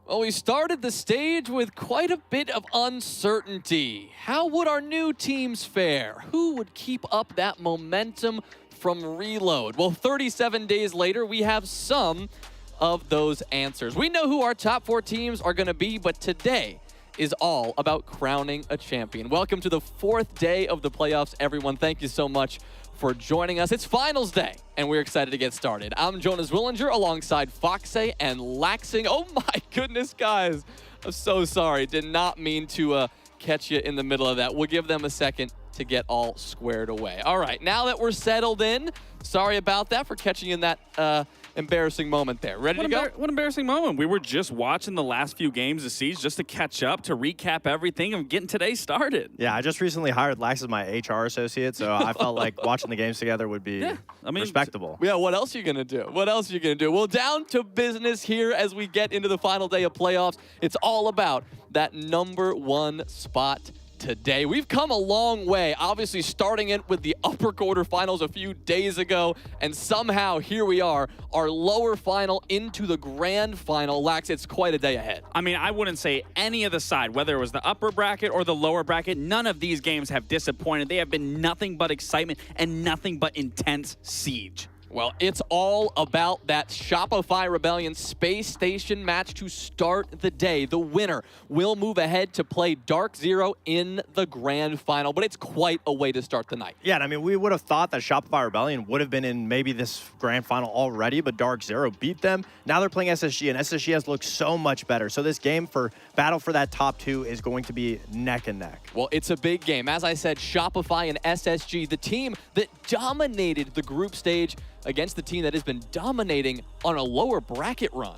Well, we started the stage with quite a bit of uncertainty. How would our new teams fare? Who would keep up that momentum from Reload? Well, 37 days later, we have some of those answers. We know who our top 4 teams are going to be, but today is all about crowning a champion. Welcome to the 4th day of the playoffs, everyone. Thank you so much for joining us. It's finals day, and we're excited to get started. I'm Jonas Willinger alongside Foxe and Laxing. Oh my goodness, guys. I'm so sorry. Did not mean to catch you in the middle of that. We'll give them a second to get all squared away. All right, now that we're settled in, sorry about that for catching you in that embarrassing moment there. Ready to go? What embarrassing moment. We were just watching the last few games of Siege just to catch up, to recap everything, and getting today started. Yeah, I just recently hired Lax as my HR associate, so I felt like watching the games together would be respectable. Yeah, what else are you going to do? What else are you going to do? Well, down to business here as we get into the final day of playoffs. It's all about that #1 spot today. We've come a long way, obviously starting it with the upper quarterfinals a few days ago, and somehow here we are, our lower final into the grand final. Lax, it's quite a day ahead. I mean, I wouldn't say any of the side, whether it was the upper bracket or the lower bracket, none of these games have disappointed. They have been nothing but excitement and nothing but intense siege. Well, it's all about that Shopify Rebellion Space Station match to start the day. The winner will move ahead to play Dark Zero in the grand final, but it's quite a way to start the night. Yeah, I mean, we would have thought that Shopify Rebellion would have been in maybe this grand final already, but Dark Zero beat them. Now they're playing SSG, and SSG has looked so much better. So this game for battle for that top 2 is going to be neck and neck. Well, it's a big game. As I said, Shopify and SSG, the team that dominated the group stage against the team that has been dominating on a lower bracket run.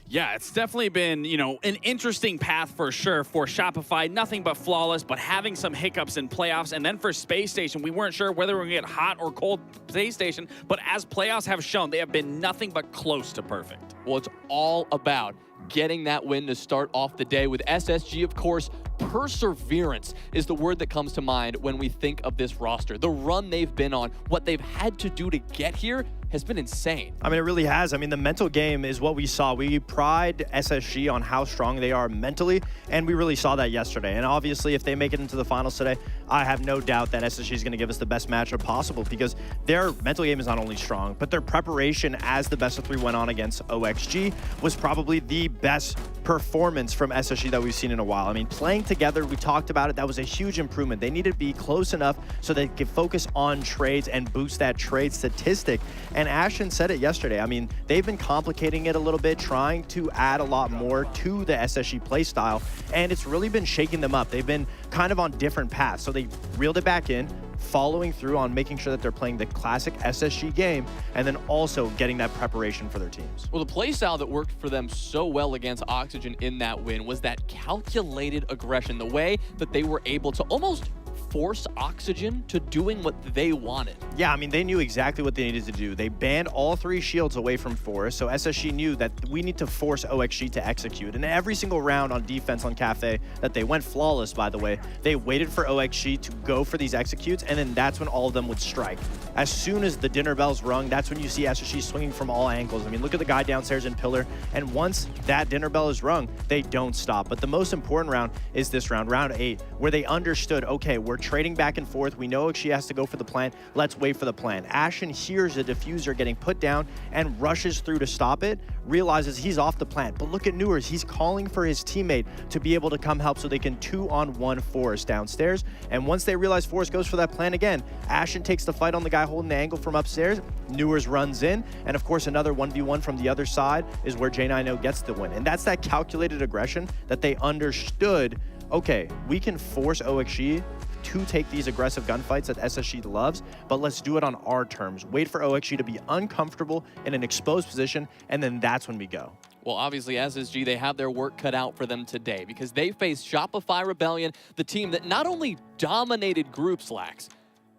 Yeah, it's definitely been, you know, an interesting path for sure for Shopify. Nothing but flawless, but having some hiccups in playoffs. And then for Space Station, we weren't sure whether we were going to get hot or cold Space Station. But as playoffs have shown, they have been nothing but close to perfect. Well, it's all about getting that win to start off the day with SSG, of course. Perseverance is the word that comes to mind when we think of this roster. The run they've been on, what they've had to do to get here has been insane. I mean, it really has. I mean, the mental game is what we saw. We pride SSG on how strong they are mentally, and we really saw that yesterday. And obviously, if they make it into the finals today, I have no doubt that SSG is going to give us the best matchup possible because their mental game is not only strong, but their preparation as the best of 3 went on against OXG was probably the best performance from SSG that we've seen in a while. I mean, playing together, we talked about it, that was a huge improvement. They needed to be close enough so they could focus on trades and boost that trade statistic. And Ashton said it yesterday. I mean, they've been complicating it a little bit, trying to add a lot more to the SSG playstyle, and it's really been shaking them up. They've been kind of on different paths. So they reeled it back in, following through on making sure that they're playing the classic SSG game, and then also getting that preparation for their teams. Well, the playstyle that worked for them so well against Oxygen in that win was that calculated aggression, the way that they were able to almost force Oxygen to doing what they wanted. Yeah, I mean, they knew exactly what they needed to do. They banned all 3 shields away from Forest, so SSG knew that we need to force OXG to execute. And every single round on defense on Cafe that they went flawless, by the way, they waited for OXG to go for these executes, and then that's when all of them would strike. As soon as the dinner bells rung, that's when you see SSG swinging from all angles. I mean, look at the guy downstairs in Pillar, and once that dinner bell is rung, they don't stop. But the most important round is this round, round 8, where they understood, okay, we're trading back and forth. We know she has to go for the plant. Let's wait for the plant. Ashen hears the diffuser getting put down and rushes through to stop it, realizes he's off the plant. But look at Newers. He's calling for his teammate to be able to come help so they can 2-on-1 Forest downstairs. And once they realize Forest goes for that plant again, Ashen takes the fight on the guy holding the angle from upstairs. Newers runs in. And of course, another 1v1 from the other side is where J9O gets the win. And that's that calculated aggression that they understood. Okay, we can force OXG to take these aggressive gunfights that SSG loves, but let's do it on our terms. Wait for OXG to be uncomfortable in an exposed position, and then that's when we go. Well, obviously, as is G, they have their work cut out for them today because they face Shopify Rebellion, the team that not only dominated Group Slacks,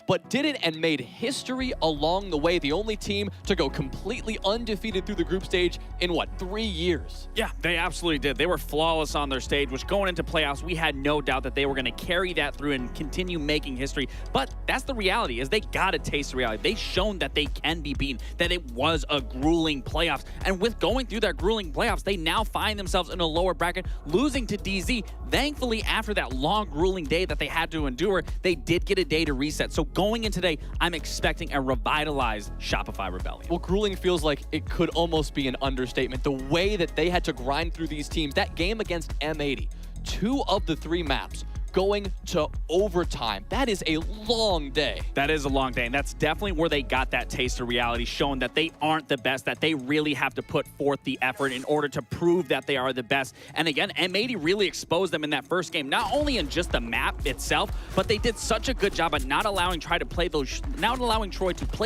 but did it and made history along the way. The only team to go completely undefeated through the group stage in, what, 3 years? Yeah, they absolutely did. They were flawless on their stage, which going into playoffs, we had no doubt that they were going to carry that through and continue making history. But that's the reality, is they got to taste the reality. They've shown that they can be beaten, that it was a grueling playoffs. And with going through that grueling playoffs, they now find themselves in a lower bracket, losing to DZ. Thankfully, after that long, grueling day that they had to endure, they did get a day to reset. So going in today, I'm expecting a revitalized Shopify Rebellion. Well, grueling feels like it could almost be an understatement. The way that they had to grind through these teams, that game against M80, 2 of the 3 maps going to overtime. That is a long day. That is a long day, and that's definitely where they got that taste of reality, showing that they aren't the best, that they really have to put forth the effort in order to prove that they are the best. And again, M80 really exposed them in that first game, not only in just the map itself, but they did such a good job at not allowing Troy to play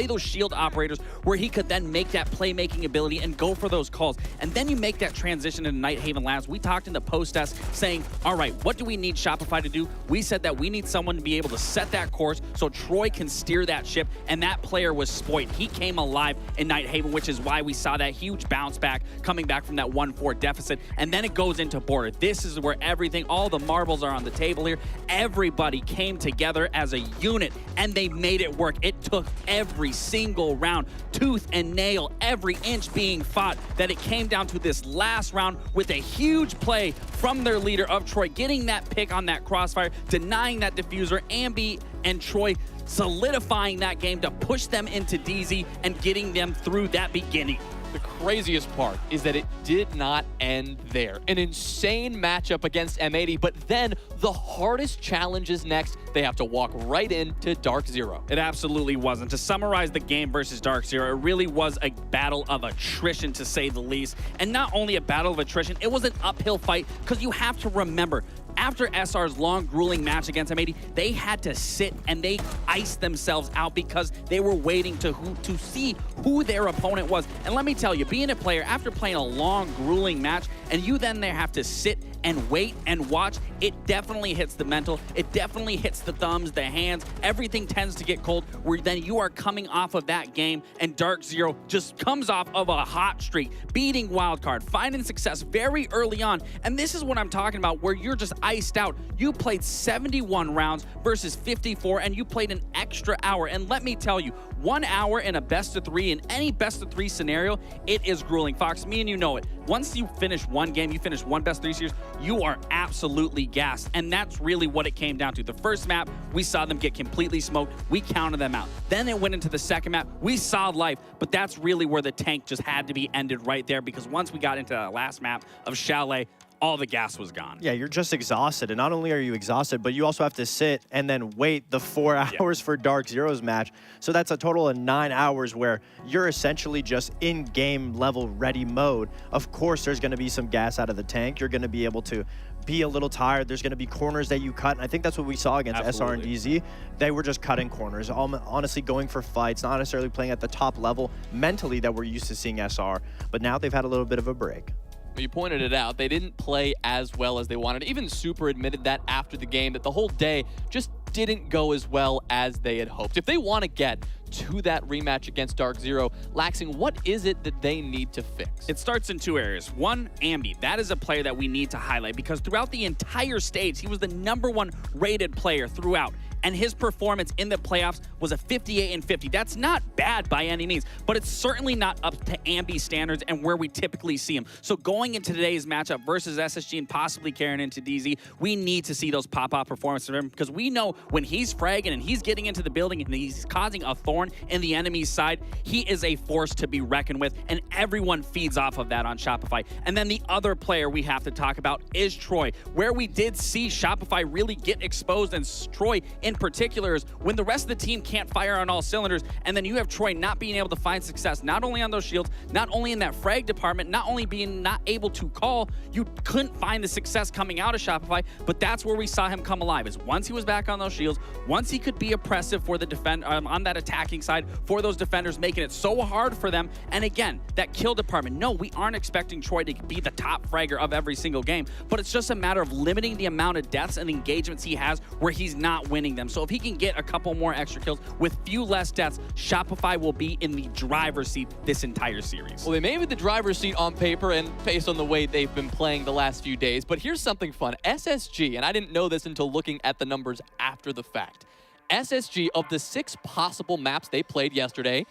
those shield operators where he could then make that playmaking ability and go for those calls. And then you make that transition into Nighthaven Labs. We talked in the post-test saying, all right, what do we need Shopify to do? We said that we need someone to be able to set that course so Troy can steer that ship, and that player was Spoit. He came alive in Nighthaven, which is why we saw that huge bounce back coming back from that 1-4 deficit, and then it goes into Border. This is where everything, all the marbles are on the table here. Everybody came together as a unit, and they made it work. It took every single round, tooth and nail, every inch being fought, that it came down to this last round with a huge play from their leader of Troy, getting that pick on that crossfire, denying that diffuser, Ambi and Troy solidifying that game to push them into DZ and getting them through that beginning. The craziest part is that it did not end there. An insane matchup against M80, but then the hardest challenge is next. They have to walk right into Dark Zero. It absolutely wasn't. To summarize the game versus Dark Zero, it really was a battle of attrition, to say the least. And not only a battle of attrition, it was an uphill fight, because you have to remember, after SR's long, grueling match against M80, they had to sit and they iced themselves out because they were waiting to see who their opponent was. And let me tell you, being a player, after playing a long, grueling match, and you then there have to sit and wait and watch, it definitely hits the mental. It definitely hits the thumbs, the hands. Everything tends to get cold, where then you are coming off of that game, and Dark Zero just comes off of a hot streak, beating Wildcard, finding success very early on. And this is what I'm talking about, where you're just iced out. You played 71 rounds versus 54, and you played an extra hour. And let me tell you, 1 hour in a best of 3, in any best of 3 scenario, it is grueling. Fox, me and you know it. Once you finish one game, you finish one best 3 series, you are absolutely gassed. And that's really what it came down to. The first map, we saw them get completely smoked. We counted them out. Then it went into the second map. We saw life, but that's really where the tank just had to be ended right there, because once we got into the last map of Chalet, all the gas was gone. Yeah, you're just exhausted. And not only are you exhausted, but you also have to sit and then wait the 4 hours for Dark Zero's match. So that's a total of 9 hours where you're essentially just in game level ready mode. Of course, there's going to be some gas out of the tank. You're going to be able to be a little tired. There's going to be corners that you cut. And I think that's what we saw against SR and DZ. They were just cutting corners, honestly going for fights, not necessarily playing at the top level mentally that we're used to seeing SR. But now they've had a little bit of a break. You pointed it out. They didn't play as well as they wanted. Even Super admitted that after the game, that the whole day just didn't go as well as they had hoped. If they want to get to that rematch against Dark Zero, Laxing, what is it that they need to fix? It starts in two areas. One, Ambi. That is a player that we need to highlight because throughout the entire stage, he was the #1 rated player throughout. And his performance in the playoffs was a 58-50. That's not bad by any means, but it's certainly not up to Ambi standards and where we typically see him. So going into today's matchup versus SSG and possibly carrying into DZ, we need to see those pop-out performances from him because we know when he's fragging and he's getting into the building and he's causing a thorn in the enemy's side, he is a force to be reckoned with, and everyone feeds off of that on Shopify. And then the other player we have to talk about is Troy, where we did see Shopify really get exposed, and Troy in particular is when the rest of the team can't fire on all cylinders, and then you have Troy not being able to find success, not only on those shields, not only in that frag department, not only being not able to call, you couldn't find the success coming out of Shopify, but that's where we saw him come alive, is once he was back on those shields, once he could be oppressive for the defend on that attacking side for those defenders, making it so hard for them. And again, that kill department, no, we aren't expecting Troy to be the top fragger of every single game, but it's just a matter of limiting the amount of deaths and engagements he has where he's not winning them. So if he can get a couple more extra kills with few less deaths, Shopify will be in the driver's seat this entire series. Well, they may be the driver's seat on paper and based on the way they've been playing the last few days, but here's something fun. SSG, and I didn't know this until looking at the numbers after the fact, SSG, of the 6 possible maps they played yesterday,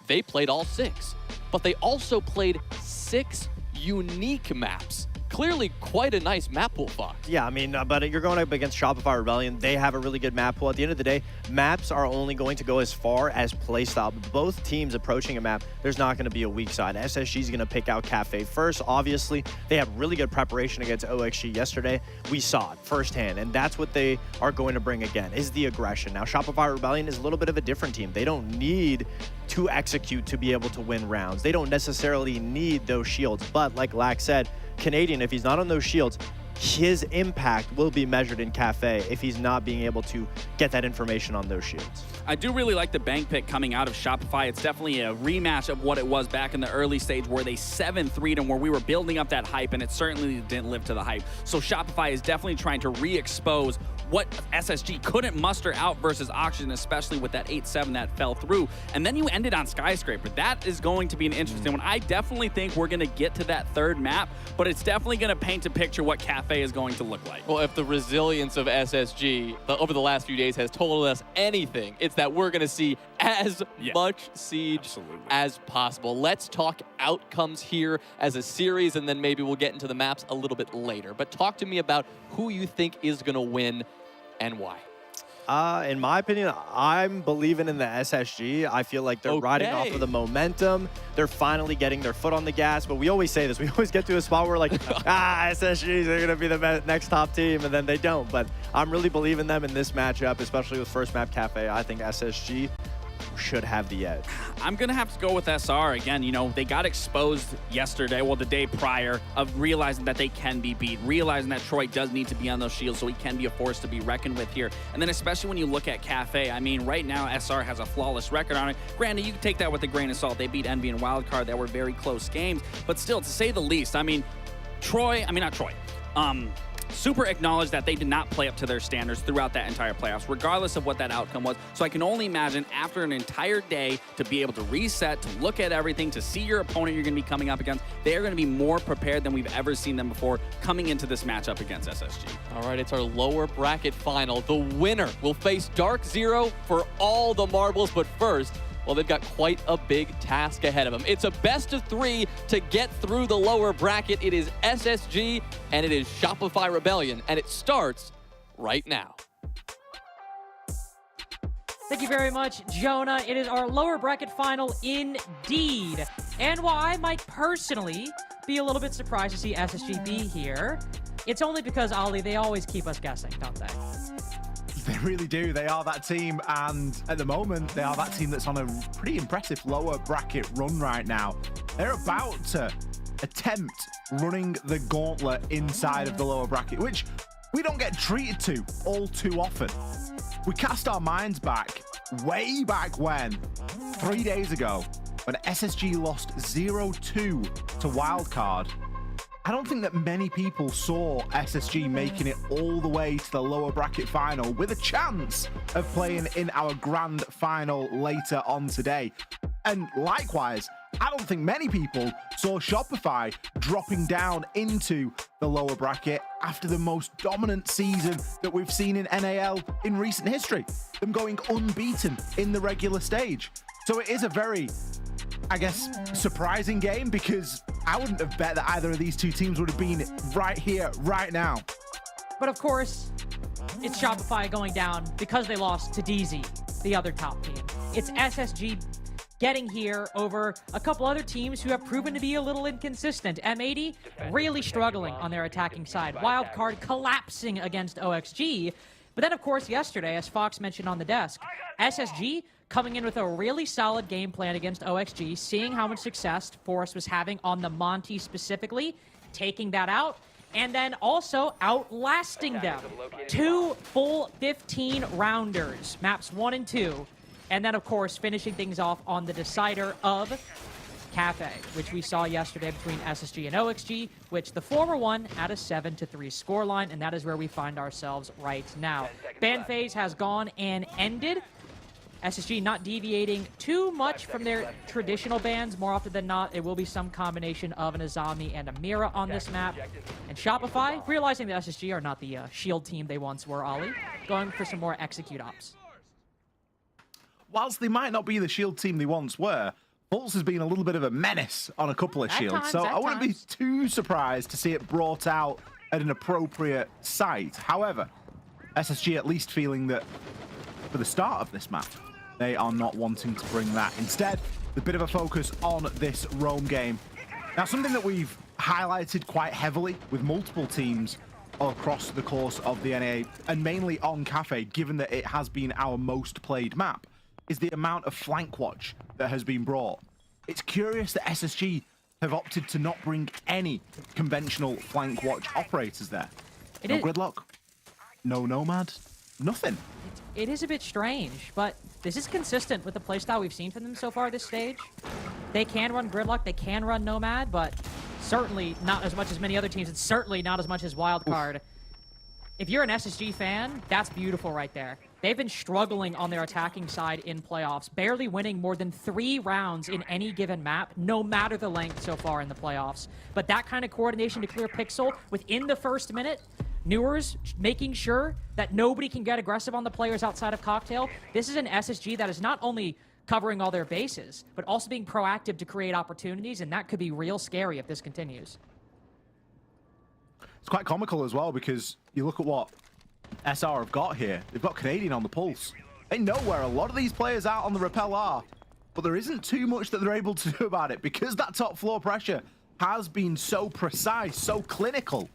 they played all 6. But they also played 6 unique maps. Clearly quite a nice map pool, Fox. Yeah, I mean, but you're going up against Shopify Rebellion. They have a really good map pool. At the end of the day, maps are only going to go as far as playstyle. Both teams approaching a map, there's not going to be a weak side. SSG is going to pick out Cafe first. Obviously, they have really good preparation against OXG yesterday. We saw it firsthand, and that's what they are going to bring again, is the aggression. Now, Shopify Rebellion is a little bit of a different team. They don't need to execute to be able to win rounds. They don't necessarily need those shields, but like Lax said, Canadian, if he's not on those shields, his impact will be measured in Cafe if he's not being able to get that information on those shields. I do really like the bank pick coming out of Shopify. It's definitely a rematch of what it was back in the early stage where they 7-3'd and where we were building up that hype, and it certainly didn't live to the hype. So Shopify is definitely trying to re-expose what SSG couldn't muster out versus Oxygen, especially with that 8-7 that fell through. And then you ended on Skyscraper. That is going to be an interesting one. I definitely think we're going to get to that third map, but it's definitely going to paint a picture what Cafe is going to look like. Well, if the resilience of SSG over the last few days has told us anything, it's that we're going to see as much Siege as possible. Let's talk outcomes here as a series, and then maybe we'll get into the maps a little bit later. But talk to me about who you think is going to win and why. In my opinion, I'm believing in the SSG. I feel like they're riding off of the momentum. They're finally getting their foot on the gas. But we always say this. We always get to a spot where we're like, SSG, they're going to be the next top team, and then they don't. But I'm really believing them in this matchup, especially with first map Cafe. I think SSG should have the edge. I'm going to have to go with SR. Again, you know, they got exposed yesterday, well, the day prior, of realizing that they can be beat, realizing that Troy does need to be on those shields so he can be a force to be reckoned with here. And then especially when you look at Cafe, I mean, right now, SR has a flawless record on it. Granted, you can take that with a grain of salt. They beat Envy and Wildcard. That were very close games. But still, to say the least, I mean, Super acknowledged that they did not play up to their standards throughout that entire playoffs, regardless of what that outcome was. So I can only imagine after an entire day to be able to reset, to look at everything, to see your opponent you're going to be coming up against, they are going to be more prepared than we've ever seen them before coming into this matchup against SSG. All right, it's our lower bracket final. The winner will face Dark Zero for all the marbles, but first, well, they've got quite a big task ahead of them. It's a best of 3 to get through the lower bracket. It is SSG, and it is Shopify Rebellion, and it starts right now. Thank you very much, Jonah. It is our lower bracket final indeed. And while I might personally be a little bit surprised to see SSG be here, it's only because, Ollie, they always keep us guessing, don't they? They really do. They are that team, and at the moment, they are that team that's on a pretty impressive lower bracket run right now. They're about to attempt running the gauntlet inside of the lower bracket, which we don't get treated to all too often. We cast our minds back, way back when, 3 days ago, when SSG lost 0-2 to Wildcard. I don't think that many people saw SSG making it all the way to the lower bracket final with a chance of playing in our grand final later on today. And likewise, I don't think many people saw Shopify dropping down into the lower bracket after the most dominant season that we've seen in NAL in recent history. Them going unbeaten in the regular stage. So it is a very, I guess, surprising game, because I wouldn't have bet that either of these two teams would have been right here, right now. But of course, it's Shopify going down because they lost to DZ, the other top team. It's SSG getting here over a couple other teams who have proven to be a little inconsistent. M80 really struggling on their attacking side. Wildcard collapsing against OXG. But then, of course, yesterday, as Fox mentioned on the desk, SSG coming in with a really solid game plan against OXG, seeing how much success Forrest was having on the Monty specifically, taking that out, and then also outlasting them. 2 full 15 rounders, maps 1 and 2. And then, of course, finishing things off on the decider of Cafe, which we saw yesterday between SSG and OXG, which the former one had a 7-3 scoreline, and that is where we find ourselves right now. Ban phase has gone and ended. SSG not deviating too much from their traditional bans. More often than not, it will be some combination of an Azami and a Mira on this map. And Shopify, realizing that SSG are not the shield team they once were, Ollie, going for some more execute ops. Whilst they might not be the shield team they once were, Pulse has been a little bit of a menace on a couple of shields, so I wouldn't be too surprised to see it brought out at an appropriate site. However, SSG at least feeling that for the start of this map, they are not wanting to bring that. Instead, a bit of a focus on this roam game. Now, something that we've highlighted quite heavily with multiple teams across the course of the NA, and mainly on Cafe, given that it has been our most played map, is the amount of flank watch that has been brought. It's curious that SSG have opted to not bring any conventional flank watch operators there. No Gridlock, no Nomad, nothing. It is a bit strange, but this is consistent with the playstyle we've seen from them so far this stage. They can run Gridlock, they can run Nomad, but certainly not as much as many other teams, and certainly not as much as Wildcard. If you're an SSG fan, that's beautiful right there. They've been struggling on their attacking side in playoffs, barely winning more than 3 rounds in any given map, no matter the length so far in the playoffs. But that kind of coordination to clear Pixel within the first minute, Newers making sure that nobody can get aggressive on the players outside of Cocktail. This is an SSG that is not only covering all their bases, but also being proactive to create opportunities, and that could be real scary if this continues. It's quite comical as well, because you look at what SR have got here. They've got Canadian on the pulse. They know where a lot of these players out on the rappel are, but there isn't too much that they're able to do about it, because that top floor pressure has been so precise, so clinical.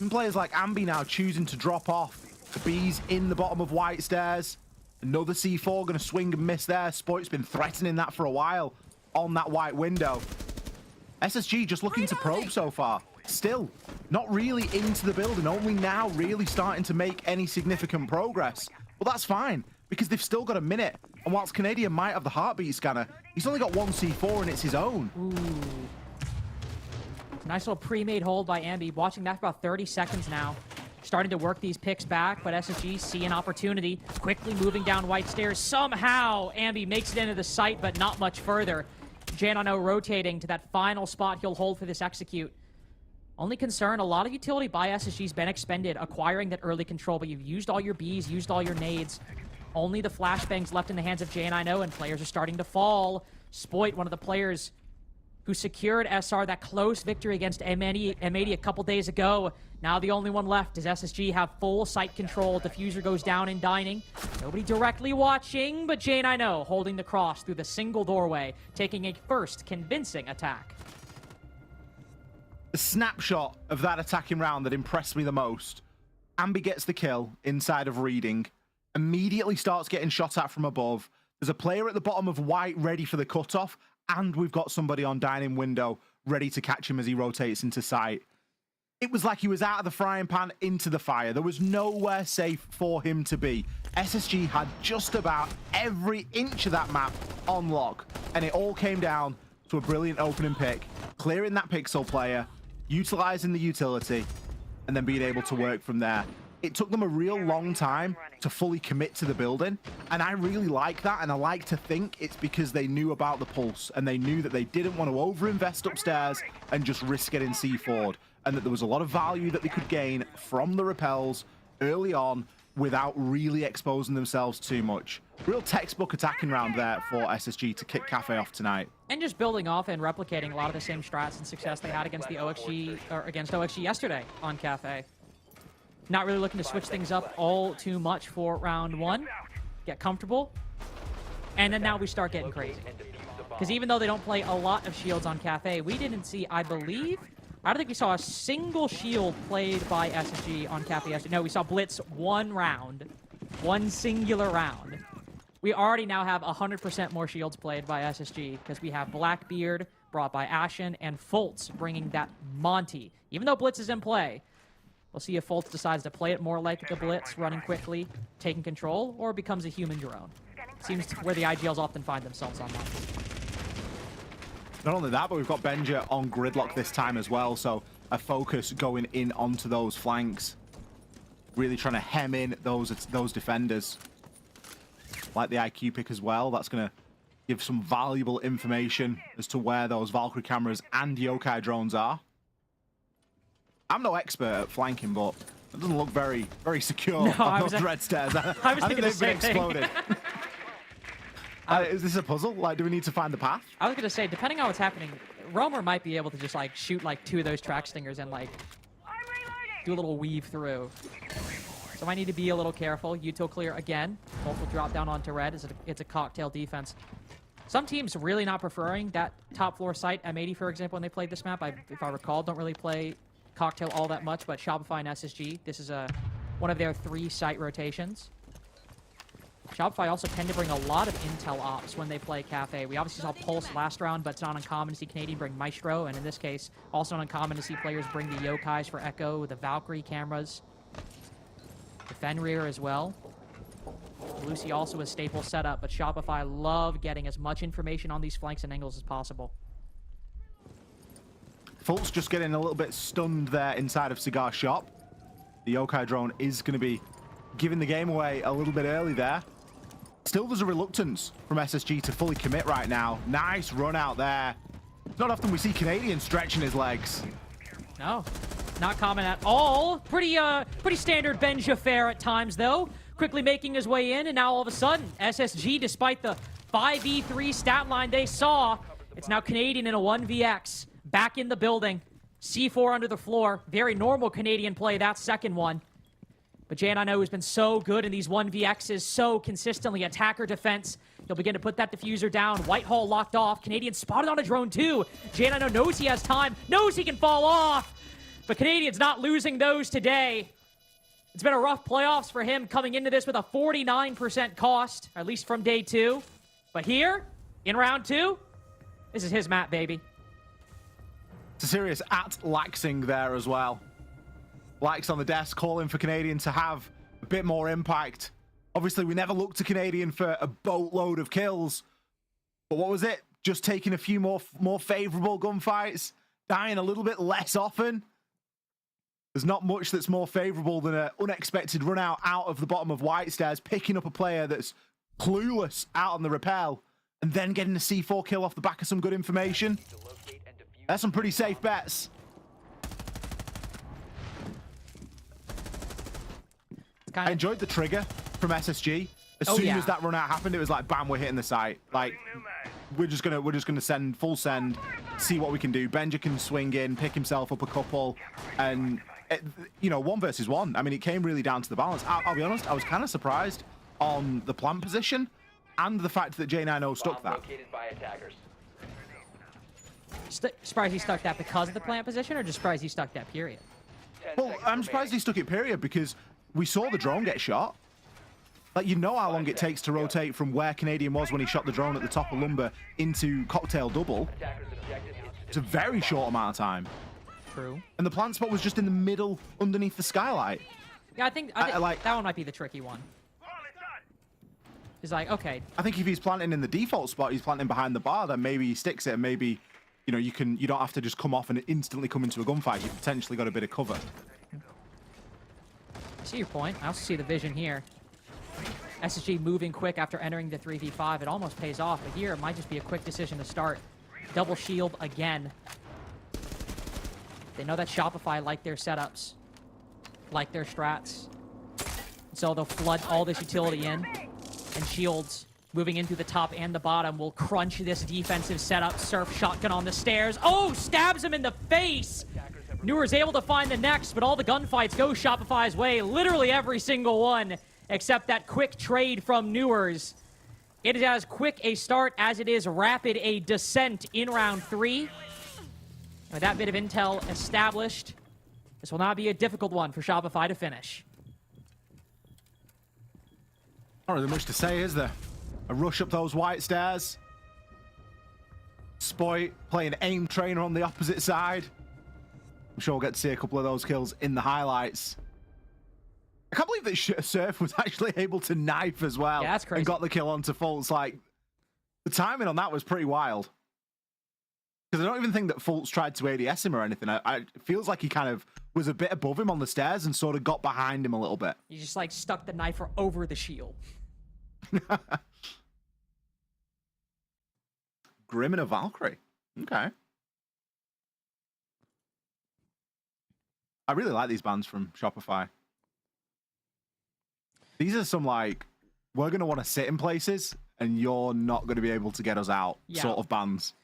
And players like Ambi now choosing to drop off. The B's in the bottom of White Stairs. Another C4 going to swing and miss there. Spoit's been threatening that for a while on that white window. SSG just looking to probe so far. Still not really into the building, only now really starting to make any significant progress. Well, that's fine, because they've still got a minute. And whilst Canadian might have the heartbeat scanner, he's only got 1 C4 and it's his own. Ooh. Nice little pre-made hold by Ambi. Watching that for about 30 seconds now. Starting to work these picks back, but SSG see an opportunity. Quickly moving down White Stairs. Somehow, Ambi makes it into the site, but not much further. Janano rotating to that final spot he'll hold for this execute. Only concern, a lot of utility by SSG's been expended, acquiring that early control, but you've used all your Bs, used all your nades. Only the flashbangs left in the hands of J9O, and players are starting to fall. Spoit, one of the players who secured SR that close victory against M80 a couple days ago. Now the only one left. Does SSG have full site control? Diffuser goes down in dining. Nobody directly watching, but J9O holding the cross through the single doorway, taking a first convincing attack. The snapshot of that attacking round that impressed me the most. Ambi gets the kill inside of Reading, immediately starts getting shot at from above. There's a player at the bottom of White ready for the cutoff, and we've got somebody on dining window ready to catch him as he rotates into sight. It was like he was out of the frying pan into the fire. There was nowhere safe for him to be. SSG had just about every inch of that map on lock, and it all came down to a brilliant opening pick, clearing that Pixel player, utilizing the utility, and then being able to work from there. It took them a real long time to fully commit to the building, and I really like that, and I like to think it's because they knew about the pulse, and they knew that they didn't want to overinvest upstairs and just risk getting C4'd, and that there was a lot of value that they could gain from the repels early on without really exposing themselves too much. Real textbook attacking round there for SSG to kick Cafe off tonight. And just building off and replicating a lot of the same strats and success they had against the OXG, or against OXG yesterday on Cafe. Not really looking to switch things up all too much for round one. Get comfortable. And then now we start getting crazy. Because even though they don't play a lot of shields on Cafe, we didn't see, I don't think we saw a single shield played by SSG on Cafe yesterday. No, we saw Blitz one round. One singular round. We already now have 100% more shields played by SSG because we have Blackbeard brought by Ashen and Fultz bringing that Monty. Even though Blitz is in play, we'll see if Fultz decides to play it more like the Blitz, running quickly, taking control, or becomes a human drone. Seems where the IGLs often find themselves on that. Not only that, but we've got Benja on gridlock this time as well, so a focus going in onto those flanks. Really trying to hem in those defenders. Like the IQ pick as well, that's going to give some valuable information as to where those Valkyrie cameras and yokai drones are. I'm no expert at flanking, but it doesn't look very secure on those red stairs. I think they've been exploded. Is this a puzzle? Like, do we need to find the path? I was going to say, depending on what's happening, Roamer might be able to just, like, shoot, like, 2 of those track stingers and, like, do a little weave through. So I need to be a little careful. Util clear again. Both will drop down onto red. It's a cocktail defense. Some teams really not preferring that top floor site. M80, for example, when they played this map, if I recall, don't really play cocktail all that much, but Shopify and SSG, this is one of their 3 site rotations. Shopify also tend to bring a lot of intel ops when they play Cafe. We obviously saw Pulse last round, but it's not uncommon to see Canadian bring Maestro, and in this case, also not uncommon to see players bring the Yokais for Echo, the Valkyrie cameras, the Fenrir as well. Lucy also a staple setup, but Shopify love getting as much information on these flanks and angles as possible. Fultz just getting a little bit stunned there inside of Cigar Shop. The Yokai drone is going to be giving the game away a little bit early there. Still, there's a reluctance from SSG to fully commit right now. Nice run out there. It's not often we see Canadian stretching his legs. No, not common at all. Pretty standard Benja fare at times, though. Quickly making his way in, and now all of a sudden, SSG, despite the 5v3 stat line they saw, it's now Canadian in a 1vx. Back in the building. C4 under the floor. Very normal Canadian play, that second one. But Jay and I know has been so good in these 1vx's, so consistently attacker defense. He'll begin to put that diffuser down. Whitehall locked off. Canadian spotted on a drone too. Jay and I know knows he has time, knows he can fall off. But Canadian's not losing those today. It's been a rough playoffs for him coming into this with a 49% cost, at least from day 2. But here, in round 2, this is his map, baby. It's a serious at-laxing there as well. Lax on the desk, calling for Canadian to have a bit more impact. Obviously, we never looked to Canadian for a boatload of kills. But what was it? Just taking a few more favorable gunfights, dying a little bit less often. There's not much that's more favorable than an unexpected run out of the bottom of White Stairs, picking up a player that's clueless out on the rappel, and then getting a C4 kill off the back of some good information. That's some pretty safe bets. I enjoyed the trigger from SSG. As soon as that run out happened, it was like, bam, we're hitting the site. Like, we're just gonna send full send, see what we can do. Benja can swing in, pick himself up a couple, and you know, 1 versus 1. I mean, it came really down to the balance. I'll be honest, I was kind of surprised on the plant position and the fact that J90 stuck that. Surprised he stuck that because of the plant position, or just surprised he stuck that period? Well, I'm surprised he stuck it period because we saw the drone get shot. Like, you know how long it takes to rotate from where Canadian was when he shot the drone at the top of Lumber into Cocktail Double. It's a very short amount of time. True. And the plant spot was just in the middle underneath the skylight. Yeah, I think like, that one might be the tricky one. He's like, okay. I think if he's planting in the default spot, he's planting behind the bar, then maybe he sticks it and maybe you know, you don't have to just come off and instantly come into a gunfight. You've potentially got a bit of cover. I see your point. I also see the vision here. SSG moving quick after entering the 3v5. It almost pays off, but here it might just be a quick decision to start. Double shield again. They know that Shopify like their setups, like their strats. So they'll flood all this utility in, and shields moving into the top and the bottom will crunch this defensive setup. Surf shotgun on the stairs. Oh, stabs him in the face! Newer's able to find the next, but all the gunfights go Shopify's way. Literally every single one, except that quick trade from Newer's. It is as quick a start as it is rapid a descent in round 3. With that bit of intel established, this will not be a difficult one for Shopify to finish. Not really much to say, is there? A rush up those white stairs. Spoit playing aim trainer on the opposite side. I'm sure we'll get to see a couple of those kills in the highlights. I can't believe that Surf was actually able to knife as well. Yeah, that's crazy. And got the kill onto Fultz. Like, the timing on that was pretty wild. Because I don't even think that Fultz tried to ADS him or anything. It feels like he kind of was a bit above him on the stairs and sort of got behind him a little bit. He just like stuck the knife over the shield. Grim and a Valkyrie. Okay. I really like these bands from Shopify. These are some, like, we're going to want to sit in places and you're not going to be able to get us out sort of bands.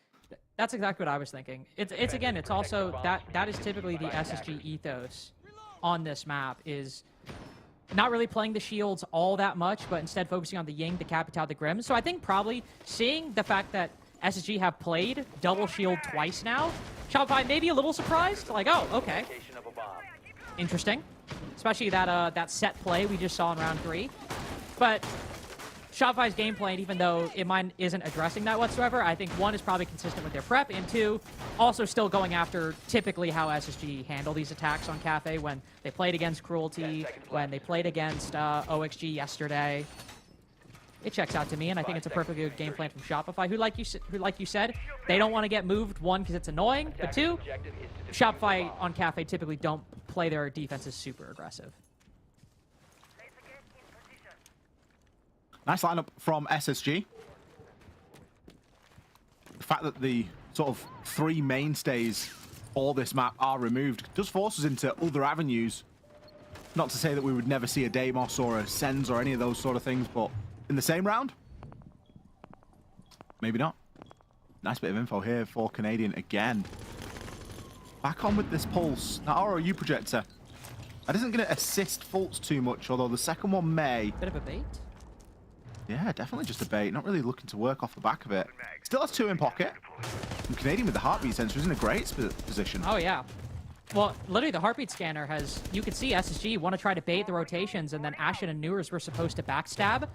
That's exactly what I was thinking. It's again, it's also, that is typically the SSG ethos on this map, is not really playing the shields all that much, but instead focusing on the Ying, the Capitao, the Grim. So I think probably seeing the fact that SSG have played double shield twice now, Shopify may be a little surprised. Like, oh, okay. Interesting. Especially that set play we just saw in round 3. But Shopify's gameplay, even though mine isn't addressing that whatsoever, I think 1 is probably consistent with their prep, and 2, also still going after typically how SSG handle these attacks on Cafe when they played against Cruelty, when they played against OXG yesterday. It checks out to me, and I think it's a perfectly good game plan from Shopify, who, like you said, they don't want to get moved, 1, because it's annoying, but 2, Shopify on Cafe typically don't play their defenses super aggressive. Nice lineup from SSG. The fact that the sort of 3 mainstays for this map are removed does force us into other avenues. Not to say that we would never see a Deimos or a Sens or any of those sort of things, but in the same round? Maybe not. Nice bit of info here for Canadian again. Back on with this pulse. That ROU projector. That isn't going to assist Fultz too much, although the second one may. Bit of a bait. Yeah, definitely just a bait. Not really looking to work off the back of it. Still has 2 in pocket. And Canadian with the heartbeat sensor is in a great position. Oh, yeah. Well, literally, the heartbeat scanner has... You could see SSG want to try to bait the rotations, and then Ashen and Newers were supposed to backstab.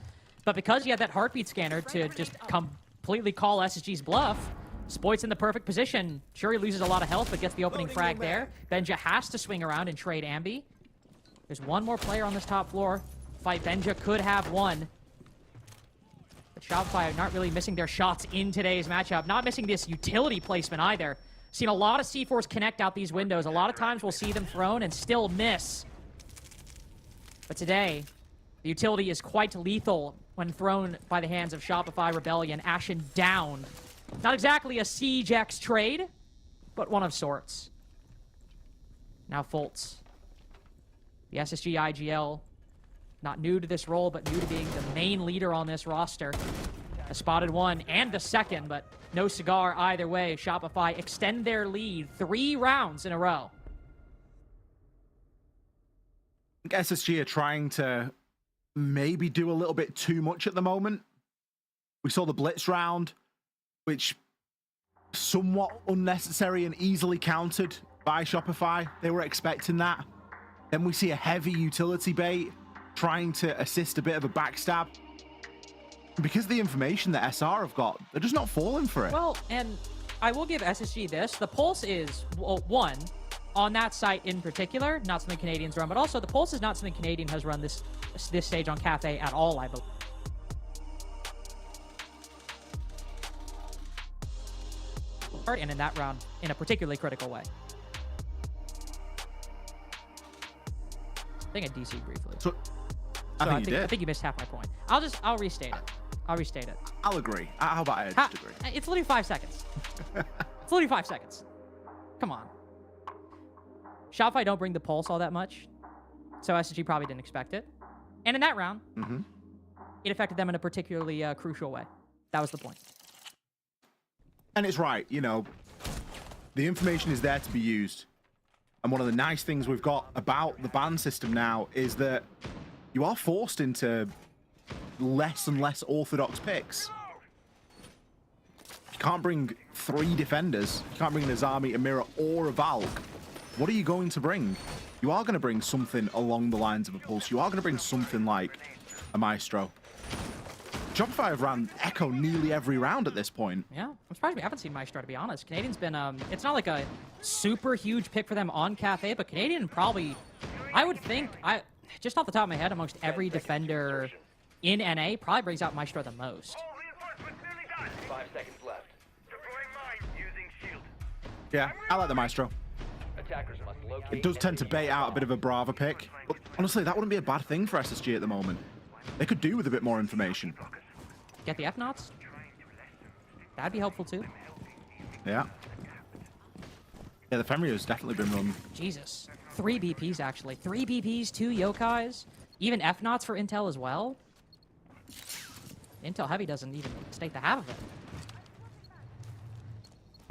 But because he had that heartbeat scanner to just completely call SSG's bluff, Spoit's in the perfect position. Sure, he loses a lot of health, but gets the opening frag there. Benja has to swing around and trade Ambi. There's one more player on this top floor. Fight Benja could have won. But Shopify are not really missing their shots in today's matchup. Not missing this utility placement either. Seen a lot of C4s connect out these windows. A lot of times we'll see them thrown and still miss. But today, the utility is quite lethal when thrown by the hands of Shopify Rebellion. Ashen down. Not exactly a Siege X trade, but one of sorts. Now Fultz. The SSG IGL, not new to this role, but new to being the main leader on this roster. A spotted 1 and the second, but no cigar either way. Shopify extend their lead 3 rounds in a row. I think SSG are trying to maybe do a little bit too much at the moment. We saw the Blitz round, which somewhat unnecessary and easily countered by Shopify. They were expecting that. Then we see a heavy utility bait trying to assist a bit of a backstab. Because of the information that SR have got, they're just not falling for it. Well, and I will give SSG this. The Pulse is, well, 1, on that site in particular, not something Canadians run, but also the Pulse is not something Canadian has run this stage on Cafe at all, I believe. and in that round in a particularly critical way. I think I DC'd briefly. So, So I think you missed half my point. I'll restate it. I'll restate it. I'll agree. How about I just agree? It's literally 5 seconds. It's literally 5 seconds. Come on. Shopify don't bring the pulse all that much, so SSG probably didn't expect it. And in that round, it affected them in a particularly crucial way. That was the point. And it's right, you know, the information is there to be used. And one of the nice things we've got about the ban system now is that you are forced into less and less orthodox picks. You can't bring 3 defenders. You can't bring an Azami, a Mirror, or a Valk. What are you going to bring? You are going to bring something along the lines of a Pulse. You are going to bring something like a Maestro. Shopify have ran Echo nearly every round at this point. Yeah, I'm surprised we haven't seen Maestro, to be honest. Canadian's been, it's not like a super huge pick for them on Cafe, but Canadian probably, I would think, just off the top of my head, amongst every defender in NA, probably brings out Maestro the most. 5 seconds left. Deploying mine using shield. Yeah, I like the Maestro. Attackers must locate. It does tend to bait out a bit of a Brava pick, but honestly, that wouldn't be a bad thing for SSG at the moment. They could do with a bit more information. Get the F-Knots? That'd be helpful too. Yeah. Yeah, the Fenrir's definitely been run. Jesus. 3 BPs, actually. 3 BPs, 2 Yokais, even F-Knots for Intel as well. Intel Heavy doesn't even state the half of it.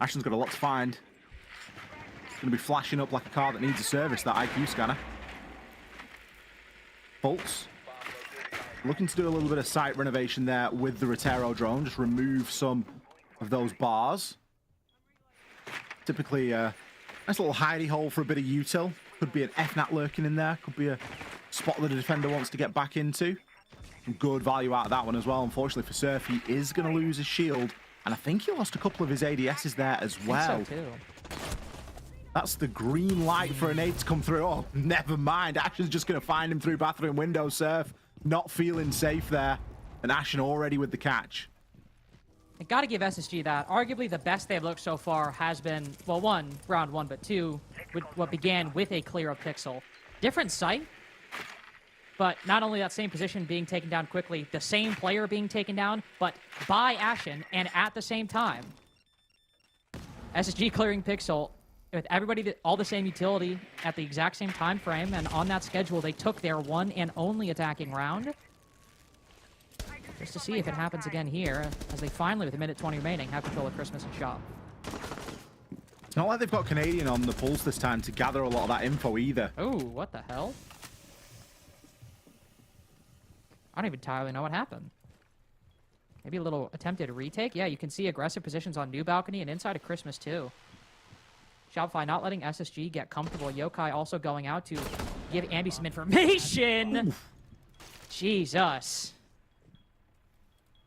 Ashen's got a lot to find. It's going to be flashing up like a car that needs a service, that IQ scanner. Pulse. Looking to do a little bit of site renovation there with the Rotero drone. Just remove some of those bars. Typically a nice little hidey hole for a bit of util. Could be an FNAT lurking in there. Could be a spot that a defender wants to get back into. Some good value out of that one as well. Unfortunately for Surf, he is going to lose his shield. And I think he lost a couple of his ADSs there as well. I think so too. That's the green light for a nade to come through. Oh, never mind. Ashen's just going to find him through bathroom window. Surf not feeling safe there. And Ashen already with the catch. I gotta give SSG that. Arguably the best they've looked so far has been, well, one, round 1, but 2, with what began with a clear of Pixel. Different site, but not only that same position being taken down quickly, the same player being taken down, but by Ashen and at the same time. SSG clearing Pixel with everybody, all the same utility at the exact same time frame, and on that schedule, they took their one and only attacking round. Just to see if it happens again here, as they finally, with a minute 20 remaining, have control of Christmas and Shop. It's not like they've got Canadian on the pulse this time to gather a lot of that info either. Oh, what the hell? I don't even entirely know what happened. Maybe a little attempted retake? Yeah, you can see aggressive positions on New Balcony and inside of Christmas too. Shopify not letting SSG get comfortable. Yokai also going out to give Ambi some information. Oof. Jesus.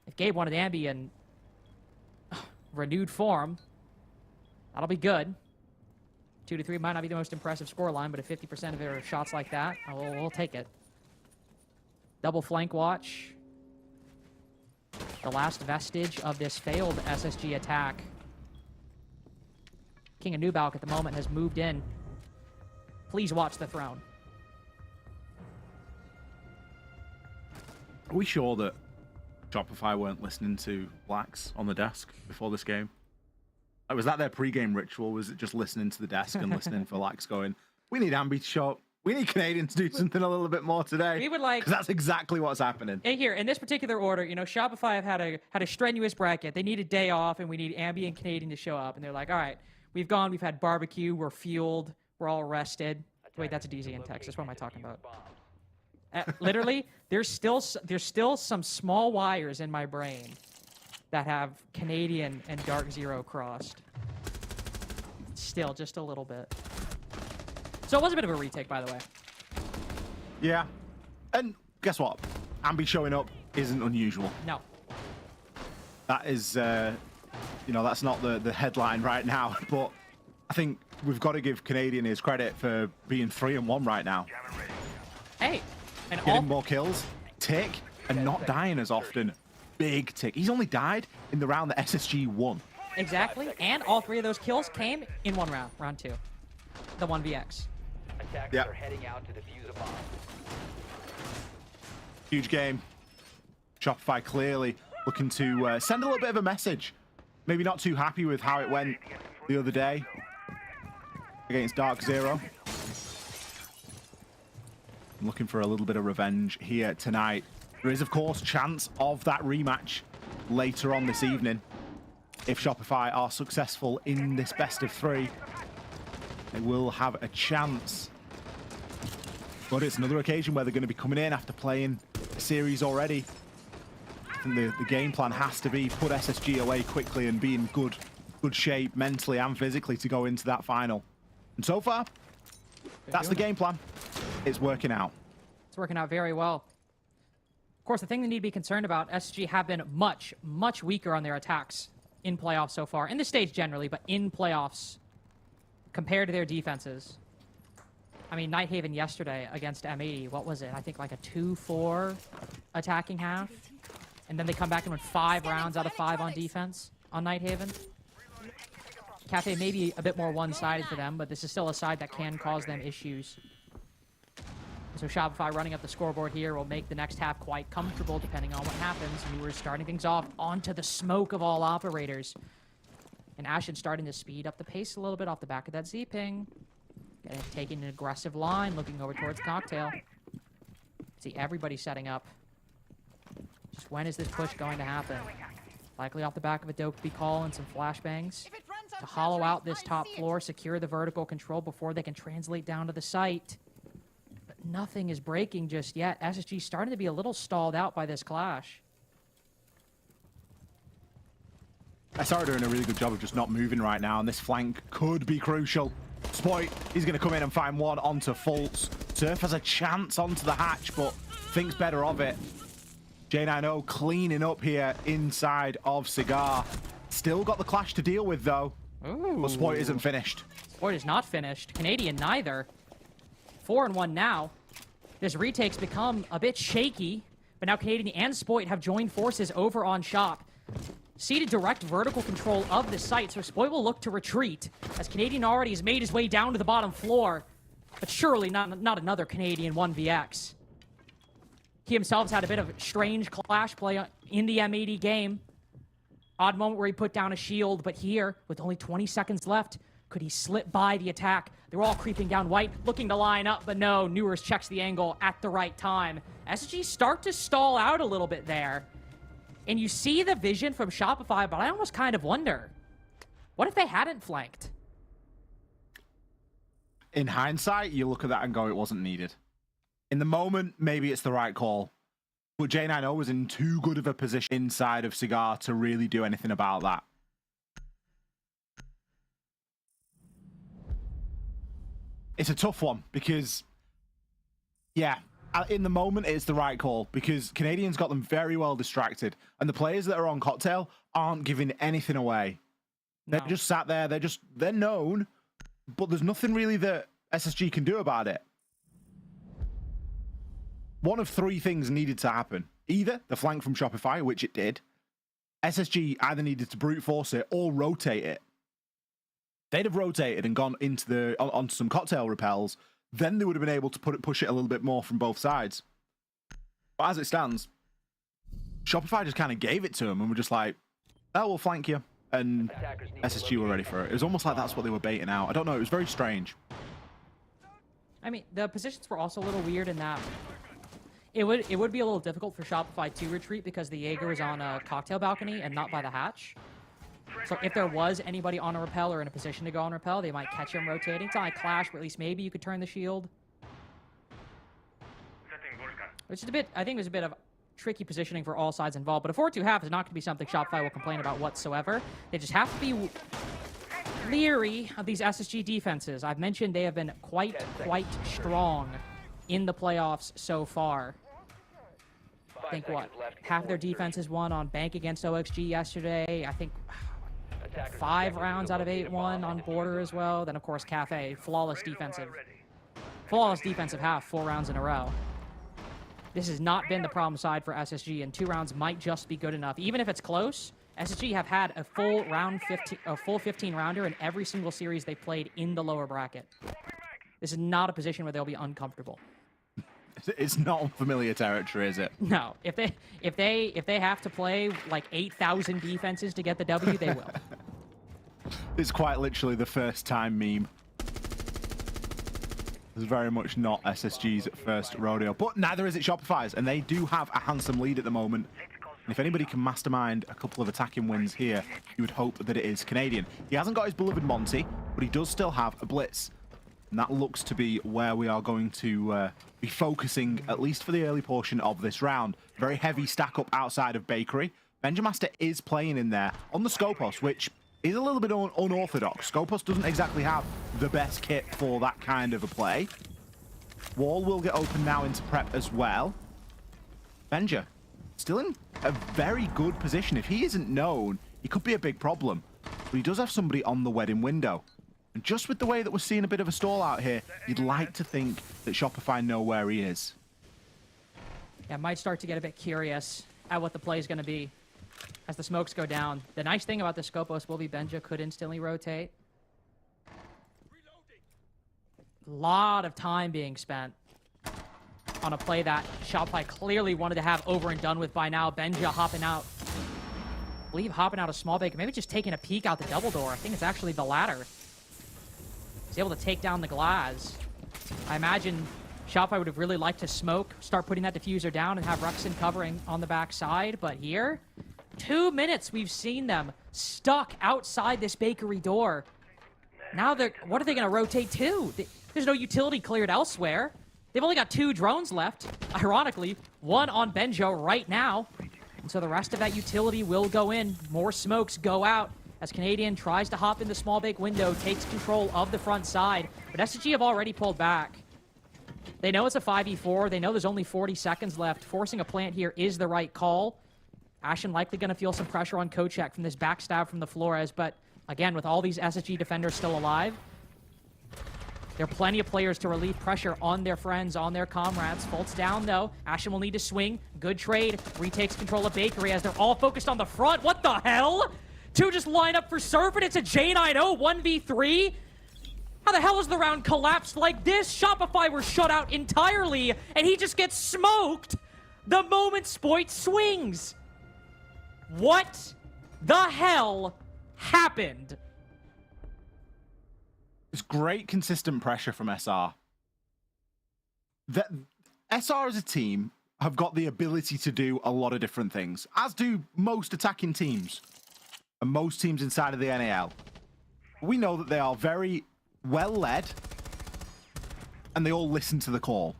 If Gabe wanted Ambi in renewed form, that'll be good. 2 to 3 might not be the most impressive scoreline, but if 50% of it are shots like that, we'll take it. Double flank watch. The last vestige of this failed SSG attack. King of Nubalk at the moment has moved in. Please watch the throne. Are we sure that Shopify weren't listening to Blacks on the desk before this game? Like, was that their pre-game ritual? Was it just listening to the desk and listening for Blacks going, we need Ambi to show up. We need Canadian to do something a little bit more today. We would like... Because that's exactly what's happening. And here, in this particular order, you know, Shopify have had a strenuous bracket. They need a day off, and we need Ambi and Canadian to show up. And they're like, all right, we've had barbecue, we're fueled, we're all rested. Wait, that's a DZ in Texas. What am I talking about? Literally, there's still some small wires in my brain that have Canadian and Dark Zero crossed. Still, just a little bit. So it was a bit of a retake, by the way. Yeah. And guess what? Ambi showing up isn't unusual. No. That is, you know, that's not the headline right now, but I think we've got to give Canadian his credit for being 3-1 right now. Hey. And getting more kills, tick, and not dying as often. Big tick. He's only died in the round that SSG won. Exactly, and all 3 of those kills came in 1 round, round 2. The 1vx. Attackers Yep. are heading out to defuse a bomb. Huge game. Shopify clearly looking to send a little bit of a message. Maybe not too happy with how it went the other day against Dark Zero. Looking for a little bit of revenge here tonight. There is, of course, chance of that rematch later on this evening. If Shopify are successful in this best of 3, they will have a chance. But it's another occasion where they're going to be coming in after playing a series already. I think the game plan has to be put SSG away quickly and be in good shape mentally and physically to go into that final. And so far, that's the game plan. It's working out. It's working out very well. Of course, the thing they need to be concerned about, SSG have been much, much weaker on their attacks in playoffs so far. In the stage generally, but in playoffs compared to their defenses. I mean, Nighthaven yesterday against M80, what was it? I think like a 2-4 attacking half. And then they come back and win 5 rounds out of 5 on defense on Nighthaven. Cafe may be a bit more one-sided for them, but this is still a side that can cause them issues. So Shopify running up the scoreboard here will make the next half quite comfortable depending on what happens. And we're starting things off onto the smoke of all operators. And Ashen starting to speed up the pace a little bit off the back of that Z-ping. Taking an aggressive line, looking over towards Cocktail. See everybody setting up. Just when is this push going to happen? Likely off the back of a Dokkaebi call and some flashbangs. To hollow out this top floor, secure the vertical control before they can translate down to the site. But nothing is breaking just yet. SSG starting to be a little stalled out by this clash. SR are doing a really good job of just not moving right now, and this flank could be crucial. Spoit, he's going to come in and find one onto Fultz. Surf has a chance onto the hatch, but thinks better of it. J90 cleaning up here inside of Cigar. Still got the clash to deal with, though. Ooh. But Spoit isn't finished. Spoit is not finished. Canadian neither. 4-1 now. This retake's become a bit shaky, but now Canadian and Spoit have joined forces over on Shop. Seated direct vertical control of the site, so Spoit will look to retreat, as Canadian already has made his way down to the bottom floor. But surely not another Canadian 1vx. He himself has had a bit of strange clash play in the M80 game. Odd moment where he put down a shield, but here, with only 20 seconds left, could he slip by the attack? They're all creeping down white, looking to line up, but no, Newers checks the angle at the right time. SG start to stall out a little bit there. And you see the vision from Shopify, but I almost kind of wonder, what if they hadn't flanked? In hindsight, you look at that and go, it wasn't needed. In the moment, maybe it's the right call. But J90 was in too good of a position inside of Cigar to really do anything about that. It's a tough one because, yeah, in the moment, it's the right call because Canadians got them very well distracted. And the players that are on Cocktail aren't giving anything away. No. They're just sat there. They're known, but there's nothing really that SSG can do about it. One of 3 things needed to happen. Either the flank from Shopify, which it did. SSG either needed to brute force it or rotate it. They'd have rotated and gone into onto some Cocktail repels. Then they would have been able to push it a little bit more from both sides. But as it stands, Shopify just kind of gave it to them and were just like, oh, we'll flank you. And SSG were ready for it. It was almost like that's what they were baiting out. I don't know. It was very strange. I mean, the positions were also a little weird in that it would be a little difficult for Shopify to retreat because the Jaeger is on a Cocktail balcony and not by the hatch. So if there was anybody on a rappel or in a position to go on rappel, they might catch him rotating. It's not like Clash, but at least maybe you could turn the shield. Which is a bit, I think, was a bit of tricky positioning for all sides involved. But a 4-2 half is not going to be something Shopify will complain about whatsoever. They just have to be leery of these SSG defenses. I've mentioned they have been quite strong in the playoffs so far. I think, what, half of their defense is won on Bank against OXG yesterday. I think 5 rounds out of 8 won on Border as well. Then, of course, Cafe, flawless defensive half, 4 rounds in a row. This has not been the problem side for SSG, and 2 rounds might just be good enough. Even if it's close, SSG have had a full 15 rounder in every single series they played in the lower bracket. This is not a position where they'll be uncomfortable. It's not unfamiliar territory, is it? No, if they have to play like 8,000 defenses to get the W, they will. It's quite literally the first time meme. It's very much not SSG's first rodeo, but neither is it Shopify's, and they do have a handsome lead at the moment. And if anybody can mastermind a couple of attacking wins here, you would hope that it is Canadian. He hasn't got his beloved Monty, but he does still have a Blitz. And that looks to be where we are going to be focusing, at least for the early portion of this round. Very heavy stack up outside of Bakery. Benjamaster is playing in there on the Skopos, which is a little bit unorthodox. Skopos doesn't exactly have the best kit for that kind of a play. Wall will get open now into prep as well. Benja, still in a very good position. If he isn't known, he could be a big problem. But he does have somebody on the wedding window. And just with the way that we're seeing a bit of a stall out here, you'd like to think that Shopify know where he is. Yeah, might start to get a bit curious at what the play is going to be as the smokes go down. The nice thing about the Skopos will be Benja could instantly rotate. A lot of time being spent on a play that Shopify clearly wanted to have over and done with by now. Benja hopping out. I believe hopping out of small bake, maybe just taking a peek out the double door. I think it's actually the latter. He's able to take down the glass. I imagine Shopify would have really liked to smoke, start putting that diffuser down, and have Ruxin covering on the backside. But here, 2 minutes we've seen them stuck outside this bakery door. Now what are they going to rotate to? There's no utility cleared elsewhere. They've only got 2 drones left. Ironically, 1 on Benjo right now. And so the rest of that utility will go in. More smokes go out as Canadian tries to hop in the small bake window, takes control of the front side. But SSG have already pulled back. They know it's a 5v4. They know there's only 40 seconds left. Forcing a plant here is the right call. Ashen likely going to feel some pressure on Kochek from this backstab from the Flores. But again, with all these SSG defenders still alive, there are plenty of players to relieve pressure on their friends, on their comrades. Fultz down, though. Ashen will need to swing. Good trade. Retakes control of Bakery as they're all focused on the front. What the hell? 2 just line up for Surf, and it's a J90 1v3? How the hell is the round collapsed like this? Shopify were shut out entirely, and he just gets smoked the moment Spoit swings. What the hell happened? It's great consistent pressure from SR. SR as a team have got the ability to do a lot of different things, as do most attacking teams and most teams inside of the NAL. We know that they are very well led and they all listen to the call.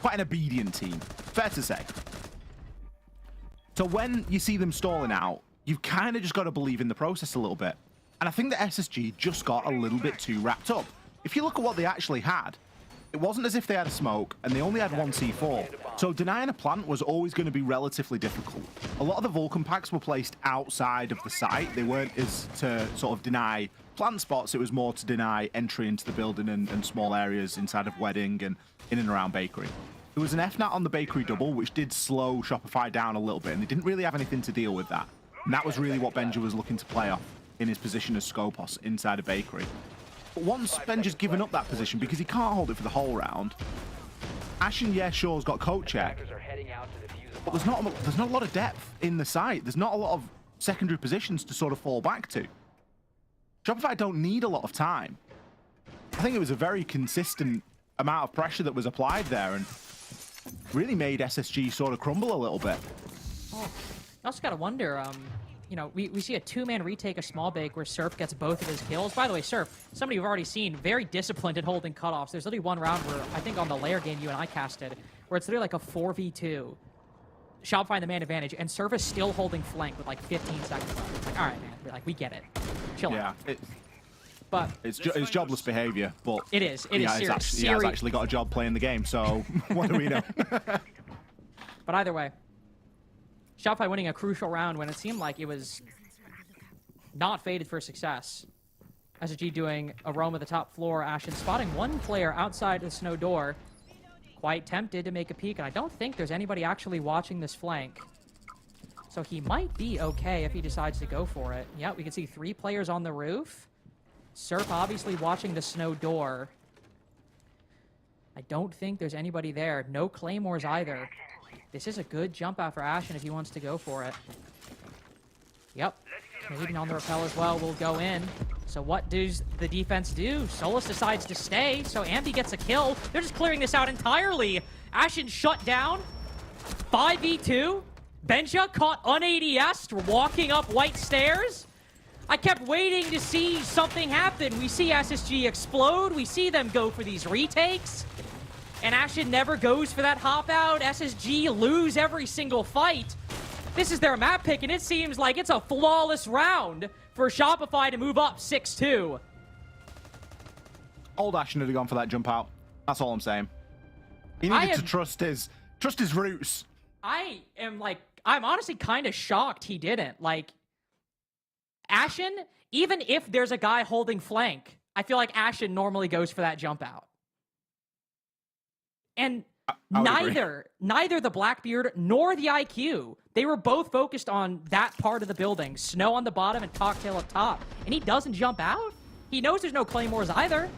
Quite an obedient team, fair to say. So when you see them stalling out, you've kind of just got to believe in the process a little bit. And I think that SSG just got a little bit too wrapped up. If you look at what they actually had, it wasn't as if they had a smoke and they only had 1 C4. So denying a plant was always going to be relatively difficult. A lot of the Vulcan packs were placed outside of the site. They weren't as to sort of deny plant spots. It was more to deny entry into the building and small areas inside of Wedding and in and around Bakery. There was an FNAT on the Bakery double, which did slow Shopify down a little bit, and they didn't really have anything to deal with that. And that was really what Benja was looking to play off in his position as Skopos inside of Bakery. But once Benja's given up that position, because he can't hold it for the whole round, Ashen, yeah, sure's got coat check, but there's not a lot of depth in the site. There's not a lot of secondary positions to sort of fall back to. Shopify don't need a lot of time. I think it was a very consistent amount of pressure that was applied there and really made SSG sort of crumble a little bit. Oh, I also got to wonder, you know, we see a 2-man retake of small bake where Surf gets both of his kills. By the way, Surf, somebody we've already seen, very disciplined at holding cutoffs. There's literally one round where, I think on the layer game you and I casted, where it's literally like a 4v2. Shopify the man advantage, and Surf is still holding flank with like 15 seconds left. It's like, all right, man, we're like, we get it. Chill out. Yeah, but it's jobless behavior, but it is serious. He has actually got a job playing the game, so what do we know? But either way, Shopify winning a crucial round when it seemed like it was not fated for success. SSG doing a roam of the top floor, Ashen spotting one player outside the snow door. Quite tempted to make a peek, and I don't think there's anybody actually watching this flank. So he might be okay if he decides to go for it. Yeah, we can see 3 players on the roof. Surf obviously watching the snow door. I don't think there's anybody there. No claymores either. This is a good jump out for Ashen if he wants to go for it. Yep. Canadian on the rappel as well will go in. So what does the defense do? Solus decides to stay, so Ambi gets a kill. They're just clearing this out entirely. Ashen shut down. 5v2. Benja caught un-ADS'd walking up white stairs. I kept waiting to see something happen. We see SSG explode. We see them go for these retakes. And Ashen never goes for that hop out. SSG lose every single fight. This is their map pick, and it seems like it's a flawless round for Shopify to move up 6-2. Old Ashen would have gone for that jump out. That's all I'm saying. He needed to trust his roots. I'm honestly kind of shocked he didn't. Like, Ashen, even if there's a guy holding flank, I feel like Ashen normally goes for that jump out. And neither the Blackbeard nor the IQ, they were both focused on that part of the building. Snow on the bottom and Cocktail up top. And he doesn't jump out? He knows there's no claymores either.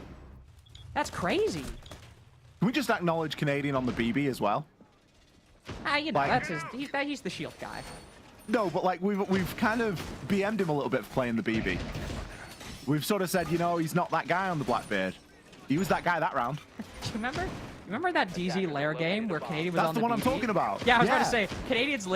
That's crazy. Can we just acknowledge Canadian on the BB as well? You know, that's he's the shield guy. No, but like we've kind of BM'd him a little bit for playing the BB. We've sort of said, you know, he's not that guy on the Blackbeard. He was that guy that round. Do you remember that DZ Lair game where Canadian was on the BB? That's the one I'm talking about. Yeah, I was about to say, Canadian's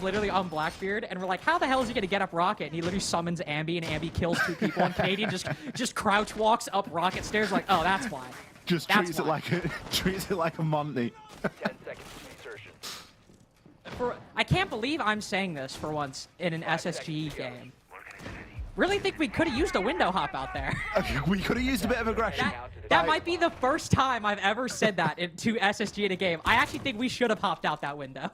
literally on Blackbeard, and we're like, how the hell is he going to get up Rocket? And he literally summons Ambi, and Ambi kills 2 people, and Canadian just crouch walks up Rocket stairs like, oh, that's why. Just treats it like a Monty. 10 seconds to insertion. I can't believe I'm saying this for once in an SSG game. Really think we could have used a window hop out there. We could have used a bit of aggression. That might be the first time I've ever said that to SSG in a game. I actually think we should have hopped out that window.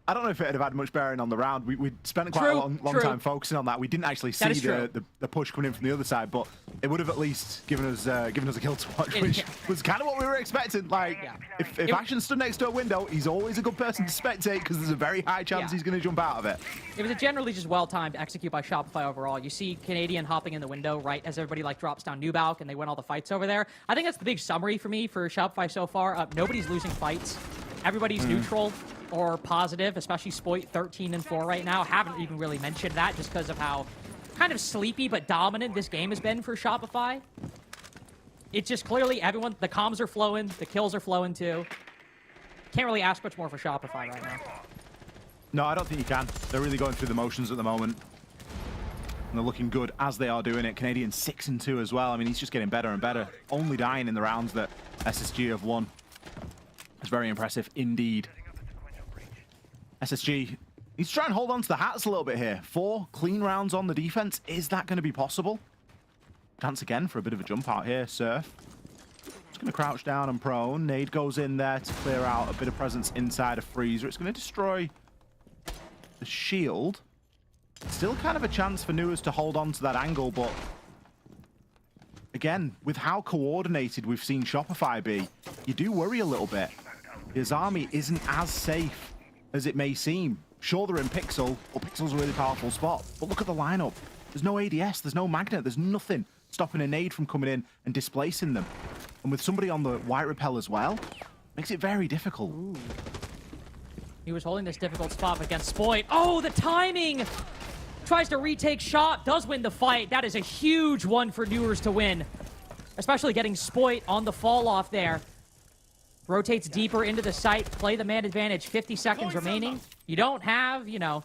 I don't know if it would have had much bearing on the round. We spent quite a long time focusing on that. We didn't actually see the push coming in from the other side, but it would have at least given us a kill to watch, which was kind of what we were expecting. Like, if Ashen stood next to a window, he's always a good person to spectate because there's a very high chance he's going to jump out of it. It was a generally just well-timed execute by Shopify overall. You see Canadian hopping in the window right as everybody like drops down Nubalk and they win all the fights over there. I think that's the big summary for me for Shopify so far. Nobody's losing fights. Everybody's neutral or positive, especially Spoit 13-4 right now. Haven't even really mentioned that just because of how kind of sleepy but dominant this game has been for Shopify. It's just clearly everyone, the comms are flowing, the kills are flowing too. Can't really ask much more for Shopify right now. No, I don't think you can. They're really going through the motions at the moment. And they're looking good as they are doing it. Canadian 6-2 as well. I mean, he's just getting better and better. Only dying in the rounds that SSG have won. It's very impressive indeed. SSG needs to try and hold on to the hats a little bit here. 4 clean rounds on the defense. Is that going to be possible? Chance again for a bit of a jump out here. Surf. Just going to crouch down and prone. Nade goes in there to clear out a bit of presence inside a freezer. It's going to destroy the shield. Still kind of a chance for Nuers to hold on to that angle, but again, with how coordinated we've seen Shopify be, you do worry a little bit. His army isn't as safe as it may seem. Sure, they're in Pixel, but Pixel's a really powerful spot. But look at the lineup. There's no ADS, there's no magnet, there's nothing stopping a nade from coming in and displacing them. And with somebody on the white repel as well, makes it very difficult. Ooh. He was holding this difficult spot against Spoit. Oh, the timing! Tries to retake shot, does win the fight. That is a huge one for Nuers to win. Especially getting Spoit on the fall off there. Rotates deeper into the site, play the man advantage, 50 seconds remaining. You don't have, you know,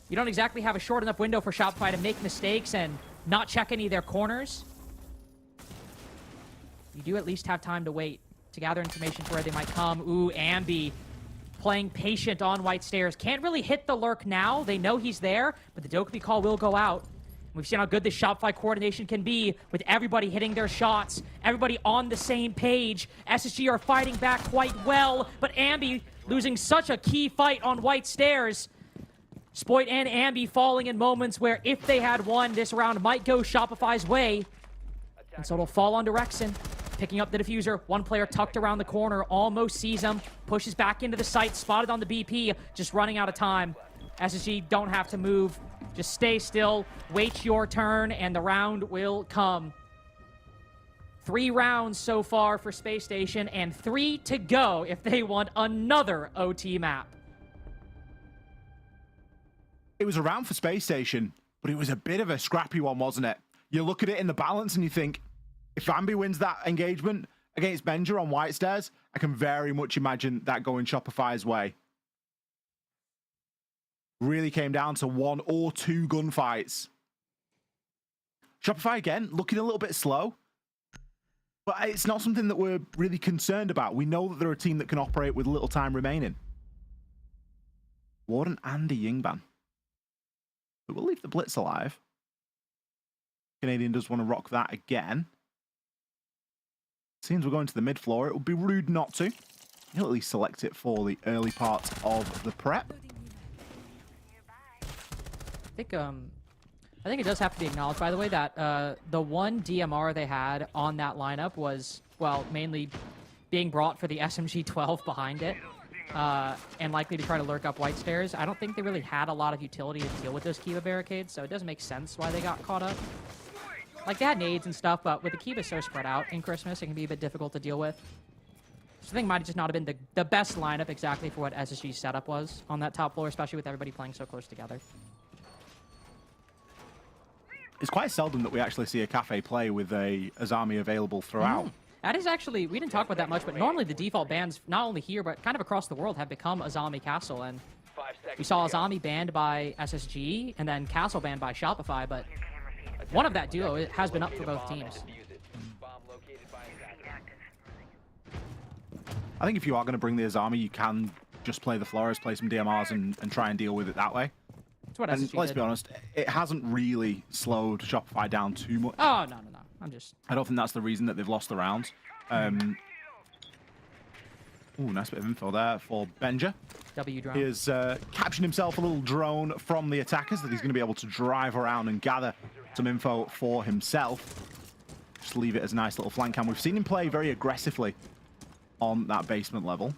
you don't exactly have a short enough window for Shopify to make mistakes and not check any of their corners. You do at least have time to wait to gather information for where they might come. Ooh, Ambi playing patient on white stairs. Can't really hit the lurk now. They know he's there, but the Dokkaebi call will go out. We've seen how good this Shopify coordination can be with everybody hitting their shots, everybody on the same page. SSG are fighting back quite well, but Ambi losing such a key fight on white stairs. Spoit and Ambi falling in moments where if they had won, this round might go Shopify's way. And so it'll fall onto Rexen. Picking up the diffuser. One player tucked around the corner. Almost sees him. Pushes back into the site. Spotted on the BP. Just running out of time. SSG don't have to move. Just stay still. Wait your turn, and the round will come. 3 rounds so far for Space Station, and 3 to go if they want another OT map. It was a round for Space Station, but it was a bit of a scrappy one, wasn't it? You look at it in the balance and you think, if Ambi wins that engagement against Benja on White Stairs, I can very much imagine that going Shopify's way. Really came down to 1 or 2 gunfights. Shopify, again, looking a little bit slow. But it's not something that we're really concerned about. We know that they're a team that can operate with little time remaining. Warden and a Yingban. But we'll leave the Blitz alive. Canadian does want to rock that again. Seems we're going to the mid floor. It would be rude not to. He'll at least select it for the early part of the prep. I think it does have to be acknowledged, by the way, that the one DMR they had on that lineup was, well, mainly being brought for the SMG-12 behind it, and likely to try to lurk up White Stairs. I don't think they really had a lot of utility to deal with those Kiva barricades, so it doesn't make sense why they got caught up. Like, they had nades and stuff, but with the Kiva so spread out in Christmas, it can be a bit difficult to deal with. So I think it might have just not have been the best lineup exactly for what SSG's setup was on that top floor, especially with everybody playing so close together. It's quite seldom that we actually see a cafe play with a Azami available throughout. That is actually, we didn't talk about that much, but normally the default bans, not only here, but kind of across the world, have become Azami Castle. And we saw Azami banned by SSG, and then Castle banned by Shopify, but one of that duo has been up for both teams. I think if you are going to bring the Azami, you can just play the Flores, play some DMRs, and try and deal with it that way. That's what And SSG let's did. be honest, it hasn't really slowed Shopify down too much. Oh, no. I don't think that's the reason that they've lost the rounds. Ooh, nice bit of info there for Benja. W drone. He has captured himself a little drone from the attackers that he's going to be able to drive around and gather some info for himself. Just leave it as a nice little flank cam. We've seen him play very aggressively on that basement level.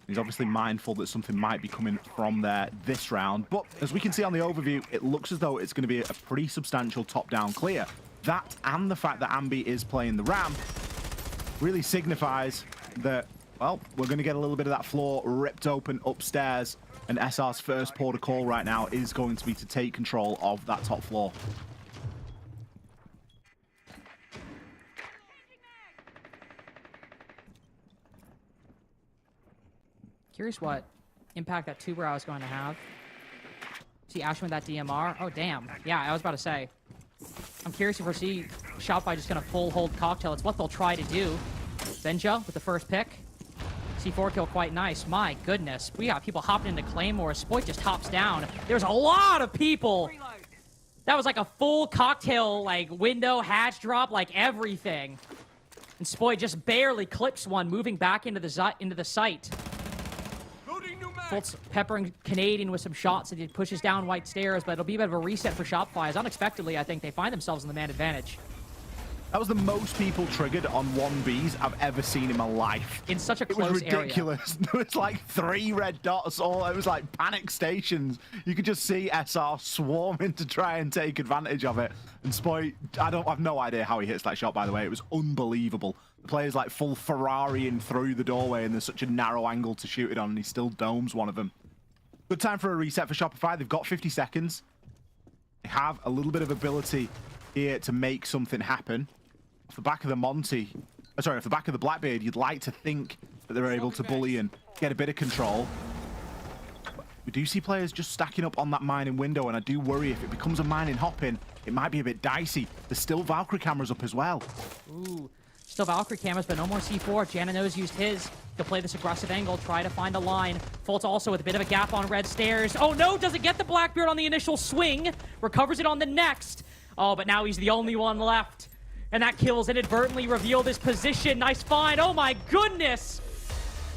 He's obviously mindful that something might be coming from there this round. But as we can see on the overview, it looks as though it's going to be a pretty substantial top-down clear. That and the fact that Ambi is playing the ramp really signifies that, well, we're going to get a little bit of that floor ripped open upstairs. And SR's first port of call right now is going to be to take control of that top floor. Curious what impact that Tuber is going to have. See Ashwin with that DMR. Oh, damn. Yeah, I was about to say. I'm curious if we see Shopify just going to full hold cocktail. It's what they'll try to do. Benja with the first pick. C4 kill quite nice. My goodness. We got people hopping into Claymore. Spoit just hops down. There's a lot of people. That was like a full cocktail, like, window, hatch drop, like everything. And Spoit just barely clips one, moving back into the site. Fultz peppering Canadian with some shots that he pushes down White Stairs, but it'll be a bit of a reset for Shopify, as unexpectedly, I think, they find themselves in the man advantage. That was the most people triggered on 1Bs I've ever seen in my life. In such a close area. It was area. ridiculous. There was like 3 red dots all. It was like panic stations. You could just see SR swarming to try and take advantage of it. And Spoy, I've no idea how he hits that shot, by the way. It was unbelievable. The player's like full Ferrariing through the doorway, and there's such a narrow angle to shoot it on, and he still domes one of them. Good time for a reset for Shopify. They've got 50 seconds. They have a little bit of ability here to make something happen. Off the back of the off the back of the Blackbeard, you'd like to think that they're able to bully and get a bit of control. We do see players just stacking up on that mining window, and I do worry if it becomes a mining hop-in, it might be a bit dicey. There's still Valkyrie cameras up as well. Ooh, still Valkyrie cameras, but no more C4. Janino's used his to play this aggressive angle, try to find a line. Fultz also with a bit of a gap on red stairs. Oh no, doesn't get the Blackbeard on the initial swing. Recovers it on the next. Oh, but now he's the only one left. And that kills inadvertently revealed his position. Nice find. Oh my goodness.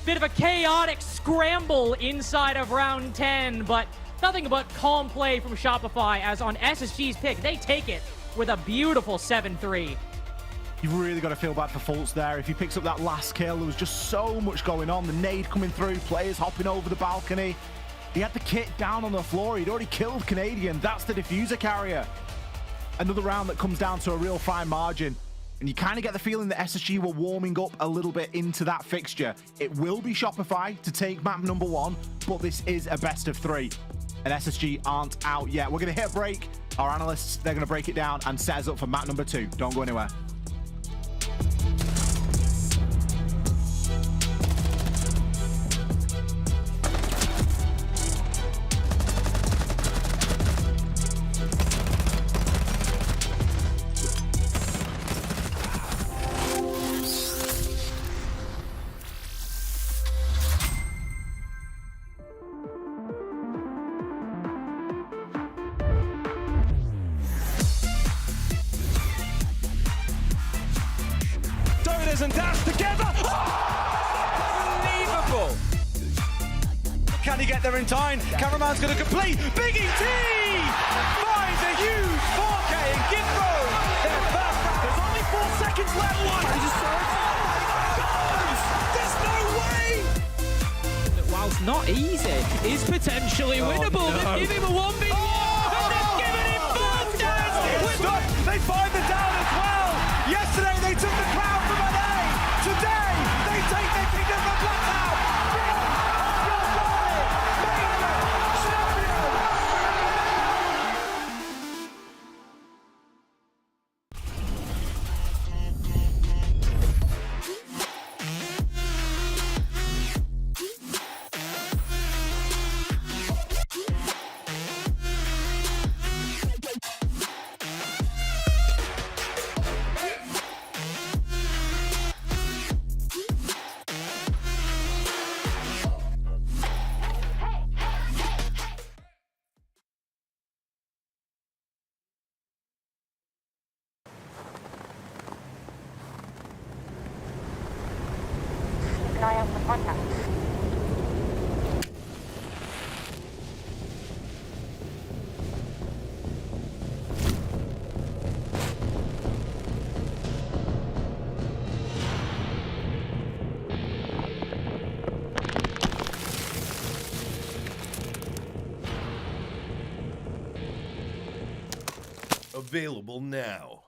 Bit of a chaotic scramble inside of round 10, but nothing but calm play from Shopify, as on SSG's pick, they take it with a beautiful 7-3. You've really got to feel bad for Fultz there. If he picks up that last kill, there was just so much going on. The nade coming through, players hopping over the balcony. He had the kit down on the floor. He'd already killed Canadian. That's the diffuser carrier. Another round that comes down to a real fine margin. And you kind of get the feeling that SSG were warming up a little bit into that fixture. It will be Shopify to take map number 1, but this is a best of 3. And SSG aren't out yet. We're going to hit a break. Our analysts, they're going to break it down and set us up for map number 2. Don't go anywhere. And dash together. Oh! Unbelievable. Can he get there in time? Cameraman's going to complete. Big ET finds a huge 4K and Gimbo. Their first round. There's only 4 seconds left. There's no way. Whilst not easy, is potentially winnable. No. Give him a 1v1. And they've given him both. They find the down as well. Yesterday they took the crown from LA. Today they take their kingdom from Blackout. Keep an eye out for contact. Available now.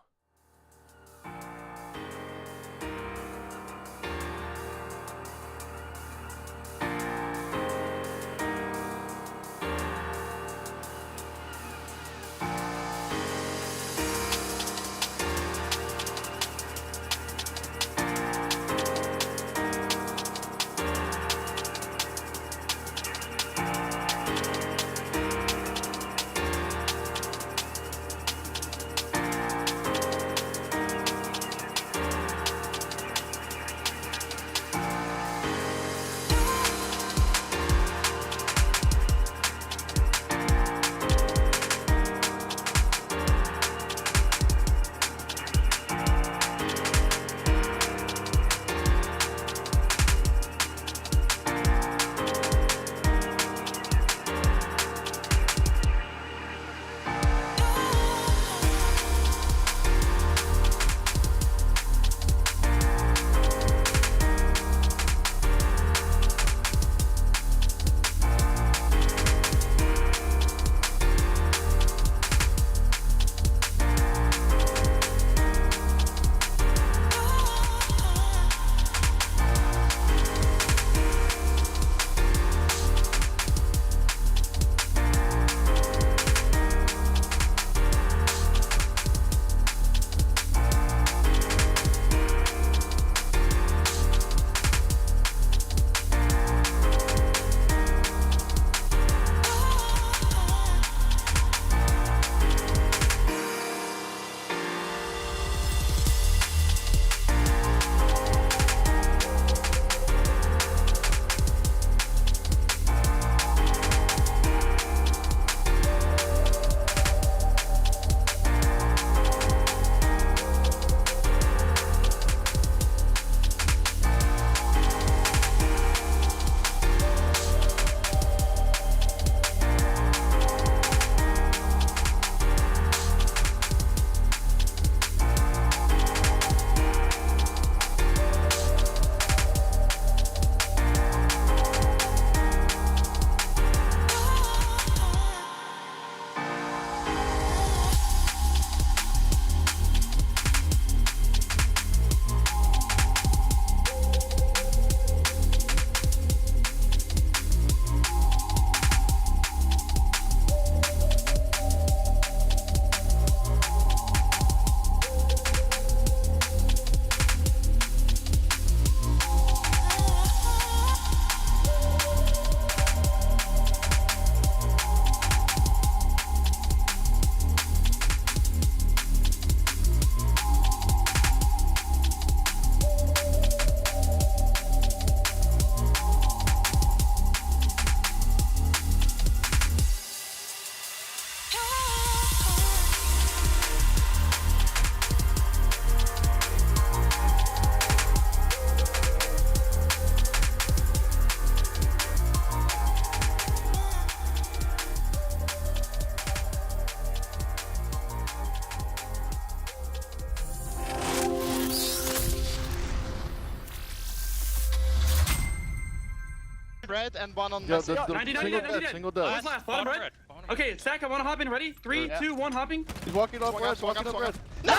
red and one on Yeah, message. 90, single dead. Last, bottom red. Okay, Stack, I want to hop in. Ready? 3, 2, 1, hopping. He's walking up red, walking up red. Nice!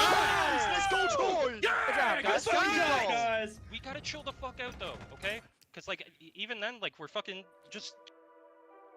Let's go, Troy! Yeah, Let's go! guys. We gotta chill the fuck out though, okay? Because like even then, like we're fucking just.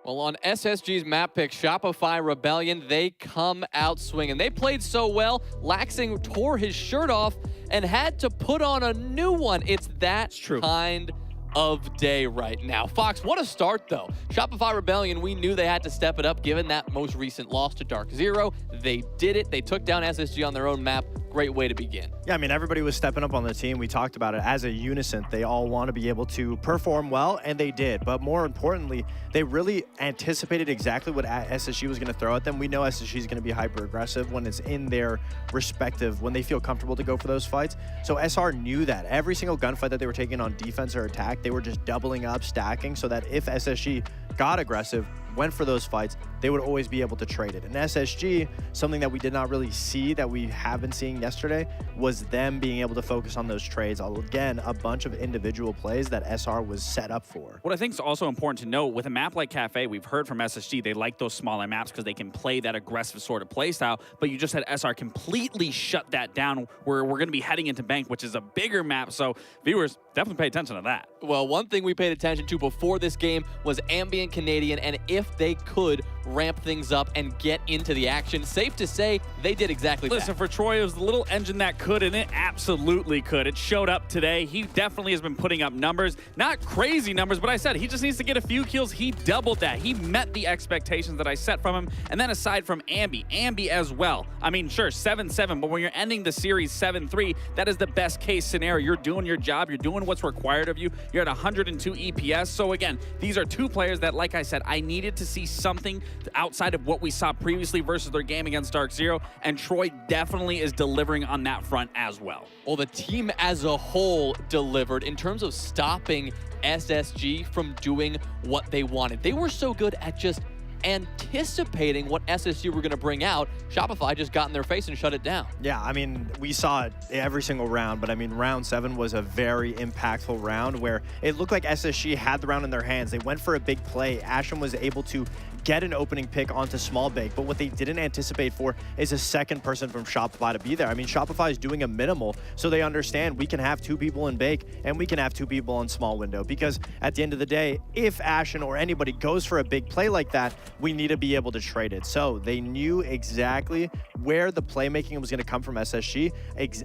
Well, on SSG's map pick, Shopify Rebellion, they come out swinging. They played so well, Laxing tore his shirt off and had to put on a new one. It's that kind of day right now. Fox, what a start, though. Shopify Rebellion, we knew they had to step it up given that most recent loss to Dark Zero. They did it. They took down SSG on their own map. Great way to begin. Yeah, I mean, everybody was stepping up on the team. We talked about it as a unison. They all want to be able to perform well, and they did. But more importantly, they really anticipated exactly what SSG was going to throw at them. We know SSG is going to be hyper-aggressive when it's in their respective, when they feel comfortable to go for those fights. So SR knew that. Every single gunfight that they were taking on defense or attack, they were just doubling up, stacking, so that if SSG got aggressive, went for those fights, they would always be able to trade it. And SSG, something that we did not really see that we have been seeing yesterday, was them being able to focus on those trades. Again, a bunch of individual plays that SR was set up for. What I think is also important to note, with a map like Cafe, we've heard from SSG, they like those smaller maps because they can play that aggressive sort of play style, but you just had SR completely shut that down, where we're going to be heading into Bank, which is a bigger map, so viewers, definitely pay attention to that. Well, one thing we paid attention to before this game was Ambient Canadian, and if they could ramp things up and get into the action, safe to say they did exactly that. Listen, for Troy, it was the little engine that could, and it absolutely could. It showed up today. He definitely has been putting up numbers. Not crazy numbers, but I said he just needs to get a few kills. He doubled that. He met the expectations that I set from him. And then aside from Ambi as well. I mean, sure, 7-7, but when you're ending the series 7-3, that is the best case scenario. You're doing your job. You're doing what's required of you. You're at 102 EPS. So again, these are two players that, like I said, I needed to see something outside of what we saw previously versus their game against Dark Zero, and Troy definitely is delivering on that front as well. Well, the team as a whole delivered in terms of stopping SSG from doing what they wanted. They were so good at just anticipating what SSG were going to bring out. Shopify just got in their face and shut it down. Yeah, I mean, we saw it every single round, but I mean, round 7 was a very impactful round where it looked like SSG had the round in their hands. They went for a big play. Ashen was able to get an opening pick onto small bake, but what they didn't anticipate for is a second person from Shopify to be there. I mean, Shopify is doing a minimal, so they understand we can have 2 people in bake and we can have 2 people in small window, because at the end of the day, if Ashen or anybody goes for a big play like that, we need to be able to trade it. So they knew exactly where the playmaking was going to come from SSG.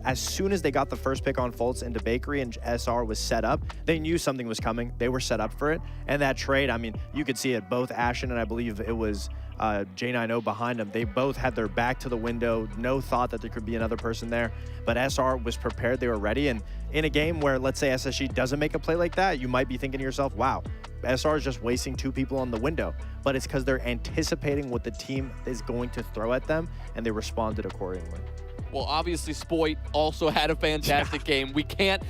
As soon as they got the first pick on Fultz into Bakery and SR was set up, they knew something was coming. They were set up for it. And that trade, I mean, you could see it. Both Ashen and I believe it was J90 behind them. They both had their back to the window, no thought that there could be another person there. But SR was prepared, they were ready. And in a game where, let's say, SSG doesn't make a play like that, you might be thinking to yourself, wow, SR is just wasting 2 people on the window. But it's because they're anticipating what the team is going to throw at them, and they responded accordingly. Well, obviously, Spoit also had a fantastic game. We can't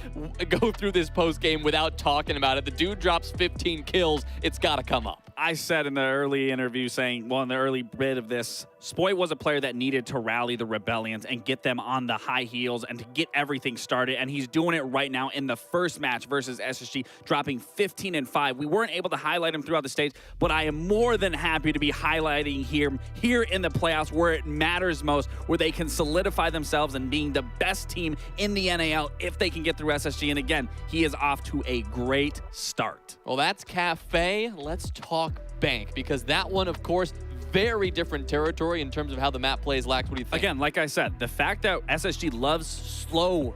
go through this post-game without talking about it. The dude drops 15 kills. It's got to come up. I said in the early interview saying, well, in the early bit of this, Spoit was a player that needed to rally the Rebellions and get them on the high heels and to get everything started. And he's doing it right now in the first match versus SSG, dropping 15 and 5. We weren't able to highlight him throughout the stage, but I am more than happy to be highlighting here in the playoffs where it matters most, where they can solidify themselves and being the best team in the NAL if they can get through SSG. And again, he is off to a great start. Well, that's Cafe. Let's talk Bank, because that one, of course, very different territory in terms of how the map plays. Lax, what do you think? Again, like I said, the fact that SSG loves slow,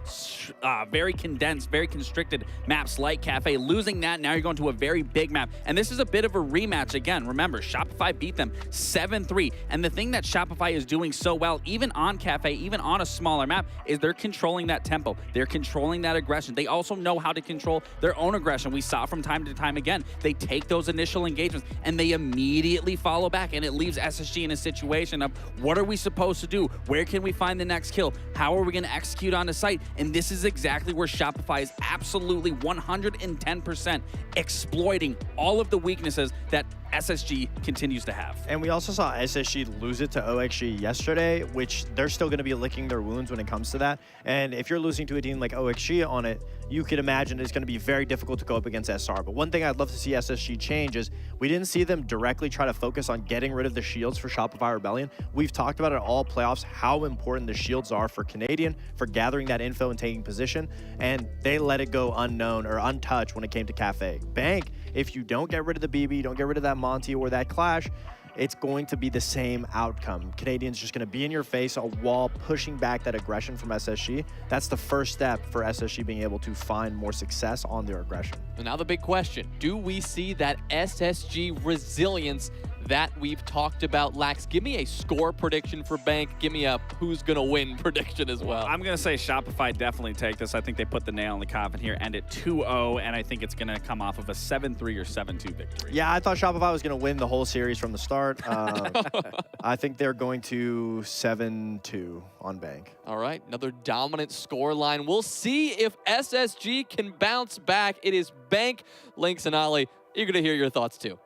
very condensed, very constricted maps like Cafe, losing that, now you're going to a very big map. And this is a bit of a rematch again. Remember, Shopify beat them 7-3. And the thing that Shopify is doing so well, even on Cafe, even on a smaller map, is they're controlling that tempo. They're controlling that aggression. They also know how to control their own aggression. We saw from time to time again, they take those initial engagements and they immediately follow back. And it leads leaves SSG in a situation of what are we supposed to do? Where can we find the next kill? How are we going to execute on the site? And this is exactly where Shopify is absolutely 110% exploiting all of the weaknesses that SSG continues to have. And we also saw SSG lose it to OXG yesterday, which they're still going to be licking their wounds when it comes to that. And if you're losing to a team like OXG on it, you could imagine it's going to be very difficult to go up against SR. But one thing I'd love to see SSG change is we didn't see them directly try to focus on getting rid of the shields for Shopify Rebellion. We've talked about it all playoffs, how important the shields are for Canadian, for gathering that info and taking position. And they let it go unknown or untouched when it came to Cafe. Bank, if you don't get rid of the BB, don't get rid of that Monty or that Clash, it's going to be the same outcome. Canadians just going to be in your face, a wall pushing back that aggression from SSG. That's the first step for SSG being able to find more success on their aggression. And now the big question, do we see that SSG resilience that we've talked about? Lax, give me a score prediction for Bank. Give me a who's going to win prediction as well. I'm going to say Shopify definitely take this. I think they put the nail in the coffin here, end it 2-0, and I think it's going to come off of a 7-3 or 7-2 victory. Yeah, I thought Shopify was going to win the whole series from the start. I think they're going to 7-2 on Bank. All right, another dominant score line. We'll see if SSG can bounce back. It is Bank. Lynx and Ollie, eager to hear your thoughts too.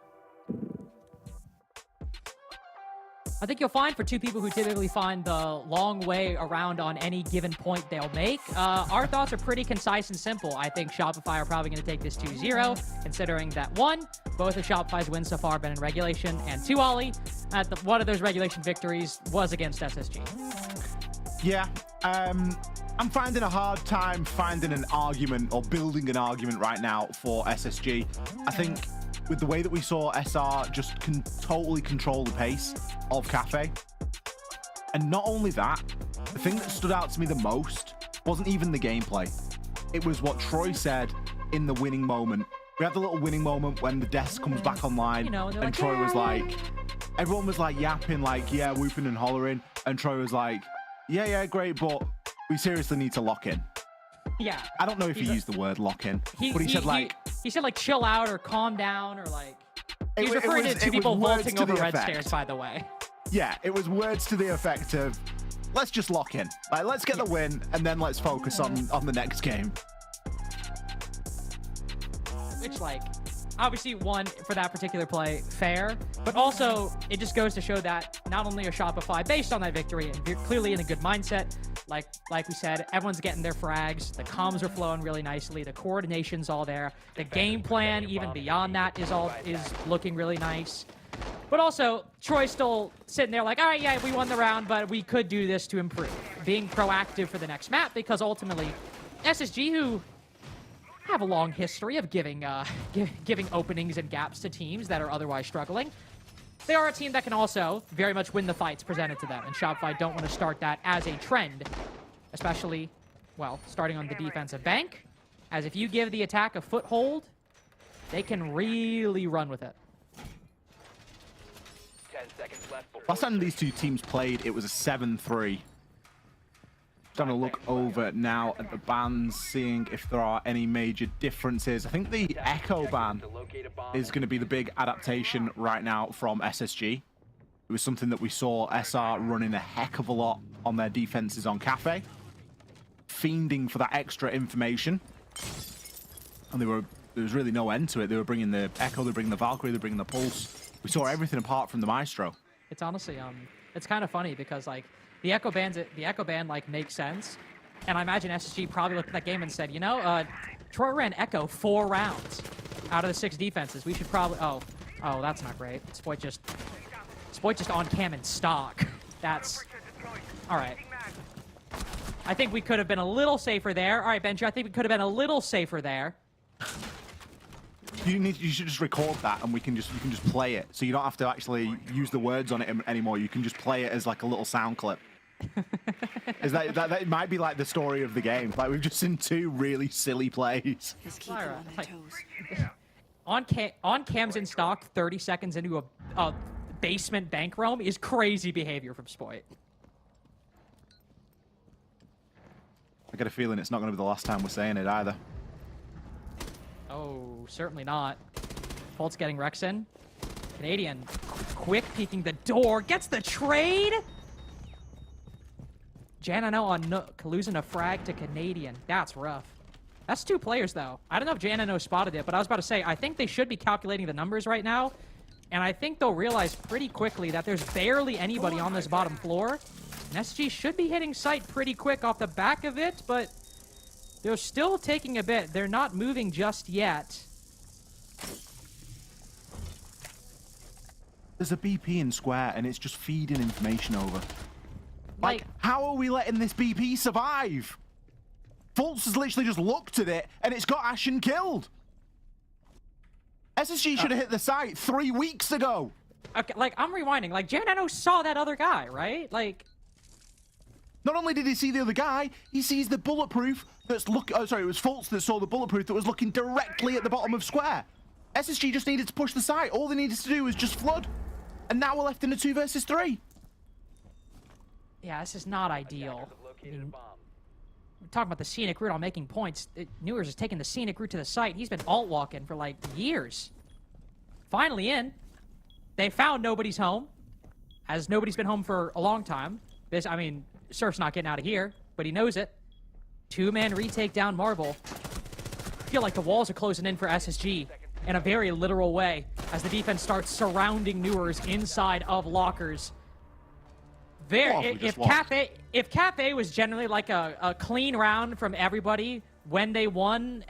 I think you'll find for two people who typically find the long way around on any given point they'll make, our thoughts are pretty concise and simple. I think Shopify are probably going to take this 2-0, considering that one, both of Shopify's wins so far have been in regulation, and two, Ollie, one of those regulation victories was against SSG. Yeah, I'm finding a hard time finding an argument or building an argument right now for SSG. I think with the way that we saw SR just totally control the pace of Cafe. And not only that, the thing that stood out to me the most wasn't even the gameplay. It was what Troy said in the winning moment. We had the little winning moment when the desk comes back online, and like, Troy was like, everyone was like yapping, like, yeah, whooping and hollering. And Troy was like, yeah, great, but we seriously need to lock in. Yeah. I don't know if he used the word lock in, but he said like... He said like chill out or calm down or like... He was referring to two people vaulting over red stairs, by the way. Yeah, it was words to the effect of, let's just lock in. Like, let's get the win, and then let's focus on the next game. Which, like, obviously one for that particular play, fair, but also it just goes to show that not only are Shopify based on that victory and clearly in a good mindset, like we said, everyone's getting their frags, the comms are flowing really nicely, the coordination's all there, the game plan even beyond that is looking really nice. But also, Troy's still sitting there like, all right, yeah, we won the round, but we could do this to improve. Being proactive for the next map, because ultimately, SSG, who have a long history of giving openings and gaps to teams that are otherwise struggling, they are a team that can also very much win the fights presented to them, and Shopify don't want to start that as a trend, especially, well, starting on the defensive bank, as if you give the attack a foothold, they can really run with it. 10 seconds left. Last time these two teams played, it was a 7-3. Just having a look over now at the bans, seeing if there are any major differences. I think the Echo ban is going to be the big adaptation right now from SSG. It was something that we saw SR running a heck of a lot on their defenses on Cafe, fiending for that extra information. And there was really no end to it. They were bringing the Echo, they were bringing the Valkyrie, they were bringing the Pulse. We saw everything apart from the Maestro. It's honestly, it's kind of funny because, like, the Echo ban, like, makes sense. And I imagine SSG probably looked at that game and said, you know, Troy ran Echo 4 rounds out of the 6 defenses. We should probably, oh, that's not great. Spoit just on cam in stock. That's, all right. I think we could have been a little safer there. All right, Benji, I think we could have been a little safer there. You should just record that, and you can just play it, so you don't have to actually use the words on it anymore. You can just play it as like a little sound clip. Is that might be like the story of the game? Like, we've just seen 2 really silly plays. Lyra, like, on cams in stock, 30 seconds into a basement bank roam is crazy behavior from Spoit. I get a feeling it's not going to be the last time we're saying it either. Oh, certainly not. Bolt's getting Rex in. Canadian Quick peeking the door, gets the trade. Janano on Nook, losing a frag to Canadian. That's rough. That's 2 players, though. I don't know if Janano spotted it, but I was about to say, I think they should be calculating the numbers right now, and I think they'll realize pretty quickly that there's barely anybody on this bottom floor, and SG should be hitting sight pretty quick off the back of it, but they're still taking a bit. They're not moving just yet. There's a BP in square, and it's just feeding information over. Like, how are we letting this BP survive? Fultz has literally just looked at it, and it's got Ashen killed. SSG should have hit the site 3 weeks ago. Okay, like, I'm rewinding. Like, Janano saw that other guy, right? Like... Not only did he see the other guy, he sees the bulletproof that's oh, sorry, it was Fultz that saw the bulletproof that was looking directly at the bottom of square. SSG just needed to push the site. All they needed to do was just flood. And now we're left in a 2 versus 3. Yeah, this is not ideal. I mean, we're talking about the scenic route on making points. Newers is taking the scenic route to the site. He's been alt-walking for, like, years. Finally in. They found nobody's home. As nobody's been home for a long time. This, I mean, Surf's not getting out of here, but he knows it. 2-man retake down Marble. I feel like the walls are closing in for SSG in a very literal way as the defense starts surrounding Newers inside of lockers. If Cafe was generally like a clean round from everybody when they won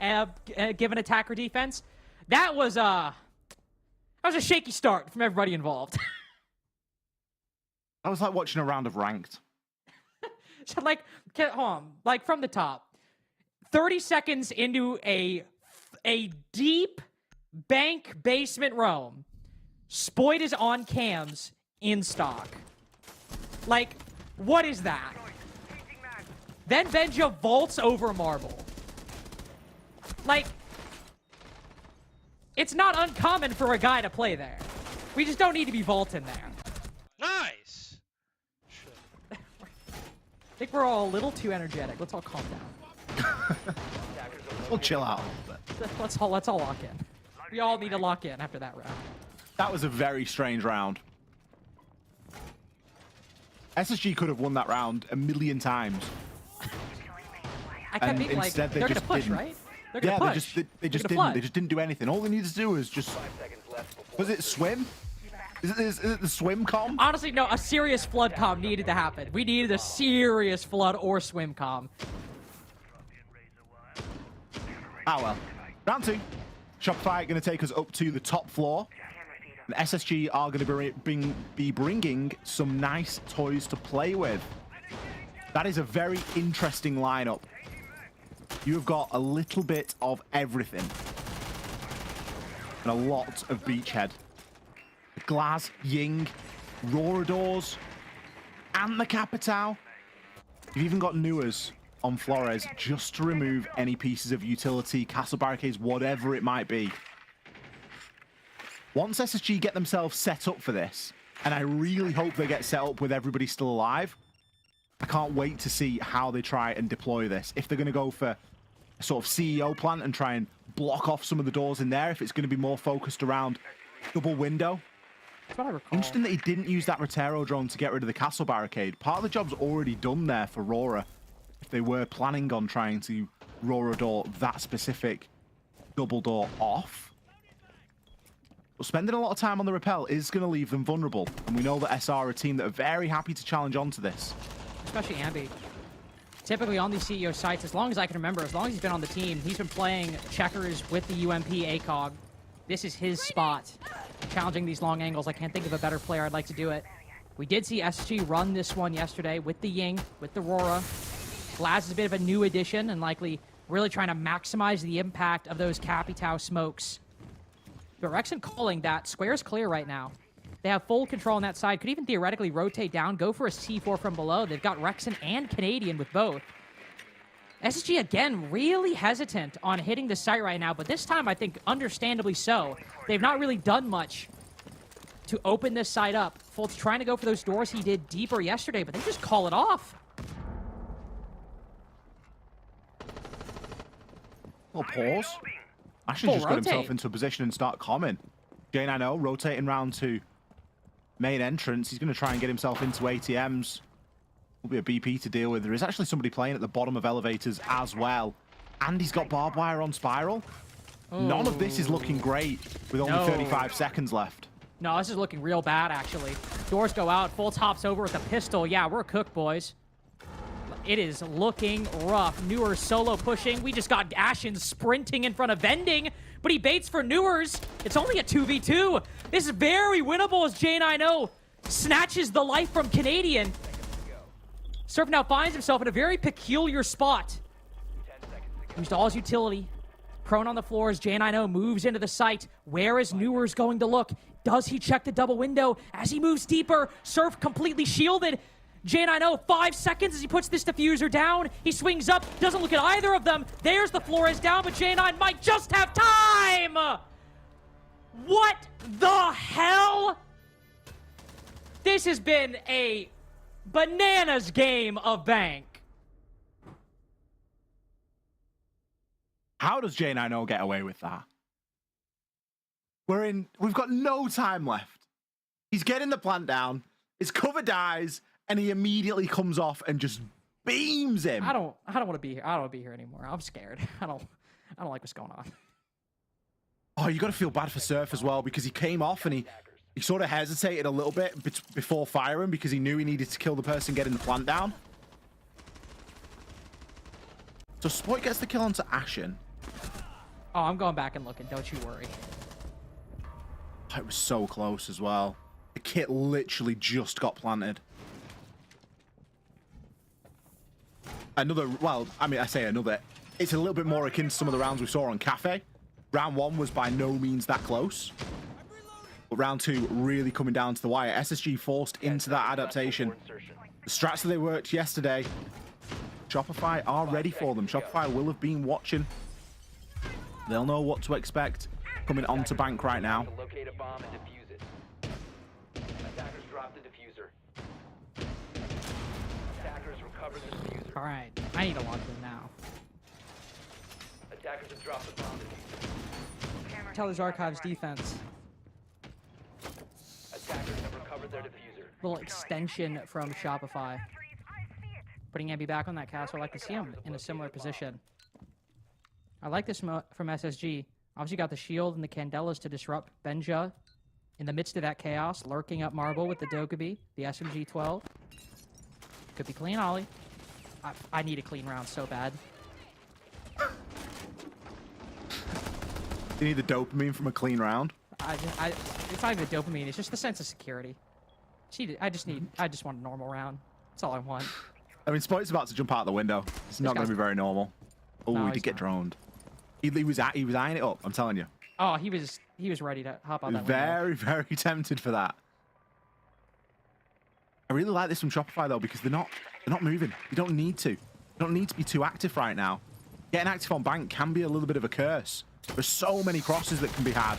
given attack or defense, that was a shaky start from everybody involved. I was like watching a round of ranked. So like, hold on, like from the top, 30 seconds into a deep bank basement roam, Spoit is on cams in stock. Like, what is that? Then Benja vaults over Marble. Like, it's not uncommon for a guy to play there. We just don't need to be vaulting there. Nice! I think we're all a little too energetic. Let's all calm down. We'll chill out a little bit. Let's all lock in. We all need to lock in after that round. That was a very strange round. SSG could have won that round a million times. I kept being like, they're going to push, right? They're going to push. They just didn't. They just didn't do anything. All they needed to do was just... Was it swim? Is it the swim comm? Honestly, no. A serious flood comm needed to happen. We needed a serious flood or swim comm. Ah, well. Round 2. Shopify going to take us up to the top floor. And SSG are going to be bringing some nice toys to play with. That is a very interesting lineup. You have got a little bit of everything. And a lot of beachhead. Glaz, Ying, Roradors, and the Capitao. You've even got Newers on Flores just to remove any pieces of utility, castle barricades, whatever it might be. Once SSG get themselves set up for this, and I really hope they get set up with everybody still alive, I can't wait to see how they try and deploy this. If they're going to go for a sort of CEO plan and try and block off some of the doors in there, if it's going to be more focused around double window. That's what I recall. Interesting that he didn't use that Rotero drone to get rid of the castle barricade. Part of the job's already done there for Rora. If they were planning on trying to Rora door that specific double door off. But spending a lot of time on the rappel is going to leave them vulnerable. And we know that SR are a team that are very happy to challenge onto this. Especially Ambi. Typically on these CEO sites, as long as I can remember, as long as he's been on the team, he's been playing checkers with the UMP ACOG. This is his spot. Challenging these long angles. I can't think of a better player I'd like to do it. We did see SG run this one yesterday with the Ying, with the Rora. Glaz is a bit of a new addition and likely really trying to maximize the impact of those Capitao smokes. But Rexon calling that square's clear right now. They have full control on that side. Could even theoretically rotate down, go for a C4 from below. They've got Rexon and Canadian with both. SSG, again, really hesitant on hitting the site right now, but this time I think understandably so. They've not really done much to open this site up. Fultz trying to go for those doors he did deeper yesterday, but they just call it off. Well, pause. Ashley just got himself into a position and start common. Jane, I know, rotating round 2. main entrance. He's going to try and get himself into ATMs. Will be a BP to deal with. There is actually somebody playing at the bottom of elevators as well. And he's got barbed wire on Spiral. None of this is looking great with only 35 seconds left. No, this is looking real bad, actually. Doors go out. Fultz hops over with a pistol. Yeah, we're cooked, boys. It is looking rough. Newer solo pushing. We just got Ashen sprinting in front of Vending, but he baits for Newers. It's only a 2v2. This is very winnable as J90 snatches the life from Canadian. Surf now finds himself in a very peculiar spot. Used all his utility. Prone on the floor as J90 moves into the site. Where is Newers going to look? Does he check the double window? As he moves deeper, Surf completely shielded. J90, 5 seconds as he puts this diffuser down. He swings up, doesn't look at either of them. There's the Flores down, but J9 might just have time! What the hell? This has been a bananas game of Bank. How does J90 get away with that? We've got no time left. He's getting the plant down. His cover dies, and he immediately comes off and just beams him. I don't want to be here. I don't want to be here anymore. I'm scared. I don't like what's going on. Oh, you got to feel bad for Surf as well, because he came off and he sort of hesitated a little bit before firing because he knew he needed to kill the person getting the plant down. So Spoit gets the kill onto Ashen. Oh, I'm going back and looking. Don't you worry. Oh, it was so close as well. The kit literally just got planted. Another, well, I mean, I say another. It's a little bit more akin to some of the rounds we saw on Cafe. Round 1 was by no means that close. But round 2 really coming down to the wire. SSG forced into that adaptation. The strats that they worked yesterday, Shopify are ready for them. Shopify will have been watching. They'll know what to expect coming onto Bank right now. Locate a bomb and defuse it. Attackers drop the diffuser. Attackers recover the diffuser. All right, I need to launch them now. Attackers have dropped the bomb diffuser. Teller's Archives defense. Attackers have recovered their diffuser. Little extension from Shopify. Putting Ambi back on that castle. I like to see him in a similar position. I like this from SSG. Obviously got the shield and the Candelas to disrupt Benja in the midst of that chaos, lurking up Marble with the Dokkaebi, the SMG-12. Could be clean, Ollie. I need a clean round so bad. You need the dopamine from a clean round. It's not even the dopamine. It's just the sense of security. I just want a normal round. That's all I want. I mean, Spoit's about to jump out the window. It's not going to be very normal. Oh, No, he did get droned. He was eyeing it up. I'm telling you. Oh, he was ready to hop on that window. Very, very tempted for that. I really like this from Shopify though, because they're not moving. You don't need to. You don't need to be too active right now. Getting active on Bank can be a little bit of a curse. There's so many crosses that can be had.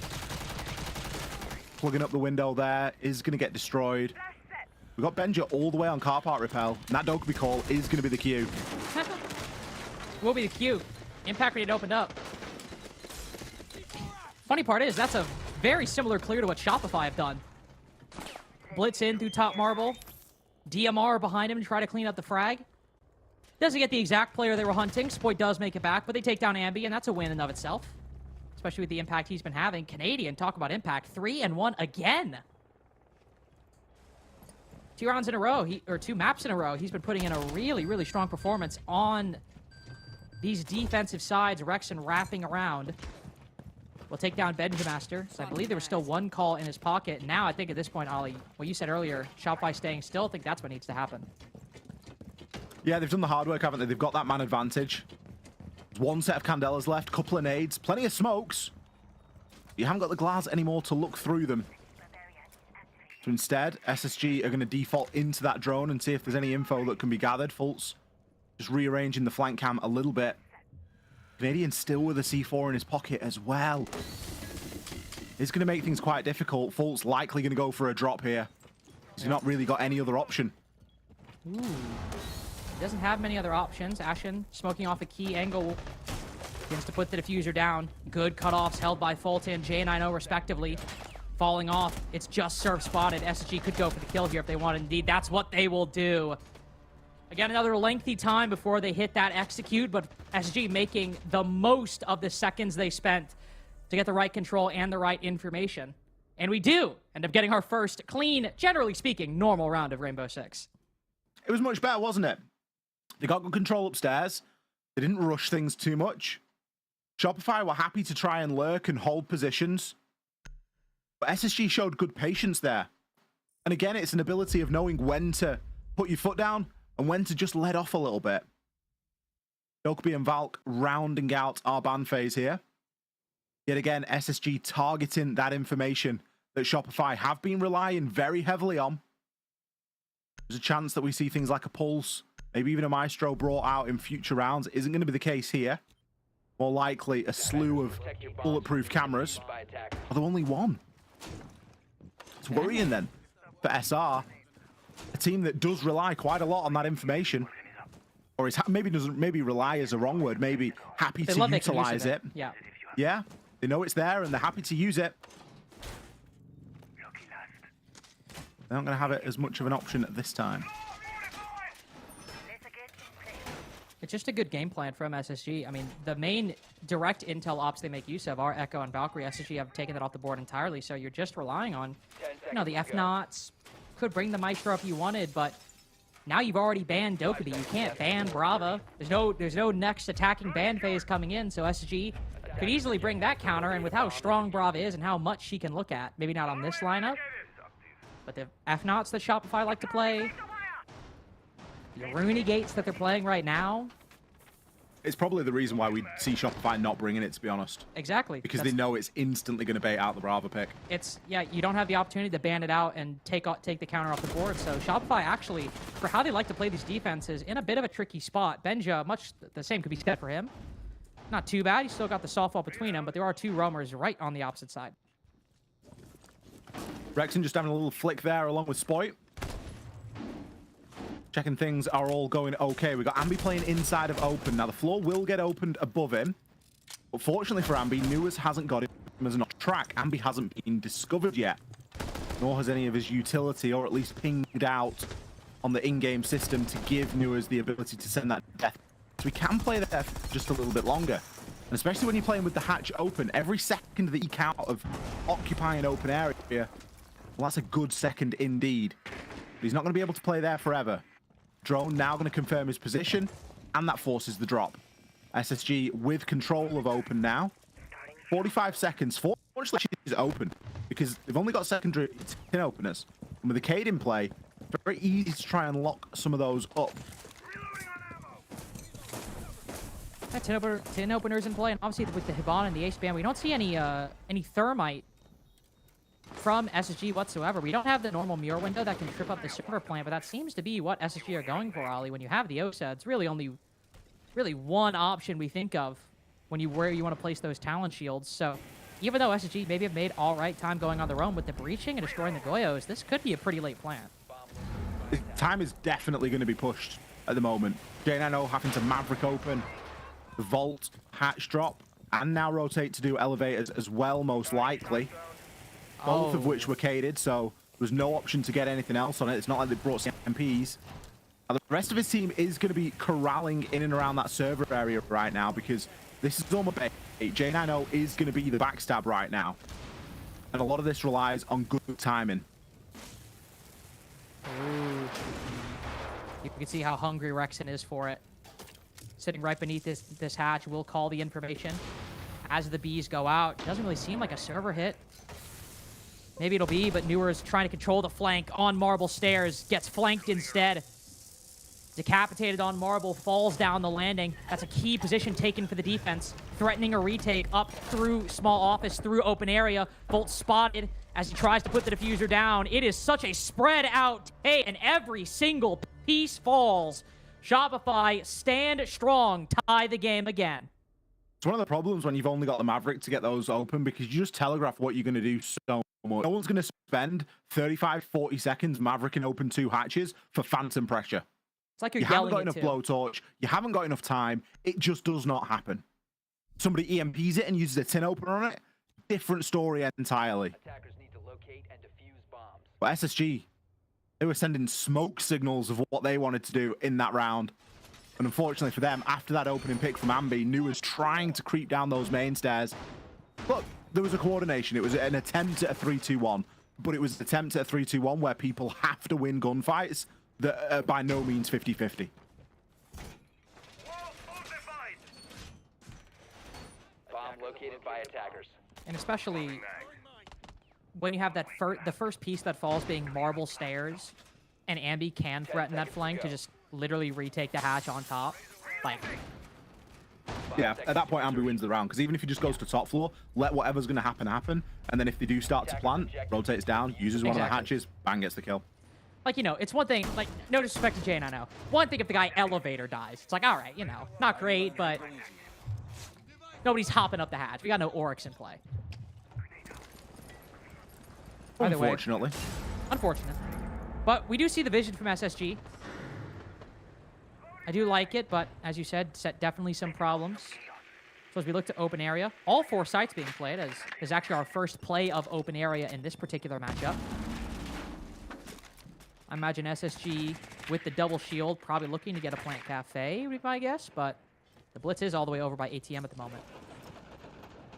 Plugging up the window there is going to get destroyed. We've got Benja all the way on car park repel, and that Dokkaebi call is going to be the Q. Will be the Q. Impact rate opened up. Funny part is, that's a very similar clear to what Shopify have done. Blitz in through top Marble. DMR behind him to try to clean up the frag. Doesn't get the exact player they were hunting. Spoit does make it back, but they take down Ambi, and that's a win in and of itself. Especially with the impact he's been having. Canadian, talk about impact. 3-1 again. 2 rounds in a row, or 2 maps in a row, he's been putting in a really, really strong performance on these defensive sides. Rexon wrapping around. We'll take down Benjamaster. So I believe there was still 1 call in his pocket. Now I think at this point, Ollie, what you said earlier, Shopify staying still, I think that's what needs to happen. Yeah, they've done the hard work, haven't they? They've got that man advantage. There's 1 set of Candelas left, couple of nades, plenty of smokes. You haven't got the glass anymore to look through them. So instead, SSG are going to default into that drone and see if there's any info that can be gathered. Fultz just rearranging the flank cam a little bit. Canadian still with a C4 in his pocket as well. It's going to make things quite difficult. Fultz likely going to go for a drop here. He's not really got any other option. Ooh. He doesn't have many other options. Ashen smoking off a key angle. Begins to put the diffuser down. Good cutoffs held by Fulton and J90 respectively. falling off. It's just surf spotted. SSG could go for the kill here if they want. Indeed, that's what they will do. Again, another lengthy time before they hit that execute, but SSG making the most of the seconds they spent to get the right control and the right information. And we do end up getting our first clean, generally speaking, normal round of Rainbow Six. It was much better, wasn't it? They got good control upstairs. They didn't rush things too much. Shopify were happy to try and lurk and hold positions. But SSG showed good patience there. And again, it's an ability of knowing when to put your foot down and when to just let off a little bit. Dokkaebi and Valk rounding out our ban phase here. Yet again, SSG targeting that information that Shopify have been relying very heavily on. There's a chance that we see things like a Pulse, maybe even a Maestro brought out in future rounds. It isn't going to be the case here. More likely a slew of bulletproof cameras. Although only one. It's worrying then for SR. A team that does rely quite a lot on that information. Or is maybe rely is a wrong word. Maybe happy to utilize it. Yeah. Yeah. They know it's there and they're happy to use it. They're not going to have it as much of an option at this time. It's just a good game plan from SSG. I mean, the main direct intel ops they make use of are Echo and Valkyrie. SSG have taken that off the board entirely, so you're just relying on, you know, the F-Knots. Could bring the Maestro if you wanted, but now you've already banned Dokkaebi. You can't ban Brava. There's no next attacking ban phase coming in, so SSG could easily bring that counter, and with how strong Brava is and how much she can look at, maybe not on this lineup, but the F-Knots that Shopify like to play, the Rooney Gates that they're playing right now. It's probably the reason why we see Shopify not bringing it, to be honest. Exactly. Because they know it's instantly going to bait out the Brava pick. Yeah, you don't have the opportunity to ban it out and take the counter off the board. So Shopify actually, for how they like to play these defenses, in a bit of a tricky spot. Benja, much the same could be said for him. Not too bad. He's still got the softball between them, but there are two roamers right on the opposite side. Rexon just having a little flick there along with Spoit. Checking things are all going okay. We got Ambi playing inside of open. Now the floor will get opened above him. But fortunately for Ambi, Newers hasn't got him as an off track. Ambi hasn't been discovered yet. Nor has any of his utility, or at least pinged out on the in-game system to give Newers the ability to send that death. So we can play the death just a little bit longer. And especially when you're playing with the hatch open, every second that you count of occupying open area, well, that's a good second indeed. But he's not going to be able to play there forever. Drone now going to confirm his position, and that forces the drop. SSG with control of open now. 45 seconds. Fortunately, she's open, because they've only got secondary tin openers. And with the Cade in play, very easy to try and lock some of those up. Tin openers in play, and obviously with the Hibana and the Ace Band, we don't see any thermite from SSG whatsoever. We don't have the normal mirror window that can trip up the server plant, but that seems to be what SSG are going for, Ali. When you have the OSA, it's really only one option we think of where you want to place those talent shields. So even though SSG maybe have made all right time going on their own with the breaching and destroying the Goyos, this could be a pretty late plant. Time is definitely going to be pushed at the moment. J9O having to Maverick open, the Vault, hatch drop, and now rotate to do elevators as well, most likely. Both of which were caded, so there was no option to get anything else on it. It's not like they brought MPs. Now, the rest of his team is going to be corralling in and around that server area right now, because this is almost bait. J9O is going to be the backstab right now. And a lot of this relies on good timing. Ooh. You can see how hungry Rexon is for it. Sitting right beneath this hatch, will call the information as the bees go out. It doesn't really seem like a server hit. Maybe it'll be, but Newer is trying to control the flank on Marble Stairs. Gets flanked instead. Decapitated on Marble, falls down the landing. That's a key position taken for the defense. Threatening a retake up through small office, through open area. Bolt spotted as he tries to put the diffuser down. It is such a spread out take, and every single piece falls. Shopify stand strong, tie the game again. It's one of the problems when you've only got the Maverick to get those open, because you just telegraph what you're going to do so much. No one's going to spend 35, 40 seconds Maverick and open two hatches for phantom pressure. It's like you haven't got enough blowtorch. You haven't got enough time. It just does not happen. Somebody EMPs it and uses a tin opener on it. Different story entirely. But SSG, they were sending smoke signals of what they wanted to do in that round. And unfortunately for them, after that opening pick from Ambi, Nu was trying to creep down those main stairs. Look, there was a coordination. It was an attempt at a 3-2-1, but it was an attempt at a 3-2-1 where people have to win gunfights that are by no means 50-50. Bomb located by attackers. And especially when you have that the first piece that falls being marble stairs, and Ambi can threaten that flank to just literally retake the hatch on top. Like, yeah, at that point, Ambi wins the round, because even if he just goes to top floor, let whatever's going to happen, and then if they do start to plant, rotates down, uses one of the hatches, bang, gets the kill. Like, you know, it's one thing, like, no disrespect to Jane, I know. One thing if the guy elevator dies. It's like, all right, you know, not great, but nobody's hopping up the hatch. We got no Oryx in play. Unfortunately. Unfortunate. But we do see the vision from SSG. I do like it, but as you said, definitely some problems. So as we look to open area, all 4 sites being played, as is actually our first play of open area in this particular matchup. I imagine SSG with the double shield probably looking to get a plant cafe, would be my guess, but the blitz is all the way over by ATM at the moment.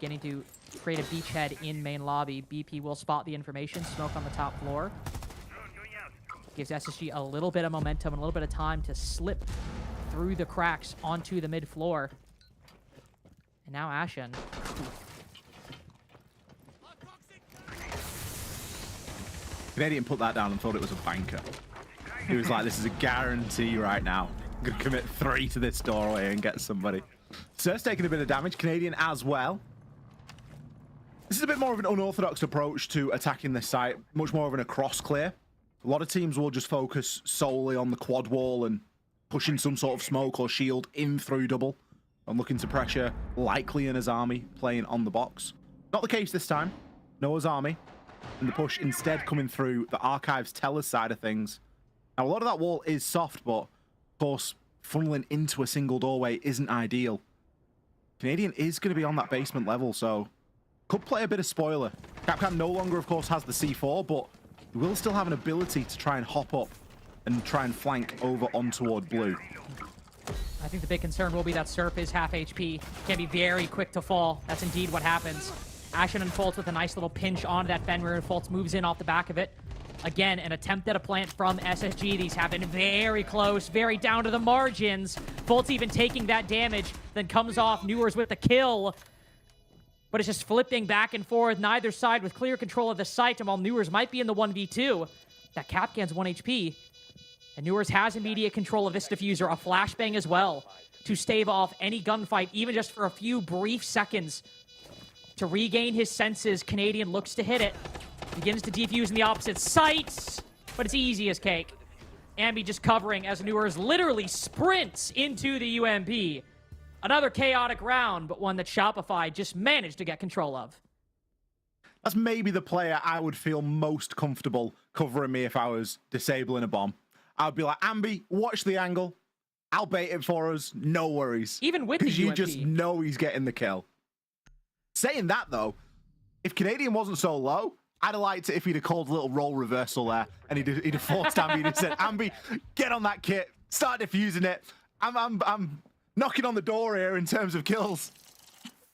Getting to create a beachhead in main lobby. BP will spot the information, smoke on the top floor. Gives SSG a little bit of momentum and a little bit of time to slip through the cracks onto the mid floor. And now Ashen. Canadian put that down and thought it was a banker. He was like, this is a guarantee right now. I'm going to commit 3 to this doorway and get somebody. Sir's taking a bit of damage. Canadian as well. This is a bit more of an unorthodox approach to attacking this site. Much more of an across clear. A lot of teams will just focus solely on the quad wall and pushing some sort of smoke or shield in through double. I'm looking to pressure likely an Azami playing on the box. Not the case this time. No Azami. And the push instead coming through the Archives Tellers side of things. Now, a lot of that wall is soft, but of course, funneling into a single doorway isn't ideal. Canadian is going to be on that basement level, so could play a bit of spoiler. Capcom no longer, of course, has the C4, but he will still have an ability to try and hop up and try and flank over on toward blue. I think the big concern will be that Surf is half HP. Can be very quick to fall. That's indeed what happens. Ashen unfolds with a nice little pinch onto that Fenrir, and Fultz moves in off the back of it. Again, an attempt at a plant from SSG. These have been very close, very down to the margins. Fultz even taking that damage, then comes off Newers with the kill. But it's just flipping back and forth, neither side with clear control of the site, and while Newers might be in the 1v2, that Capcan's 1 HP. And Newers has immediate control of this diffuser, a flashbang as well, to stave off any gunfight, even just for a few brief seconds. To regain his senses, Canadian looks to hit it. Begins to defuse in the opposite site, but it's easy as cake. Ambi just covering as Newers literally sprints into the UMP. Another chaotic round, but one that Shopify just managed to get control of. That's maybe the player I would feel most comfortable covering me if I was disabling a bomb. I would be like, Ambi, watch the angle. I'll bait it for us. No worries. Even with the UMP. Because you just know he's getting the kill. Saying that, though, if Canadian wasn't so low, I'd have liked it if he'd have called a little role reversal there, and he'd have forced Ambi and said, Ambi, get on that kit, start diffusing it. I'm knocking on the door here in terms of kills.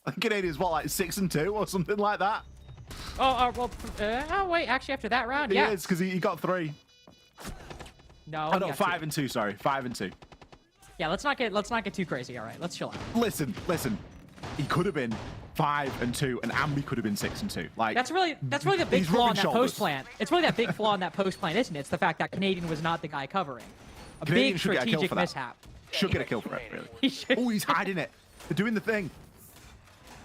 I think Canadian's, what, like 6 and 2 or something like that? Oh, wait, actually after that round, yeah. He is, because he got 3. No, oh, no, 5 and 2, sorry, 5 and 2. Yeah, let's not get too crazy, all right? Let's chill out. Listen. He could have been 5 and 2, and Ambi could have been 6 and 2. Like that's really the big flaw in that post plant. It's really that big flaw in that post plant, isn't it? It's the fact that Canadian was not the guy covering. A Canadian big strategic mishap. Should get a kill for it, really. Oh, he's hiding it. They're doing the thing.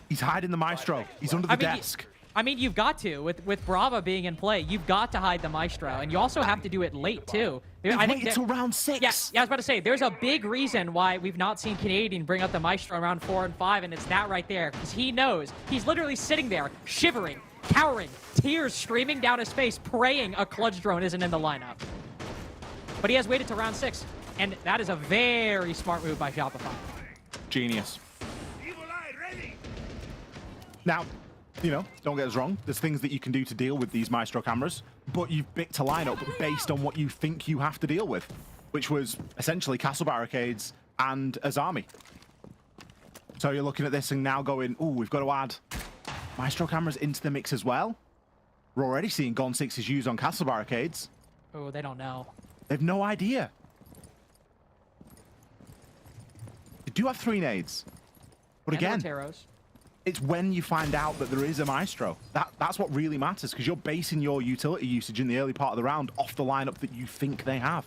He's hiding the Maestro. He's under the desk. I mean, you've got to. With Brava being in play, you've got to hide the Maestro. And you also have to do it late, too. I think it's around 6. Yeah, I was about to say, there's a big reason why we've not seen Canadian bring up the Maestro around 4 and 5, and it's that right there. Because he knows. He's literally sitting there, shivering, cowering, tears streaming down his face, praying a clutch drone isn't in the lineup. But he has waited to round 6. And that is a very smart move by Shopify. Genius. Now, you know, don't get us wrong. There's things that you can do to deal with these Maestro cameras, but you've picked a lineup based on what you think you have to deal with, which was essentially castle barricades and Azami. So you're looking at this and now going, ooh, we've got to add Maestro cameras into the mix as well. We're already seeing Gone 6's used on castle barricades. Oh, they don't know. They have no idea. They do have 3 nades. But And again, Roteros. it's when you find out that there is a Maestro. That's what really matters, because you're basing your utility usage in the early part of the round off the lineup that you think they have.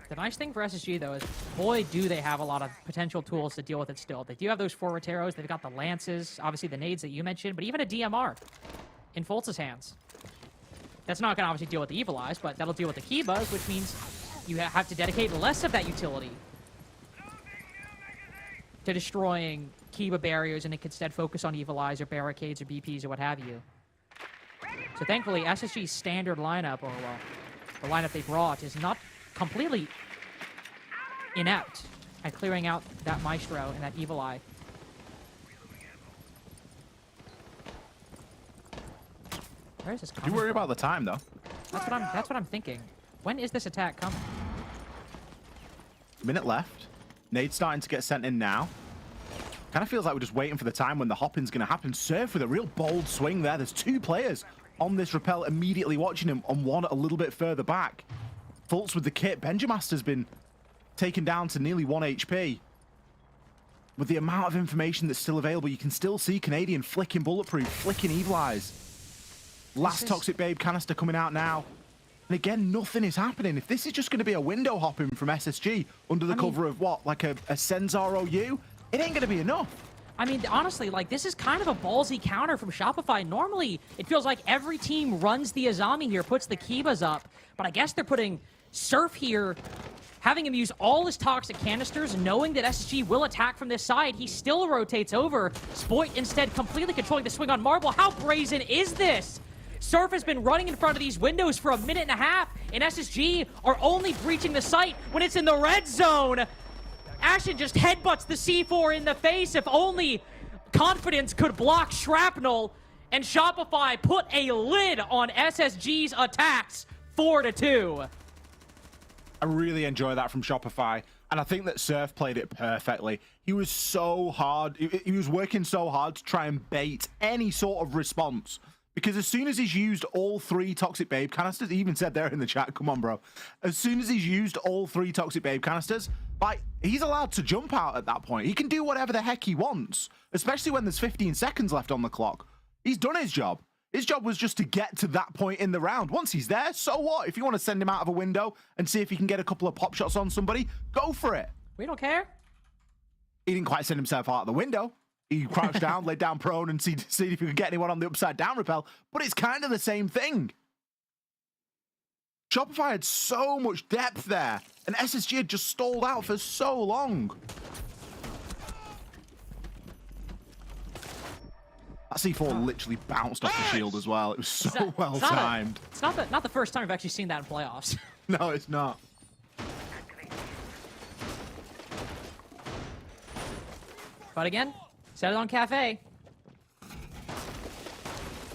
The nice thing for SSG, though, is boy, do they have a lot of potential tools to deal with it still. They do have those 4 Roteros. They've got the Lances, obviously the nades that you mentioned, but even a DMR in Foltz's hands. That's not going to obviously deal with the Evil Eyes, but that'll deal with the Kibas, which means you have to dedicate less of that utility to destroying Kiba barriers, and it could instead focus on Evil Eyes or barricades or BPs or what have you. So thankfully, SSG's standard lineup, or well, the lineup they brought, is not completely inept at clearing out that Maestro and that Evil Eye. Where is this coming Do worry from? about the time, though. That's what I'm thinking. When is this attack coming? Minute left. Nade's starting to get sent in now. Kind of feels like we're just waiting for the time when the hopping's going to happen. Surf with a real bold swing there. There's 2 players on this rappel immediately watching him, and one a little bit further back. Fultz with the kit. Benjamaster's been taken down to nearly 1 HP. With the amount of information that's still available, you can still see Canadian flicking Bulletproof, flicking Evil Eyes. Last Toxic Babe canister coming out now. And again, nothing is happening. If this is just going to be a window hopping from SSG under the cover of what, like a Senzar OU, it ain't going to be enough. I mean, honestly, like, this is kind of a ballsy counter from Shopify. Normally, it feels like every team runs the Azami here, puts the Kibas up, but I guess they're putting Surf here, having him use all his toxic canisters, knowing that SSG will attack from this side. He still rotates over. Spoit instead completely controlling the swing on Marble. How brazen is this? Surf has been running in front of these windows for a minute and a half, and SSG are only breaching the site when it's in the red zone. Ashen just headbutts the C4 in the face. If only Confidence could block Shrapnel, and Shopify put a lid on SSG's attacks 4-2. I really enjoy that from Shopify, and I think that Surf played it perfectly. He was so hard. He was working so hard to try and bait any sort of response. Because as soon as he's used all 3 Toxic Babe canisters, he even said there in the chat, come on, bro. As soon as he's used all 3 Toxic Babe canisters, like, he's allowed to jump out at that point. He can do whatever the heck he wants, especially when there's 15 seconds left on the clock. He's done his job. His job was just to get to that point in the round. Once he's there, so what? If you want to send him out of a window and see if he can get a couple of pop shots on somebody, go for it. We don't care. He didn't quite send himself out the window. He crouched down, laid down prone, and see if he could get anyone on the upside down rappel. But it's kind of the same thing. Shopify had so much depth there, and SSG had just stalled out for so long. That C4 literally bounced off the shield as well. It was so well timed. It's not the first time we've actually seen that in playoffs. No, it's not. But again, set it on Cafe.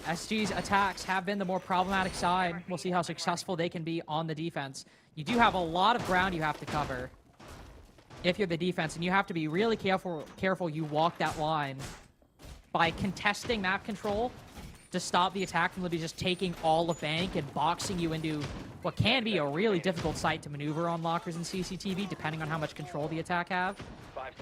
SG's attacks have been the more problematic side. We'll see how successful they can be on the defense. You do have a lot of ground you have to cover if you're the defense, and you have to be really careful you walk that line by contesting map control to stop the attack from literally just taking all of bank and boxing you into what can be a really difficult site to maneuver on lockers and CCTV, depending on how much control the attack have.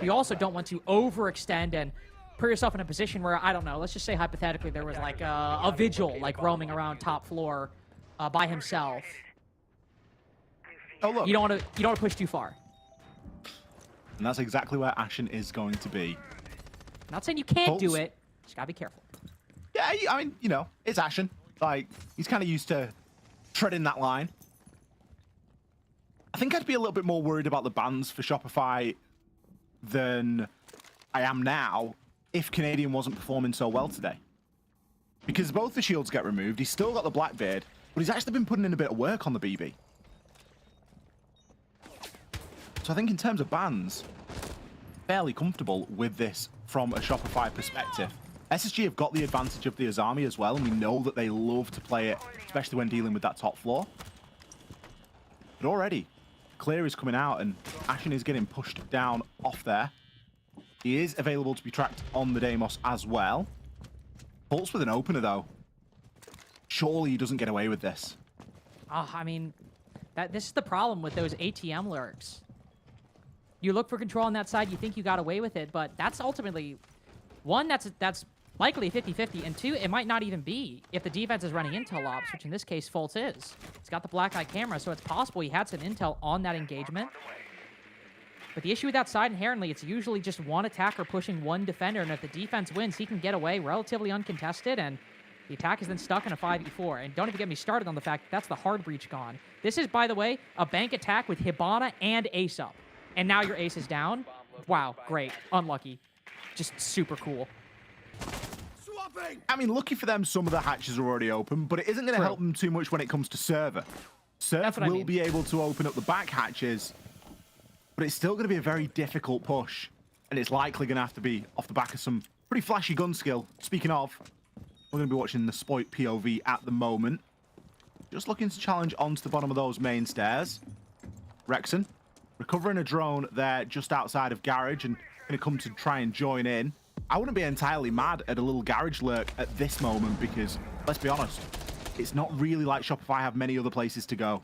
You also don't want to overextend and put yourself in a position where, I don't know, let's just say hypothetically there was like a vigil like roaming around top floor by himself. Oh, look. You don't want to push too far. And that's exactly where Ashen is going to be. Not saying you can't do it, just gotta be careful. Yeah, I mean, you know, it's Ashen. Like, he's kind of used to treading that line. I think I'd be a little bit more worried about the bans for Shopify than I am now if Canadian wasn't performing so well today. Because both the shields get removed, he's still got the Blackbeard, but he's actually been putting in a bit of work on the BB. So I think in terms of bans, fairly comfortable with this from a Shopify perspective. SSG have got the advantage of the Azami as well, and we know that they love to play it, especially when dealing with that top floor. But already, Clear is coming out, and Ashen is getting pushed down off there. He is available to be tracked on the Deimos as well. Pulse with an opener, though. Surely he doesn't get away with this. Oh, I mean, this is the problem with those ATM lurks. You look for control on that side, you think you got away with it, but that's ultimately, one, that's likely 50-50, and two, it might not even be if the defense is running intel ops, which in this case, Fultz is. He's got the black eye camera, so it's possible he had some intel on that engagement. But the issue with that side, inherently, it's usually just one attacker pushing one defender, and if the defense wins, he can get away relatively uncontested, and the attack is then stuck in a 5v4. And don't even get me started on the fact that that's the hard breach gone. This is, by the way, a bank attack with Hibana and Ace up. And now your Ace is down. Wow, great. Unlucky. Just super cool. I mean, lucky for them, some of the hatches are already open, but it isn't going to help them too much when it comes to Server. Serve will be able to open up the back hatches, but it's still going to be a very difficult push, and it's likely going to have to be off the back of some pretty flashy gun skill. Speaking of, we're going to be watching the Spoit POV at the moment. Just looking to challenge onto the bottom of those main stairs. Rexon recovering a drone there just outside of Garage and going to come to try and join in. I wouldn't be entirely mad at a little Garage lurk at this moment because, let's be honest, it's not really like Shopify have many other places to go.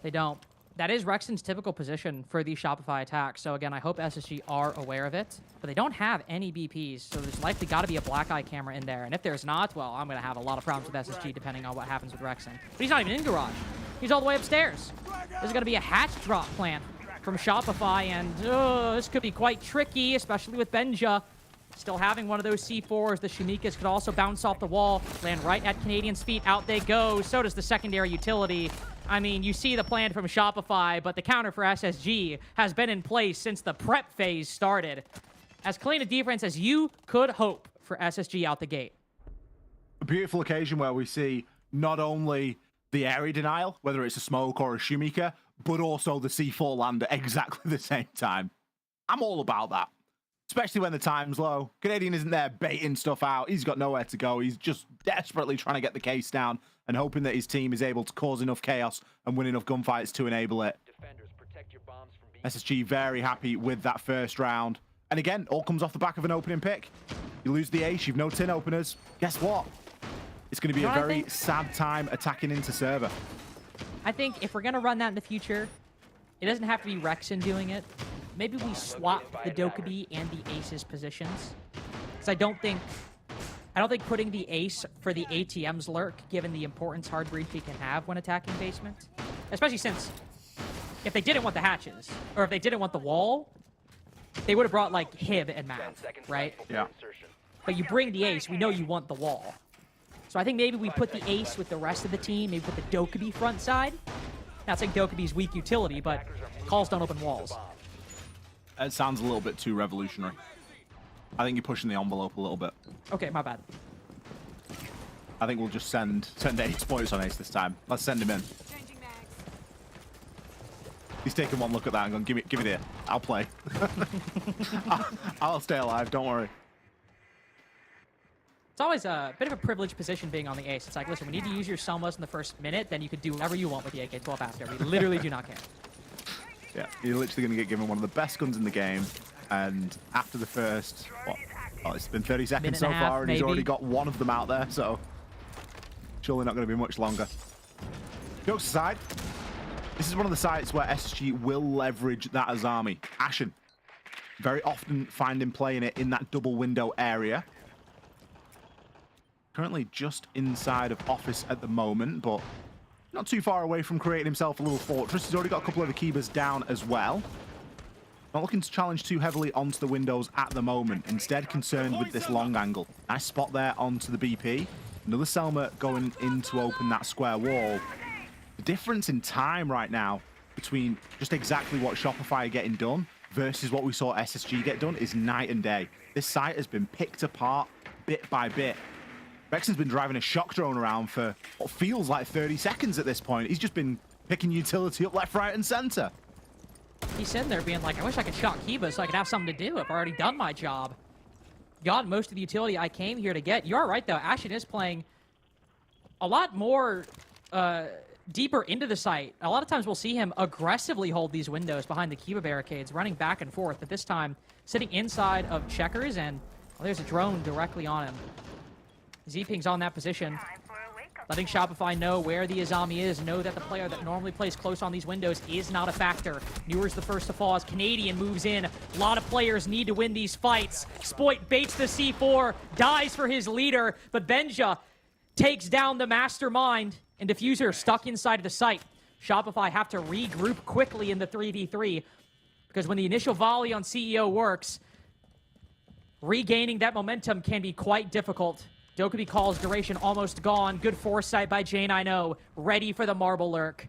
They don't. That is Rexon's typical position for these Shopify attacks. So again, I hope SSG are aware of it. But they don't have any BPs, so there's likely got to be a black eye camera in there. And if there's not, well, I'm going to have a lot of problems with SSG depending on what happens with Rexon. But he's not even in Garage. He's all the way upstairs. There's going to be a hatch drop plant from Shopify, and this could be quite tricky, especially with Benja still having one of those C4s. The Shimikas could also bounce off the wall, land right at Canadian's feet. Out they go. So does the secondary utility. I mean, you see the plan from Shopify, but the counter for SSG has been in place since the prep phase started. As clean a defense as you could hope for SSG out the gate. A beautiful occasion where we see not only the area denial, whether it's a smoke or a Shumika, but also the C4 land at exactly the same time. I'm all about that. Especially when the time's low. Canadian isn't there baiting stuff out. He's got nowhere to go. He's just desperately trying to get the case down and hoping that his team is able to cause enough chaos and win enough gunfights to enable it. SSG very happy with that first round. And again, all comes off the back of an opening pick. You lose the ace, you've no tin openers. Guess what? It's going to be a very sad time attacking into server. I think if we're going to run that in the future, it doesn't have to be Rexon doing it. Maybe we swap the Dokkaebi and the Ace's positions. Because I don't think putting the Ace for the ATM's lurk, given the importance hard breach he can have when attacking basement. Especially since if they didn't want the hatches, or if they didn't want the wall, they would have brought like Hib and Math, right? Yeah. But you bring the Ace, we know you want the wall. So I think maybe we put the Ace with the rest of the team, maybe put the Dokkaebi front side. Not saying Dokkaebi's weak utility, but calls don't open walls. It sounds a little bit too revolutionary. I think you're pushing the envelope a little bit. Okay, my bad. I think we'll just send Ace points on Ace this time. Let's send him in. He's taking one look at that and going, give me the, I'll play. I'll stay alive, don't worry. It's always a bit of a privileged position being on the Ace. It's like, listen, we need to use your Selmas in the first minute, then you could do whatever you want with the AK-12 after. We literally do not care. Yeah, you're literally going to get given one of the best guns in the game, and after the first, what? Oh, it's been 30 seconds so far, and he's already got one of them out there, so surely not going to be much longer. Jokes aside, this is one of the sites where SSG will leverage that Azami. Ashen, very often find him playing it in that double window area. Currently just inside of office at the moment, but not too far away from creating himself a little fortress. He's already got a couple of Akibas down as well. Not looking to challenge too heavily onto the windows at the moment. Instead, concerned with this long angle. Nice spot there onto the BP. Another Selma going in to open that square wall. The difference in time right now between just exactly what Shopify are getting done versus what we saw SSG get done is night and day. This site has been picked apart bit by bit. Rexon's been driving a shock drone around for what feels like 30 seconds at this point. He's just been picking utility up left, right, and center. He's sitting there being like, I wish I could shot Kiba so I could have something to do. I've already done my job. Got most of the utility I came here to get. You are right, though. Ashen is playing a lot more deeper into the site. A lot of times we'll see him aggressively hold these windows behind the Kiba barricades, running back and forth, but this time sitting inside of checkers, and well, there's a drone directly on him. Z-Ping's on that position, letting Shopify know where the Azami is, know that the player that normally plays close on these windows is not a factor. Newer's the first to fall as Canadian moves in. A lot of players need to win these fights. Spoit baits the C4, dies for his leader, but Benja takes down the mastermind, and Diffuser stuck inside of the site. Shopify have to regroup quickly in the 3v3, because when the initial volley on CEO works, regaining that momentum can be quite difficult. Dokkaebi calls duration almost gone. Good foresight by J90, ready for the marble lurk.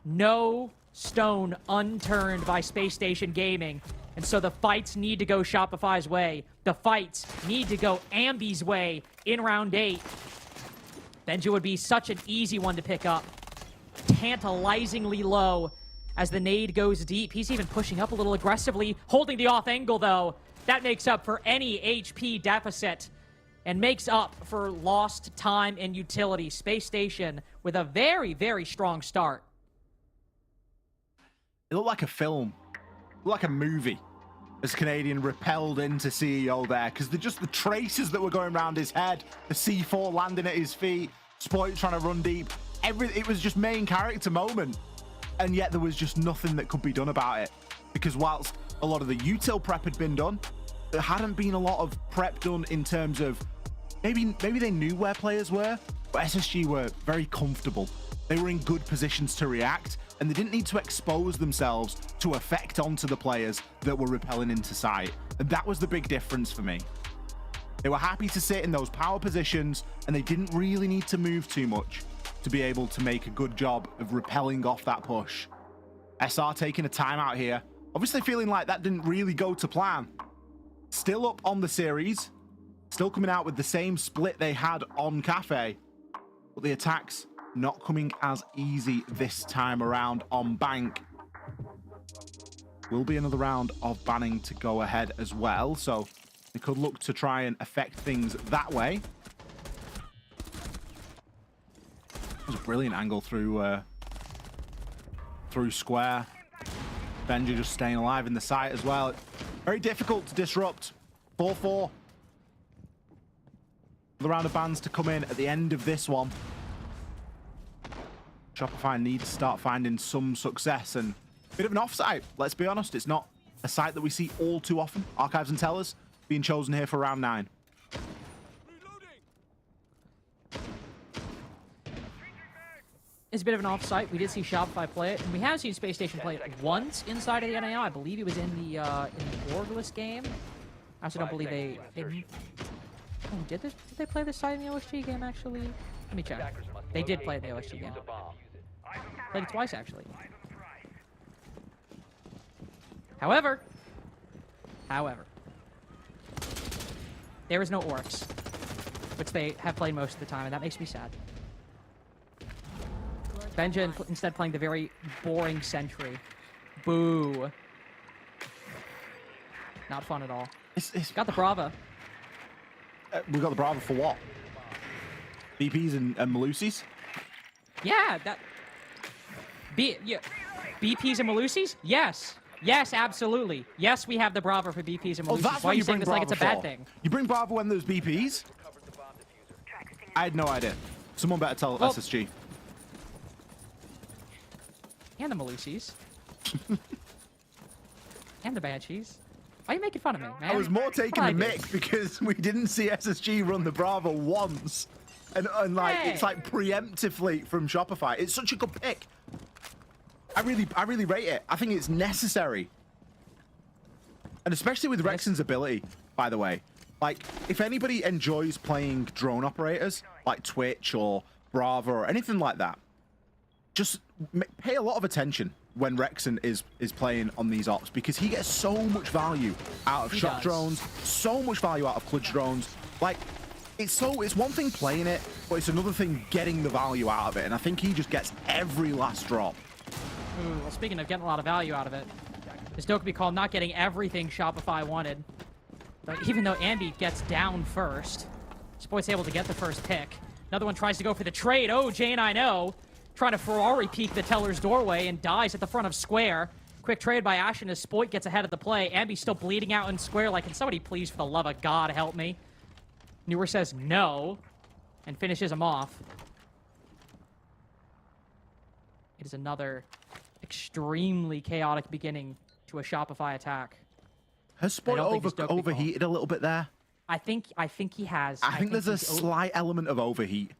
No stone unturned by Space Station Gaming, and so the fights need to go Shopify's way. The fights need to go Ambi's way in round 8. Benja would be such an easy one to pick up. Tantalizingly low as the nade goes deep. He's even pushing up a little aggressively, holding the off angle though. That makes up for any HP deficit and makes up for lost time and utility. Space Station with a very, very strong start. It looked like a film, it looked like a movie as Canadian repelled into CEO there, because just the traces that were going around his head, the C4 landing at his feet, Spoit trying to run deep, it was just main character moment, and yet there was just nothing that could be done about it, because whilst a lot of the util prep had been done, there hadn't been a lot of prep done in terms of maybe they knew where players were, but SSG were very comfortable. They were in good positions to react, and they didn't need to expose themselves to affect onto the players that were repelling into sight. And that was the big difference for me. They were happy to sit in those power positions, and they didn't really need to move too much to be able to make a good job of repelling off that push. SR taking a timeout here, obviously feeling like that didn't really go to plan. Still up on the series, still coming out with the same split they had on Cafe, but the attacks not coming as easy this time around on Bank. Will be another round of banning to go ahead as well, so they could look to try and affect things that way. That was a brilliant angle through square. Benja just staying alive in the site as well. Very difficult to disrupt. 4-4. The round of bans to come in at the end of this one. Shopify need to start finding some success, and a bit of an offsite. Let's be honest, it's not a site that we see all too often. Archives and Tellers being chosen here for round 9. It's a bit of an offsite. We did see Shopify play it, and we have seen Space Station play it once inside of the NAI. I believe it was in the Orgless game. I also don't believe they oh, did they play this side in the OSG game, actually? Let me check. They did play the OSG game. Played it twice, actually. However, there is no orcs, which they have played most of the time, and that makes me sad. Benja instead playing the very boring Sentry. Boo. Not fun at all. It's got the Brava. We got the Brava for what? BPs and Malusis? Yeah, that... yeah. BPs and Malusis? Yes. Yes, absolutely. Yes, we have the Brava for BPs and Malusis. Oh, that's why what are you saying bring this like it's a Brava bad for. thing? You bring Brava when there's BPs? I had no idea. Someone better tell SSG. And the Malusis. And the Banshees. Why are you making fun of me, man? I was more taking the mick because we didn't see SSG run the Brava once. And like, hey. It's like preemptively from Shopify. It's such a good pick. I really rate it. I think it's necessary. And especially with Rexon's ability, by the way. Like, if anybody enjoys playing drone operators, like Twitch or Brava or anything like that, just pay a lot of attention when Rexon is playing on these ops, because he gets so much value out of shock drones, so much value out of clutch drones. Like, it's one thing playing it, but it's another thing getting the value out of it, and I think he just gets every last drop. Ooh, well, speaking of getting a lot of value out of it, this could be called not getting everything Shopify wanted. But even though Ambi gets down first, Spoit's able to get the first pick. Another one tries to go for the trade. Oh, Jane, I know. Trying to Ferrari peek the teller's doorway and dies at the front of square. Quick trade by Ashen as Spoit gets ahead of the play. Ambi's still bleeding out in square. Like, can somebody please, for the love of God, help me? Newer says no and finishes him off. It is another extremely chaotic beginning to a Shopify attack. Has Spoit overheated a little bit there? I think he has. I think there's a slight element of overheat.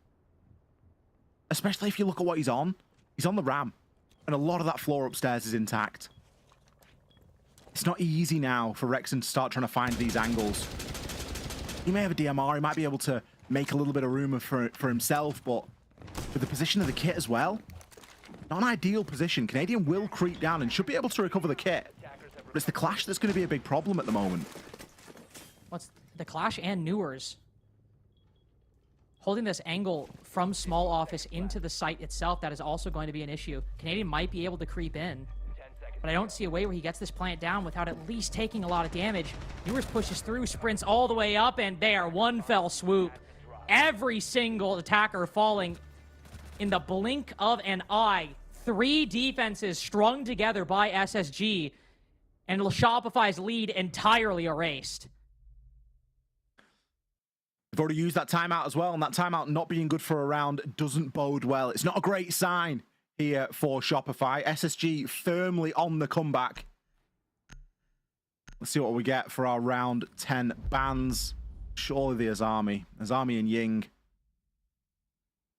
Especially if you look at what he's on. He's on the RAM. And a lot of that floor upstairs is intact. It's not easy now for Rexon to start trying to find these angles. He may have a DMR. He might be able to make a little bit of room for himself. But with the position of the kit as well, not an ideal position. Canadian will creep down and should be able to recover the kit. But it's the clash that's going to be a big problem at the moment. What's the clash and Newers? Holding this angle from small office into the site itself, that is also going to be an issue. Canadian might be able to creep in, but I don't see a way where he gets this plant down without at least taking a lot of damage. Newers pushes through, sprints all the way up, and there, one fell swoop. Every single attacker falling in the blink of an eye. 3 defenses strung together by SSG, and Shopify's lead entirely erased. They've already used that timeout as well, and that timeout not being good for a round doesn't bode well. It's not a great sign here for Shopify. SSG firmly on the comeback. Let's see what we get for our round 10 bans. Surely the Azami. Azami and Ying.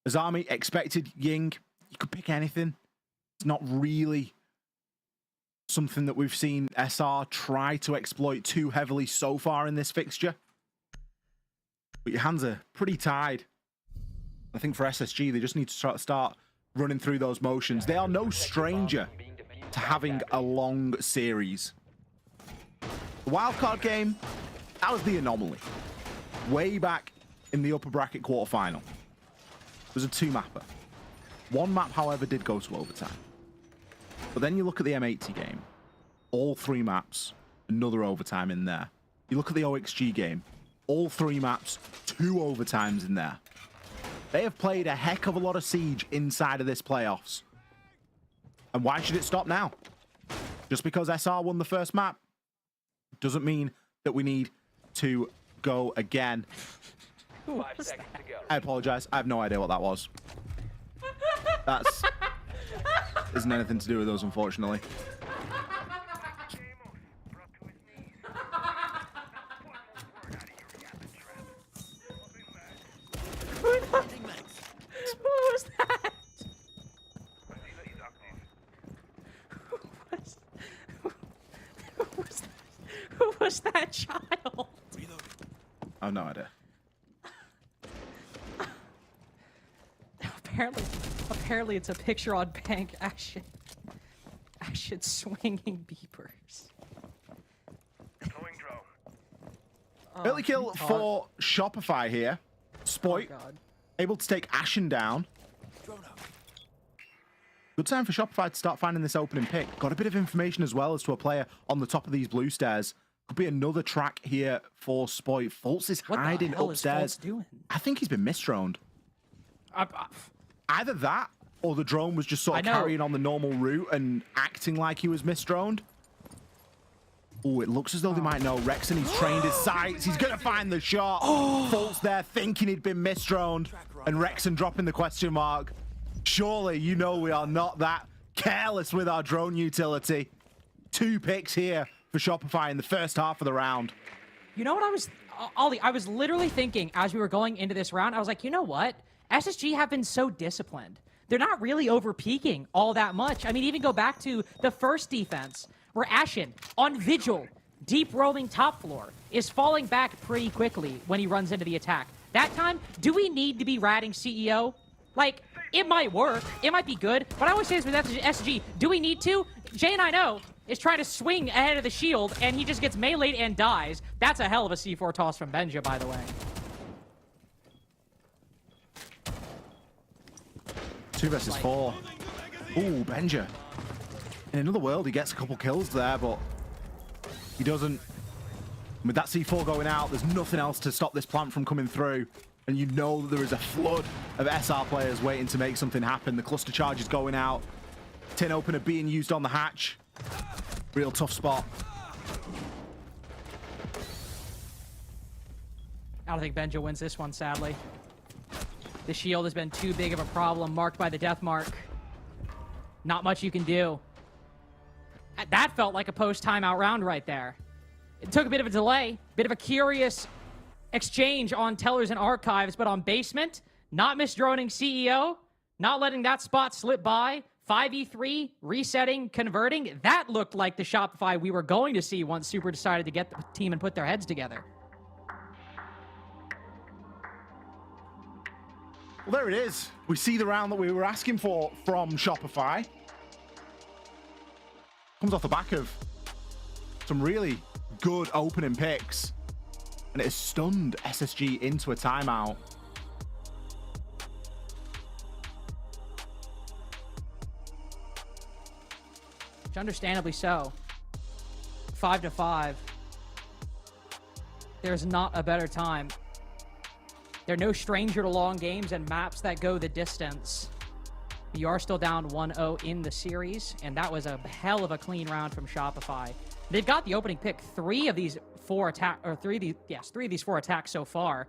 Azami expected Ying. You could pick anything. It's not really something that we've seen SR try to exploit too heavily so far in this fixture. But your hands are pretty tied. I think for SSG, they just need to start running through those motions. They are no stranger to having a long series. The wildcard game, that was the anomaly. Way back in the upper bracket quarterfinal. It was a 2-mapper. One map, however, did go to overtime. But then you look at the M80 game. All 3 maps, another overtime in there. You look at the OXG game. All 3 maps, 2 overtimes in there. They have played a heck of a lot of Siege inside of this playoffs. And why should it stop now? Just because SR won the first map doesn't mean that we need to go again. 5 seconds to go. I apologize. I have no idea what that was. That's isn't anything to do with us, unfortunately. Who was that? Who was that child? I have no idea. Apparently it's a picture on Bank Ashen swinging beepers. Early kill for Shopify here. Spoit able to take Ashen down. Good time for Shopify to start finding this opening pick. Got a bit of information as well as to a player on the top of these blue stairs. Could be another track here for Spoit. Fultz is hiding upstairs. I think he's been misdroned. Either that or the drone was just sort of carrying on the normal route and acting like he was misdroned. Oh, it looks as though they might know. Rexon, he's trained his sights. He's going to find the shot. Fultz there thinking he'd been misdroned. And Rexon dropping the question mark. Surely, you know we are not that careless with our drone utility. 2 picks here for Shopify in the first half of the round. You know what Ollie, I was literally thinking as we were going into this round, I was like, you know what? SSG have been so disciplined. They're not really over-peaking all that much. I mean, even go back to the first defense, where Ashen, on Vigil, deep rolling top floor, is falling back pretty quickly when he runs into the attack. That time, do we need to be ratting CEO? Like, it might work. It might be good. But I always say this with SSG. Do we need to? Jane, I know, is trying to swing ahead of the shield, and he just gets meleeed and dies. That's a hell of a C4 toss from Benja, by the way. 2 versus 4. Ooh, Benja. In another world, he gets a couple kills there, but he doesn't. With that C4 going out, there's nothing else to stop this plant from coming through. And you know that there is a flood of SR players waiting to make something happen. The cluster charge is going out. Tin opener being used on the hatch. Real tough spot. I don't think Benja wins this one, sadly. The shield has been too big of a problem, marked by the death mark. Not much you can do. That felt like a post-timeout round right there. It took a bit of a delay, bit of a curious exchange on Tellers and Archives, but on Basement, not misdroning CEO, not letting that spot slip by, 5v3, resetting, converting. That looked like the Shopify we were going to see once Super decided to get the team and put their heads together. Well, there it is. We see the round that we were asking for from Shopify. Comes off the back of some really good opening picks. And it has stunned SSG into a timeout. Which understandably so. 5-5. There's not a better time. They're no stranger to long games and maps that go the distance. You are still down 1-0 in the series, and that was a hell of a clean round from Shopify. They've got the opening pick, three of these four attacks so far.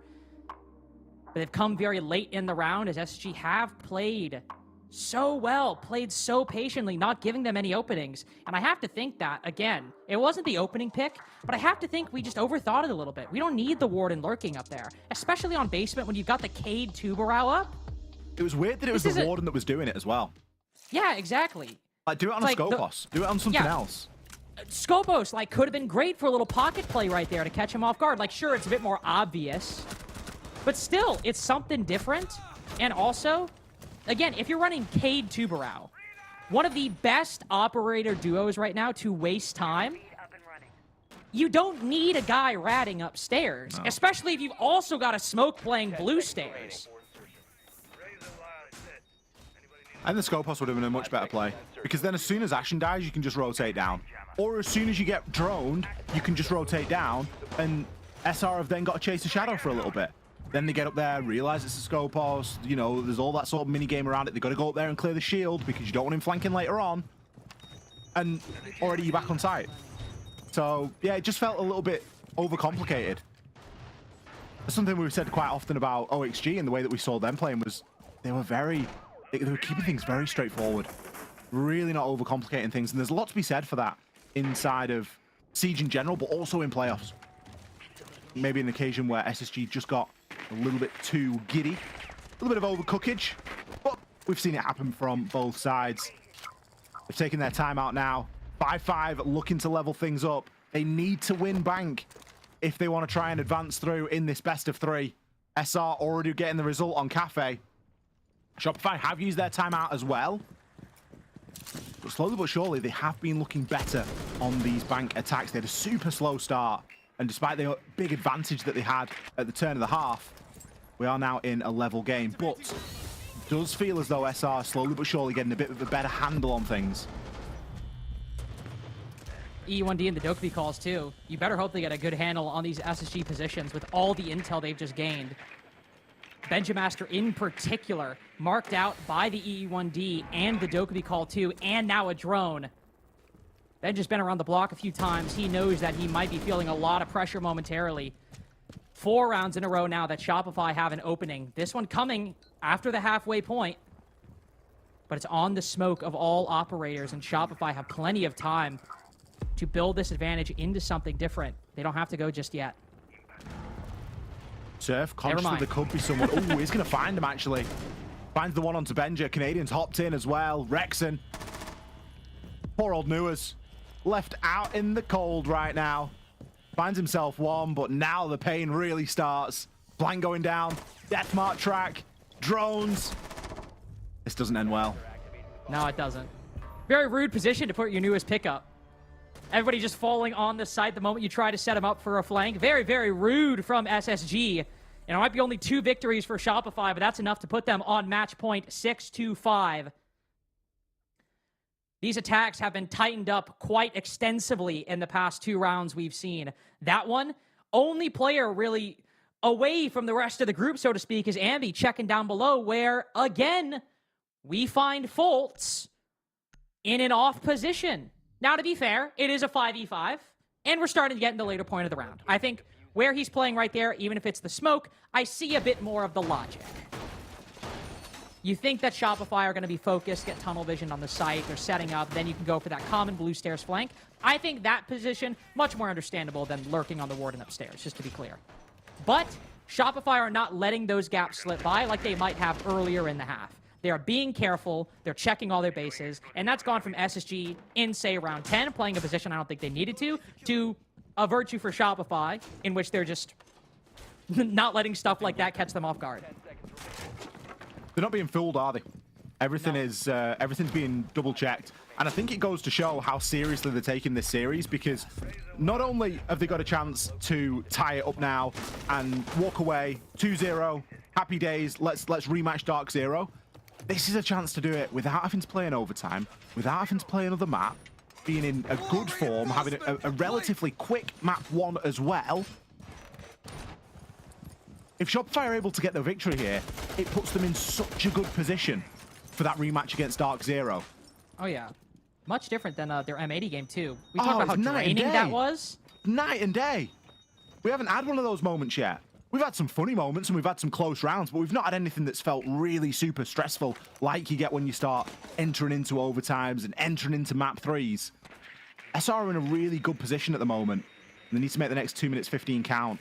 But they've come very late in the round as SG have played so well, played so patiently, not giving them any openings. And I have to think that, again, it wasn't the opening pick, but I have to think we just overthought it a little bit. We don't need the Warden lurking up there, especially on Basement when you've got the Cade Tubarao up. It was weird that it was the Warden that was doing it as well. Yeah, exactly. Like, do it on a Scopos. Do it on something else. Scopos, like, could have been great for a little pocket play right there to catch him off guard. Like, sure, it's a bit more obvious, but still, it's something different. And also, again, if you're running Cade Tubarao, one of the best operator duos right now to waste time, you don't need a guy ratting upstairs, especially if you've also got a smoke playing blue stairs. And the Scopos would have been a much better play, because then as soon as Ashen dies, you can just rotate down. Or as soon as you get droned, you can just rotate down, and SR have then got to chase the shadow for a little bit. Then they get up there, realize it's a Scopos, you know, there's all that sort of mini game around it. They've got to go up there and clear the shield because you don't want him flanking later on. And already you're back on site. So, yeah, it just felt a little bit overcomplicated. Something we've said quite often about OXG and the way that we saw them playing was they were keeping things very straightforward. Really not overcomplicating things. And there's a lot to be said for that inside of Siege in general, but also in playoffs. Maybe an occasion where SSG just got a little bit too giddy. A little bit of overcookage. But we've seen it happen from both sides. They've taken their time out now. 5-5, looking to level things up. They need to win bank if they want to try and advance through in this best of three. SR already getting the result on Cafe. Shopify have used their timeout as well. But slowly but surely, they have been looking better on these bank attacks. They had a super slow start. And despite the big advantage that they had at the turn of the half, we are now in a level game. But it does feel as though SR slowly but surely getting a bit of a better handle on things. E1D and the Dokkaebi calls too. You better hope they get a good handle on these SSG positions with all the intel they've just gained. Benjamaster in particular, marked out by the E1D and the Dokkaebi call too, and now a drone. Benja's been around the block a few times. He knows that he might be feeling a lot of pressure momentarily. 4 rounds in a row now that Shopify have an opening. This one coming after the halfway point. But it's on the smoke of all operators, and Shopify have plenty of time to build this advantage into something different. They don't have to go just yet. Surf, conscious that there could be someone. Oh, he's going to find him, actually. Finds the one onto Benja. Canadians hopped in as well. Rexon. Poor old Nuas. Left out in the cold right now. Finds himself one, but now the pain really starts. Flank going down. Deathmark track. Drones. This doesn't end well. No, it doesn't. Very rude position to put your newest pickup. Everybody just falling on the site the moment you try to set him up for a flank. Very, very rude from SSG. And it might be only 2 victories for Shopify, but that's enough to put them on match point 6-5. These attacks have been tightened up quite extensively in the past 2 rounds we've seen. That one, only player really away from the rest of the group, so to speak, is Ambi checking down below, where, again, we find Foltz in an off position. Now, to be fair, it is a 5v5, and we're starting to get in the later point of the round. I think where he's playing right there, even if it's the smoke, I see a bit more of the logic. You think that Shopify are going to be focused, get tunnel vision on the site, they're setting up, then you can go for that common blue stairs flank. I think that position, much more understandable than lurking on the warden upstairs, just to be clear. But Shopify are not letting those gaps slip by like they might have earlier in the half. They are being careful, they're checking all their bases, and that's gone from SSG in, say, round 10, playing a position I don't think they needed to a virtue for Shopify, in which they're just not letting stuff like that catch them off guard. They're not being fooled, are they? Everything is everything's being double checked, and I think it goes to show how seriously they're taking this series, because not only have they got a chance to tie it up now and walk away 2-0, happy days, let's rematch Dark Zero. This is a chance to do it without having to play an overtime, without having to play another map, being in a good form, having a relatively quick map 1 as well. If Shopify are able to get the victory here, it puts them in such a good position for that rematch against Dark Zero. Oh, yeah. Much different than their M80 game, too. We talked about how draining that was. Night and day. We haven't had one of those moments yet. We've had some funny moments and we've had some close rounds, but we've not had anything that's felt really super stressful like you get when you start entering into overtimes and entering into map 3s. SR are in a really good position at the moment, and they need to make the next 2 minutes 15 count.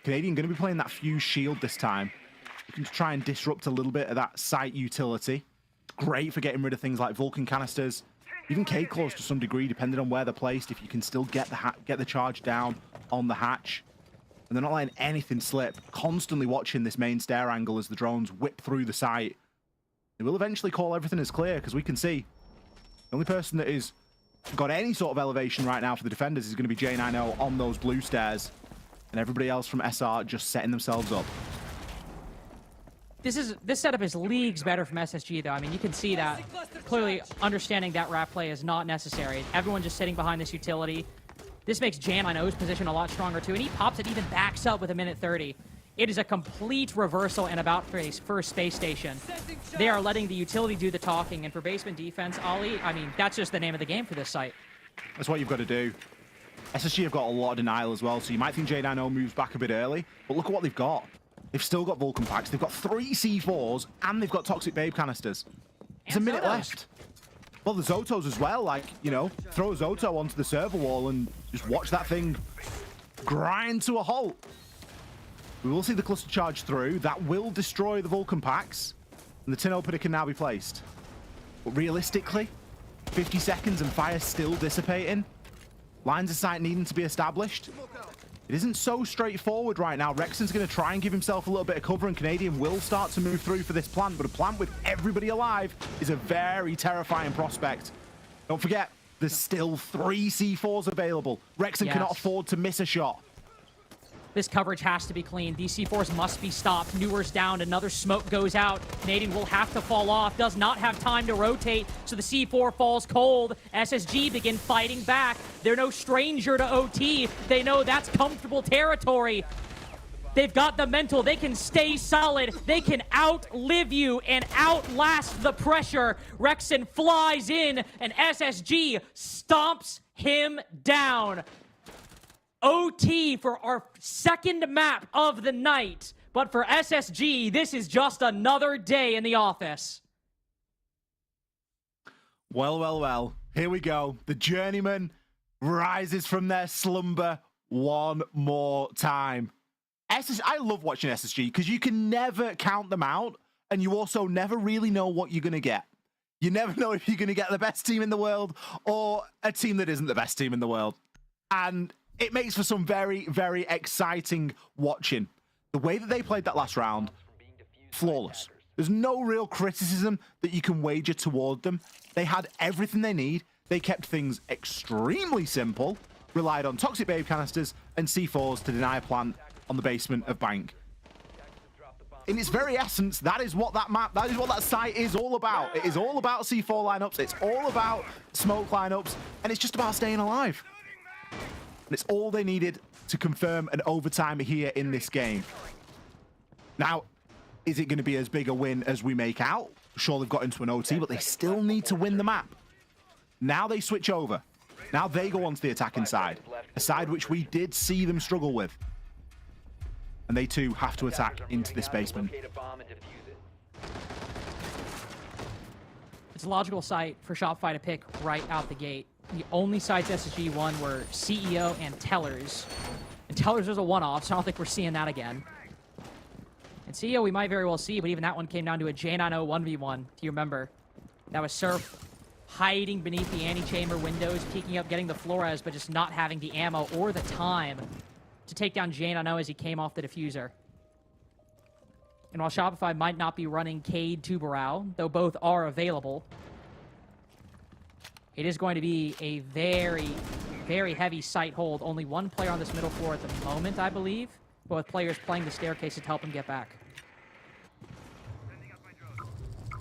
Canadian going to be playing that Fuse Shield this time. Looking to try and disrupt a little bit of that site utility. Great for getting rid of things like Vulcan canisters, even K-Claws to some degree, depending on where they're placed, if you can still get the charge down on the hatch. And they're not letting anything slip. Constantly watching this main stair angle as the drones whip through the site. They will eventually call everything as clear, because we can see the only person that is got any sort of elevation right now for the defenders is going to be J90 on those blue stairs. And everybody else from SR just setting themselves up. This setup is leagues better from SSG, though. I mean, you can see that. Clearly, understanding that wrap play is not necessary. Everyone just sitting behind this utility. This makes J90's position a lot stronger, too. And he pops it, even backs up with a minute 30. It is a complete reversal and about face for Space Station. They are letting the utility do the talking. And for basement defense, Ollie, I mean, that's just the name of the game for this site. That's what you've got to do. SSG have got a lot of denial as well, so you might think J90 moves back a bit early, but look at what they've got. They've still got Vulcan packs, they've got 3 C4s, and they've got Toxic Babe canisters. There's a minute left. Well, the Zotos as well, like, you know, throw a Zoto onto the server wall and just watch that thing grind to a halt. We will see the cluster charge through. That will destroy the Vulcan packs, and the tin opener can now be placed. But realistically, 50 seconds and fire still dissipating. Lines of sight needing to be established. It isn't so straightforward right now. Rexon's going to try and give himself a little bit of cover, and Canadian will start to move through for this plant, but a plant with everybody alive is a very terrifying prospect. Don't forget, there's still 3 C4s available. Rexon cannot afford to miss a shot. This coverage has to be clean. These C4s must be stopped. Newer's down. Another smoke goes out. Canadian will have to fall off. Does not have time to rotate, so the C4 falls cold. SSG begin fighting back. They're no stranger to OT. They know that's comfortable territory. They've got the mental. They can stay solid. They can outlive you and outlast the pressure. Rexon flies in, and SSG stomps him down. OT for our second map of the night. But for SSG, this is just another day in the office. Well, well, well. Here we go. The journeyman rises from their slumber one more time. I love watching SSG because you can never count them out, and you also never really know what you're going to get. You never know if you're going to get the best team in the world or a team that isn't the best team in the world. And it makes for some very, very exciting watching. The way that they played that last round, flawless. There's no real criticism that you can wager toward them. They had everything they need. They kept things extremely simple, relied on Toxic Babe canisters and C4s to deny a plant on the basement of Bank. in its very essence, that is what that site is all about. It is all about C4 lineups. It's all about smoke lineups, and it's just about staying alive. And it's all they needed to confirm an overtime here in this game. Now, is it going to be as big a win as we make out? Sure, they've got into an OT, but they still need to win the map. Now they switch over. Now they go onto the attacking side, a side which we did see them struggle with. And they too have to attack into this basement. It's a logical site for Shopify to pick right out the gate. The only sites SSG won were CEO and Tellers. And Tellers was a one-off, so I don't think we're seeing that again. And CEO we might very well see, but even that one came down to a J90 1v1, if you remember. That was Surf hiding beneath the antechamber windows, peeking up, getting the Flores, but just not having the ammo or the time to take down J90 as he came off the diffuser. And while Shopify might not be running Cade to Barao, though both are available, it is going to be a very, very heavy site hold. Only one player on this middle floor at the moment, I believe, but with players playing the staircases to help him get back.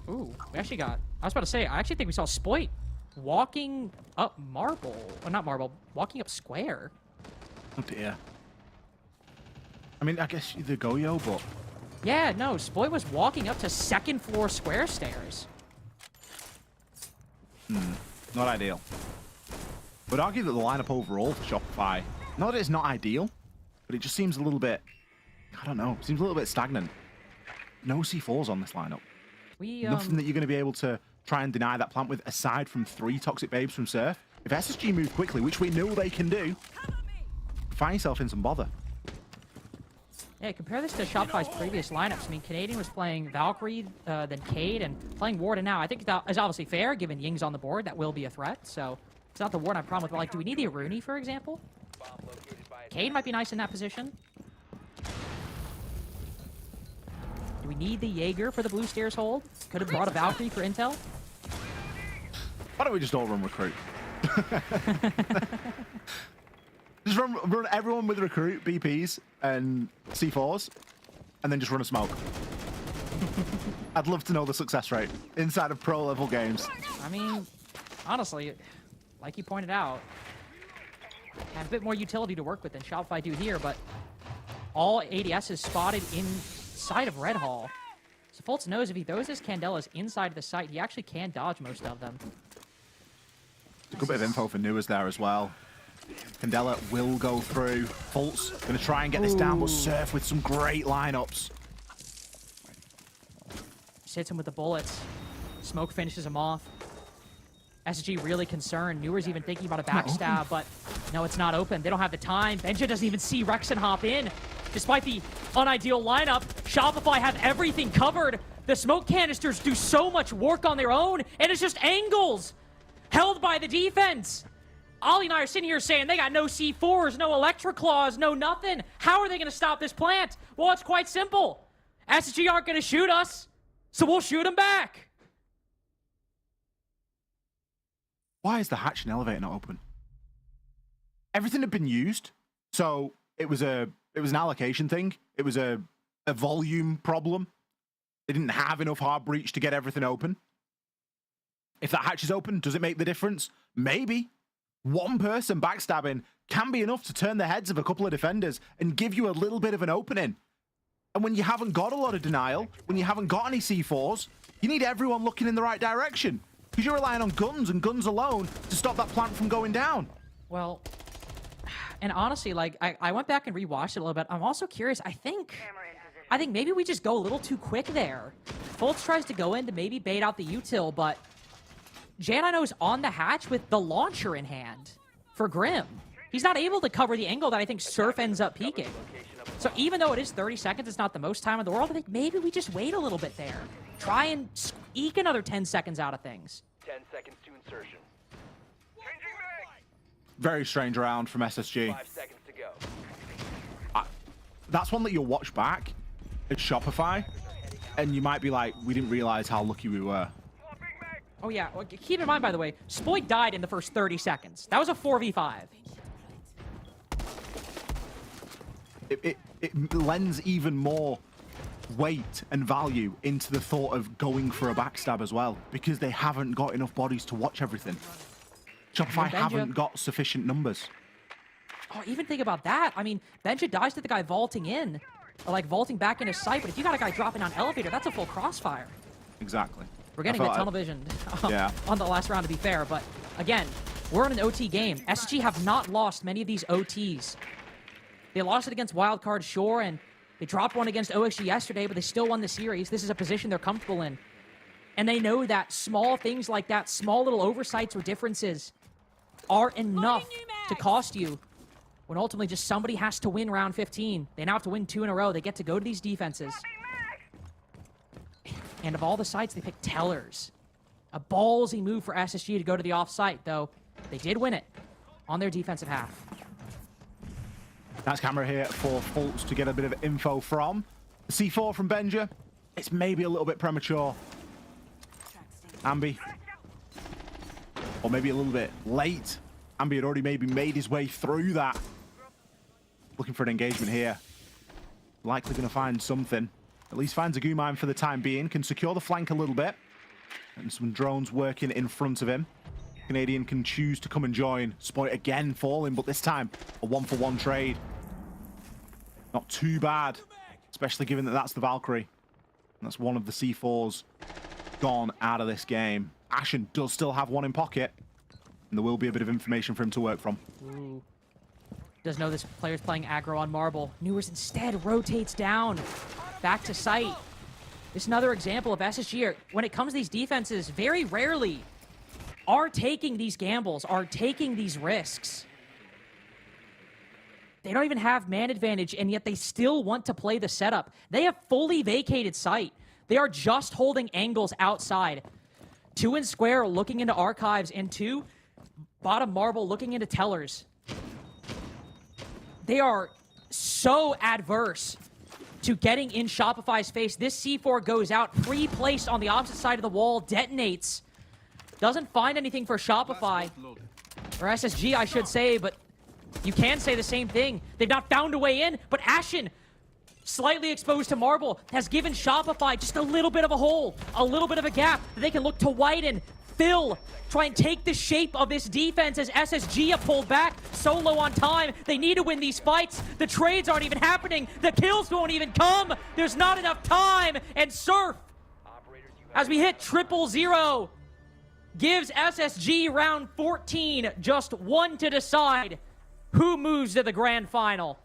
Ooh, we actually got... I was about to say, I actually think we saw Spoit walking up Marble. Well, not Marble, walking up Square. Oh dear. I mean, I guess the Goyo, but... Yeah, no, Spoit was walking up to second floor Square stairs. Not ideal. Would argue that the lineup overall for Shopify, not that it's not ideal, but it just seems a little bit, I don't know, seems a little bit stagnant. No C4s on this lineup. Nothing that you're going to be able to try and deny that plant with, aside from 3 Toxic Babes from Surf. If SSG move quickly, which we know they can do, find yourself in some bother. Yeah, compare this to Shopify's previous lineups. I mean, Canadian was playing Valkyrie, then Cade, and playing Warden now. I think that is obviously fair, given Ying's on the board. That will be a threat, so it's not the Warden I have a problem with. But, like, do we need the Aruni, for example? Cade might be nice in that position. Do we need the Jaeger for the blue stairs hold? Could have brought a Valkyrie for intel. Why don't we just all run recruit? Just run everyone with recruit, BPs, and C4s, and then just run a smoke. I'd love to know the success rate inside of pro-level games. I mean, honestly, like you pointed out, have a bit more utility to work with than Shopify do here, but all ADS is spotted inside of Red Hall. So Fultz knows if he throws his Candelas inside of the site, he actually can dodge most of them. A good bit of info for Newers there as well. Candela will go through. Fultz going to try and get this down, but Surf with some great lineups. Just hits him with the bullets. Smoke finishes him off. SG really concerned. Newer's even thinking about a backstab, but no, it's not open. They don't have the time. Benja doesn't even see Rexon hop in. Despite the unideal lineup, Shopify have everything covered. The smoke canisters do so much work on their own, and it's just angles held by the defense. Ollie and I are sitting here saying they got no C4s, no Electra Claws, no nothing. How are they going to stop this plant? Well, it's quite simple. SG aren't going to shoot us, so we'll shoot them back. Why is the hatch and elevator not open? Everything had been used, so it was an allocation thing. It was a volume problem. They didn't have enough hard breach to get everything open. If that hatch is open, does it make the difference? Maybe. One person backstabbing can be enough to turn the heads of a couple of defenders and give you a little bit of an opening. And when you haven't got a lot of denial, when you haven't got any C4s, you need everyone looking in the right direction. Because you're relying on guns and guns alone to stop that plant from going down. Well, and honestly, like, I went back and rewatched it a little bit. I'm also curious. I think maybe we just go a little too quick there. Fultz tries to go in to maybe bait out the util, but Janino's on the hatch with the launcher in hand for Grim. He's not able to cover the angle that I think Surf ends up peeking. So even though it is 30 seconds, it's not the most time in the world, I think maybe we just wait a little bit there. Try and eke another 10 seconds out of things. 10 seconds to insertion. Very strange round from SSG. 5 seconds to go. That's one that you'll watch back at Shopify, and you might be like, we didn't realize how lucky we were. Oh yeah, well, keep in mind, by the way, Spoit died in the first 30 seconds. That was a 4v5. It lends even more weight and value into the thought of going for a backstab as well, because they haven't got enough bodies to watch everything. Shopify haven't got sufficient numbers. Oh, even think about that. I mean, Benja dies to the guy vaulting in, or like vaulting back into sight, but if you got a guy dropping on elevator, that's a full crossfire. Exactly. We're getting the tunnel vision on the last round, to be fair, but again, we're in an OT game. SSG have not lost many of these OTs. They lost it against Wildcard, sure, and they dropped one against OXG yesterday, but they still won the series. This is a position they're comfortable in. And they know that small things like that, small little oversights or differences, are enough to cost you when ultimately just somebody has to win round 15. They now have to win 2 in a row. They get to go to these defenses. And of all the sites, they picked Tellers. A ballsy move for SSG to go to the off-site, though they did win it on their defensive half. That's camera here for Fultz to get a bit of info from. The C4 from Benja. It's maybe a little bit premature. Ambi. Or maybe a little bit late. Ambi had already maybe made his way through that. Looking for an engagement here. Likely going to find something. At least finds a goo mine for the time being. Can secure the flank a little bit. And some drones working in front of him. Canadian can choose to come and join. Spoit again falling, but this time a 1-for-1 trade. Not too bad, especially given that that's the Valkyrie. And that's one of the C4s gone out of this game. Ashen does still have one in pocket. And there will be a bit of information for him to work from. Ooh. Does know this player's playing aggro on Marble. Newers instead rotates down. Back to sight. This is another example of SSG. When it comes to these defenses, very rarely are taking these gambles, are taking these risks. They don't even have man advantage, and yet they still want to play the setup. They have fully vacated sight. They are just holding angles outside. 2 in square looking into archives, and 2 bottom Marble looking into Tellers. They are so adverse to getting in Shopify's face. This C4 goes out, pre-placed on the opposite side of the wall, detonates. Doesn't find anything for Shopify. Or SSG, I should say, but you can say the same thing. They've not found a way in, but Ashen, slightly exposed to Marble, has given Shopify just a little bit of a hole, a little bit of a gap that they can look to widen, fill, try and take the shape of this defense as SSG have pulled back so low on time. They need to win these fights. The trades aren't even happening. The kills won't even come. There's not enough time. And Surf, as we hit 000, gives SSG round 14 just 1 to decide who moves to the grand final.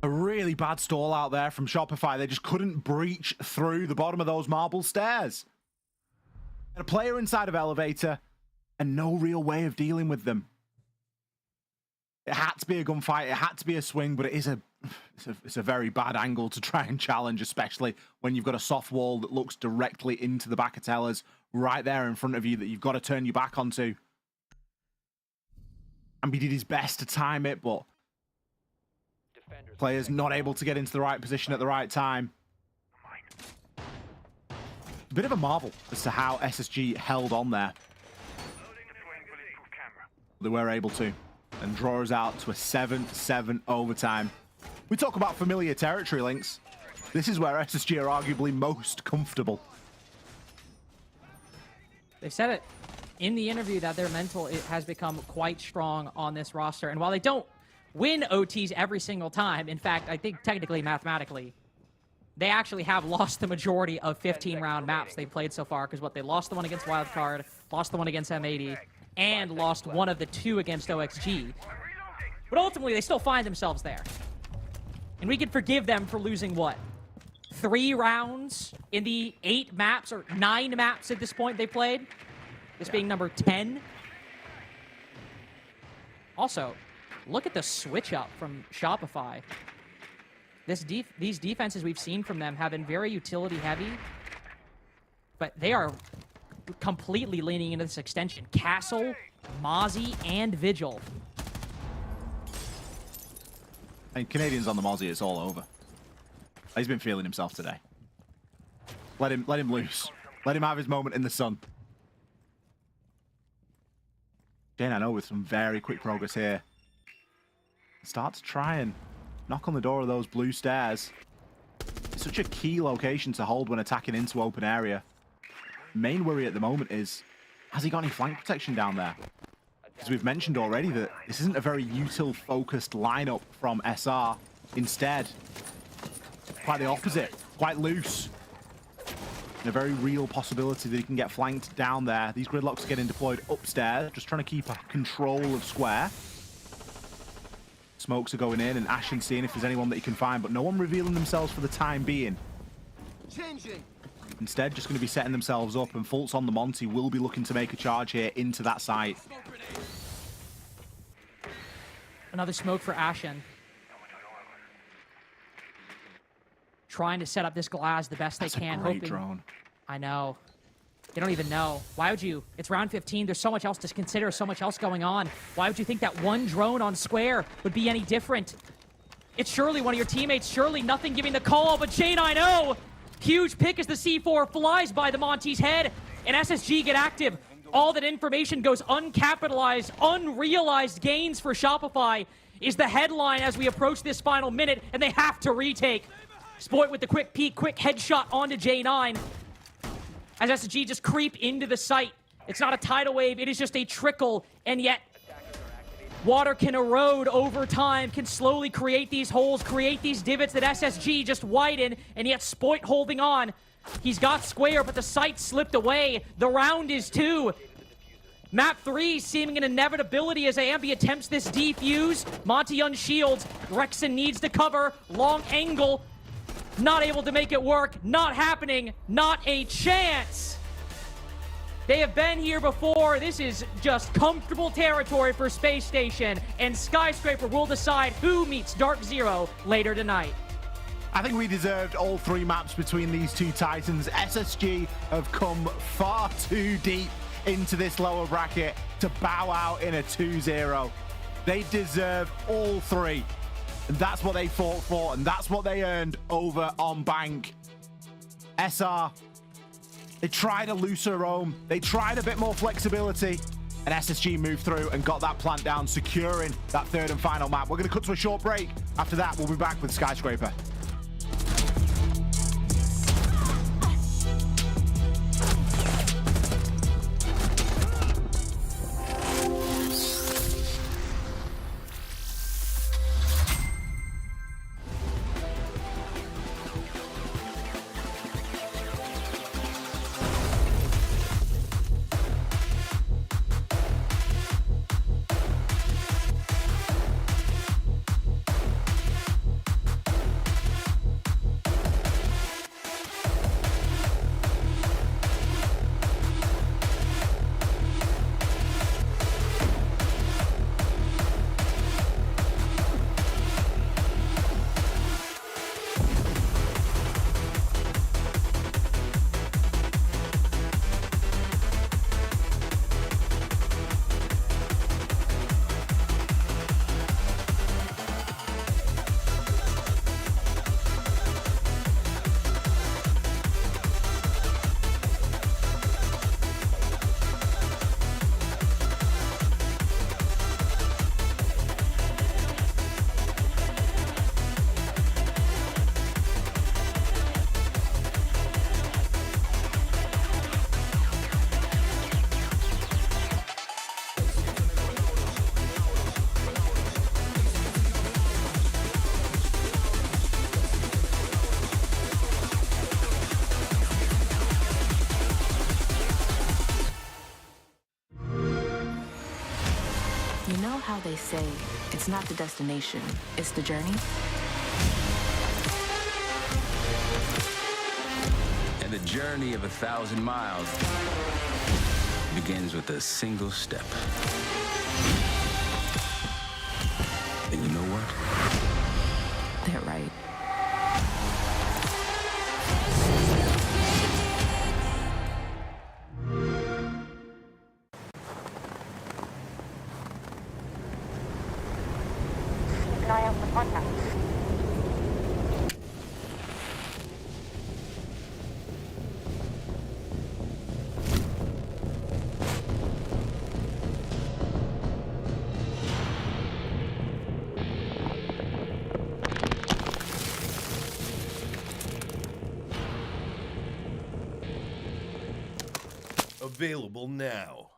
A really bad stall out there from Shopify. They just couldn't breach through the bottom of those marble stairs. And a player inside of elevator and no real way of dealing with them. It had to be a gunfight. It had to be a swing, but it's a very bad angle to try and challenge, especially when you've got a soft wall that looks directly into the back of Tellers right there in front of you that you've got to turn your back onto. And he did his best to time it, but players not able to get into the right position at the right time. A bit of a marvel as to how SSG held on there. They were able to, and draw us out to a 7-7 overtime. We talk about familiar territory, Lynx. This is where SSG are arguably most comfortable. They've said it in the interview that their mental has become quite strong on this roster. And while they don't win OTs every single time, in fact, I think technically, mathematically, they actually have lost the majority of 15-round maps they've played so far, because they lost the one against Wildcard, lost the one against M80, and lost one of the 2 against OXG. But ultimately, they still find themselves there. And we can forgive them for losing, what, 3 rounds in the 8 maps, or 9 maps at this point they played? This being number 10. Also, look at the switch up from Shopify. These defenses we've seen from them have been very utility heavy, but they are completely leaning into this extension. Castle, Mozzie, and Vigil. And Canadians on the Mozzie, it's all over. He's been feeling himself today. Let him loose. Let him have his moment in the sun. Jane, I know, with some very quick progress here. Start to try and knock on the door of those blue stairs. such a key location to hold when attacking into open area. Main worry at the moment is, has he got any flank protection down there? As we've mentioned already, that this isn't a very util-focused lineup from SR. Instead, quite the opposite, quite loose. And a very real possibility that he can get flanked down there. These gridlocks are getting deployed upstairs, just trying to keep a control of square. Smokes are going in, and Ashen seeing if there's anyone that he can find, but no one revealing themselves for the time being. Changing. Instead, just going to be setting themselves up, and Fultz on the Monty will be looking to make a charge here into that site. Another smoke for Ashen. Trying to set up this glass the best they can. Great hoping. drone. I know. They don't even know. Why would you? It's round 15. There's so much else to consider, so much else going on. Why would you think that one drone on square would be any different? It's surely one of your teammates. Surely nothing giving the call, but J9O. Huge pick as the C4 flies by the Monty's head, and SSG get active. All that information goes uncapitalized, unrealized gains for Shopify is the headline as we approach this final minute, and they have to retake. Spoit with the quick peek, quick headshot onto J9. As SSG just creep into the site. It's not a tidal wave, it is just a trickle, and yet water can erode over time, can slowly create these holes, create these divots that SSG just widen, and yet Spoit holding on. He's got square, but the site slipped away. The round is 2. Map 3 seeming an inevitability as Ambi attempts this defuse. Monty unshields. Rexon needs to cover. Long angle. Not able to make it work. Not happening. Not a chance. They have been here before. This is just comfortable territory for Space Station. And Skyscraper will decide who meets Dark Zero later tonight. I think we deserved all 3 maps between these two Titans. SSG have come far too deep into this lower bracket to bow out in a 2-0. They deserve all 3. And that's what they fought for, and that's what they earned over on Bank. SR, they tried a looser roam. They tried a bit more flexibility, and SSG moved through and got that plant down, securing that 3rd and final map. We're going to cut to a short break. After that, we'll be back with Skyscraper. You know how they say it's not the destination, it's the journey? And the journey of 1,000 miles begins with a single step. And you know what? They're right. Keep an eye out for contact. Available now.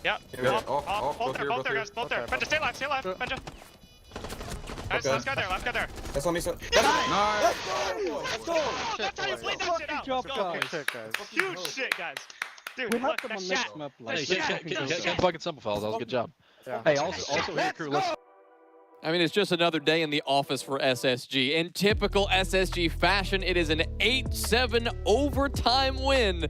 Yeah. Both there, guys. Both there. Benja, stay alive, Benja. Guys, last guy there, That's on me, sir. Nice. Let's go. That's how you play that shit out. Job, Let's go. guys. Huge shit, guys. Dude, We look, have them that on shot. next map. Can't fucking simple files. That was a good job. Yeah. Hey, also here, crew. Let's. I mean, it's just another day in the office for SSG. In typical SSG fashion, it is an 8-7 overtime win.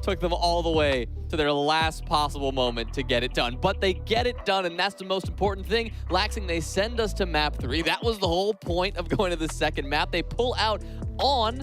Took them all the way to their last possible moment to get it done. But they get it done, and that's the most important thing. Laxing, they send us to map 3. That was the whole point of going to the second map. They pull out on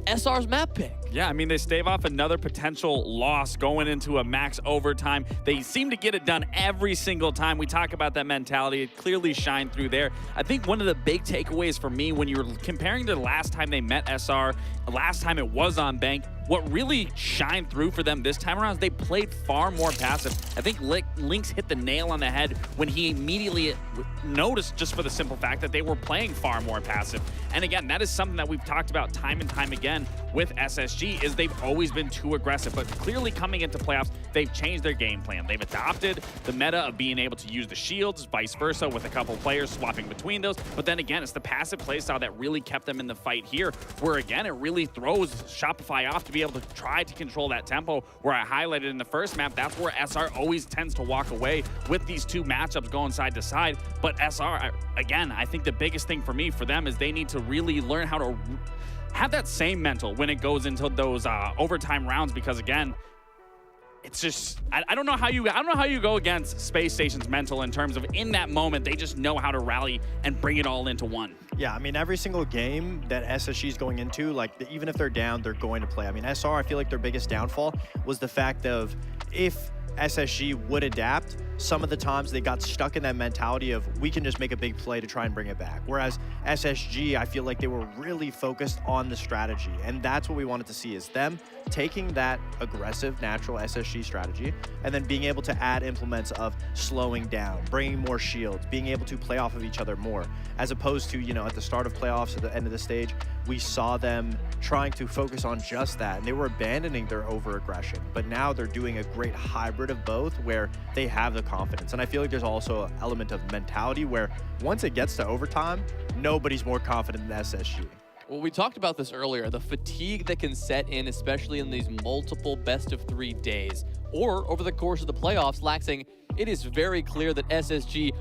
SR's map pick. Yeah, I mean, they stave off another potential loss going into a max overtime. They seem to get it done every single time. We talk about that mentality. It clearly shined through there. I think one of the big takeaways for me when you're comparing to the last time they met SR, last time it was on Bank, what really shined through for them this time around is they played far more passive. I think Lynx hit the nail on the head when he immediately noticed, just for the simple fact that they were playing far more passive. And again, that is something that we've talked about time and time again with SSG, is they've always been too aggressive, but clearly coming into playoffs, they've changed their game plan. They've adopted the meta of being able to use the shields, vice versa, with a couple players swapping between those. But then again, it's the passive playstyle that really kept them in the fight here, where again, it really throws Shopify off to be able to try to control that tempo, where I highlighted in the first map, that's where SR always tends to walk away with these two matchups going side to side. But SR, again, I think the biggest thing for me, for them, is they need to really learn how to have that same mental when it goes into those overtime rounds, because again, it's just, I don't know how you go against Space Station's mental in terms of, in that moment, they just know how to rally and bring it all into one. Yeah, I mean, every single game that SSG is going into, like, even if they're down, they're going to play. I mean, SR, I feel like their biggest downfall was the fact of, if SSG would adapt, some of the times they got stuck in that mentality of, we can just make a big play to try and bring it back. Whereas SSG, I feel like they were really focused on the strategy. And that's what we wanted to see, is them taking that aggressive, natural SSG strategy and then being able to add implements of slowing down, bringing more shields, being able to play off of each other more, as opposed to, you know, at the start of playoffs, at the end of the stage, we saw them trying to focus on just that, and they were abandoning their over-aggression. But now they're doing a great hybrid of both, where they have the confidence. And I feel like there's also an element of mentality where once it gets to overtime, nobody's more confident than SSG. Well, we talked about this earlier, the fatigue that can set in, especially in these multiple best-of-3 days, or over the course of the playoffs, Laxing, it is very clear that SSG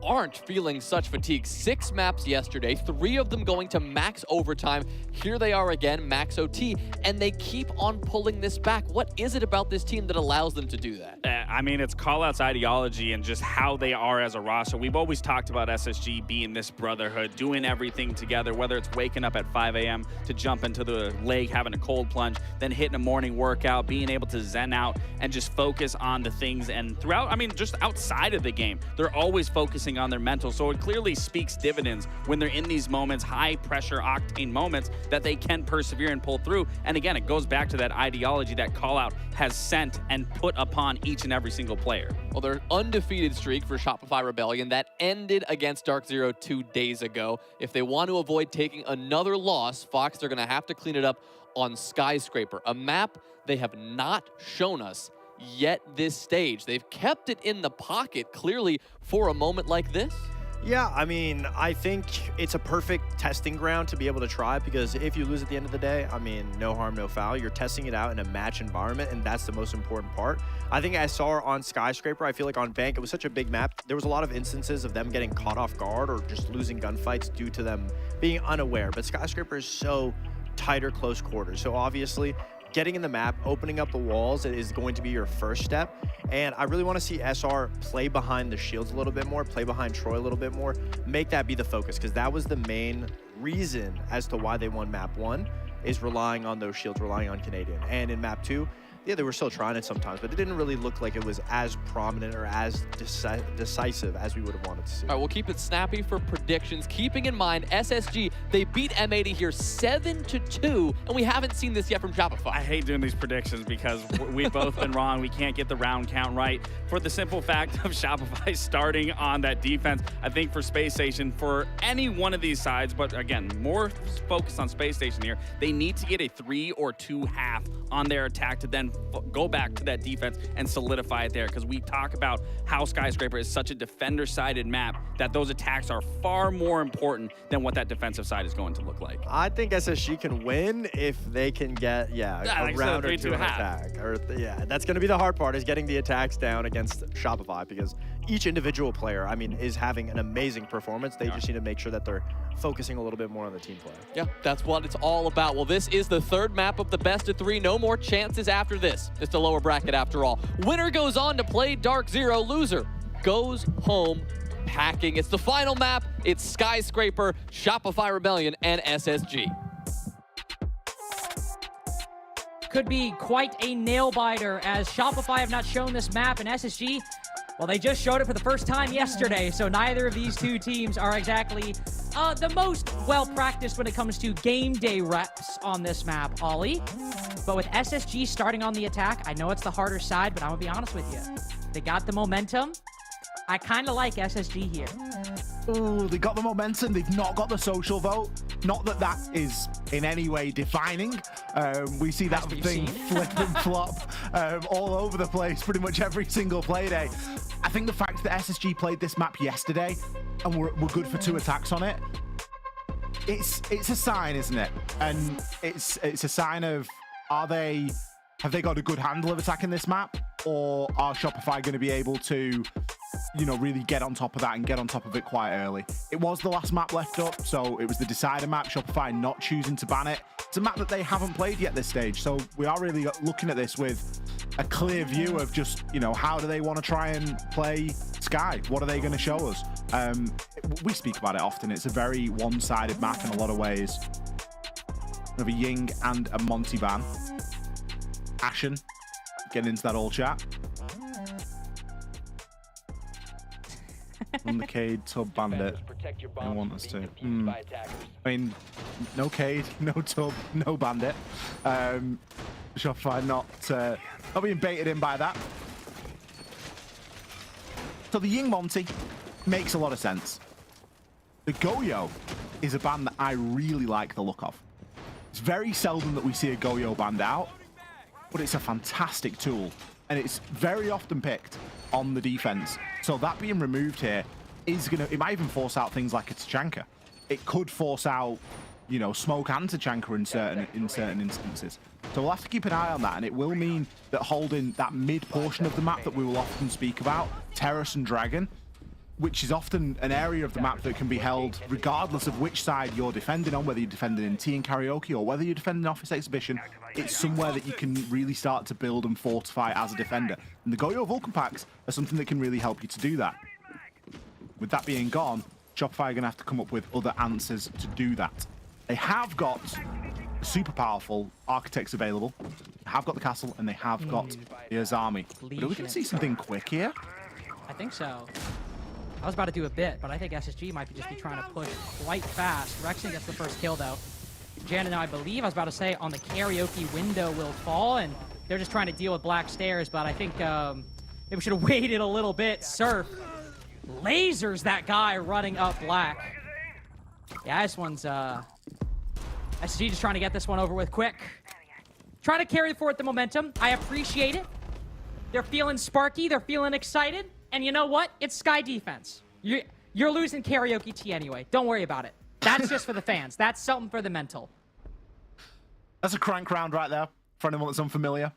aren't feeling such fatigue. 6 maps yesterday, 3 of them going to max overtime. Here they are again, max OT, and they keep on pulling this back. What is it about this team that allows them to do that? I mean, it's callouts ideology and just how they are as a roster. We've always talked about SSG being this brotherhood, doing everything together, whether it's waking up at 5 a.m. to jump into the lake, having a cold plunge, then hitting a morning workout, being able to zen out and just focus on the things. And throughout, I mean, just outside of the game, they're always focusing on their mental. So it clearly speaks dividends when they're in these moments, high pressure octane moments, that they can persevere and pull through. And again, it goes back to that ideology that callout has sent and put upon each and every single player. Well, their undefeated streak for Shopify Rebellion that ended against Dark Zero 2 days ago. If they want to avoid taking another loss, Fox, they're going to have to clean it up on Skyscraper, a map they have not shown us yet this stage. They've kept it in the pocket, clearly, for a moment like this. Yeah, I mean, I think it's a perfect testing ground to be able to try, because if you lose at the end of the day, I mean, no harm, no foul. You're testing it out in a match environment, and that's the most important part. I think SR on Skyscraper, I feel like on Bank, it was such a big map. There was a lot of instances of them getting caught off guard or just losing gunfights due to them being unaware. But Skyscraper is so tighter close quarters. So obviously, getting in the map, opening up the walls is going to be your first step. And I really want to see SR play behind the shields a little bit more, play behind Troy a little bit more, make that be the focus, because that was the main reason as to why they won map 1, is relying on those shields, relying on Canadian. And in map 2, yeah, they were still trying it sometimes, but it didn't really look like it was as prominent or as decisive as we would have wanted to see. All right, we'll keep it snappy for predictions. Keeping in mind, SSG, they beat M80 here 7-2, and we haven't seen this yet from Shopify. I hate doing these predictions because we've both been wrong. We can't get the round count right, for the simple fact of Shopify starting on that defense. I think for Space Station, for any one of these sides, but again, more focused on Space Station here, they need to get a 3 or 2 half on their attack to then go back to that defense and solidify it there, because we talk about how Skyscraper is such a defender-sided map that those attacks are far more important than what that defensive side is going to look like. I think SSG can win if they can get, a round or 2 attack. That's going to be the hard part, is getting the attacks down against Shopify, because each individual player, I mean, is having an amazing performance. They just need to make sure that they're focusing a little bit more on the team play. Yeah, that's what it's all about. Well, this is the 3rd map of the best of 3. No more chances after this. It's the lower bracket after all. Winner goes on to play Dark Zero. Loser goes home packing. It's the final map. It's Skyscraper, Shopify Rebellion, and SSG. Could be quite a nail-biter, as Shopify have not shown this map, and SSG, Well, they just showed it for the first time yesterday, so neither of these two teams are exactly the most well-practiced when it comes to game day reps on this map, Ollie. But with SSG starting on the attack, I know it's the harder side, but I'm going to be honest with you. They got the momentum. I kind of like SSG here. Oh, they got the momentum. They've not got the social vote. Not that that is in any way defining. We see that thing flip and flop all over the place pretty much every single play day. I think the fact that SSG played this map yesterday and we're good for 2 attacks on it, it's a sign, isn't it? And it's a sign of, have they got a good handle of attacking this map, or are Shopify going to be able to, you know, really get on top of that and get on top of it quite early? It was the last map left up, so it was the decider map. Shopify not choosing to ban it. It's a map that they haven't played yet this stage, so we are really looking at this with a clear view of just, you know, how do they want to try and play Sky? What are they going to show us? We speak about it often. It's a very one-sided map in a lot of ways. We have a Ying and a Monty ban. Ashen, getting into that old chat. On the Cade, Tub, Bandit. I want us to. I mean, no Cade, no Tub, no Bandit. Shopify not being baited in by that. So the Ying Monty makes a lot of sense. The Goyo is a ban that I really like the look of. It's very seldom that we see a Goyo banned out, but it's a fantastic tool, and it's very often picked on the defense. So that being removed here is it might even force out things like a Tachanka. It could force out, you know, Smoke and Tachanka in certain instances. So we'll have to keep an eye on that, and it will mean that holding that mid portion of the map that we will often speak about, Terrace and Dragon, which is often an area of the map that can be held regardless of which side you're defending on, whether you're defending in Tea and Karaoke or whether you're defending Office Exhibition. It's somewhere that you can really start to build and fortify as a defender. And the Goyo Vulcan packs are something that can really help you to do that. With that being gone, Shopify are going to have to come up with other answers to do that. They have got super powerful architects available. They have got the castle, and they have got the Azami. But are we going to see something quick here? I think so. I was about to do a bit, but I think SSG might just be trying to push quite fast. Rexon gets the first kill, though. Jan and I believe, I was about to say, on the Karaoke window will fall, and they're just trying to deal with Black Stairs, but I think maybe we should have waited a little bit. Surf lasers that guy running up Black. Yeah, this one's SSG just trying to get this one over with quick. Trying to carry forward the momentum. I appreciate it. They're feeling sparky. They're feeling excited. And you know what? It's Sky defense. You're losing Karaoke T anyway. Don't worry about it. That's just for the fans. That's something for the mental. That's a crank round right there, for anyone that's unfamiliar.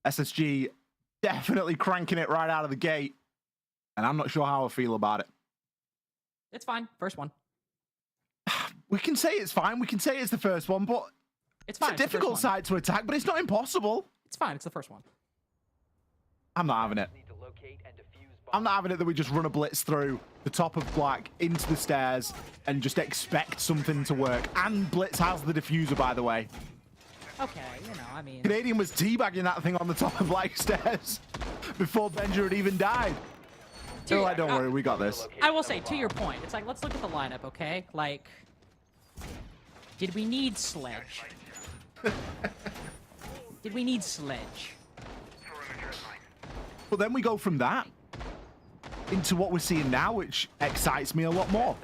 SSG definitely cranking it right out of the gate. And I'm not sure how I feel about it. It's fine. First one. We can say it's fine. We can say it's the first one, but it's fine. It's a difficult side to attack, but it's not impossible. It's fine. It's the first one. I'm not having it. I'm not having it that we just run a blitz through the top of Black into the stairs and just expect something to work. And Blitz has the diffuser, by the way. Okay, you know, I mean... Canadian was teabagging that thing on the top of Black stairs before Benja had even died. So like, don't worry, we got this. I will say, to your point, it's like, let's look at the lineup, okay? Like, did we need Sledge? Did we need Sledge? But then we go from that into what we're seeing now, which excites me a lot more.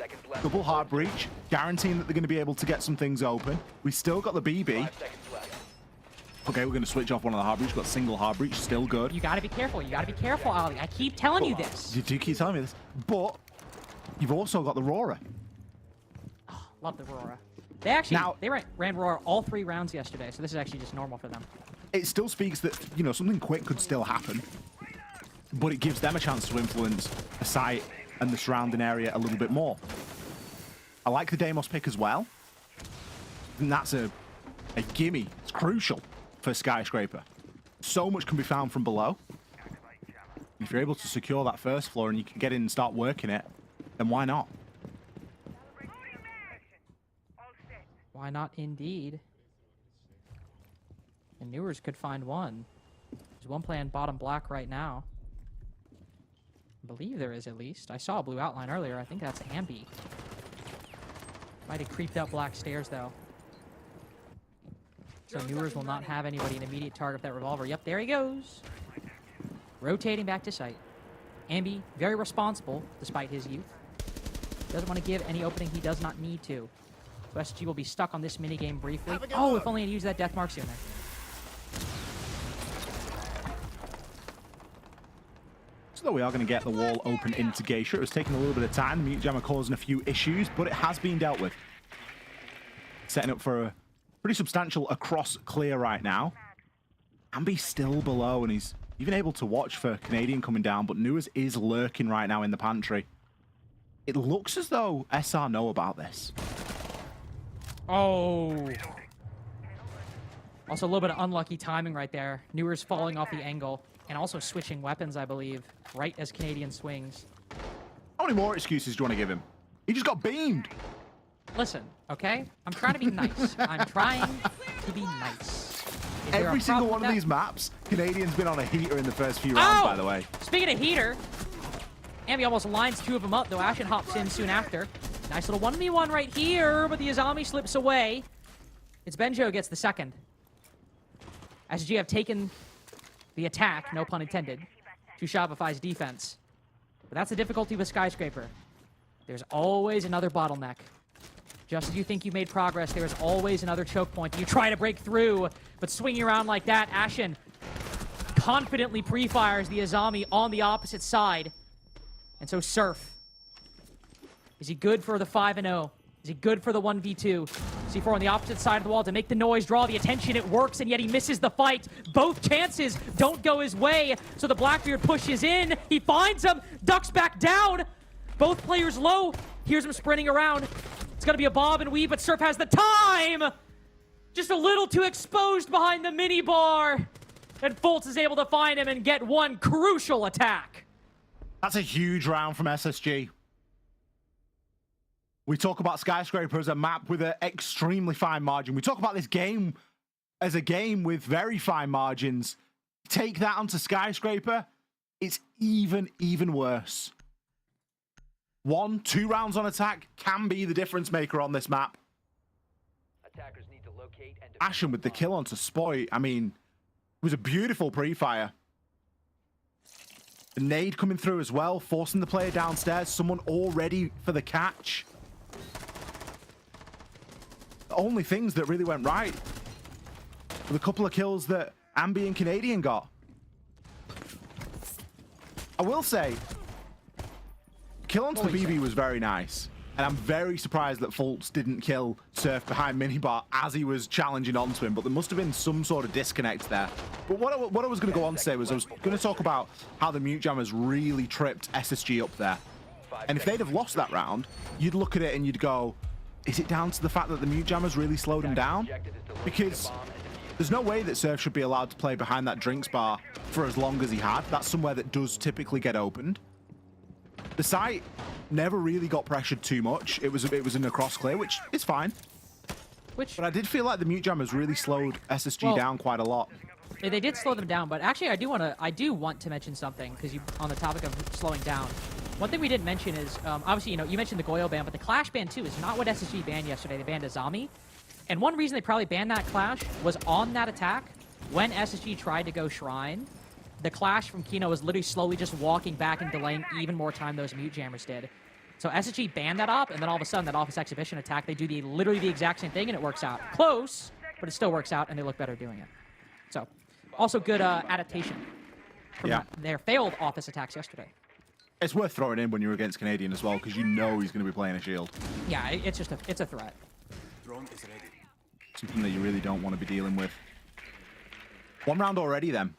Double hard breach, guaranteeing that they're going to be able to get some things open. We still got the BB. Okay, we're going to switch off one of the hard breach. We've got single hard breach, still good. You got to be careful. You got to be careful, Ali. I keep telling you this. You do keep telling me this. But you've also got the Rora. Oh, love the Rora. They actually, they ran Rora all 3 rounds yesterday, so this is actually just normal for them. It still speaks that, you know, something quick could still happen. But it gives them a chance to influence the site and the surrounding area a little bit more. I like the Deimos pick as well. And that's a gimme. It's crucial for Skyscraper. So much can be found from below. If you're able to secure that first floor and you can get in and start working it, then why not? Why not indeed? And Newers could find one. There's one playing bottom Black right now. I believe there is, at least. I saw a blue outline earlier. I think that's Ambi. Might have creeped up black stairs, though. So Newers will not have anybody an immediate target with that revolver. Yep, there he goes. Rotating back to site. Ambi, very responsible, despite his youth. Doesn't want to give any opening he does not need to. So SG will be stuck on this minigame briefly. Oh, if only he'd used that death mark sooner. So we are going to get the wall open into Geisha. It was taking a little bit of time. The Mute Jammer causing a few issues, but it has been dealt with. Setting up for a pretty substantial across clear right now. Ambi's still below, and he's even able to watch for Canadian coming down, but Newers is lurking right now in the pantry. It looks as though SR know about this. Oh. Also a little bit of unlucky timing right there. Newers falling off the angle and also switching weapons, I believe, right as Canadian swings. How many more excuses do you want to give him? He just got beamed. Listen, okay? I'm trying to be nice. I'm trying to be nice. Every single one of these maps, Canadian's been on a heater in the first few rounds, by the way. Speaking of heater, Ambi almost lines two of them up, though Ashen hops in soon after. Nice little 1v1 right here, but the Azami slips away. It's Benjo gets the second. SG have taken the attack, no pun intended, to Shopify's defense. But that's the difficulty with Skyscraper. There's always another bottleneck. Just as you think you made progress, there is always another choke point. You try to break through, but swinging around like that, Ashen confidently pre-fires the Azami on the opposite side. And so Surf. Is he good for the 5-0? Is he good for the 1v2? C4 on the opposite side of the wall to make the noise, draw the attention. It works, and yet he misses the fight. Both chances don't go his way, so the Blackbeard pushes in. He finds him, ducks back down. Both players low. Hears him sprinting around. It's going to be a bob and weave, but Surf has the time! Just a little too exposed behind the minibar. And Fultz is able to find him and get one crucial attack. That's a huge round from SSG. We talk about Skyscraper as a map with an extremely fine margin. We talk about this game as a game with very fine margins. Take that onto Skyscraper, it's even worse. 1-2 rounds on attack can be the difference maker on this map. Attackers need to locate and Ashen with the kill onto Spoy. I mean, it was a beautiful pre-fire. The nade coming through as well, forcing the player downstairs. Someone all ready for the catch. The only things that really went right were the couple of kills that Ambi and Canadian got. I will say, kill onto the BB was very nice. And I'm very surprised that Fultz didn't kill Surf behind minibar as he was challenging onto him, but there must have been some sort of disconnect there. But what I was going to go on to say was I was going to talk about how the Mute Jammers really tripped SSG up there. And if they'd have lost that round, you'd look at it and you'd go, is it down to the fact that the Mute Jammers really slowed him down? Because there's no way that Surf should be allowed to play behind that drinks bar for as long as he had. That's somewhere that does typically get opened. The site never really got pressured too much. It was in a cross clear, which is fine. But I did feel like the Mute Jammers really slowed SSG down quite a lot. They did slow them down, but actually I do want to mention something, because you on the topic of slowing down. One thing we didn't mention is, obviously, you mentioned the Goyo ban, but the Clash ban too is not what SSG banned yesterday. They banned Azami. And one reason they probably banned that Clash was on that attack, when SSG tried to go Shrine, the Clash from Kino was literally slowly just walking back and delaying even more time those Mute Jammers did. So SSG banned that op, and then all of a sudden that Office Exhibition attack, they do literally the exact same thing, and it works out. Close, but it still works out, and they look better doing it. So, also good adaptation from their failed Office attacks yesterday. It's worth throwing in when you're against Canadian as well, because you know he's going to be playing a shield. Yeah, it's a threat. Drone is ready. Something that you really don't want to be dealing with. One round already then.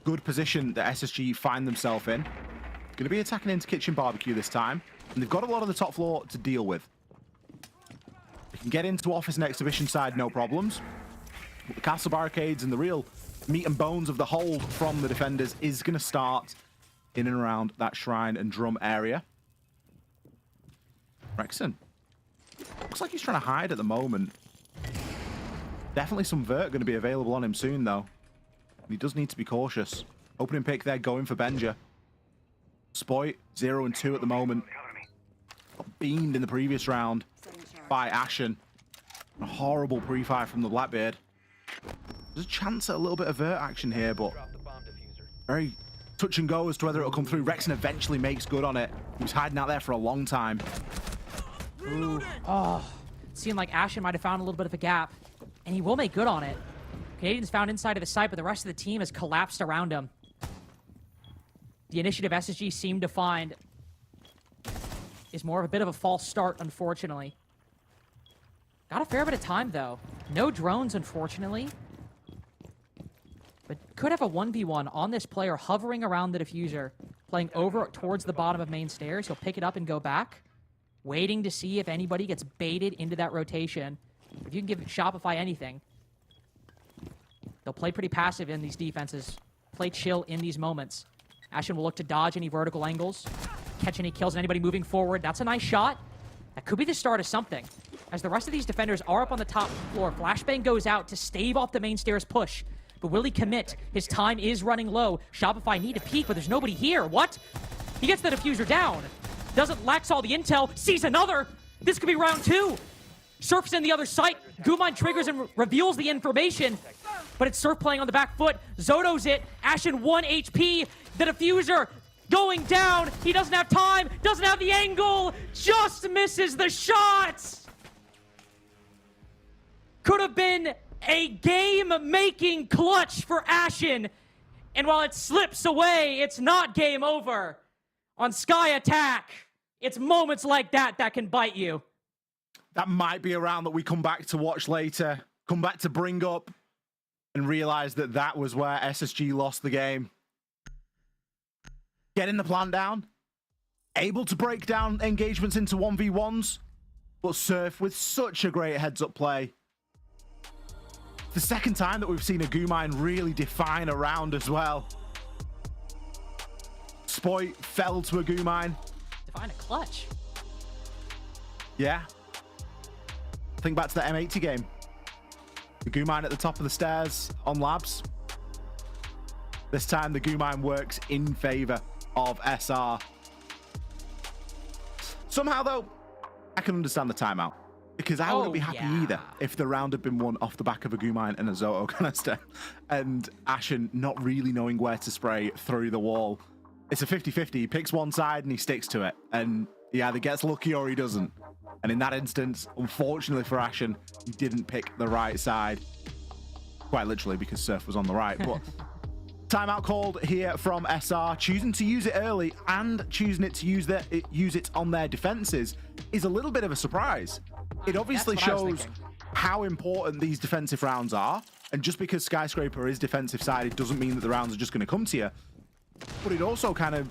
Good position that SSG find themselves in. Going to be attacking into Kitchen Barbecue this time, and they've got a lot of the top floor to deal with. They can get into Office and Exhibition side, no problems. But the castle barricades and the real meat and bones of the hold from the defenders is going to start in and around that Shrine and Drum area. Rexon. Looks like he's trying to hide at the moment. Definitely some vert going to be available on him soon, though. He does need to be cautious. Opening pick there going for Benja. Spoit 0 and 2 at the moment. Got beamed in the previous round by Ashen. A horrible pre-fire from the Blackbeard. There's a chance at a little bit of vert action here, but very touch and go as to whether it'll come through. Rexon eventually makes good on it. He was hiding out there for a long time. Ooh. Oh, it seemed like Ashen might have found a little bit of a gap, and he will make good on it. Canadian's found inside of the site, but the rest of the team has collapsed around him. The initiative SSG seemed to find is more of a bit of a false start, unfortunately. Got a fair bit of time, though. No drones, unfortunately. But could have a 1v1 on this player hovering around the diffuser, playing over towards the bottom of main stairs. He'll pick it up and go back, waiting to see if anybody gets baited into that rotation. If you can give Shopify anything, they'll play pretty passive in these defenses, play chill in these moments. Ashen will look to dodge any vertical angles, catch any kills on anybody moving forward. That's a nice shot. That could be the start of something. As the rest of these defenders are up on the top floor, Flashbang goes out to stave off the main stairs push. But will he commit? His time is running low. Shopify need to peek, but there's nobody here. What? He gets the diffuser down. Doesn't lacks all the intel. Sees another. This could be round 2. Surf's in the other site. Gumine triggers and reveals the information. But it's Surf playing on the back foot. Zoto's it. Ashen 1 HP. The diffuser going down. He doesn't have time. Doesn't have the angle. Just misses the shots. Could have been a game-making clutch for Ashen. And while it slips away, it's not game over. On Sky Attack, it's moments like that that can bite you. That might be a round that we come back to watch later. Come back to bring up and realize that that was where SSG lost the game. Getting the plan down. Able to break down engagements into 1v1s. But Surf with such a great heads-up play. The second time that we've seen a Gumine really define a round as well. Spoit fell to a Gumine. Define a clutch. Yeah. Think back to the M80 game. The Gumine at the top of the stairs on Labs. This time the Gumine works in favor of SR. Somehow though, I can understand the timeout. Because I wouldn't be happy either if the round had been won off the back of a Gumine and a Zoto canister. And Ashen not really knowing where to spray through the wall. It's a 50-50. He picks one side and he sticks to it. And he either gets lucky or he doesn't. And in that instance, unfortunately for Ashen, he didn't pick the right side. Quite literally because Surf was on the right. But timeout called here from SR. Choosing to use it early and choosing to use it on their defenses is a little bit of a surprise. It obviously shows how important these defensive rounds are. And just because Skyscraper is defensive sided doesn't mean that the rounds are just going to come to you. But it also kind of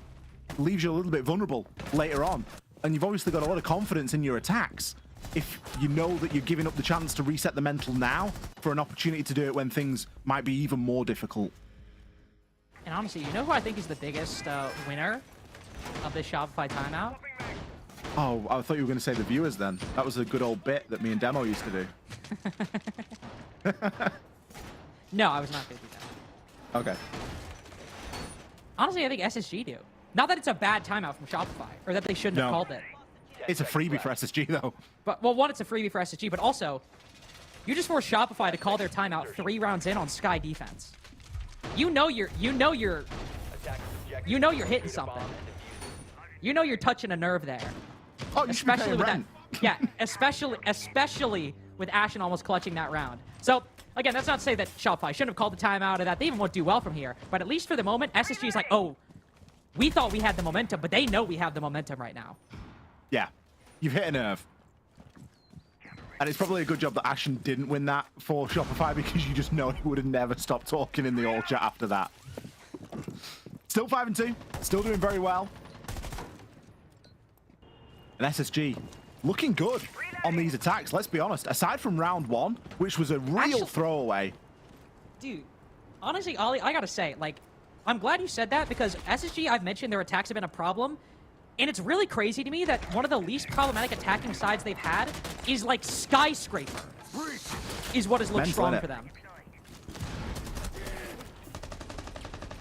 leaves you a little bit vulnerable later on. And you've obviously got a lot of confidence in your attacks. If you know that you're giving up the chance to reset the mental now for an opportunity to do it when things might be even more difficult. And honestly, you know who I think is the biggest winner of this Shopify timeout? Oh, I thought you were going to say the viewers then. That was a good old bit that me and Demo used to do. No, I was not going to do that. Okay. Honestly, I think SSG do. Not that it's a bad timeout from Shopify, or that they shouldn't have called it. It's a freebie for SSG, though. But, well, one, it's a freebie for SSG, but also, you just forced Shopify to call their timeout 3 rounds in on Sky defense. You know you're hitting something. You know you're touching a nerve there. Oh, you especially with rent. that. Yeah, especially with Ashen almost clutching that round. So again, that's not to say that Shopify shouldn't have called the timeout or that they even won't do well from here. But at least for the moment, SSG is like, oh, we thought we had the momentum, but they know we have the momentum right now. Yeah, you've hit a nerve. And it's probably a good job that Ashen didn't win that for Shopify because you just know he would have never stopped talking in the all chat after that. Still 5-2, still doing very well. And SSG looking good on these attacks, let's be honest. Aside from round 1, which was a real throwaway. Dude, honestly, Ollie, I gotta say, like, I'm glad you said that because SSG, I've mentioned their attacks have been a problem. And it's really crazy to me that one of the least problematic attacking sides they've had is like Skyscraper is what has looked strong for them.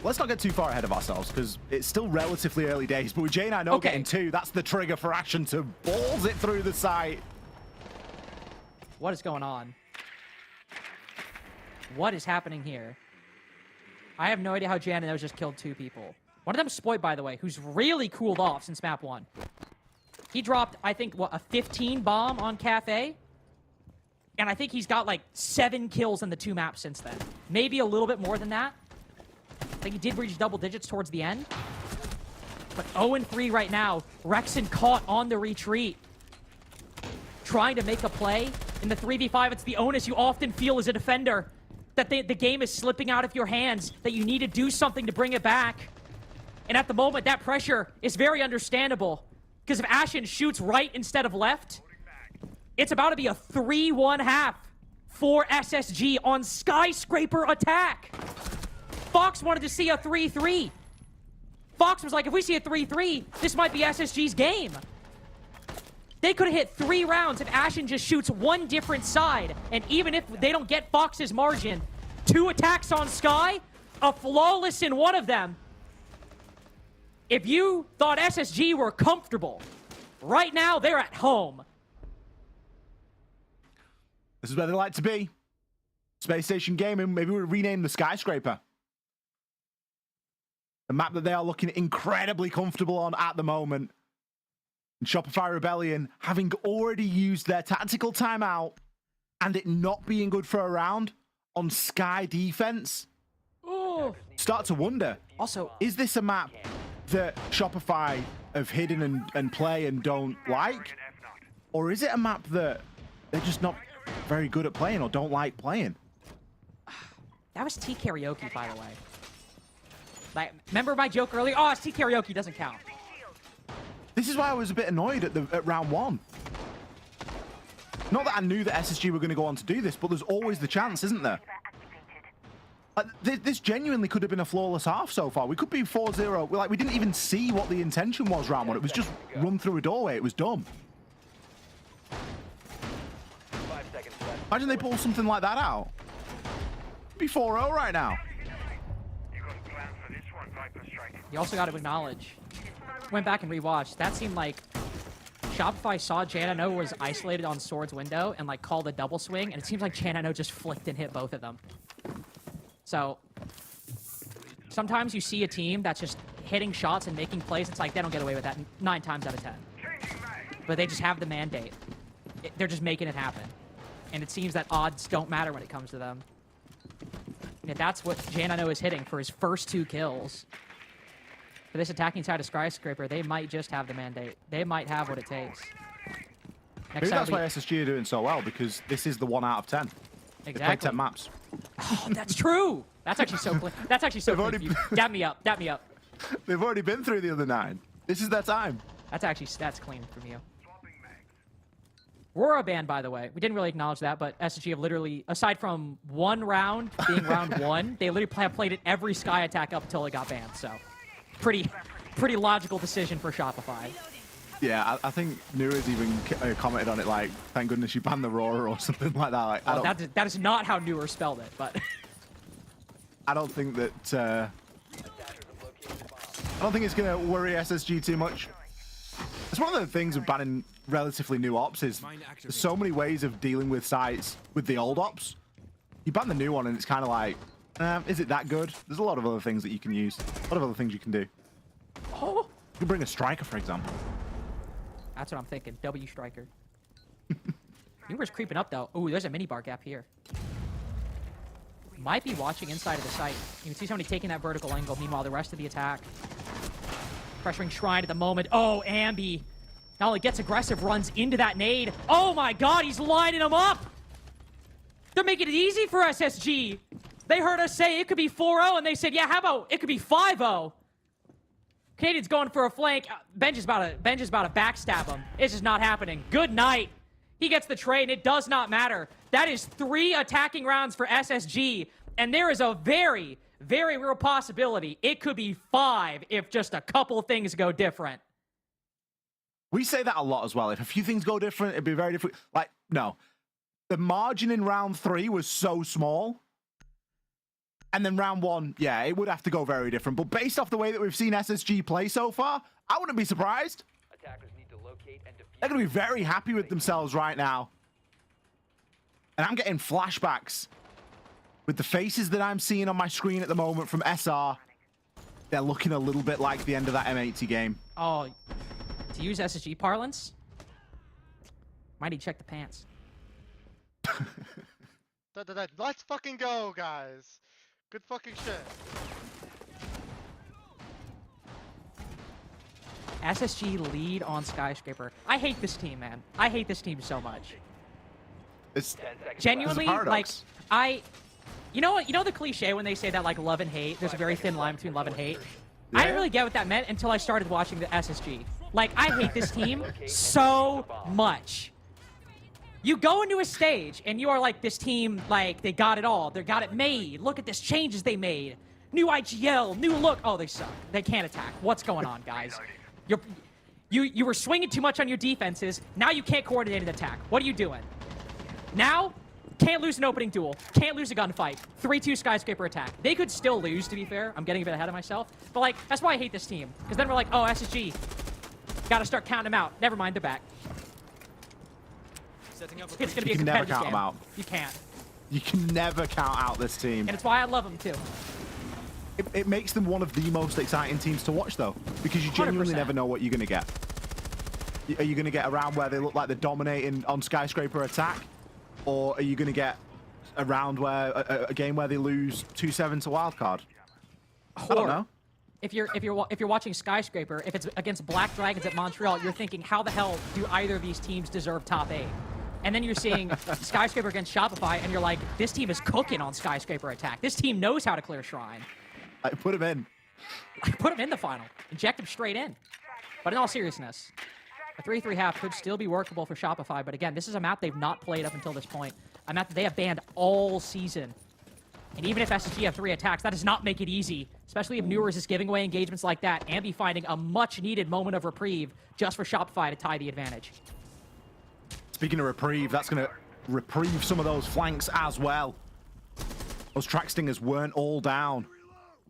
let's not get too far ahead of ourselves because it's still relatively early days. But with J9O getting 2, that's the trigger for Ashen to balls it through the site. What is going on? What is happening here? I have no idea how J9O just killed 2 people. One of them is Spoit, by the way, who's really cooled off since map 1. He dropped, I think, what, a 15 bomb on Cafe? And I think he's got like 7 kills in the 2 maps since then. Maybe a little bit more than that. I think he did reach double digits towards the end. But 0-3 right now. Rexon caught on the retreat. Trying to make a play. In the 3v5, it's the onus you often feel as a defender. That the game is slipping out of your hands. That you need to do something to bring it back. And at the moment, that pressure is very understandable. Because if Ashen shoots right instead of left, it's about to be a 3-1-1/2 for SSG on Skyscraper attack. Fox wanted to see a 3-3. Fox was like, if we see a 3-3, this might be SSG's game. They could have hit 3 rounds if Ashen just shoots one different side. And even if they don't get Fox's margin, 2 attacks on Sky, a flawless in one of them. If you thought SSG were comfortable, right now they're at home. This is where they like to be. Space Station Gaming, maybe we'll rename the Skyscraper. The map that they are looking incredibly comfortable on at the moment. And Shopify Rebellion, having already used their tactical timeout and it not being good for a round on Sky defense, start to wonder, also, is this a map that Shopify have hidden and play and don't like? Or is it a map that they're just not very good at playing or don't like playing? That was T Karaoke, by the way. Like, remember my joke earlier? Oh, it's T Karaoke, doesn't count. This is why I was a bit annoyed at round 1. Not that I knew that SSG were going to go on to do this, but there's always the chance, isn't there? This genuinely could have been a flawless half so far. We could be 4-0. Like, we didn't even see what the intention was round 1. It was just run through a doorway. It was dumb. Imagine they pull something like that out. It'd be 4-0 right now. You also got to acknowledge, went back and rewatched, that seemed like Shopify saw J9O was isolated on Sword's window and like called a double swing, and it seems like J9O just flicked and hit both of them. So sometimes you see a team that's just hitting shots and making plays, it's like they don't get away with that 9 times out of 10. But they just have the mandate. They're just making it happen. And it seems that odds don't matter when it comes to them. And that's what J9O is hitting for his first 2 kills. For this attacking side of Skyscraper, they might just have the mandate. They might have what it takes. Maybe that's why SSG are doing so well, because this is the 1 out of 10. Exactly. They played 10 maps. Oh, that's true. That's actually so clean. That's actually so clean. Dab me up. Dab me up. They've already been through the other 9. This is their time. That's clean from you. Aurora banned, by the way. We didn't really acknowledge that, but SSG have literally, aside from 1 round being round 1, they literally have played it every Sky attack up until it got banned. So, pretty logical decision for Shopify. Yeah, I think Nura's even commented on it like, thank goodness you banned the Aurora or something like that. Like, well, that is not how Nura spelled it, but... I don't think that... I don't think it's going to worry SSG too much. It's one of the things of banning relatively new ops is there's so many ways of dealing with sites with the old ops. You ban the new one and it's kind of like, is it that good? There's a lot of other things that you can use. A lot of other things you can do. Oh! You can bring a striker, for example. That's what I'm thinking. W striker. Nura's creeping up, though. Ooh, there's a minibar gap here. Might be watching inside of the site. You can see somebody taking that vertical angle. Meanwhile, the rest of the attack. Pressuring Shrine at the moment. Oh, Ambi. Not only gets aggressive, runs into that nade. Oh my god, he's lining them up! They're making it easy for SSG. They heard us say it could be 4-0, and they said, yeah, how about it could be 5-0? Canadian's going for a flank. Benj is about to backstab him. It's just not happening. Good night. He gets the trade, and it does not matter. That is 3 attacking rounds for SSG, and there is a very, very real possibility it could be 5 if just a couple things go different. We say that a lot as well. If a few things go different, it'd be very different. Like, no. The margin in round 3 was so small. And then round one, yeah, it would have to go very different. But based off the way that we've seen SSG play so far, I wouldn't be surprised. Attackers need to locate and defuse. They're going to be very happy with themselves right now. And I'm getting flashbacks with the faces that I'm seeing on my screen at the moment from SR. They're looking a little bit like the end of that M80 game. Oh, to use SSG parlance, might need to check the pants. Let's fucking go, guys. Good fucking shit. SSG lead on Skyscraper. I hate this team, man. I hate this team so much. It's genuinely like you know what? You know the cliche when they say that like love and hate. There's a very thin line between love and hate. I didn't really get what that meant until I started watching the SSG. Like I hate this team so much. You go into a stage and you are like, this team, like they got it all. They got it made. Look at this changes they made. New IGL, new look. Oh, they suck. They can't attack. What's going on, guys? You were swinging too much on your defenses. Now you can't coordinate an attack. What are you doing? Now, can't lose an opening duel. Can't lose a gunfight. 3-2 Skyscraper attack. They could still lose, to be fair. I'm getting a bit ahead of myself. But, like, that's why I hate this team. Because then we're like, oh, SSG. Got to start counting them out. Never mind, they're back. It's going to be a competitive never count game. them out. You can't. You can never count out this team. And it's why I love them, too. It makes them one of the most exciting teams to watch, though, because you genuinely 100%. never know what you're going to get. Are you going to get a round where they look like they're dominating on Skyscraper attack? Or are you going to get a round where a game where they lose 2-7 to wildcard? I don't know. If you're watching Skyscraper, if it's against Black Dragons at Montreal, you're thinking, how the hell do either of these teams deserve top 8? And then you're seeing Skyscraper against Shopify, and you're like, this team is cooking on Skyscraper attack. This team knows how to clear Shrine. I put him in. Put him in the final. Inject him straight in. But in all seriousness, a 3-3 half could still be workable for Shopify, but again, this is a map they've not played up until this point. A map that they have banned all season. And even if SSG have 3 attacks, that does not make it easy, especially if Newers is giving away engagements like that and be finding a much-needed moment of reprieve just for Shopify to tie the advantage. Speaking of reprieve, that's going to reprieve some of those flanks as well. Those track stingers weren't all down.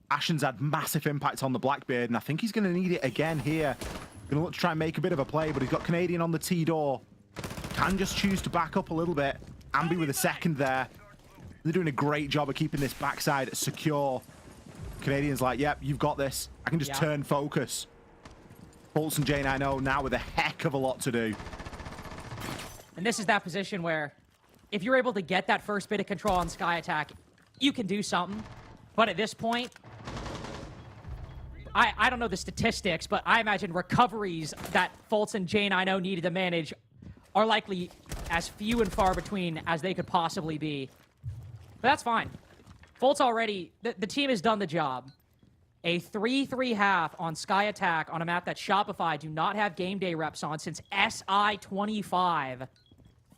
Ashen's had massive impact on the Blackbeard, and I think he's going to need it again here. Going to look to try and make a bit of a play, but he's got Canadian on the T-door. Can just choose to back up a little bit. Ambi with a second there. They're doing a great job of keeping this backside secure. Canadian's like, yep, you've got this. I can just turn focus. Bolts and J9O now with a heck of a lot to do. And this is that position where if you're able to get that first bit of control on Sky Attack, you can do something. But at this point, I don't know the statistics, but I imagine recoveries that Fultz and J9O needed to manage are likely as few and far between as they could possibly be. But that's fine. Fultz already, the team has done the job. A 3-3 half on Sky Attack on a map that Shopify do not have game day reps on since SI25.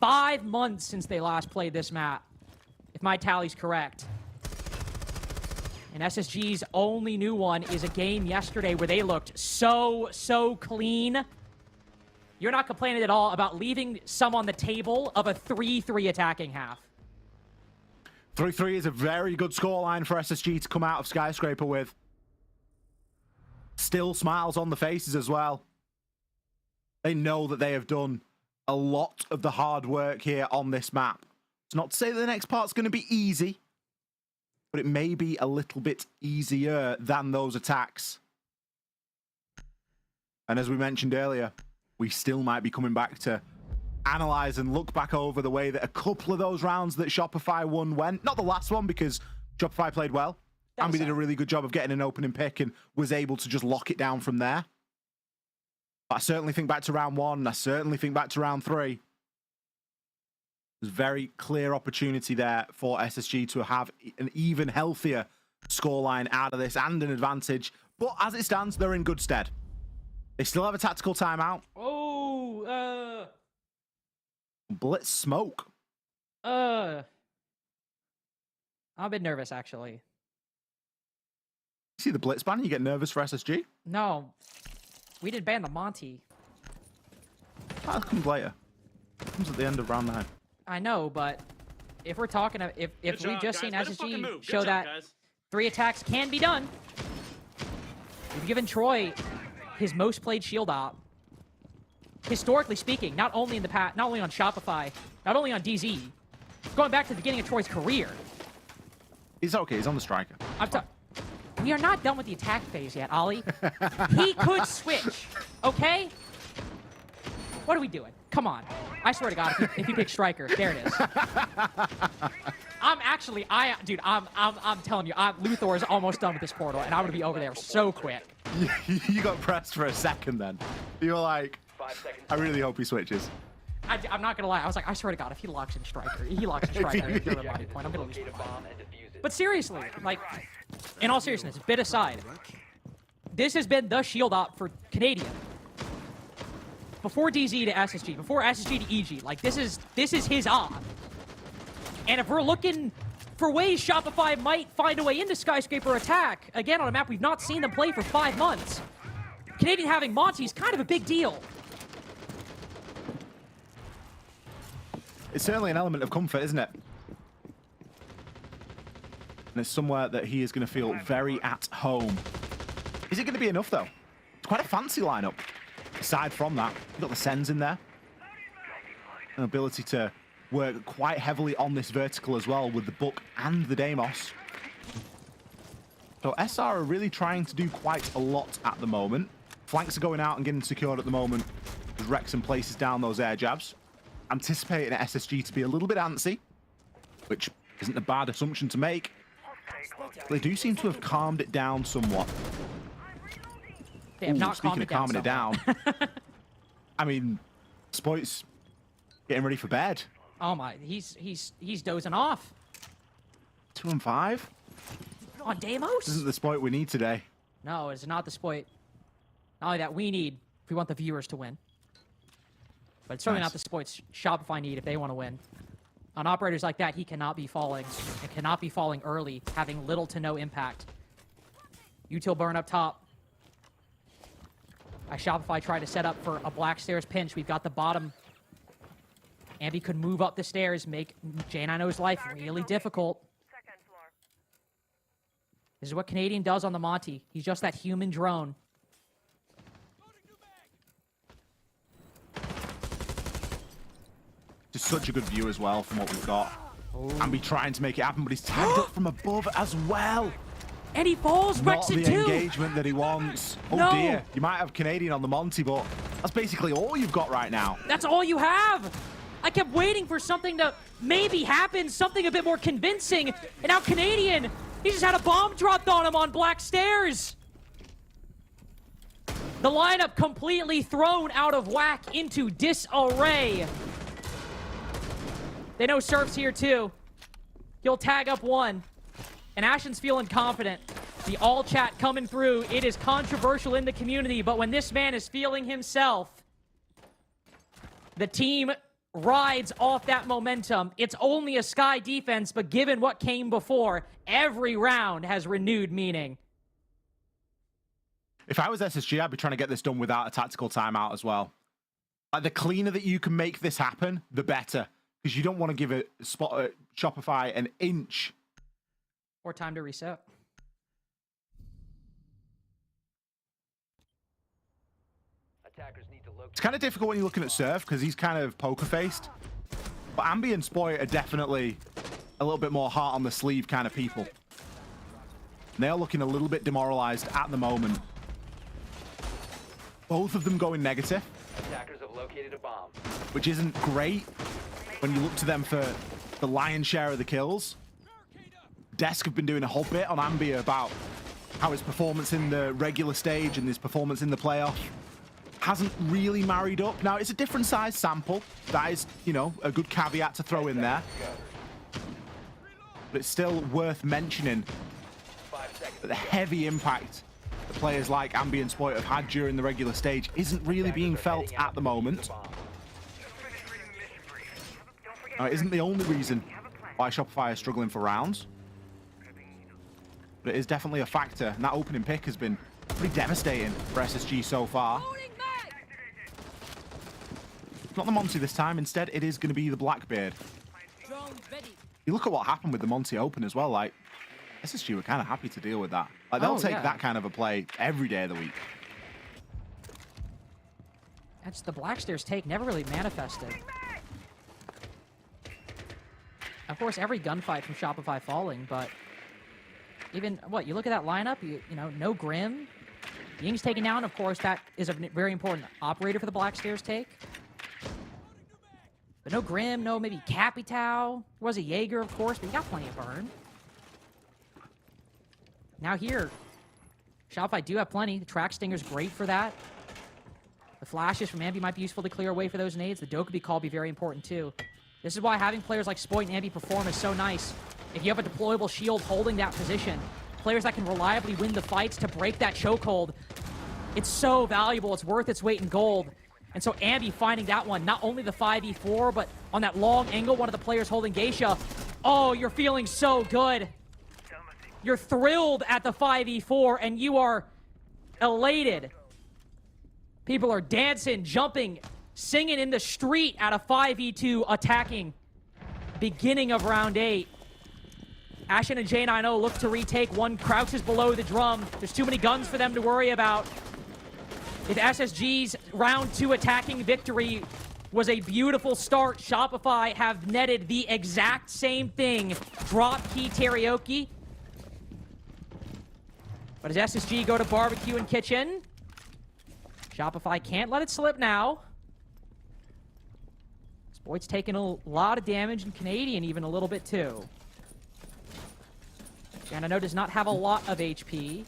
5 months since they last played this map, if my tally's correct. And SSG's only new one is a game yesterday where they looked so clean. You're not complaining at all about leaving some on the table of a 3-3 attacking half. 3-3 is a very good scoreline for SSG to come out of Skyscraper with. Still smiles on the faces as well. They know that they have done a lot of the hard work here on this map. It's not to say that the next part's going to be easy, but it may be a little bit easier than those attacks. And as we mentioned earlier, we still might be coming back to analyze and look back over the way that a couple of those rounds that Shopify won went. Not the last one, because Shopify played well. And we did a really good job of getting an opening pick and was able to just lock it down from there. But I certainly think back to round 1. I certainly think back to round 3. There's very clear opportunity there for SSG to have an even healthier scoreline out of this and an advantage. But as it stands, they're in good stead. They still have a tactical timeout. Blitz smoke. I'm a bit nervous, actually. You see the blitz ban? You get nervous for SSG? No. We did ban the Monty. That comes later. It comes at the end of round 9. I know, but if we're talking, if we've just seen SSG show that 3 attacks can be done. We've given Troy his most played shield op. Historically speaking, not only in the past, not only on Shopify, not only on DZ, going back to the beginning of Troy's career. He's okay. He's on the striker. We are not done with the attack phase yet, Ollie. He could switch, okay? What are we doing? Come on. I swear to God, if you pick striker, there it is. I'm telling you, Luthor is almost done with this portal, and I'm going to be over there so quick. You got pressed for a second then. You were like, I really hope he switches. I'm not going to lie. I was like, I swear to God, if he locks in striker, I'm going to lose my mind. But seriously, like, in all seriousness, bit aside, this has been the shield op for Canadian. Before DZ to SSG, before SSG to EG, like, this is his op. And if we're looking for ways Shopify might find a way into Skyscraper attack, again, on a map we've not seen them play for 5 months, Canadian having Monty is kind of a big deal. It's certainly an element of comfort, isn't it? And it's somewhere that he is going to feel very at home. Is it going to be enough, though? It's quite a fancy lineup. Aside from that, you've got the Sens in there. An ability to work quite heavily on this vertical as well with the Book and the Deimos. So SR are really trying to do quite a lot at the moment. Flanks are going out and getting secured at the moment as Wrexham places down those air jabs. Anticipating SSG to be a little bit antsy, which isn't a bad assumption to make. They do seem to have calmed it down somewhat. They have not speaking of calming it down, I mean, Spoit's getting ready for bed. Oh my, he's dozing off. 2 and 5 on Deimos. This isn't the Spoit we need today. No, it's not the Spoit. Not only that, we need if we want the viewers to win. But it's certainly not the Spoit's Shopify need if they want to win. On operators like that, he cannot be falling. It cannot be falling early, having little to no impact. Util burn up top. Shopify tried to set up for a black stairs pinch. We've got the bottom. Ambi could move up the stairs, make J9O's life really difficult. This is what Canadian does on the Monty. He's just that human drone. Just such a good view as well from what we've got. Ambi trying to make it happen, but he's tagged up from above as well. And he falls, Not the too. engagement that he wants. Oh no. Dear, you might have Canadian on the Monty, but that's basically all you've got right now. That's all you have. I kept waiting for something to maybe happen, something a bit more convincing. And now Canadian, he just had a bomb dropped on him on black stairs. The lineup completely thrown out of whack into disarray. They know Surf's here too. He'll tag up one. And Ashen's feeling confident. The all chat coming through. It is controversial in the community, but when this man is feeling himself, the team rides off that momentum. It's only a Sky defense, but given what came before, every round has renewed meaning. If I was SSG, I'd be trying to get this done without a tactical timeout as well. Like, the cleaner that you can make this happen, the better. Because you don't want to give a Shopify an inch. Or time to reset. It's kind of difficult when you're looking at Surf because he's kind of poker-faced. But Ambi and Spoit are definitely a little bit more heart on the sleeve kind of people. And they are looking a little bit demoralized at the moment. Both of them going negative. Attackers have located a bomb. Which isn't great when you look to them for the lion's share of the kills. Desk have been doing a whole bit on Ambi about how his performance in the regular stage and his performance in the playoff hasn't really married up. Now, it's a different size sample. That is, you know, a good caveat to throw in there. But it's still worth mentioning that the heavy impact that players like Ambi and Spoit have had during the regular stage isn't really being felt at the moment. Now, it isn't the only reason why Shopify is struggling for rounds. But it is definitely a factor, and that opening pick has been pretty devastating for SSG so far. Not the Monty this time. Instead, it is going to be the Blackbeard. You look at what happened with the Monty Open as well. Like, SSG were kind of happy to deal with that. Like, they'll take that kind of a play every day of the week. That's the Blackstairs take never really manifested. Of course, every gunfight from Shopify falling, but even, you look at that lineup, you know, no Grim. Ying's taken down, of course, that is a very important operator for the Blackstairs take. But no Grim, no maybe Capitao. There was a Jaeger, of course, but you got plenty of burn. Now here, Shopify do have plenty. The Track Stinger's great for that. The flashes from Ambi might be useful to clear away for those nades. The Dokubi call will be very important too. This is why having players like Spoit and Ambi perform is so nice. If you have a deployable shield holding that position, players that can reliably win the fights to break that chokehold, it's so valuable. It's worth its weight in gold. And so Ambi finding that one, not only the 5v4, but on that long angle, one of the players holding Geisha. Oh, you're feeling so good. You're thrilled at the 5v4, and you are elated. People are dancing, jumping, singing in the street at a 5v2 attacking. Beginning of round 8. Ashen and J90 look to retake. One crouches below the drum. There's too many guns for them to worry about. If SSG's round 2 attacking victory was a beautiful start, Shopify have netted the exact same thing. Drop key Teriyuki. But as SSG go to barbecue and kitchen, Shopify can't let it slip now. Spoit's taking a lot of damage, and Canadian even a little bit too. Janano does not have a lot of HP,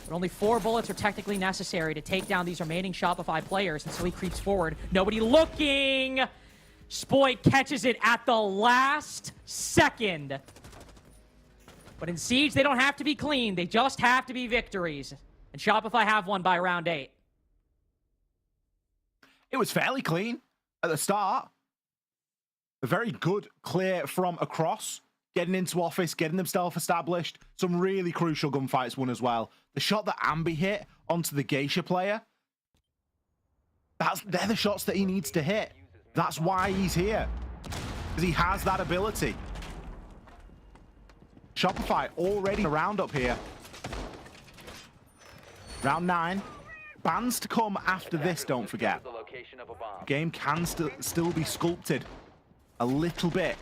but only 4 bullets are technically necessary to take down these remaining Shopify players, and so he creeps forward. Nobody looking! Spoit catches it at the last second. But in Siege, they don't have to be clean. They just have to be victories. And Shopify have won by round 8. It was fairly clean at the start. A very good clear from across. Getting into office, getting themselves established. Some really crucial gunfights won as well. The shot that Ambi hit onto the Geisha player, they're the shots that he needs to hit. That's why he's here. Because he has that ability. Shopify already a round up here. Round 9. Bans to come after this, don't forget. The game can still be sculpted a little bit.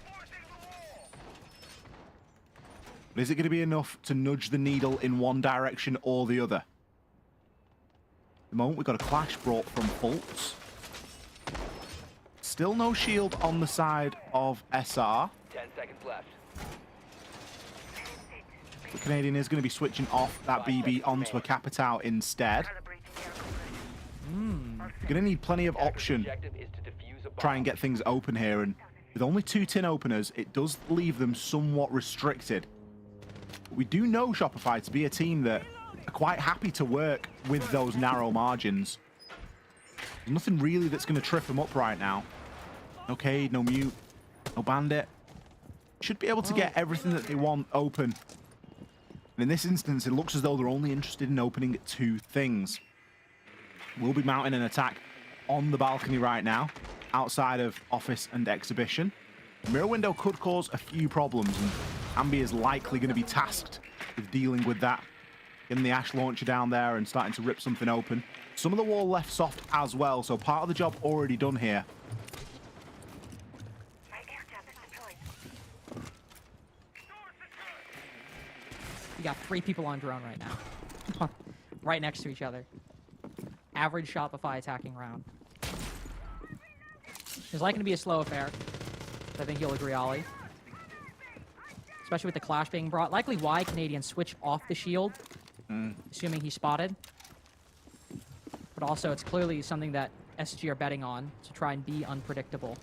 But is it going to be enough to nudge the needle in one direction or the other? At the moment, we've got a clash brought from Fultz. Still no shield on the side of SR. 10 seconds left. The Canadian is going to be switching off that BB onto a Capitao instead. You're going to need plenty of option. Try and get things open here, and with only 2 tin openers, it does leave them somewhat restricted. But we do know Shopify to be a team that are quite happy to work with those narrow margins. There's nothing really that's going to trip them up right now. No Cade, no Mute, no Bandit. Should be able to get everything that they want open. And in this instance, it looks as though they're only interested in opening 2 things. We'll be mounting an attack on the balcony right now, outside of office and exhibition. Mirror window could cause a few problems, and Ambi is likely going to be tasked with dealing with that. Getting the Ash launcher down there and starting to rip something open. Some of the wall left soft as well, so part of the job already done here. We got 3 people on drone right now. Right next to each other. Average Shopify attacking round. It's likely to be a slow affair. I think you'll agree, Ollie. Especially with the clash being brought. Likely why Canadians switch off the shield. Assuming he's spotted. But also, it's clearly something that SG are betting on to try and be unpredictable.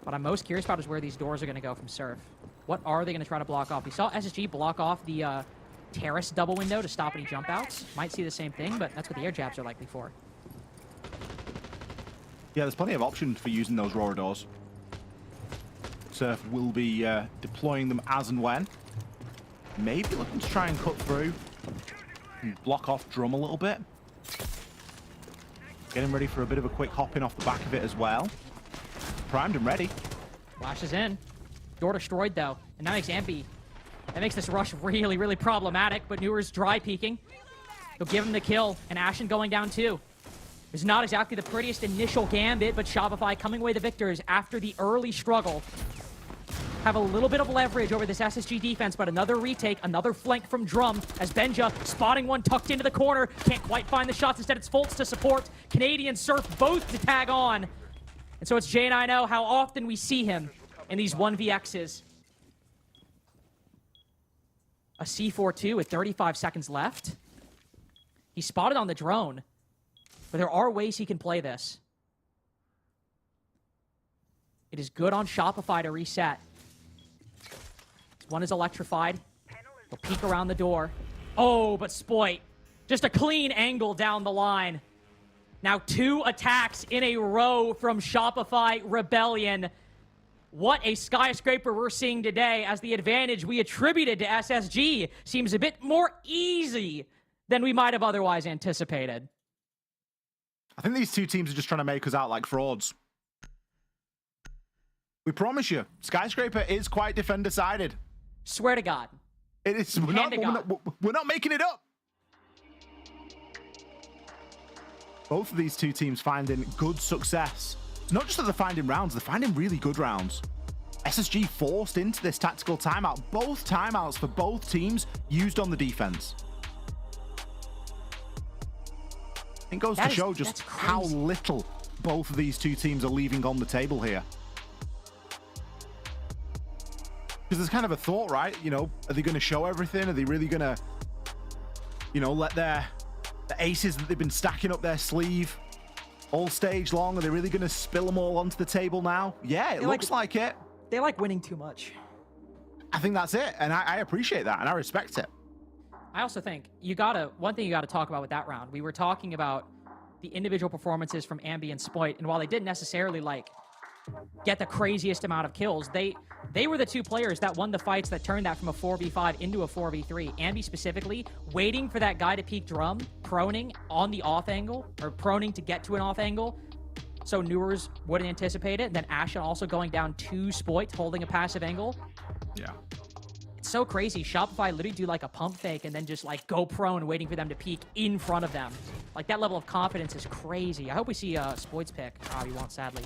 What I'm most curious about is where these doors are going to go from Surf. What are they going to try to block off? We saw SSG block off the terrace double window to stop any jump outs. Might see the same thing, but that's what the air jabs are likely for. Yeah, there's plenty of options for using those Roar doors. Surf will be deploying them as and when. Maybe looking to try and cut through and block off drum a little bit. Getting ready for a bit of a quick hop in off the back of it as well. Primed and ready. Flashes in. Door destroyed, though. And now makes Ambi That makes this rush really, really problematic, but Newer's dry peeking. He'll give him the kill, and Ashen going down too. It's not exactly the prettiest initial gambit, but Shopify coming away the victors after the early struggle. Have a little bit of leverage over this SSG defense, but another retake, another flank from Drum as Benja spotting one tucked into the corner. Can't quite find the shots. Instead, it's Fultz to support. Canadian Surf both to tag on. And so it's Jay and I know how often we see him in these 1vx's. A C4-2 with 35 seconds left. He's spotted on the drone, but there are ways he can play this. It is good on Shopify to reset. One is electrified. He'll peek around the door. Oh, but Spoit. Just a clean angle down the line. Now 2 attacks in a row from Shopify Rebellion. What a skyscraper we're seeing today, as the advantage we attributed to SSG seems a bit more easy than we might have otherwise anticipated. I think these two teams are just trying to make us out like frauds. We promise you, Skyscraper is quite defender-sided. Swear to God. It is. We're not making it up. Both of these two teams finding good success. Not just that they're finding rounds, they're finding really good rounds. SSG forced into this tactical timeout. Both timeouts for both teams used on the defense. It goes to show just how little both of these two teams are leaving on the table here. Because there's kind of a thought, right? You know, are they going to show everything? Are they really going to, you know, let the aces that they've been stacking up their sleeve all stage long, are they really going to spill them all onto the table now? Yeah, it looks like it. They like winning too much. I think that's it, and I appreciate that, and I respect it. I also think one thing you gotta talk about with that round, we were talking about the individual performances from Ambi and Spoit, and while they didn't necessarily get the craziest amount of kills, they were the two players that won the fights that turned that from a 4v5 into a 4v3. Ambi specifically, waiting for that guy to peek Drum, proning on the off angle, or proning to get to an off angle, so Newers wouldn't anticipate it, and then Ashen also going down to Spoit, holding a passive angle. Yeah. It's so crazy. Shopify literally do like a pump fake and then just go prone waiting for them to peek in front of them. Like, that level of confidence is crazy. I hope we see Spoit's pick. Oh, we won't, sadly.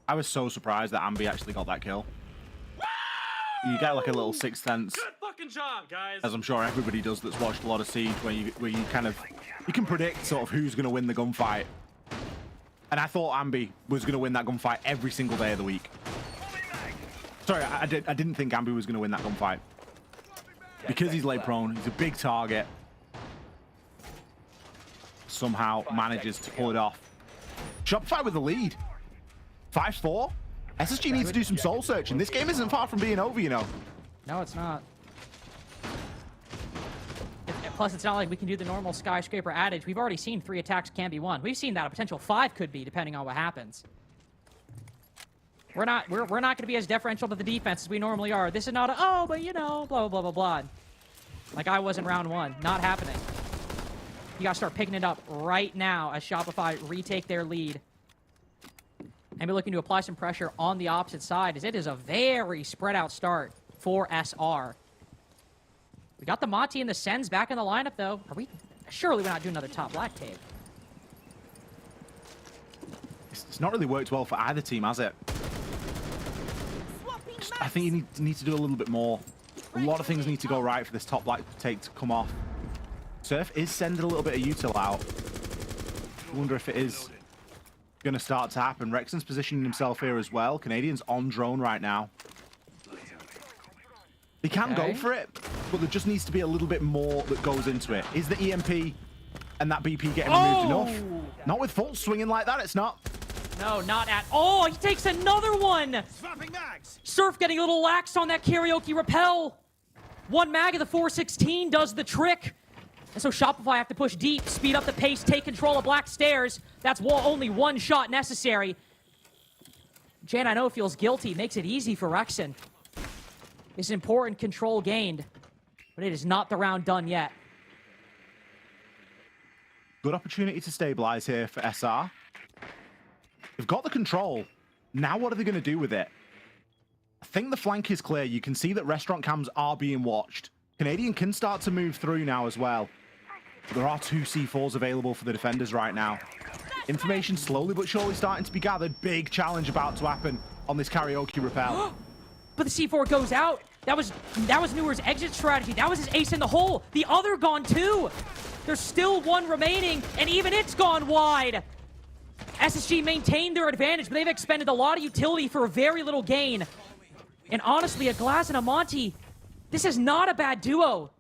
I was so surprised that Ambi actually got that kill. You get like a little sixth sense. Good fucking job, guys. As I'm sure everybody does that's watched a lot of Siege, where you can predict sort of who's going to win the gunfight. And I thought Ambi was going to win that gunfight every single day of the week. Sorry, I didn't think Ambi was going to win that gunfight. Because he's laid prone, he's a big target. Somehow manages to pull it off. Shopify with the lead. 5-4. SSG needs to do some soul searching. This game isn't far from being over, you know. No, it's not. Plus, it's not like we can do the normal skyscraper adage. We've already seen 3 attacks can be won. We've seen that a potential 5 could be, depending on what happens. We're not going to be as deferential to the defense as we normally are. This is not a, oh, but you know, blah, blah, blah, blah, blah. Like I was in round 1. Not happening. You got to start picking it up right now as Shopify retake their lead. And be looking to apply some pressure on the opposite side, as it is a very spread out start for SR. We got the Monty and the Sens back in the lineup, though. Surely we're not doing another top black tape. It's not really worked well for either team, has it? I think you need to do a little bit more. A lot of things need to go right for this top black take to come off. Surf is sending a little bit of util out. I wonder if it is going to start to happen. Rexon's positioning himself here as well. Canadian's on drone right now. He can go for it, but there just needs to be a little bit more that goes into it. Is the EMP and that BP getting removed enough? Not with Fultz swinging like that, it's not. No, not at all. He takes another one. Surf getting a little lax on that karaoke rappel. 1 mag of the 416 does the trick. And so Shopify have to push deep, speed up the pace, take control of Black Stairs. That's only 1 shot necessary. Jan, I know feels guilty. Makes it easy for Rexon. It's important control gained, but it is not the round done yet. Good opportunity to stabilize here for SR. They've got the control. Now what are they going to do with it? I think the flank is clear. You can see that restaurant cams are being watched. Canadian can start to move through now as well. But there are 2 C4s available for the defenders right now. Information slowly but surely starting to be gathered. Big challenge about to happen on this karaoke rappel. But the C4 goes out. That was Newer's exit strategy. That was his ace in the hole. The other gone too. There's still 1 remaining, and even it's gone wide. SSG maintained their advantage, but they've expended a lot of utility for a very little gain. And honestly, a Glass and a Monty, this is not a bad duo.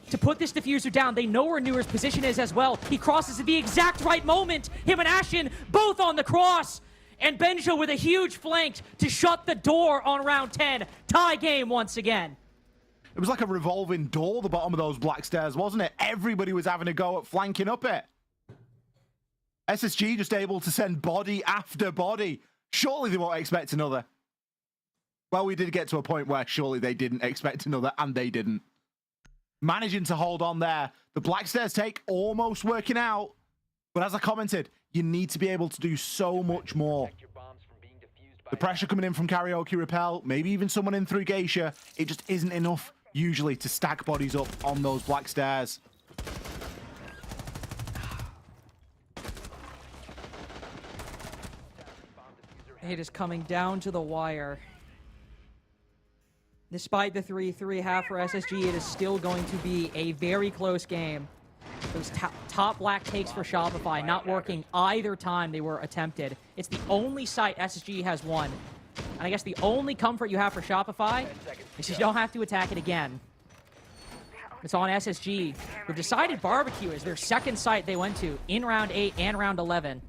To put this diffuser down, they know where Newer's position is as well. He crosses at the exact right moment. Him and Ashen both on the cross. And Benjo with a huge flank to shut the door on round 10. Tie game once again. It was like a revolving door, the bottom of those black stairs, wasn't it? Everybody was having a go at flanking up it. SSG just able to send body after body. Surely they won't expect another. Well, we did get to a point where surely they didn't expect another, and they didn't. Managing to hold on there. The black stairs take almost working out. But as I commented, you need to be able to do so much more. The pressure coming in from Karaoke Rappel, maybe even someone in through Geisha, it just isn't enough usually to stack bodies up on those black stairs. It is coming down to the wire. Despite the 3-3 half for SSG, it is still going to be a very close game. Those top black takes for Shopify not working either time they were attempted. It's the only site SSG has won. And I guess the only comfort you have for Shopify is you don't have to attack it again. It's on SSG, who've decided barbecue is their second site they went to in round 8 and round 11.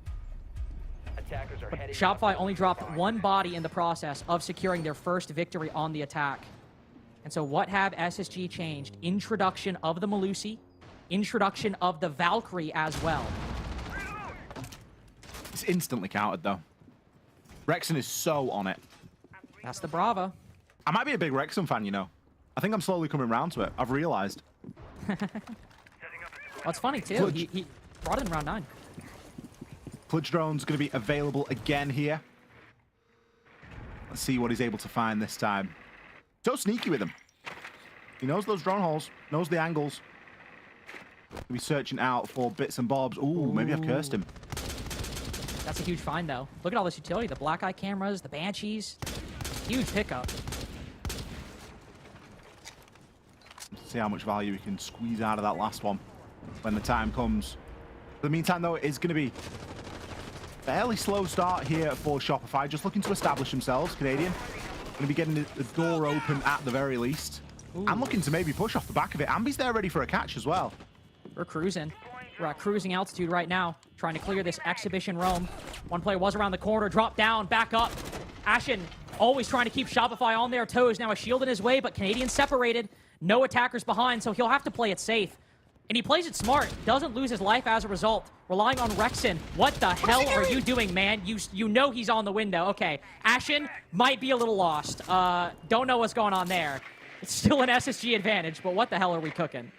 But Shopify only dropped 1 body in the process of securing their first victory on the attack. And so what have SSG changed? Introduction of the Malusi, introduction of the Valkyrie as well. It's instantly countered, though. Rexon is so on it. That's the Brava. I might be a big Rexon fan, you know. I think I'm slowly coming around to it. I've realized. Well, it's funny, too. He brought it in round 9. Clutch Drone's going to be available again here. Let's see what he's able to find this time. So sneaky with him. He knows those drone holes, knows the angles. He'll be searching out for bits and bobs. Ooh, maybe I've cursed him. That's a huge find, though. Look at all this utility. The black eye cameras, the Banshees. Huge pickup. Let's see how much value we can squeeze out of that last one when the time comes. For the meantime, though, it is going to be a fairly slow start here for Shopify. Just looking to establish themselves. Canadian going to be getting the door open at the very least. Ooh. And looking to maybe push off the back of it. Ambi's there ready for a catch as well. We're cruising. We're at cruising altitude right now, trying to clear this exhibition roam. One player was around the corner, dropped down, back up. Ashen always trying to keep Shopify on their toes. Now a shield in his way, but Canadian separated. No attackers behind, so he'll have to play it safe. And he plays it smart, doesn't lose his life as a result. Relying on Rexon. What the hell are you doing, man? You know he's on the window. Okay, Ashen might be a little lost. Don't know what's going on there. It's still an SSG advantage, but what the hell are we cooking?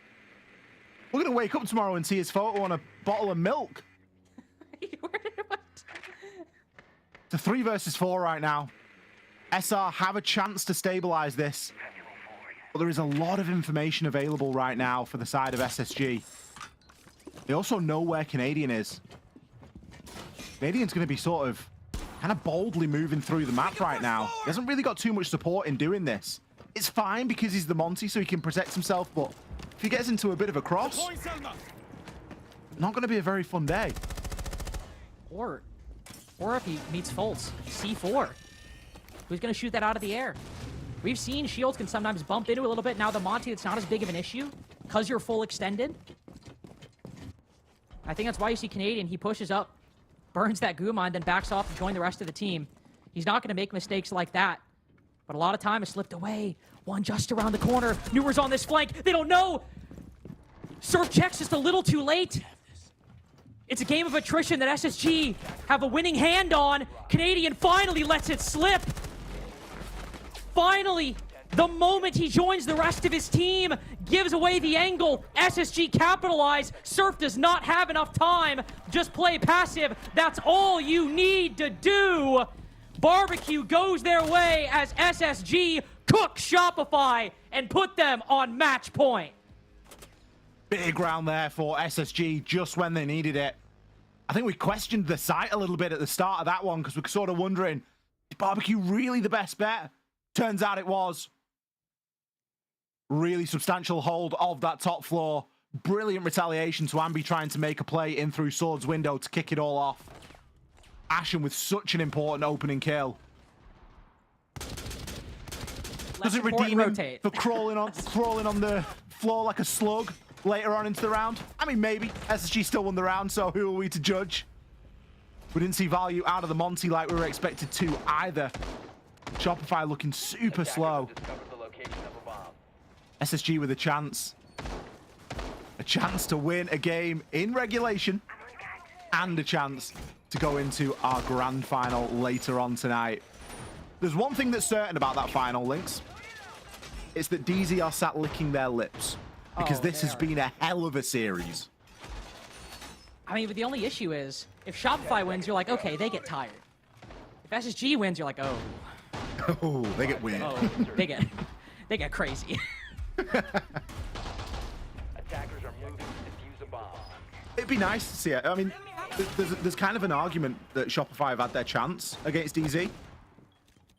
We're going to wake up tomorrow and see his photo on a bottle of milk. It's a 3 versus 4 right now. SR have a chance to stabilize this. But there is a lot of information available right now for the side of SSG. They also know where Canadian is. Canadian's going to be sort of kind of boldly moving through the map right now. He hasn't really got too much support in doing this. It's fine because he's the Monty, so he can protect himself, but if he gets into a bit of a cross, not going to be a very fun day. Or if he meets Fultz, C4. Who's going to shoot that out of the air? We've seen shields can sometimes bump into a little bit. Now the Monty, it's not as big of an issue because you're full extended. I think that's why you see Canadian. He pushes up, burns that goo mine, then backs off to join the rest of the team. He's not going to make mistakes like that. But a lot of time has slipped away. One just around the corner. Newer's on this flank. They don't know. Surf checks just a little too late. It's a game of attrition that SSG have a winning hand on. Canadian finally lets it slip. Finally, the moment he joins the rest of his team, gives away the angle. SSG capitalize. Surf does not have enough time. Just play passive. That's all you need to do. Barbecue goes their way as SSG cook Shopify and put them on match point. Big round there for SSG just when they needed it. I think we questioned the site a little bit at the start of that one because we were sort of wondering, is Barbecue really the best bet? Turns out it was. Really substantial hold of that top floor. Brilliant retaliation to Ambi trying to make a play in through Sword's window to kick it all off. Ashen with such an important opening kill. Does it redeem him for crawling on the floor like a slug later on into the round? I mean, maybe. SSG still won the round, so who are we to judge? We didn't see value out of the Monty like we were expected to either. Shopify looking super slow. SSG with a chance. A chance to win a game in regulation and a chance to go into our grand final later on tonight. There's one thing that's certain about that final, Lynx. It's that DZ are sat licking their lips because this has been a hell of a series. I mean, but the only issue is if Shopify wins, you're like, okay, they get tired. If SSG wins, you're like, oh. Oh, they get weird. Oh, they get crazy. Attackers are moving to defuse a bomb. It'd be nice to see it. I mean, there's kind of an argument that Shopify have had their chance against DZ.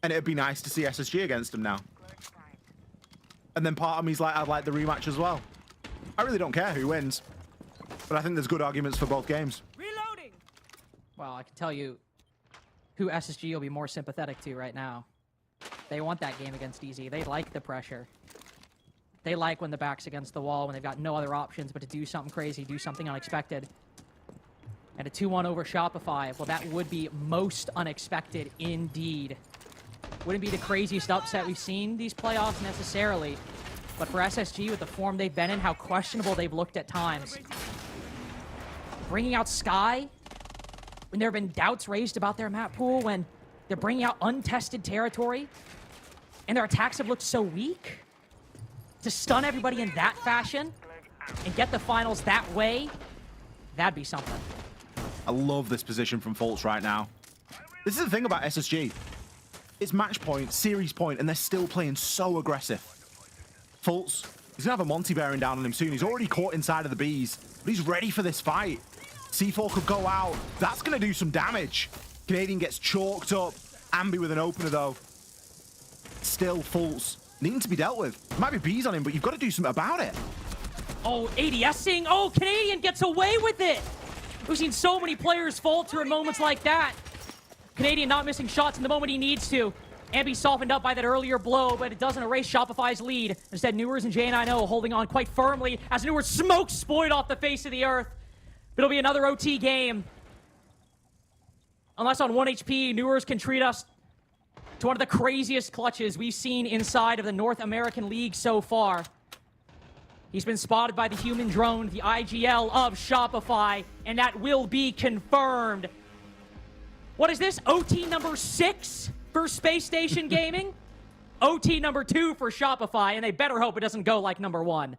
And it'd be nice to see SSG against them now. And then part of me's like, I'd like the rematch as well. I really don't care who wins. But I think there's good arguments for both games. Reloading! Well, I can tell you who SSG will be more sympathetic to right now. They want that game against DZ. They like the pressure. They like when the back's against the wall, when they've got no other options but to do something crazy, do something unexpected. And a 2-1 over Shopify, well, that would be most unexpected indeed. Wouldn't be the craziest upset we've seen these playoffs necessarily, but for SSG, with the form they've been in, how questionable they've looked at times. Bringing out Sky, when there have been doubts raised about their map pool, when they're bringing out untested territory, and their attacks have looked so weak. To stun everybody in that fashion and get the finals that way, that'd be something. I love this position from Fultz right now. This is the thing about SSG. It's match point, series point, and they're still playing so aggressive. Fultz, he's gonna have a Monty bearing down on him soon. He's already caught inside of the bees, but he's ready for this fight. C4 could go out. That's gonna do some damage. Canadian gets chalked up. Ambi with an opener though. Still Fultz needing to be dealt with. Might be bees on him, but you've got to do something about it. Oh, ADSing. Oh, Canadian gets away with it. We've seen so many players falter in moments like that. Canadian not missing shots in the moment he needs to. Ambi softened up by that earlier blow, but it doesn't erase Shopify's lead. Instead, Newers and J9O holding on quite firmly as Newers smokes Spoid off the face of the earth. It'll be another OT game. Unless on 1 HP, Newers can treat us to one of the craziest clutches we've seen inside of the North American League so far. He's been spotted by the human drone, the IGL of Shopify, and that will be confirmed. What is this? OT number 6 for Space Station Gaming? OT number 2 for Shopify, and they better hope it doesn't go like number 1.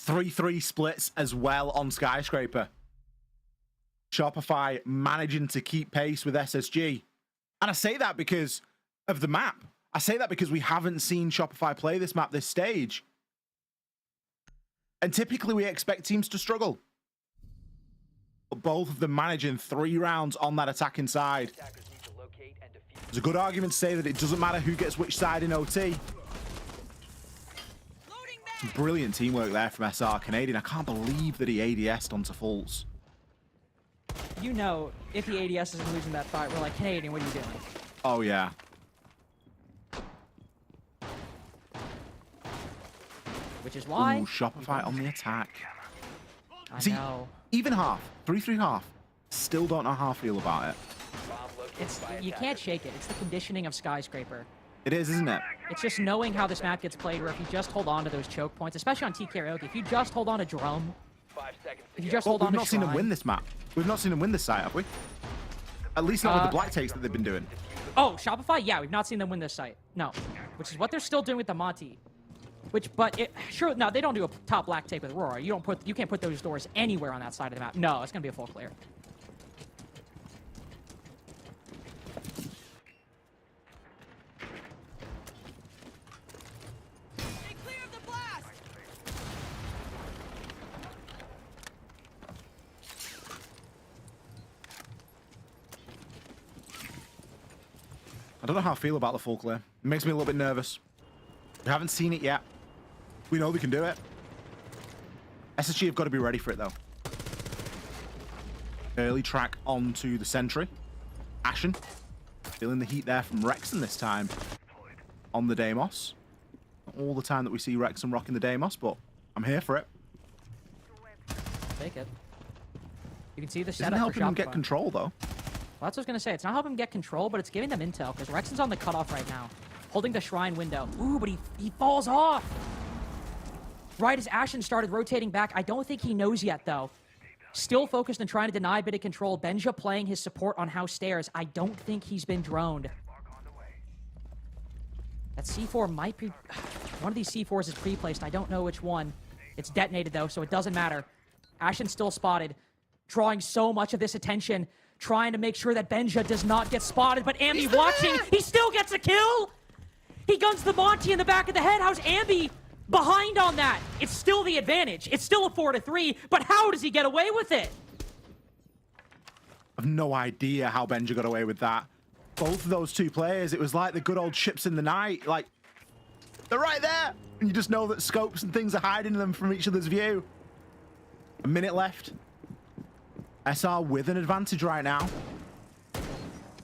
3-3 splits as well on Skyscraper. Shopify managing to keep pace with SSG. And I say that because of the map. I say that because we haven't seen Shopify play this map this stage. And typically we expect teams to struggle. But both of them managing 3 rounds on that attacking side. There's a good argument to say that it doesn't matter who gets which side in OT. Some brilliant teamwork there from SR Canadian. I can't believe that he ADS'd onto Fultz. You know, if he ADS isn't losing that fight, we're like, Canadian, what are you doing? Oh, yeah. Which is why... Ooh, Shopify on the attack. I know. Even half. 3-3 half. Still don't know how I feel about it. You can't shake it. It's the conditioning of Skyscraper. It is, isn't it? It's just knowing how this map gets played, where if you just hold on to those choke points, especially on T Karaoke, if you just hold on to Drum, if you just hold on to We've not seen him win this map. We've not seen him win this site, have we? At least not with the black takes that they've been doing. Oh, Shopify? Yeah, we've not seen them win this site. No. Which is what they're still doing with the Monty. Sure, no, they don't do a top black take with Aurora. You can't put those doors anywhere on that side of the map. No, it's gonna be a full clear. I don't know how I feel about the full clear. It makes me a little bit nervous. We haven't seen it yet. We know they can do it. SSG have got to be ready for it, though. Early track onto the sentry. Ashen. Feeling the heat there from Rexon this time on the Deimos. Not all the time that we see Rexon rocking the Deimos, but I'm here for it. Take it. You can see the Isn't setup helping for them get Shopify. control, though. Well, that's what I was going to say. It's not helping him get control, but it's giving them intel, because Rexon's on the cutoff right now. Holding the shrine window. Ooh, but he falls off! Right as Ashen started rotating back. I don't think he knows yet, though. Still focused on trying to deny a bit of control. Benja playing his support on house stairs. I don't think he's been droned. That C4 might be... One of these C4s is pre-placed. I don't know which one. It's detonated, though, so it doesn't matter. Ashen still spotted. Drawing so much of this attention. Trying to make sure that Benja does not get spotted. But Ambi watching. He still gets a kill! He guns the Monty in the back of the head. How's Ambi behind on that? It's still the advantage. It's still a 4-3, but how does he get away with it? I've no idea how Benja got away with that. Both of those two players, it was like the good old ships in the night. Like, they're right there. And you just know that scopes and things are hiding them from each other's view. A minute left. SR with an advantage right now.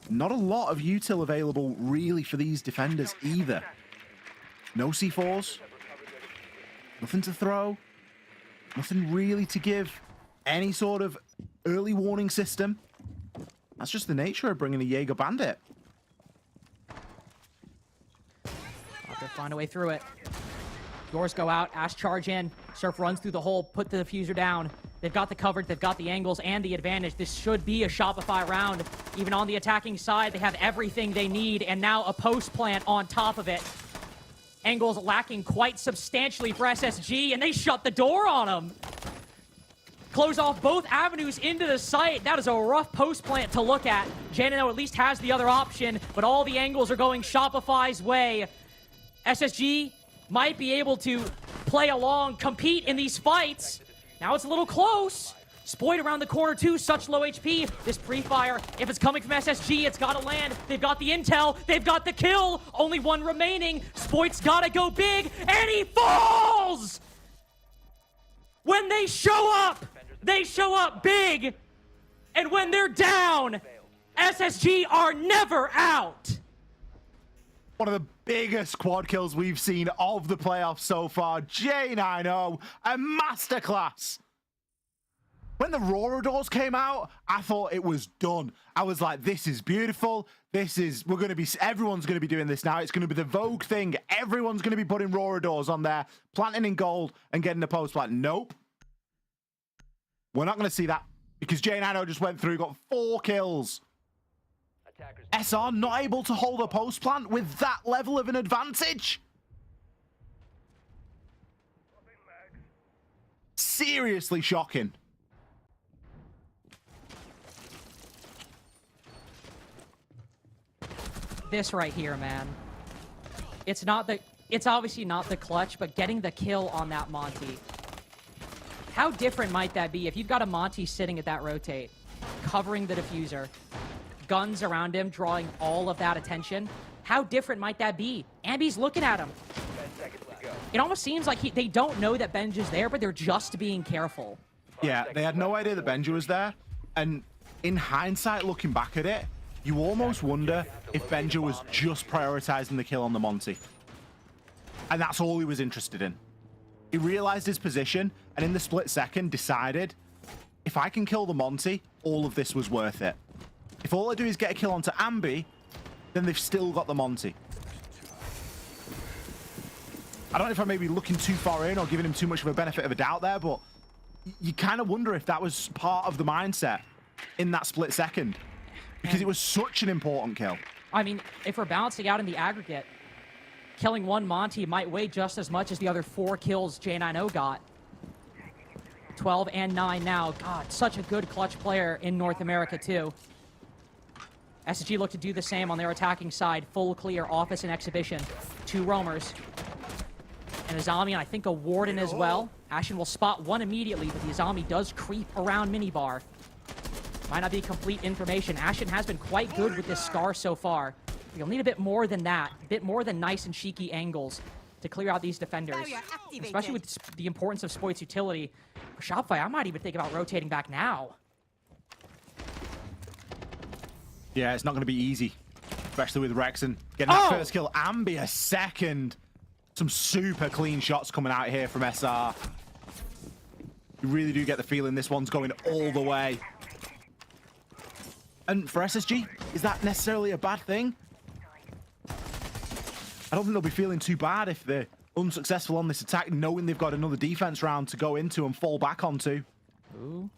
Not a lot of util available really for these defenders either. No C4s. Nothing to throw. Nothing really to give any sort of early warning system. That's just the nature of bringing a Jaeger Bandit. They'll find a way through it. Doors go out. Ash charge in. Surf runs through the hole. Put the diffuser down. They've got the coverage. They've got the angles and the advantage. This should be a Shopify round. Even on the attacking side, they have everything they need. And now a post plant on top of it. Angles lacking quite substantially for SSG, and they shut the door on them. Close off both avenues into the site. That is a rough post plant to look at. Janino at least has the other option, but all the angles are going Shopify's way. SSG might be able to play along, compete in these fights. Now it's a little close. Spoit around the corner too, such low HP. This pre-fire, if it's coming from SSG, it's gotta land. They've got the intel, they've got the kill. Only one remaining. Spoit's gotta go big, and he falls! When they show up big. And when they're down, SSG are never out. One of the biggest quad kills we've seen of the playoffs so far. J90, a masterclass. When the Rora doors came out, I thought it was done. I was like, this is beautiful. Everyone's going to be doing this now. It's going to be the Vogue thing. Everyone's going to be putting Rora doors on there, planting in gold and getting the post plant. Nope. We're not going to see that because J90 just went through, got 4 kills. SR not able to hold a post plant with that level of an advantage. Seriously shocking. This right here, man. It's obviously not the clutch, but getting the kill on that Monty. How different might that be if you've got a Monty sitting at that rotate, covering the diffuser, guns around him, drawing all of that attention? How different might that be? Ambi's looking at him. It almost seems like they don't know that Benja's there, but they're just being careful. Yeah, they had no idea that Benja was there. And in hindsight, looking back at it, you almost wonder if Benja was just prioritizing the kill on the Monty. And that's all he was interested in. He realized his position, and in the split second decided, if I can kill the Monty, all of this was worth it. If all I do is get a kill onto Ambi, then they've still got the Monty. I don't know if I may be looking too far in or giving him too much of a benefit of a doubt there, but you kind of wonder if that was part of the mindset in that split second. Because it was such an important kill. I mean, if we're balancing out in the aggregate, killing one Monty might weigh just as much as the other 4 kills J90 got. 12 and 9 now. God, such a good clutch player in North America, too. SSG look to do the same on their attacking side. Full clear, office and exhibition. 2 roamers. And a zombie, and I think a warden as well. Ashen will spot one immediately, but the zombie does creep around minibar. Might not be complete information. Ashen has been quite good with this Scar so far. You'll need a bit more than that, a bit more than nice and cheeky angles to clear out these defenders. Especially with the importance of Spoit's utility. For Shopify, I might even think about rotating back now. Yeah, it's not going to be easy, especially with Rexon getting that first kill and be a second. Some super clean shots coming out here from SR. You really do get the feeling this one's going all the way. And for SSG, is that necessarily a bad thing? I don't think they'll be feeling too bad if they're unsuccessful on this attack, knowing they've got another defense round to go into and fall back onto. Ooh.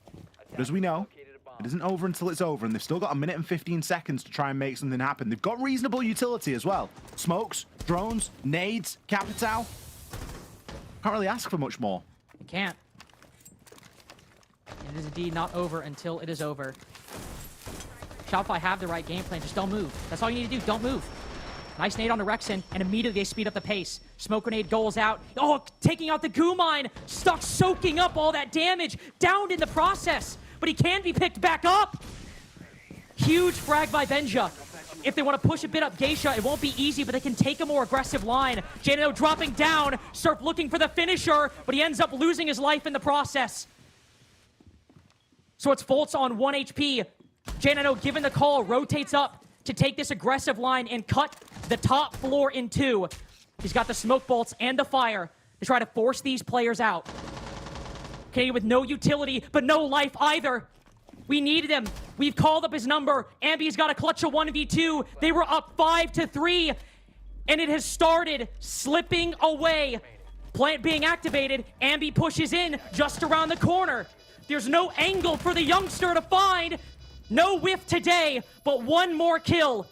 But as we know, it isn't over until it's over, and they've still got a minute and 15 seconds to try and make something happen. They've got reasonable utility as well. Smokes, drones, nades, Capital. Can't really ask for much more. You can't. It is indeed not over until it is over. Shopify have the right game plan, just don't move. That's all you need to do, don't move. Nice nade on the Rexon, and immediately they speed up the pace. Smoke grenade goes out. Oh, taking out the goo mine. Stuck soaking up all that damage. Downed in the process, but he can be picked back up. Huge frag by Benja. If they want to push a bit up Geisha, it won't be easy, but they can take a more aggressive line. Janino dropping down. Surf looking for the finisher, but he ends up losing his life in the process. So it's Fultz on 1 HP. Janino, given the call, rotates up to take this aggressive line and cut the top floor in two. He's got the smoke bolts and the fire to try to force these players out. Okay, with no utility, but no life either. We needed him. We've called up his number. Ambi's got a clutch of 1v2. They were up 5-3, and it has started slipping away. Plant being activated. Ambi pushes in just around the corner. There's no angle for the youngster to find. No whiff today, but one more kill.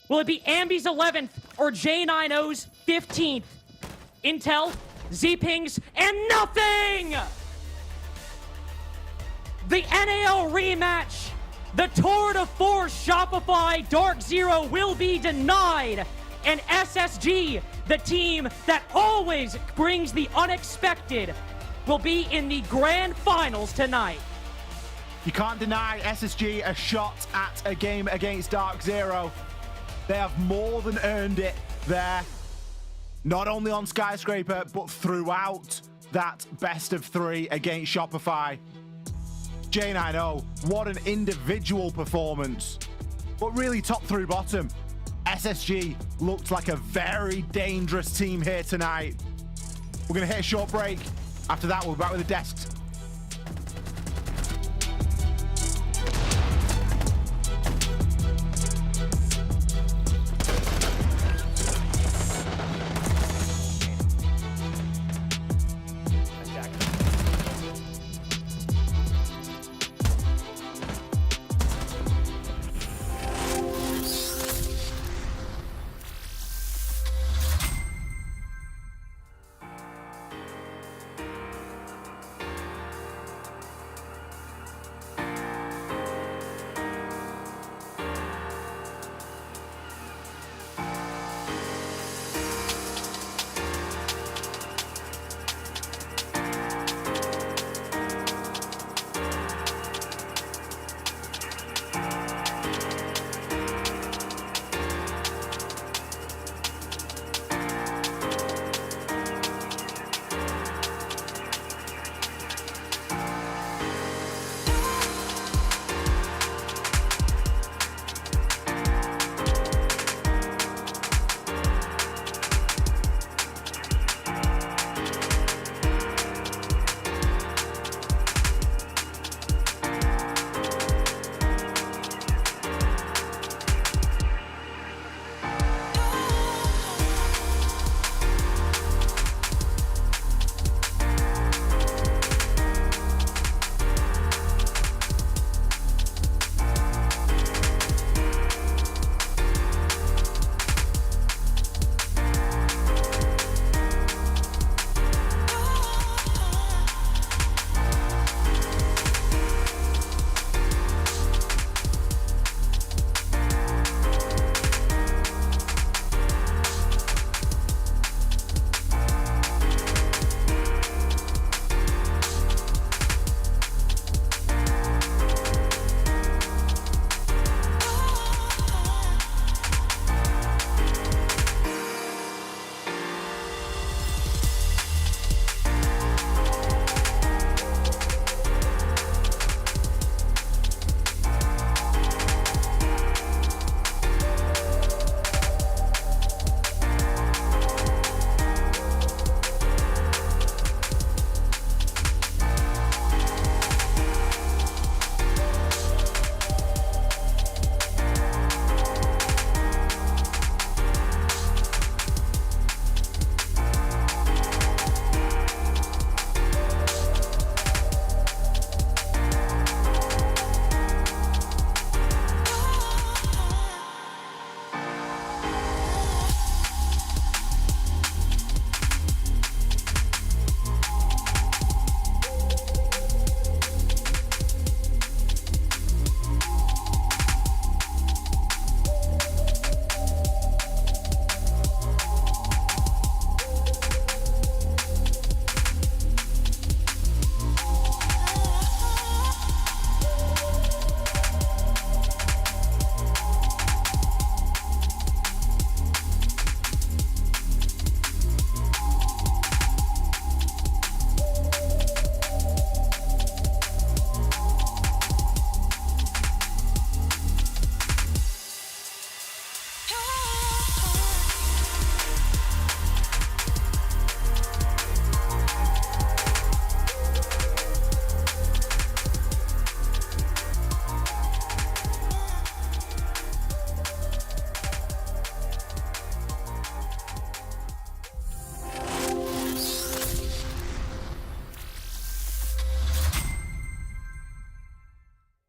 Will it be Ambi's 11th or J90's 15th? Intel, Z-pings, and nothing! The NAL rematch. The tour de force Shopify Dark Zero will be denied. And SSG, the team that always brings the unexpected, will be in the grand finals tonight. You can't deny SSG a shot at a game against Dark Zero. They have more than earned it there. Not only on Skyscraper, but throughout that best of three against Shopify. J90, what an individual performance. But really top through bottom, SSG looked like a very dangerous team here tonight. We're gonna hit a short break. After that, we'll be back with the desks.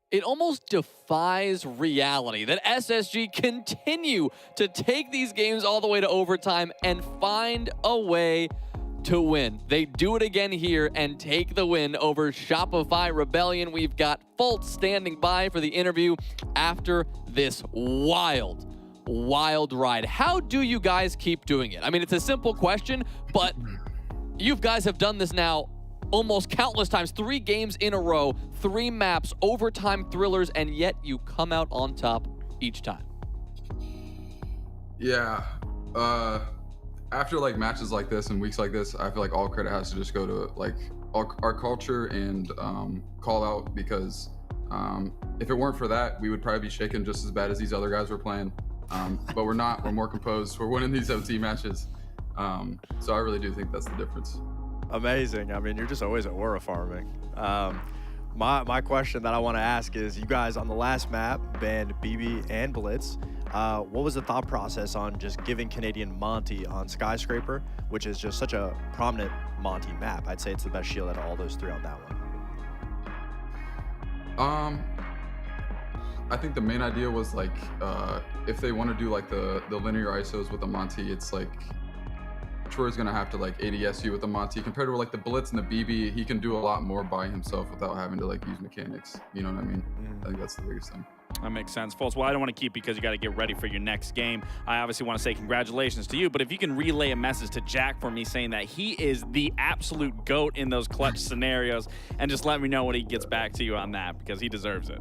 It almost defies reality that SSG continue to take these games all the way to overtime and find a way to win. They do it again here and take the win over Shopify Rebellion. We've got Fultz standing by for the interview after this wild ride. How do you guys keep doing it? I mean, it's a simple question, but you guys have done this now almost countless times, 3 games in a row, 3 maps, overtime thrillers, and yet you come out on top each time. Yeah. After like matches like this and weeks like this, I feel like all credit has to just go to like our culture and call out, because if it weren't for that, we would probably be shaken just as bad as these other guys were playing. But we're not. We're more composed. We're winning these OT matches. So I really do think that's the difference. Amazing. I mean, you're just always at Aura farming. My question that I want to ask is, you guys on the last map banned BB and Blitz. What was the thought process on just giving Canadian Monty on Skyscraper, which is just such a prominent Monty map? I'd say it's the best shield out of all those 3 on that one. I think the main idea was like, if they want to do like the linear ISOs with the Monty, it's like Troy's gonna have to like ADS you with the Monty compared to like the Blitz and the BB. He can do a lot more by himself without having to like use mechanics. You know what I mean? I think that's the biggest thing. That makes sense. Fultz, well, I don't want to keep because you got to get ready for your next game. I obviously want to say congratulations to you, but if you can relay a message to Jack for me saying that he is the absolute GOAT in those clutch scenarios, and just let me know when he gets back to you on that, because he deserves it.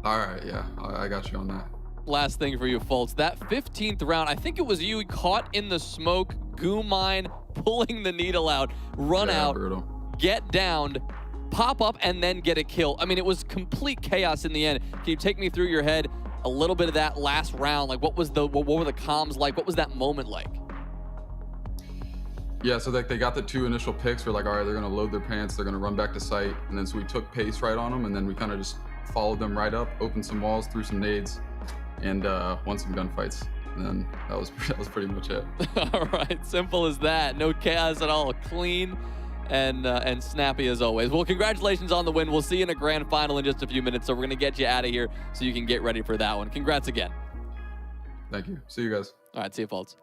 All right, yeah, I got you on that. Last thing for you, Fultz. That 15th round, I think it was you caught in the smoke, goo mine, pulling the needle out, run out, brutal. Get downed, pop up, and then get a kill. I mean, it was complete chaos in the end. Can you take me through your head a little bit of that last round? Like, what were the comms like? What was that moment like? Yeah, so like they got the 2 initial picks. We're like, all right, they're gonna load their pants, they're gonna run back to site, and then so we took pace right on them, and then we kind of just followed them right up, opened some walls, threw some nades, and won some gunfights. And then that was pretty much it. All right, simple as that. No chaos at all. Clean and snappy as always. Well, congratulations on the win. We'll see you in a grand final in just a few minutes, so we're going to get you out of here so you can get ready for that one. Congrats again. Thank you. See you guys. All right, see you, Fultz.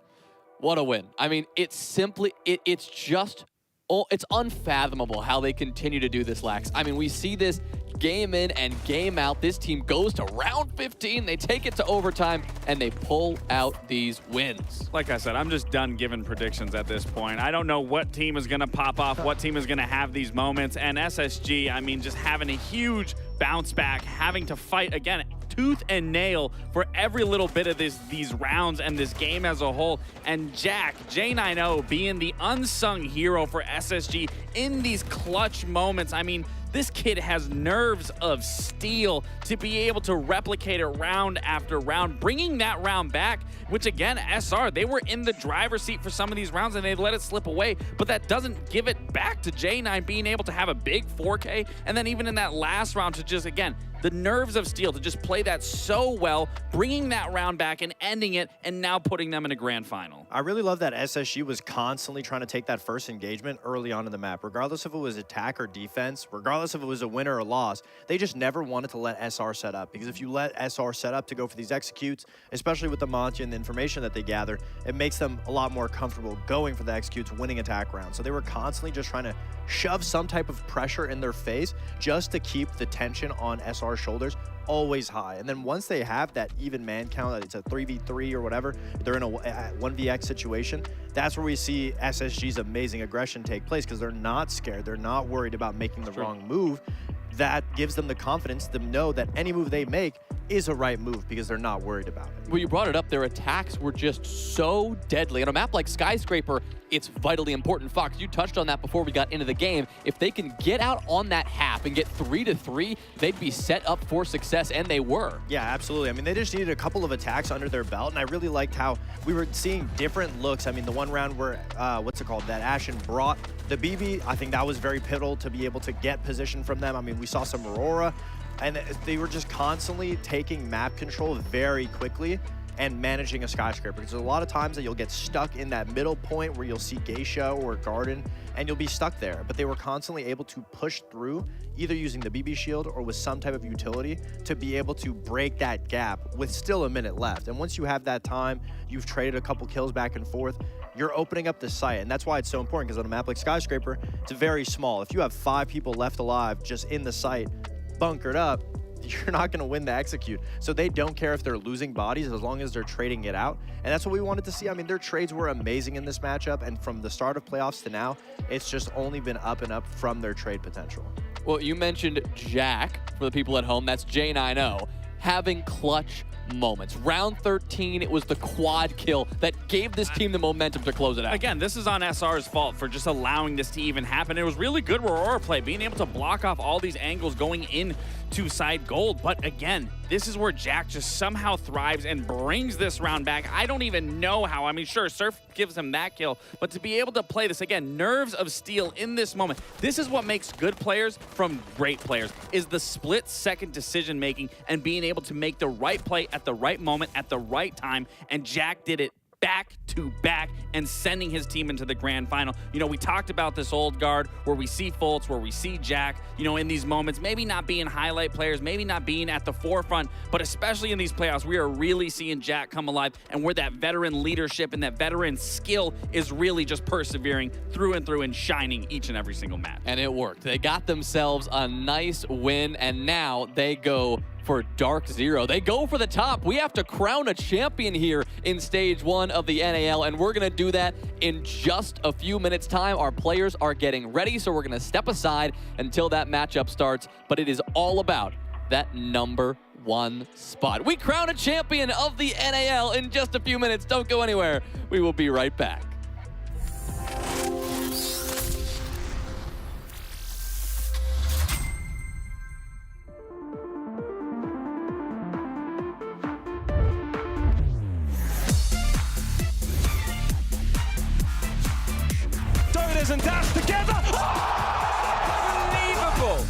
What a win. I mean, it's simply, it's just, it's unfathomable how they continue to do this, Lax. I mean, we see this game in and game out. This team goes to round 15. They take it to overtime, and they pull out these wins. Like I said, I'm just done giving predictions at this point. I don't know what team is going to pop off, what team is going to have these moments. And SSG, I mean, just having a huge bounce back, having to fight, again, tooth and nail for every little bit of these rounds and this game as a whole. And Jack, J90, being the unsung hero for SSG in these clutch moments. I mean, this kid has nerves of steel to be able to replicate it round after round, bringing that round back, which again, SR, they were in the driver's seat for some of these rounds and they let it slip away, but that doesn't give it back to J9 being able to have a big 4K, and then even in that last round to just, again, the nerves of steel to just play that so well, bringing that round back and ending it, and now putting them in a grand final. I really love that SSG was constantly trying to take that first engagement early on in the map, regardless if it was attack or defense, regardless if it was a win or a loss. They just never wanted to let SR set up, because if you let SR set up to go for these executes, especially with the Monty and the information that they gather, it makes them a lot more comfortable going for the executes, winning attack rounds. So they were constantly just trying to shove some type of pressure in their face just to keep the tension on SR's shoulders always high. And then once they have that even man count, it's a 3v3 or whatever, they're in a 1vx situation, that's where we see SSG's amazing aggression take place, because they're not scared, they're not worried about making the wrong move. That gives them the confidence to know that any move they make is a right move, because they're not worried about it. Well, you brought it up, their attacks were just so deadly. On a map like Skyscraper, it's vitally important. Fox, you touched on that before we got into the game. If they can get out on that half and get 3-3, they'd be set up for success, and they were. Yeah, absolutely. I mean, they just needed a couple of attacks under their belt, and I really liked how we were seeing different looks. I mean, the one round where, that Ashen brought the BB, I think that was very pivotal to be able to get position from them. I mean, we saw some Aurora, and they were just constantly taking map control very quickly. and managing a skyscraper. Because there's a lot of times that you'll get stuck in that middle point where you'll see Geisha or Garden, and you'll be stuck there. But they were constantly able to push through, either using the BB shield or with some type of utility to be able to break that gap with still a minute left. And once you have that time, you've traded a couple kills back and forth, you're opening up the site. And that's why it's so important, because on a map like Skyscraper, it's very small. If you have 5 people left alive just in the site, bunkered up, you're not going to win the execute. So they don't care if they're losing bodies as long as they're trading it out. And that's what we wanted to see. I mean, their trades were amazing in this matchup. And from the start of playoffs to now, it's just only been up and up from their trade potential. Well, you mentioned Jack, for the people at home, that's J90, having clutch moments. Round 13, it was the quad kill that gave this team the momentum to close it out. Again, this is on SR's fault for just allowing this to even happen. It was really good Aurora play, being able to block off all these angles going in to side gold. But again, this is where Jack just somehow thrives and brings this round back. I don't even know how. I mean, sure, Surf gives him that kill, but to be able to play this, again, nerves of steel in this moment. This is what makes good players from great players, is the split-second decision-making and being able to make the right play at the right moment, at the right time, and Jack did it back to back and sending his team into the grand final. You know, we talked about this old guard where we see Fultz, where we see Jack, you know, in these moments, maybe not being highlight players, maybe not being at the forefront, but especially in these playoffs, we are really seeing Jack come alive, and where that veteran leadership and that veteran skill is really just persevering through and through and shining each and every single match. And it worked. They got themselves a nice win, and now they go for Dark Zero. They go for the top. We have to crown a champion here in stage 1 of the NAL, and we're going to do that in just a few minutes' time. Our players are getting ready, so we're going to step aside until that matchup starts, but it is all about that number 1 spot. We crown a champion of the NAL in just a few minutes. Don't go anywhere. We will be right back. And dash together. Unbelievable.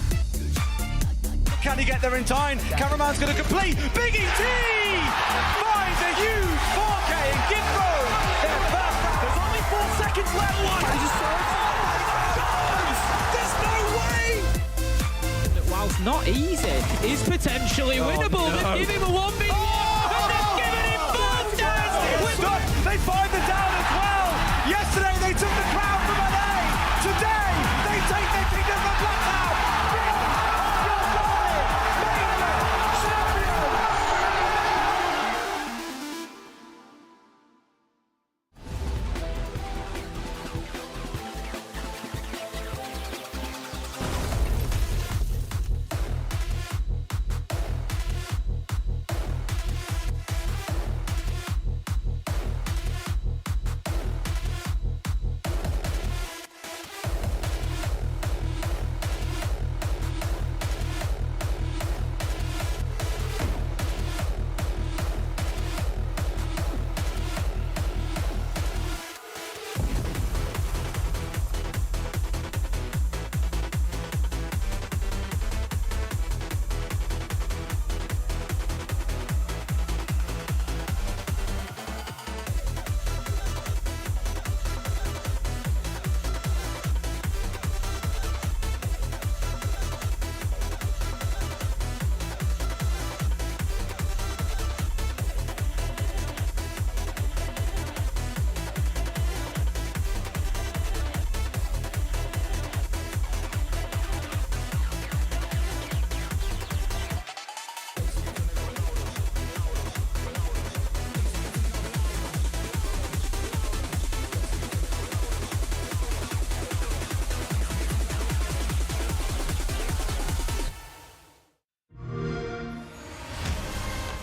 Can he get there in time? Cameraman's going to complete. Big ET finds a huge 4K and give throw. There's only 4 seconds left. There's no way. Whilst not easy, is potentially winnable. No. But give him a 1v1. And they've given him both down. They find the down as well. Yesterday they took the crown from LA. Today they take their kingdom from Blacktown.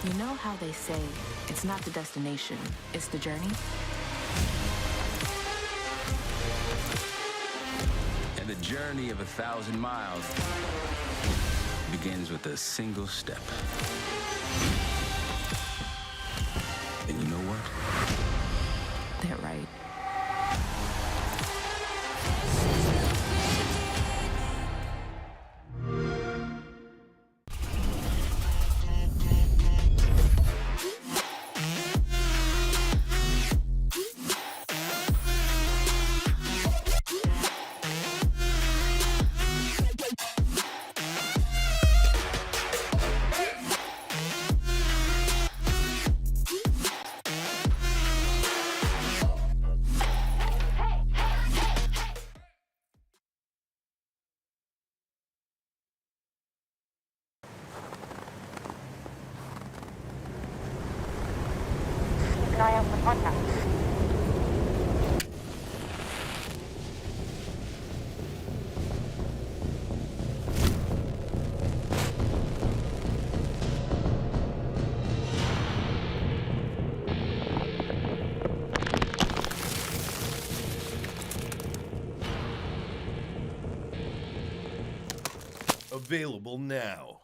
You know how they say, it's not the destination, it's the journey? And the journey of 1,000 miles begins with a single step. And you know what? They're right. Available now.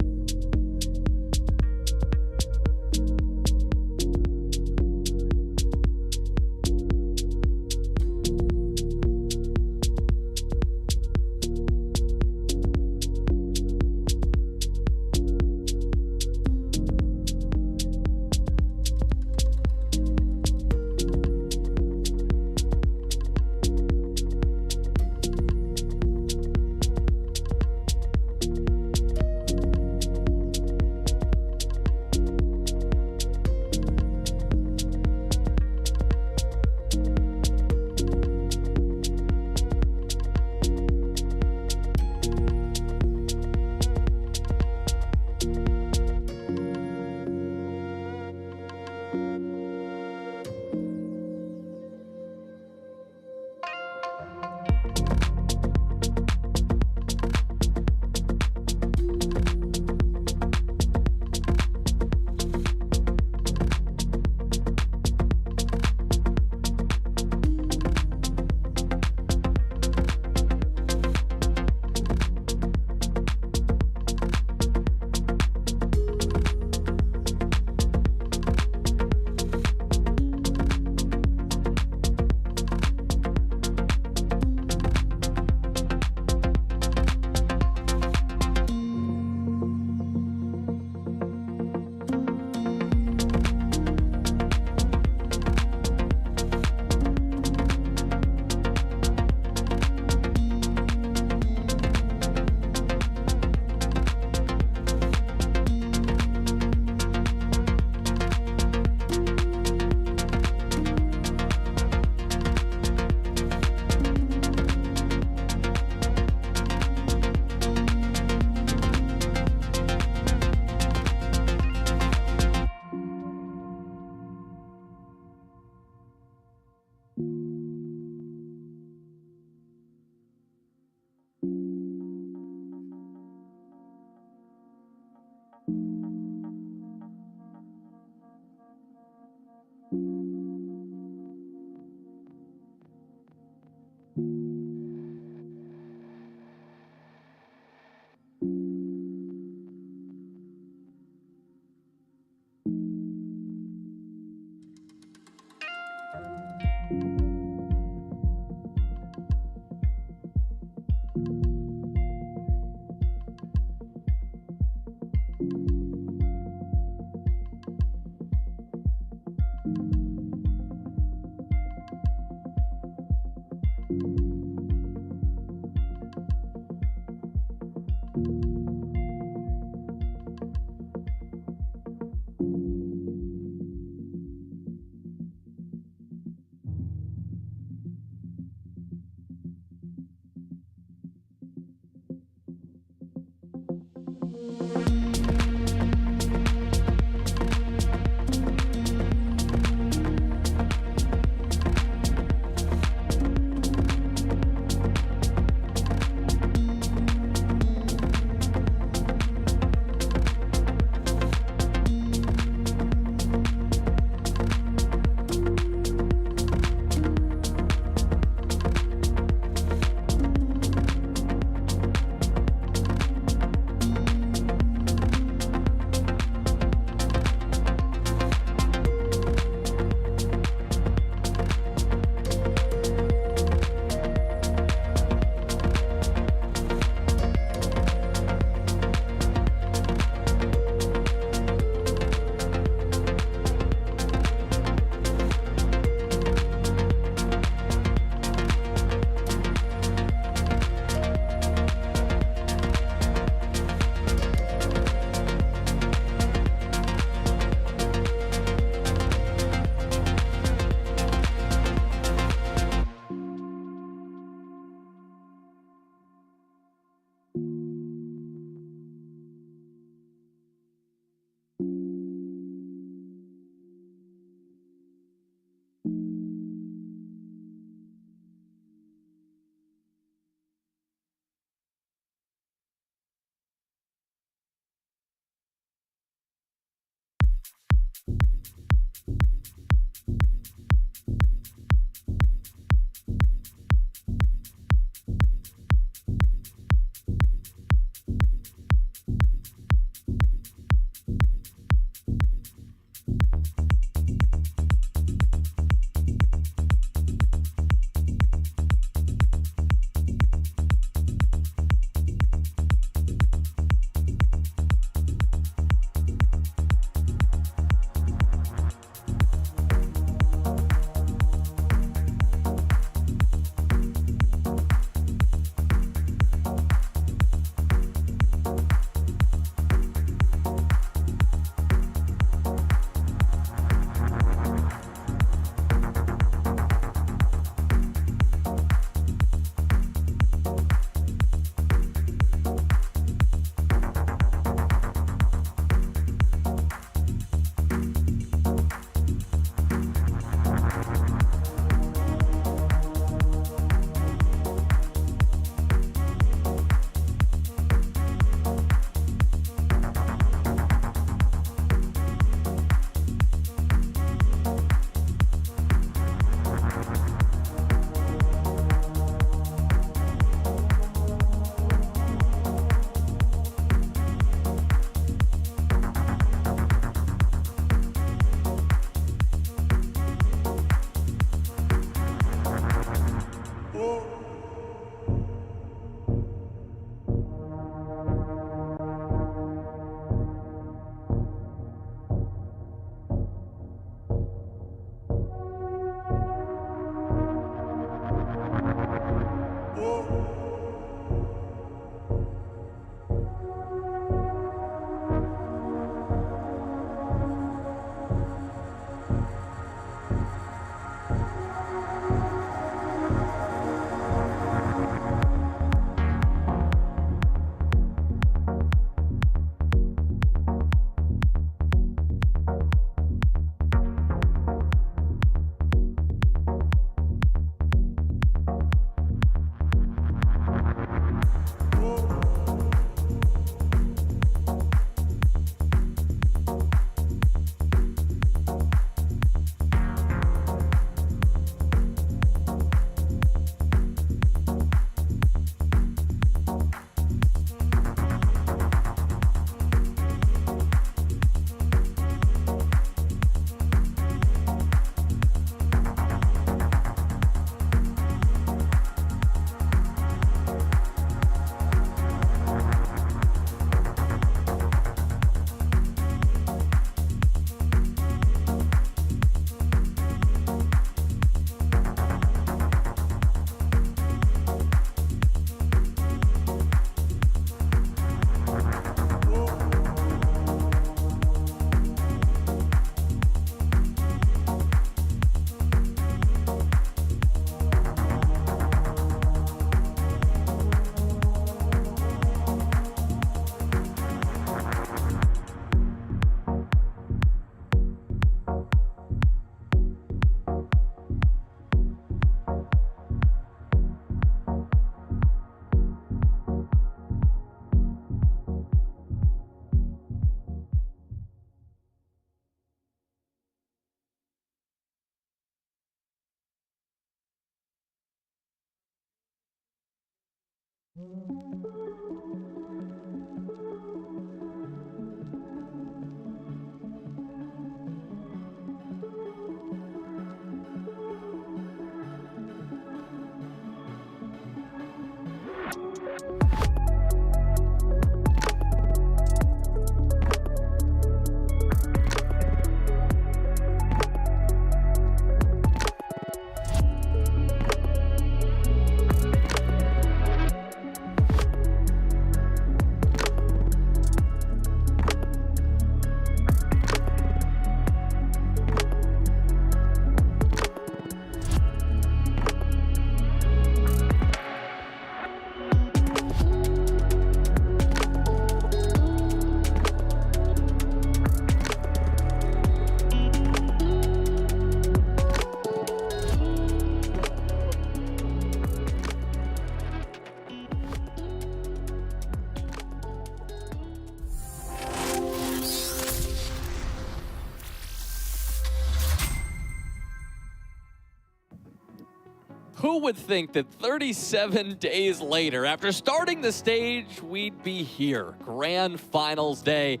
Who would think that 37 days later, after starting the stage, we'd be here. Grand Finals Day,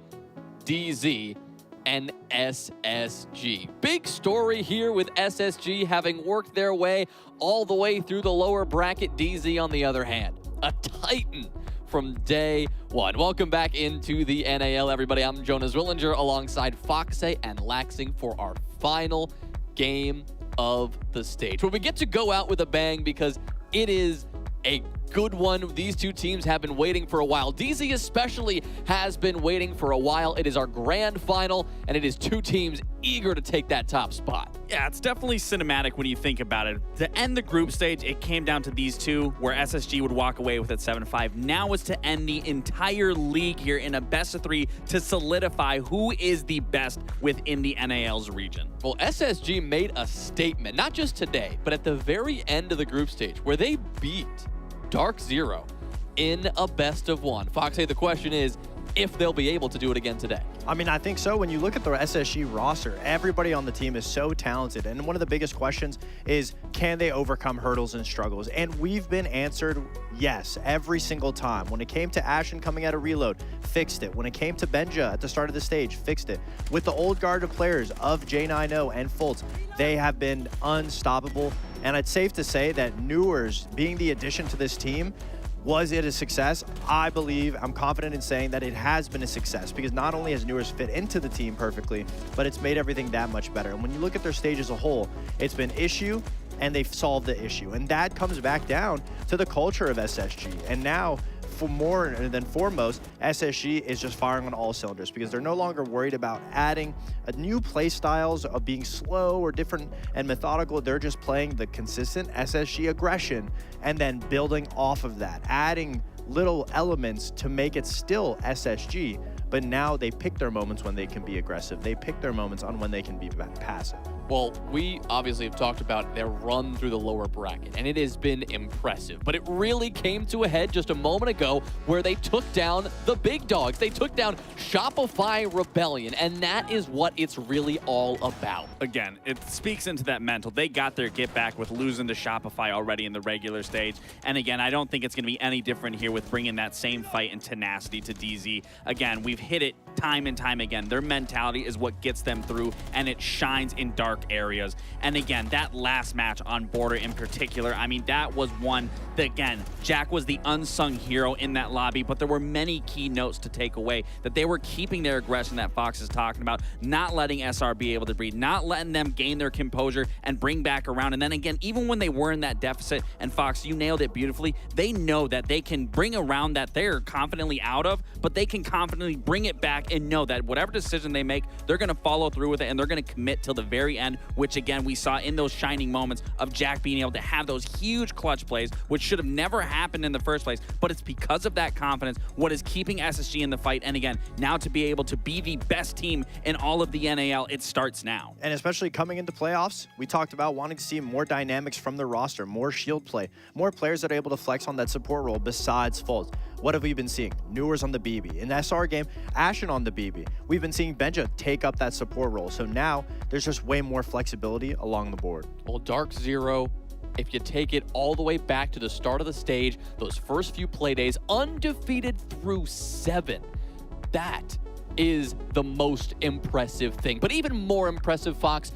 DZ and SSG. Big story here with SSG having worked their way all the way through the lower bracket. DZ, on the other hand, a titan from day one. Welcome back into the NAL, everybody. I'm Jonas Willinger alongside Foxay and Laxing for our final game of the stage, where we get to go out with a bang because it is a good one. These two teams have been waiting for a while. DZ especially has been waiting for a while. It is our grand final, and it is two teams eager to take that top spot. Yeah, it's definitely cinematic when you think about it. To end the group stage, it came down to these two, where SSG would walk away with it 7-5. Now it's to end the entire league here in a best of three to solidify who is the best within the NAL's region. Well, SSG made a statement, not just today, but at the very end of the group stage, where they beat Dark Zero in a best of one. Foxay, the question is if they'll be able to do it again today. I mean, I think so. When you look at the SSG roster, everybody on the team is so talented. And one of the biggest questions is, can they overcome hurdles and struggles? And we've been answered yes every single time. When it came to Ashen coming out of Reload, fixed it. When it came to Benja at the start of the stage, fixed it. With the old guard of players of J90 and Fultz, they have been unstoppable. And it's safe to say that Newers being the addition to this team, was it a success? I believe, I'm confident in saying that it has been a success, because not only has Newers fit into the team perfectly, but it's made everything that much better. And when you look at their stage as a whole, it's been issue, and they've solved the issue. And that comes back down to the culture of SSG. And now, for more than foremost, SSG is just firing on all cylinders, because they're no longer worried about adding new play styles of being slow or different and methodical. They're just playing the consistent SSG aggression and then building off of that, adding little elements to make it still SSG. But now they pick their moments when they can be aggressive. They pick their moments on when they can be passive. Well, we obviously have talked about their run through the lower bracket, and it has been impressive. But it really came to a head just a moment ago where they took down the big dogs. They took down Shopify Rebellion, and that is what it's really all about. Again, it speaks into that mental. They got their get back with losing to Shopify already in the regular stage. And again, I don't think it's going to be any different here with bringing that same fight and tenacity to DZ. Again, we've hit it time and time again. Their mentality is what gets them through, and it shines in dark areas. And again, that last match on Border in particular, I mean, that was one that, again, Jack was the unsung hero in that lobby, but there were many key notes to take away, that they were keeping their aggression that Fox is talking about, not letting SR be able to breathe, not letting them gain their composure and bring back around. And then again, even when they were in that deficit, and Fox, you nailed it beautifully, they know that they can bring around that they're confidently out of, but they can confidently bring it back and know that whatever decision they make, they're going to follow through with it, and they're going to commit till the very end, which again, we saw in those shining moments of Jack being able to have those huge clutch plays, which should have never happened in the first place, but it's because of that confidence what is keeping SSG in the fight. And again, now to be able to be the best team in all of the NAL, it starts now. And especially coming into playoffs, we talked about wanting to see more dynamics from the roster, more shield play, more players that are able to flex on that support role besides Fultz. What have we been seeing? Newers on the BB. In the SR game, Ashen on the BB. We've been seeing Benja take up that support role. So now there's just way more flexibility along the board. Well, Dark Zero if you take it all the way back to the start of the stage, those first few play days, undefeated through 7. That is the most impressive thing. But even more impressive, Fox,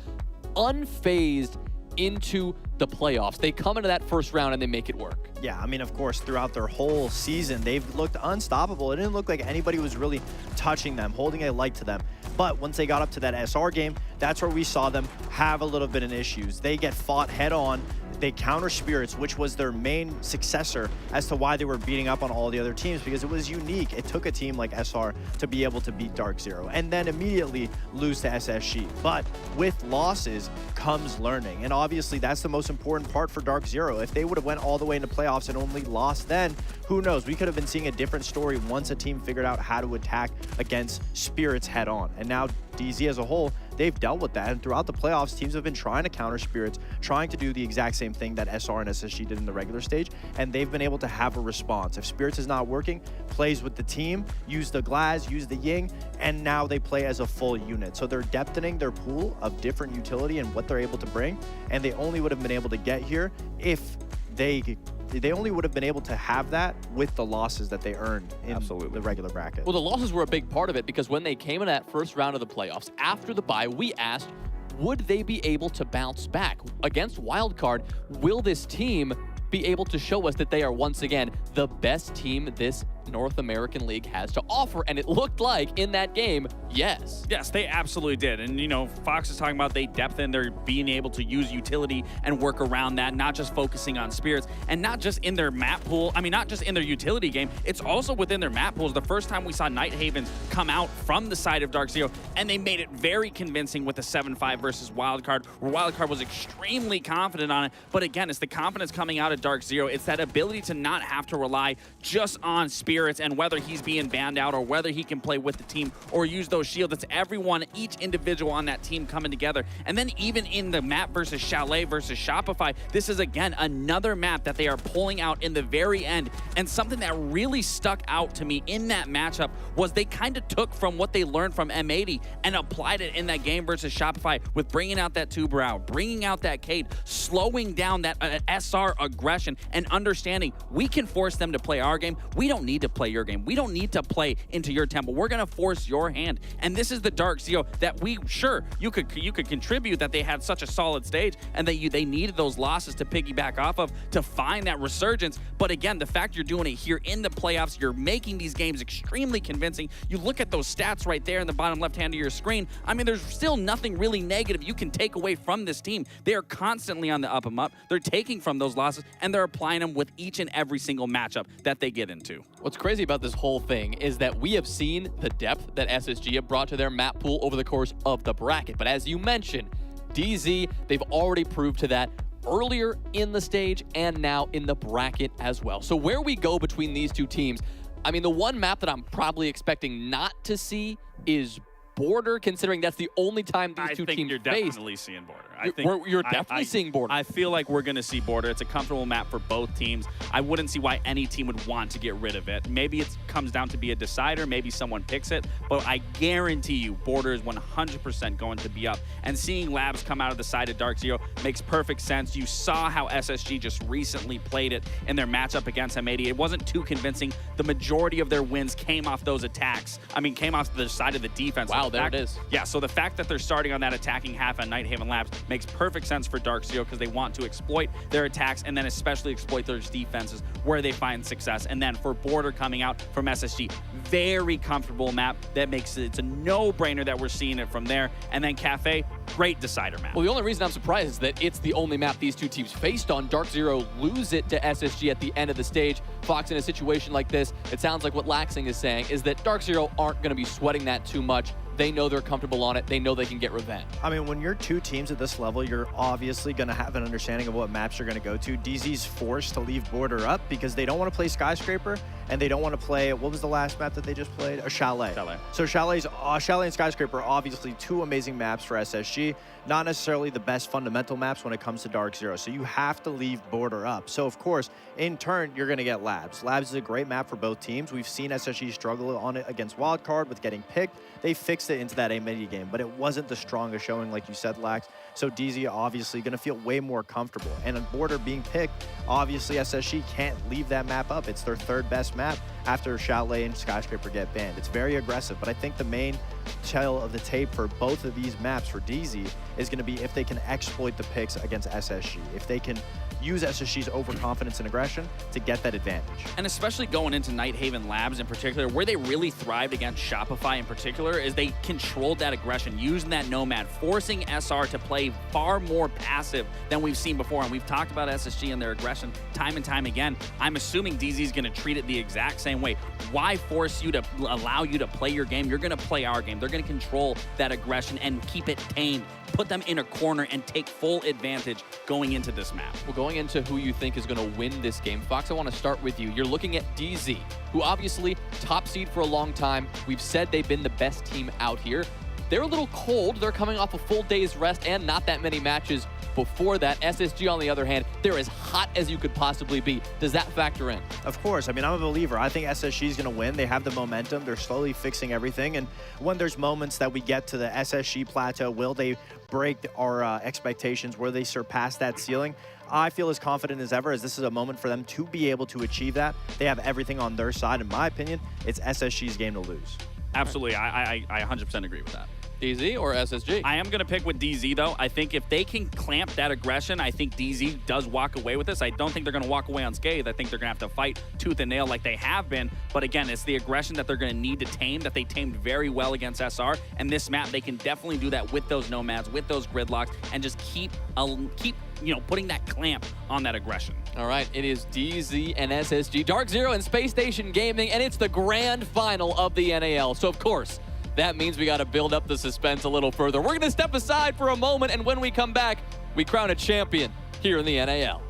unfazed into the playoffs. They come into that first round and they make it work. Yeah, I mean, of course, throughout their whole season, they've looked unstoppable. It didn't look like anybody was really touching them, holding a light to them. But once they got up to that SR game, that's where we saw them have a little bit of issues. They get fought head on. They counter Spirits, which was their main successor as to why they were beating up on all the other teams, because it was unique. It took a team like SR to be able to beat Dark Zero and then immediately lose to SSG. But with losses comes learning. And obviously that's the most important part for Dark Zero. If they would have went all the way into playoffs and only lost then, who knows? We could have been seeing a different story once a team figured out how to attack against Spirits head on. And now DZ as a whole, they've dealt with that. And throughout the playoffs, teams have been trying to counter Spirits, trying to do the exact same thing that SR and SSG did in the regular stage, and they've been able to have a response. If Spirits is not working, plays with the team, use the Glaz, use the Ying, and now they play as a full unit. So they're depthening their pool of different utility and what they're able to bring, and they only would have been able to get here if they only would have been able to have that with the losses that they earned in the regular bracket. Well, the losses were a big part of it because when they came in that first round of the playoffs, after the bye, we asked, would they be able to bounce back? Against Wildcard, will this team be able to show us that they are once again the best team this North American League has to offer? And it looked like in that game, yes. Yes, they absolutely did. And, you know, Fox is talking about they depth in their being able to use utility and work around that, not just focusing on Spirits and not just in their map pool. I mean, not just in their utility game. It's also within their map pools. The first time we saw Night Havens come out from the side of Dark Zero, and they made it very convincing with the 7-5 versus Wildcard, where Wildcard was extremely confident on it. But again, it's the confidence coming out of Dark Zero. It's that ability to not have to rely just on Spirits and whether he's being banned out or whether he can play with the team or use those shields. It's everyone, each individual on that team coming together. And then even in the map versus Chalet versus Shopify, this is again another map that they are pulling out in the very end. And something that really stuck out to me in that matchup was they kind of took from what they learned from M80 and applied it in that game versus Shopify with bringing out that Two-Brow, bringing out that Cade, slowing down that SR aggression and understanding we can force them to play our game. We don't need to play your game. We don't need to play into your tempo. We're going to force your hand. And this is the Dark Zero that you could contribute that they had such a solid stage and that they needed those losses to piggyback off of to find that resurgence. But again, the fact you're doing it here in the playoffs, you're making these games extremely convincing. You look at those stats right there in the bottom left hand of your screen. I mean, there's still nothing really negative you can take away from this team. They are constantly on the up and up. They're taking from those losses and they're applying them with each and every single matchup that they get into. What's crazy about this whole thing is that we have seen the depth that SSG have brought to their map pool over the course of the bracket. But as you mentioned, DZ, they've already proved to that earlier in the stage and now in the bracket as well. So where we go between these two teams, I mean, the one map that I'm probably expecting not to see is Border, considering that's the only time these two teams you're face. Definitely seeing Border. You're definitely seeing Border. I feel like we're going to see Border. It's a comfortable map for both teams. I wouldn't see why any team would want to get rid of it. Maybe it comes down to be a decider. Maybe someone picks it. But I guarantee you, Border is 100% going to be up. And seeing Labs come out of the side of Dark Zero makes perfect sense. You saw how SSG just recently played it in their matchup against M80. It wasn't too convincing. The majority of their wins came off those attacks. I mean, came off the side of the defense. Wow, there it is. Yeah, so the fact that they're starting on that attacking half on Night Haven Labs makes perfect sense for Dark Zero because they want to exploit their attacks and then especially exploit their defenses where they find success. And then for Border coming out from SSG, very comfortable map that makes it's a no-brainer that we're seeing it from there. And then Cafe, great decider map. Well, the only reason I'm surprised is that it's the only map these two teams faced on. Dark Zero lose it to SSG at the end of the stage. Fox, in a situation like this, it sounds like what Laxing is saying is that Dark Zero aren't going to be sweating that too much. They know they're comfortable on it. They know they can get revenge. I mean, when you're two teams at this level, you're obviously going to have an understanding of what maps you're going to go to. DZ's forced to leave Border up because they don't want to play Skyscraper and they don't want to play, what was the last map that they just played? A Chalet. So Chalet and Skyscraper are obviously two amazing maps for SSG. Not necessarily the best fundamental maps when it comes to Dark Zero. So you have to leave Border up. So of course, in turn, you're going to get Labs. Labs is a great map for both teams. We've seen SSG struggle on it against Wildcard with getting picked. They fixed it into that A-midi game, but it wasn't the strongest showing, like you said, Lax. So DZ obviously going to feel way more comfortable. And a border being picked, obviously SSG can't leave that map up. It's their third best map after Chalet and Skyscraper get banned. It's very aggressive, but I think the main tell of the tape for both of these maps for DZ is going to be if they can exploit the picks against SSG. If they can use SSG's overconfidence and aggression to get that advantage. And especially going into Night Haven Labs in particular, where they really thrived against Shopify in particular, is they controlled that aggression, using that Nomad, forcing SR to play far more passive than we've seen before. And we've talked about SSG and their aggression time and time again. I'm assuming DZ is going to treat it the exact same way. Why force you to allow you to play your game? You're going to play our game. They're going to control that aggression and keep it tamed, put them in a corner and take full advantage going into this map. Well, going into who you think is going to win this game, Fox, I want to start with you. You're looking at DZ, who obviously top seed for a long time. We've said they've been the best team out here. They're a little cold. They're coming off a full day's rest and not that many matches before that. SSG, on the other hand, they're as hot as you could possibly be. Does that factor in? Of course. I mean, I'm a believer. I think SSG is going to win. They have the momentum. They're slowly fixing everything. And when there's moments that we get to the SSG plateau, will they break our expectations? Will they surpass that ceiling? I feel as confident as ever, as this is a moment for them to be able to achieve that. They have everything on their side. In my opinion, it's SSG's game to lose. Absolutely. I 100% agree with that. DZ or SSG? I am going to pick with DZ, though. I think if they can clamp that aggression, I think DZ does walk away with this. I don't think they're going to walk away unscathed. I think they're going to have to fight tooth and nail like they have been. But again, it's the aggression that they're going to need to tame, that they tamed very well against SR. And this map, they can definitely do that with those nomads, with those gridlocks, and just keep putting that clamp on that aggression. All right, it is DZ and SSG, Dark Zero and Space Station Gaming, and it's the grand final of the NAL. So, of course, that means we got to build up the suspense a little further. We're going to step aside for a moment, and when we come back, we crown a champion here in the NAL.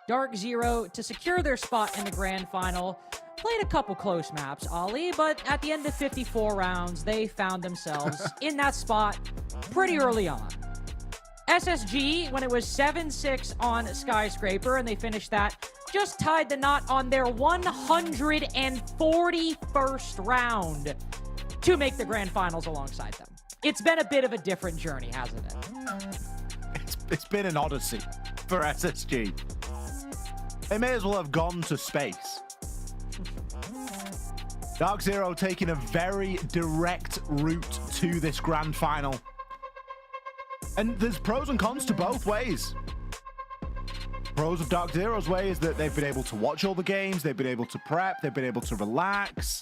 Dark Zero, to secure their spot in the grand final, played a couple close maps, Ollie, but at the end of 54 rounds, they found themselves in that spot pretty early on. SSG, when it was 7-6 on Skyscraper, and they finished that, just tied the knot on their 141st round to make the grand finals alongside them. It's been a bit of a different journey, hasn't it? It's been an odyssey for SSG. They may as well have gone to space. Dark Zero taking a very direct route to this grand final. And there's pros and cons to both ways. Pros of Dark Zero's way is that they've been able to watch all the games, they've been able to prep, they've been able to relax.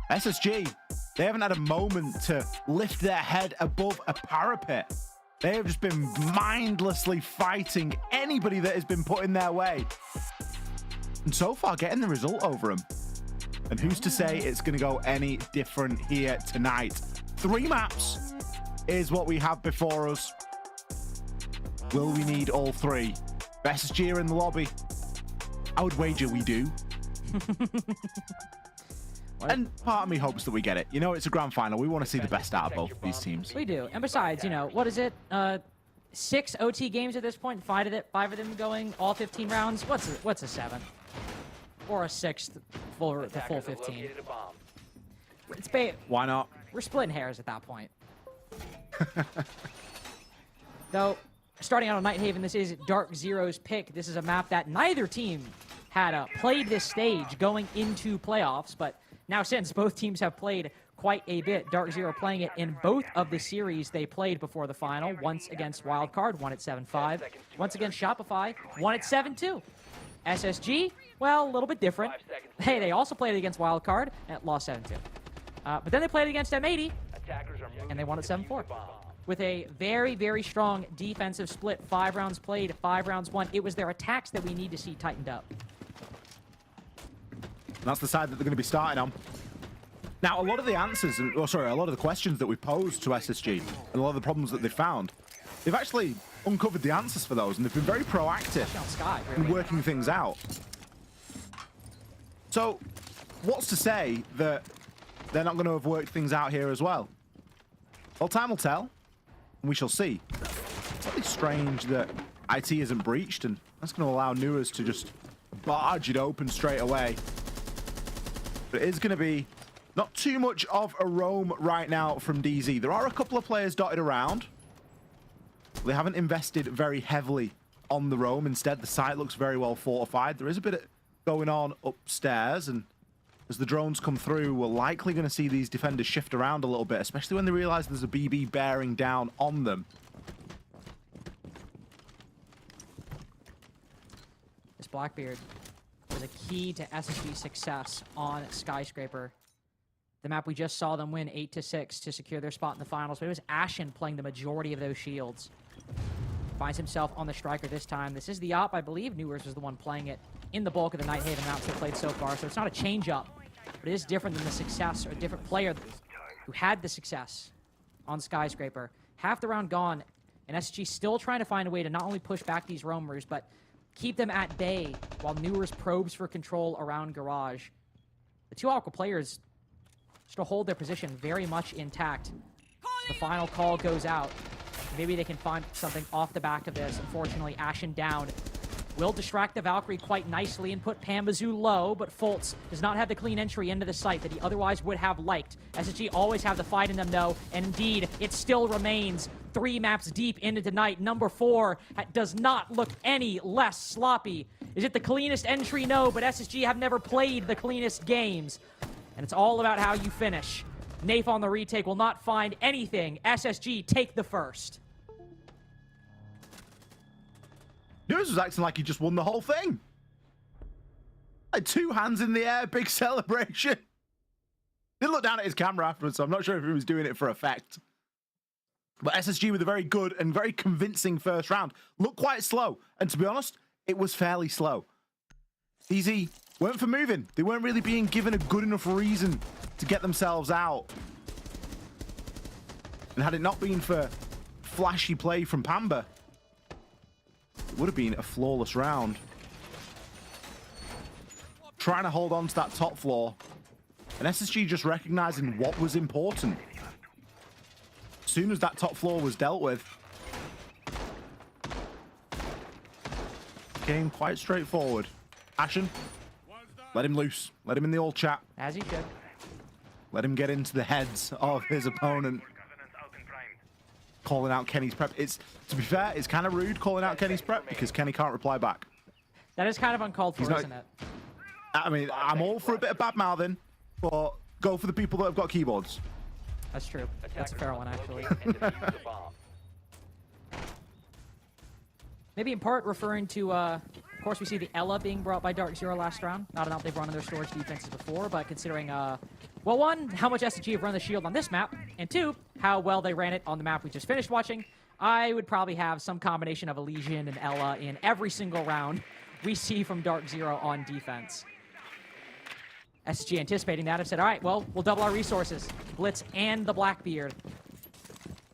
SSG, they haven't had a moment to lift their head above a parapet. They have just been mindlessly fighting anybody that has been put in their way. And so far, getting the result over them. And who's to say it's going to go any different here tonight? 3 maps is what we have before us. Will we need all 3? SSG are in the lobby. I would wager we do. And part of me hopes that we get it. You know, it's a grand final. We want to see the best out of both of these teams. We do. And besides, you know, what is it? 6 OT games at this point, 5 of them going all 15 rounds. What's a 7? Or a 6th for the full 15? It's Why not? We're splitting hairs at that point. Though, starting out on Nighthaven, this is Dark Zero's pick. This is a map that neither team had played this stage going into playoffs, but now since both teams have played quite a bit, Dark Zero playing it in both of the series they played before the final, once against Wildcard, won at 7-5, once against Shopify, won at 7-2. SSG, well, a little bit different. Hey, they also played it against Wildcard and lost 7-2. But then they played against M80, and they won at 7-4. With a very, very strong defensive split, 5 rounds played, 5 rounds won. It was their attacks that we need to see tightened up. And that's the side that they're going to be starting on. Now, a lot of the answers, a lot of the questions that we posed to SSG and a lot of the problems that they found, they've actually uncovered the answers for those, and they've been very proactive in working things out. So, what's to say that they're not going to have worked things out here as well? Well, time will tell, and we shall see. It's really strange that IT isn't breached, and that's going to allow Newers to just barge it open straight away. But it is going to be not too much of a roam right now from DZ. There are a couple of players dotted around. They haven't invested very heavily on the roam. Instead, the site looks very well fortified. There is a bit going on upstairs, and as the drones come through, we're likely going to see these defenders shift around a little bit, especially when they realize there's a BB bearing down on them. This Blackbeard was a key to SSG's success on Skyscraper. The map we just saw them win 8-6 to secure their spot in the finals, but it was Ashen playing the majority of those shields. Finds himself on the striker this time. This is the op, I believe Newers was the one playing it in the bulk of the Nighthaven maps they played so far, so it's not a change-up, but it is different than the success or a different player who had the success on Skyscraper. Half the round gone, and SSG still trying to find a way to not only push back these roamers, but keep them at bay while Newers probes for control around Garage. The two Aqua players still hold their position very much intact. The final call goes out. Maybe they can find something off the back of this. Unfortunately, Ashen down. Will distract the Valkyrie quite nicely and put Pambazoo low, but Fultz does not have the clean entry into the site that he otherwise would have liked. SSG always have the fight in them, though, and indeed, it still remains 3 maps deep into the night. Number 4 does not look any less sloppy. Is it the cleanest entry? No, but SSG have never played the cleanest games. And it's all about how you finish. Nafe on the retake will not find anything. SSG take the first. Newers was acting like he just won the whole thing. Like 2 hands in the air, big celebration. Didn't look down at his camera afterwards, so I'm not sure if he was doing it for effect. But SSG with a very good and very convincing first round. Looked quite slow, and to be honest, it was fairly slow. DZ weren't for moving. They weren't really being given a good enough reason to get themselves out. And had it not been for flashy play from Pamba, would have been a flawless round. Trying to hold on to that top floor. And SSG just recognizing what was important. As soon as that top floor was dealt with, game quite straightforward. Ashen, let him loose. Let him in the old chat. As he should. Let him get into the heads of his opponent. Calling out Kenny's prep. To be fair, it's kind of rude calling out Kenny's prep because Kenny can't reply back. That is kind of uncalled for, isn't it? I mean, I'm all for a bit of bad mouthing, but go for the people that have got keyboards. That's true. That's a fair one, actually. Maybe in part referring to, of course, we see the Ella being brought by Dark Zero last round. Not enough they've run in their storage defenses before, but considering, well, one, how much SSG have run the shield on this map, and two, how well they ran it on the map we just finished watching, I would probably have some combination of Elysian and Ella in every single round we see from Dark Zero on defense. SSG anticipating that have said, all right, well, we'll double our resources. Blitz and the Blackbeard.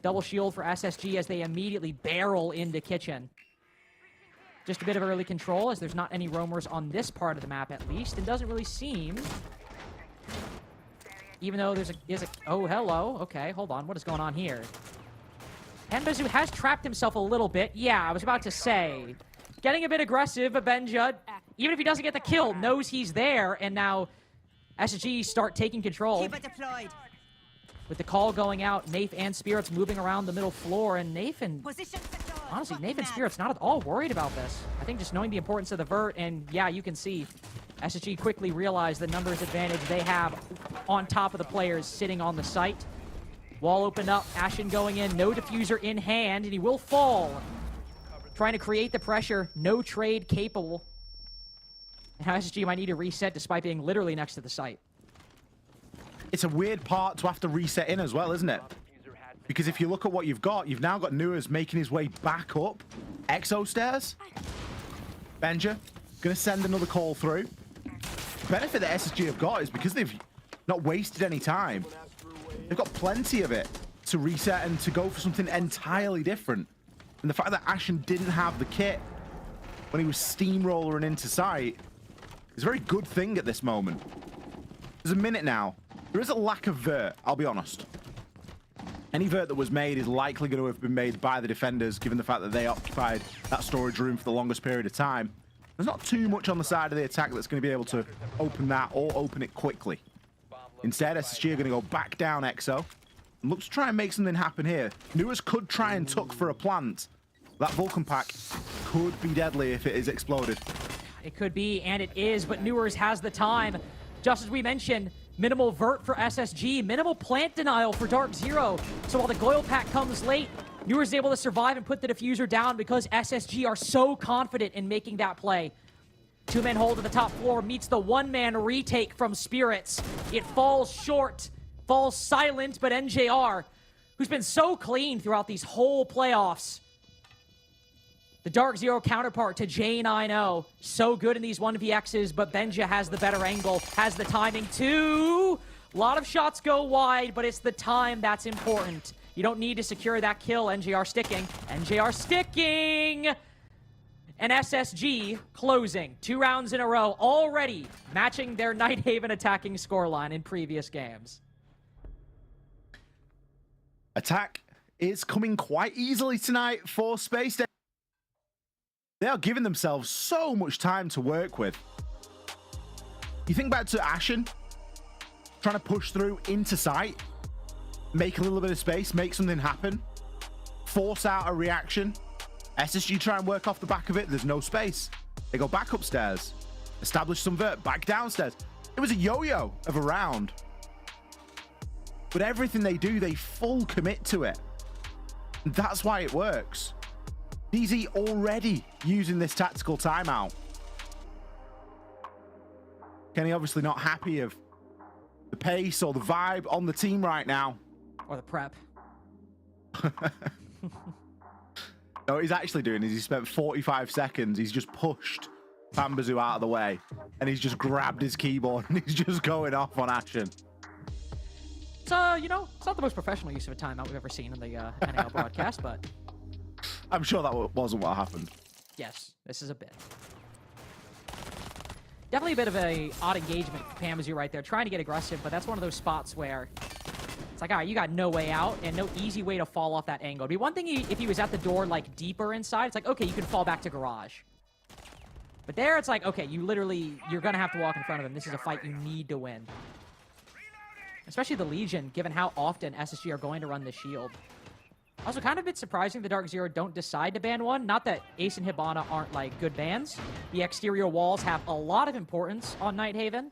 Double shield for SSG as they immediately barrel into Kitchen. Just a bit of early control as there's not any roamers on this part of the map at least. It doesn't really seem, even though there's a oh, hello. Okay, hold on. What is going on here? Henbazu has trapped himself a little bit. Yeah, I was about to say. Getting a bit aggressive, but Benja, even if he doesn't get the kill, knows he's there, and now SSG start taking control. Keep it deployed. With the call going out, Nath and Spirits moving around the middle floor, and Nathan, honestly, Nath and Spirits not at all worried about this. I think just knowing the importance of the vert, and yeah, you can see SSG quickly realize the numbers advantage they have on top of the players sitting on the site. Wall opened up, Ashen going in, no diffuser in hand, and he will fall. Trying to create the pressure, no trade capable. And SSG might need to reset despite being literally next to the site. It's a weird part to have to reset in as well, isn't it? Because if you look at what you've now got Nuas making his way back up. Exo stairs. Benja, gonna send another call through. The benefit that SSG have got is because they've not wasted any time. They've got plenty of it to reset and to go for something entirely different. And the fact that Ashen didn't have the kit when he was steamrolling into sight is a very good thing at this moment. There's a minute now. There is a lack of vert, I'll be honest. Any vert that was made is likely going to have been made by the defenders, given the fact that they occupied that storage room for the longest period of time. There's not too much on the side of the attack that's going to be able to open that or open it quickly. Instead, SSG are going to go back down Exo and look to try and make something happen here. Nuas could try and tuck for a plant. That Vulcan pack could be deadly if it is exploded. It could be, and it is, but Newers has the time. Just as we mentioned, minimal vert for SSG, minimal plant denial for Dark Zero. So while the Goyle pack comes late, Newers is able to survive and put the diffuser down because SSG are so confident in making that play. Two-man hold to the top floor meets the one-man retake from Spirits. It falls short, falls silent, but NJR, who's been so clean throughout these whole playoffs, the Dark Zero counterpart to J9O. So good in these 1vx's, but Benja has the better angle, has the timing too. A lot of shots go wide, but it's the time that's important. You don't need to secure that kill. NJR sticking. NJR sticking! And SSG closing. 2 rounds in a row, already matching their Nighthaven attacking scoreline in previous games. Attack is coming quite easily tonight for Space Station. They are giving themselves so much time to work with. You think back to Ashen, trying to push through into sight, make a little bit of space, make something happen, force out a reaction. SSG try and work off the back of it. There's no space. They go back upstairs, establish some vert, back downstairs. It was a yo-yo of a round. But everything they do, they full commit to it. And that's why it works. DZ already using this tactical timeout. Kenny obviously not happy of the pace or the vibe on the team right now. Or the prep. No, what he's actually doing is he spent 45 seconds. He's just pushed Bambazu out of the way. And he's just grabbed his keyboard and he's just going off on Ashen. So, you know, it's not the most professional use of a timeout we've ever seen in the NAL broadcast, but... I'm sure that wasn't what happened. Yes, this is a bit. Definitely a bit of a odd engagement for Pamazu right there, trying to get aggressive, but that's one of those spots where it's like, all right, you got no way out and no easy way to fall off that angle. It'd be one thing if he was at the door, like, deeper inside. It's like, okay, you can fall back to garage. But there, it's like, okay, you're going to have to walk in front of him. This is a fight you need to win. Especially the Legion, given how often SSG are going to run the shield. Also, kind of a bit surprising the Dark Zero don't decide to ban one. Not that Ace and Hibana aren't, like, good bans. The exterior walls have a lot of importance on Nighthaven.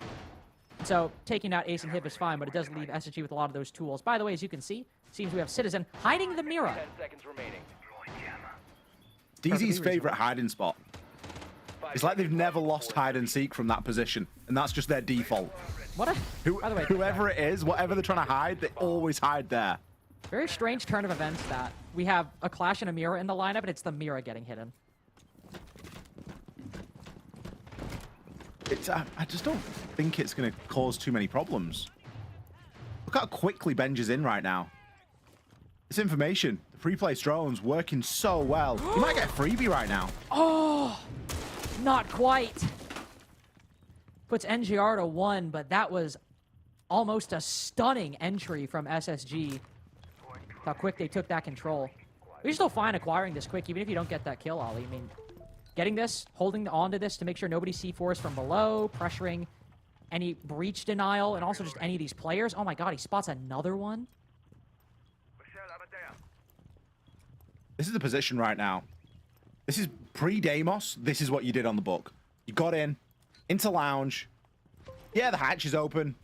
So, taking out Ace and Hib is fine, but it does leave SSG with a lot of those tools. By the way, as you can see, seems we have Citizen hiding the mirror. 10 seconds remaining. DZ's favorite hiding spot. It's like they've never lost hide and seek from that position, and that's just their default. What a... By the way, whoever it is, whatever they're trying to hide, they always hide there. Very strange turn of events that we have a Clash and a Mirror in the lineup, and it's the Mirror getting hidden. I just don't think it's going to cause too many problems. Look how quickly Benj is in right now. This information, the pre-placed drones, working so well. You might get a freebie right now. Oh, not quite. Puts NGR to 1, but that was almost a stunning entry from SSG. How quick they took that control. You're still fine acquiring this quick, even if you don't get that kill, Ollie. I mean, getting this, holding on to this to make sure nobody C4s from below, pressuring any breach denial, and also just any of these players. Oh my god, he spots another one. This is the position right now. This is pre-Deimos. This is what you did on the book. You got into lounge. Yeah, the hatch is open.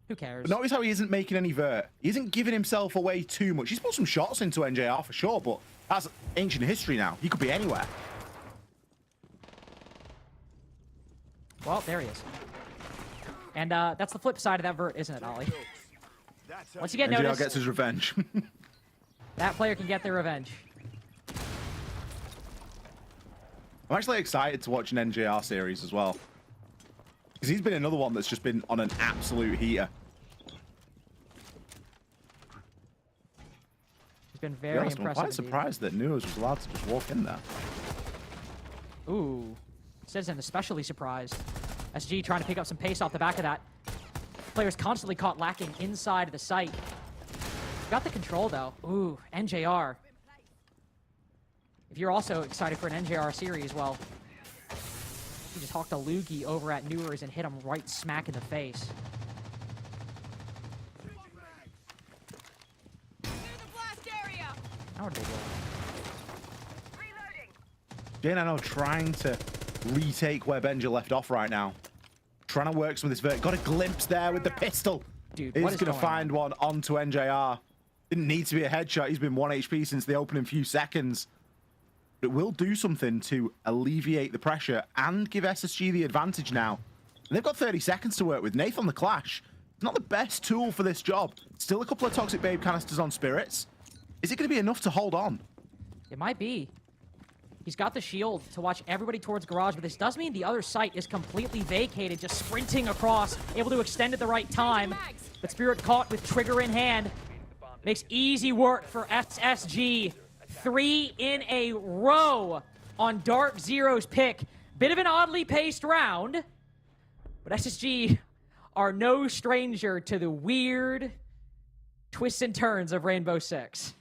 Who cares? But notice how he isn't making any vert. He isn't giving himself away too much. He's put some shots into NJR for sure, but that's ancient history now. He could be anywhere. Well, there he is. And that's the flip side of that vert, isn't it, Ollie? Once you get NJR noticed, gets his revenge. that player can get their revenge. I'm actually excited to watch an NJR series as well. Because he's been another one that's just been on an absolute heater. He's been very impressive. I'm quite surprised that Nuos was allowed to just walk in there. Ooh. Citizen especially surprised. SG trying to pick up some pace off the back of that. Players constantly caught lacking inside of the site. Got the control, though. Ooh, NJR. If you're also excited for an NJR series, well, you just hawked a loogie over at Newers and hit him right smack in the face. How would they go? Jane, I know, trying to retake where Benja left off right now. Trying to work some of this vert. Got a glimpse there with the pistol. Dude, he's going to find one onto NJR. Didn't need to be a headshot. He's been 1 HP since the opening few seconds. It will do something to alleviate the pressure and give SSG the advantage now. And they've got 30 seconds to work with. Nathan the Clash. It's not the best tool for this job. Still a couple of Toxic Babe canisters on Spirits. Is it going to be enough to hold on? It might be. He's got the shield to watch everybody towards garage, but this does mean the other site is completely vacated, just sprinting across, able to extend at the right time. But Spirit caught with trigger in hand. Makes easy work for SSG. 3 in a row on Dark Zero's pick. Bit of an oddly paced round, but SSG are no stranger to the weird twists and turns of Rainbow Six.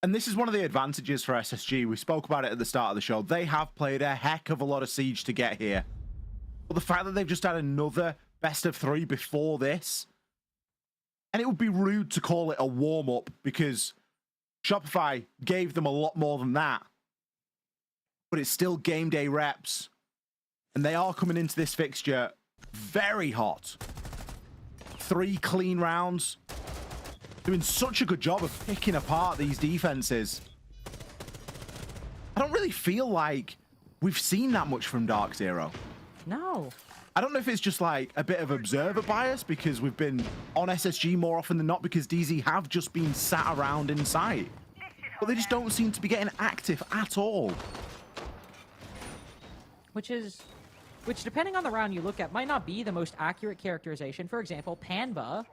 And this is one of the advantages for SSG. We spoke about it at the start of the show. They have played a heck of a lot of Siege to get here. But the fact that they've just had another best of 3 before this, and it would be rude to call it a warm-up because Shopify gave them a lot more than that. But it's still game day reps. And they are coming into this fixture very hot. 3 clean rounds. Doing such a good job of picking apart these defenses. I don't really feel like we've seen that much from Dark Zero. No. I don't know if it's just like a bit of observer bias because we've been on SSG more often than not because DZ have just been sat around in sight. But they just don't seem to be getting active at all. Which depending on the round you look at, might not be the most accurate characterization. For example, Panba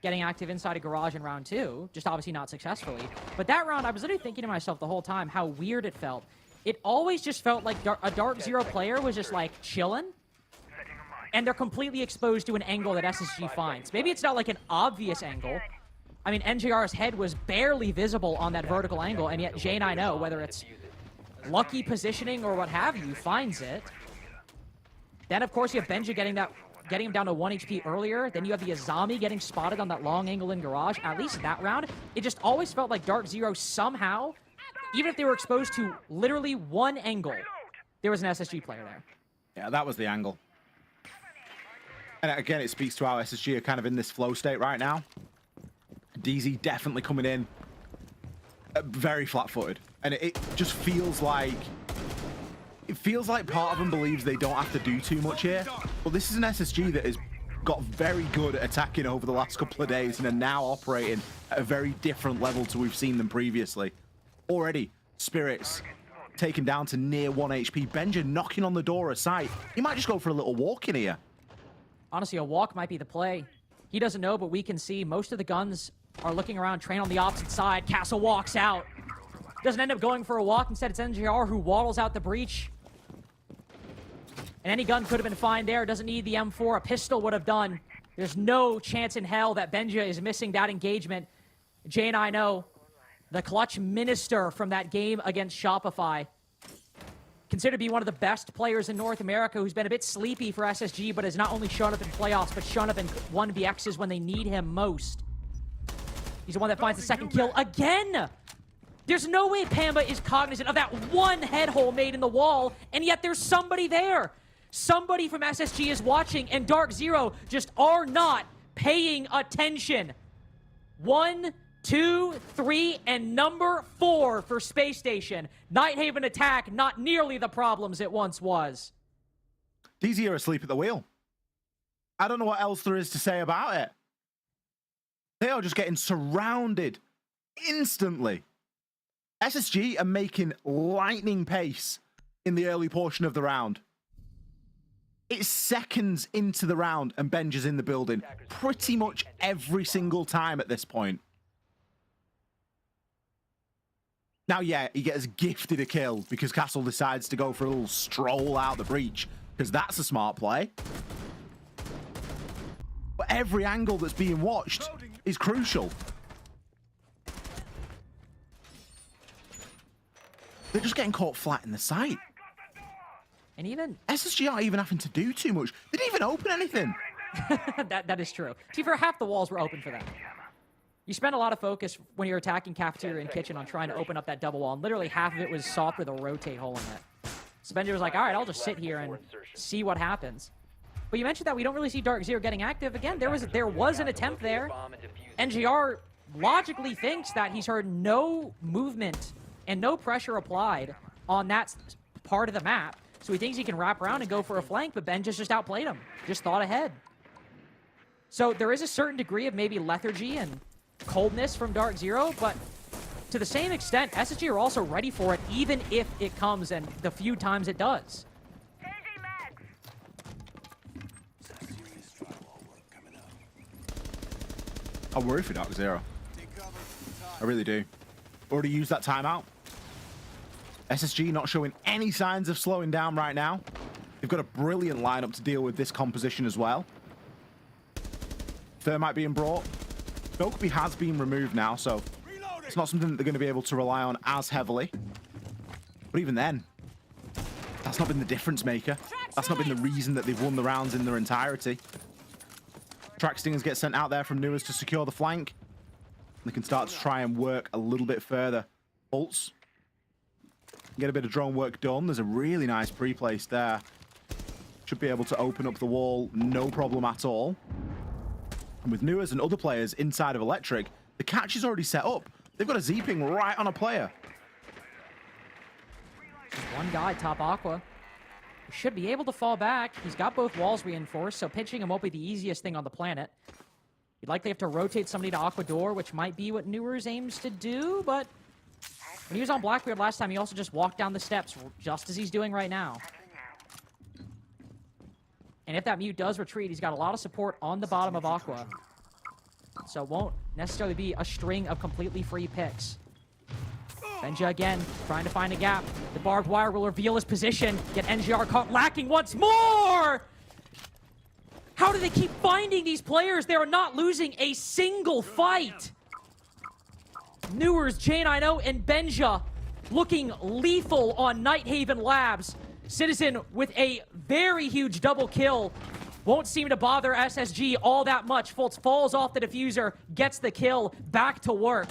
getting active inside a garage in round 2, just obviously not successfully. But that round, I was literally thinking to myself the whole time how weird it felt. it always just felt like a Dark Zero player was just like chilling, and they're completely exposed to an angle that SSG finds. Maybe it's not like an obvious angle. I mean, NJR's head was barely visible on that vertical angle, and yet J9O, whether it's lucky positioning or what have you, finds it. Then, of course, you have Benja getting him down to 1 HP earlier. Then you have the Azami getting spotted on that long angle in Garage. At least that round, it just always felt like Dark Zero somehow, even if they were exposed to literally one angle, there was an SSG player there. Yeah, that was the angle. And again, it speaks to how SSG are kind of in this flow state right now. DZ definitely coming in very flat-footed. And it just feels like... It feels like part of them believes they don't have to do too much here. But this is an SSG that has got very good at attacking over the last couple of days and are now operating at a very different level to we've seen them previously. Already, Spirits taken down to near 1 HP. Benja knocking on the door of sight. He might just go for a little walk in here. Honestly, a walk might be the play. He doesn't know, but we can see most of the guns are looking around, train on the opposite side. Castle walks out. Doesn't end up going for a walk. Instead, it's NJR who waddles out the breach. And any gun could have been fine there. Doesn't need the M4. A pistol would have done. There's no chance in hell that Benja is missing that engagement. J9O, the clutch minister from that game against Shopify. Considered to be one of the best players in North America, who's been a bit sleepy for SSG, but has not only shown up in playoffs, but shown up in 1vx's when they need him most. He's the one that finds the second kill again! There's no way Pamba is cognizant of that one head hole made in the wall, and yet there's somebody there. Somebody from SSG is watching, and Dark Zero just are not paying attention. 1, 2, 3, and number 4 for Space Station. Nighthaven attack, not nearly the problems it once was. DZ are asleep at the wheel. I don't know what else there is to say about it. They are just getting surrounded instantly. SSG are making lightning pace in the early portion of the round. It's seconds into the round and Benja's in the building pretty much every single time at this point. Now, yeah, he gets gifted a kill because Castle decides to go for a little stroll out the breach, because that's a smart play. But every angle that's being watched is crucial. They're just getting caught flat in the sight. And even... SSG aren't even having to do too much. They didn't even open anything. that is true. See, for half the walls were open for them. You spend a lot of focus when you're attacking cafeteria and kitchen on trying to open up that double wall, and literally half of it was soft with a rotate hole in it. So Benja was like, all right, I'll just sit here and see what happens. But you mentioned that we don't really see Dark Zero getting active. Again, there was an attempt there. NGR logically thinks that he's heard no movement and no pressure applied on that part of the map. So he thinks he can wrap around and go for a flank, but Benja's just outplayed him. Just thought ahead. So there is a certain degree of maybe lethargy and coldness from Dark Zero, but to the same extent, SSG are also ready for it, even if it comes and the few times it does. I worry for Dark Zero. I really do. Already used that timeout. SSG not showing any signs of slowing down right now. They've got a brilliant lineup to deal with this composition as well. Thermite being brought. Dokeby has been removed now, so it's not something that they're going to be able to rely on as heavily. But even then, that's not been the difference maker. That's not been the reason that they've won the rounds in their entirety. Track Stingers get sent out there from Newers to secure the flank. They can start to try and work a little bit further. Bolts. Get a bit of drone work done. There's a really nice pre-place there. Should be able to open up the wall, no problem at all. And with Newers and other players inside of Electric, the catch is already set up. They've got a Z-ping right on a player. Just one guy, top Aqua. He should be able to fall back. He's got both walls reinforced, so pinching him won't be the easiest thing on the planet. You'd likely have to rotate somebody to Aqua door, which might be what Newers aims to do, but when he was on Blackbeard last time, he also just walked down the steps, just as he's doing right now. And if that mute does retreat, he's got a lot of support on the bottom of Aqua. So it won't necessarily be a string of completely free picks. Benja again, trying to find a gap. The barbed wire will reveal his position. Get NGR caught lacking once more! How do they keep finding these players? They are not losing a single fight. Newers, J90, and Benja looking lethal on Nighthaven Labs. Citizen with a very huge double kill. Won't seem to bother SSG all that much. Fultz falls off the diffuser, gets the kill, back to work.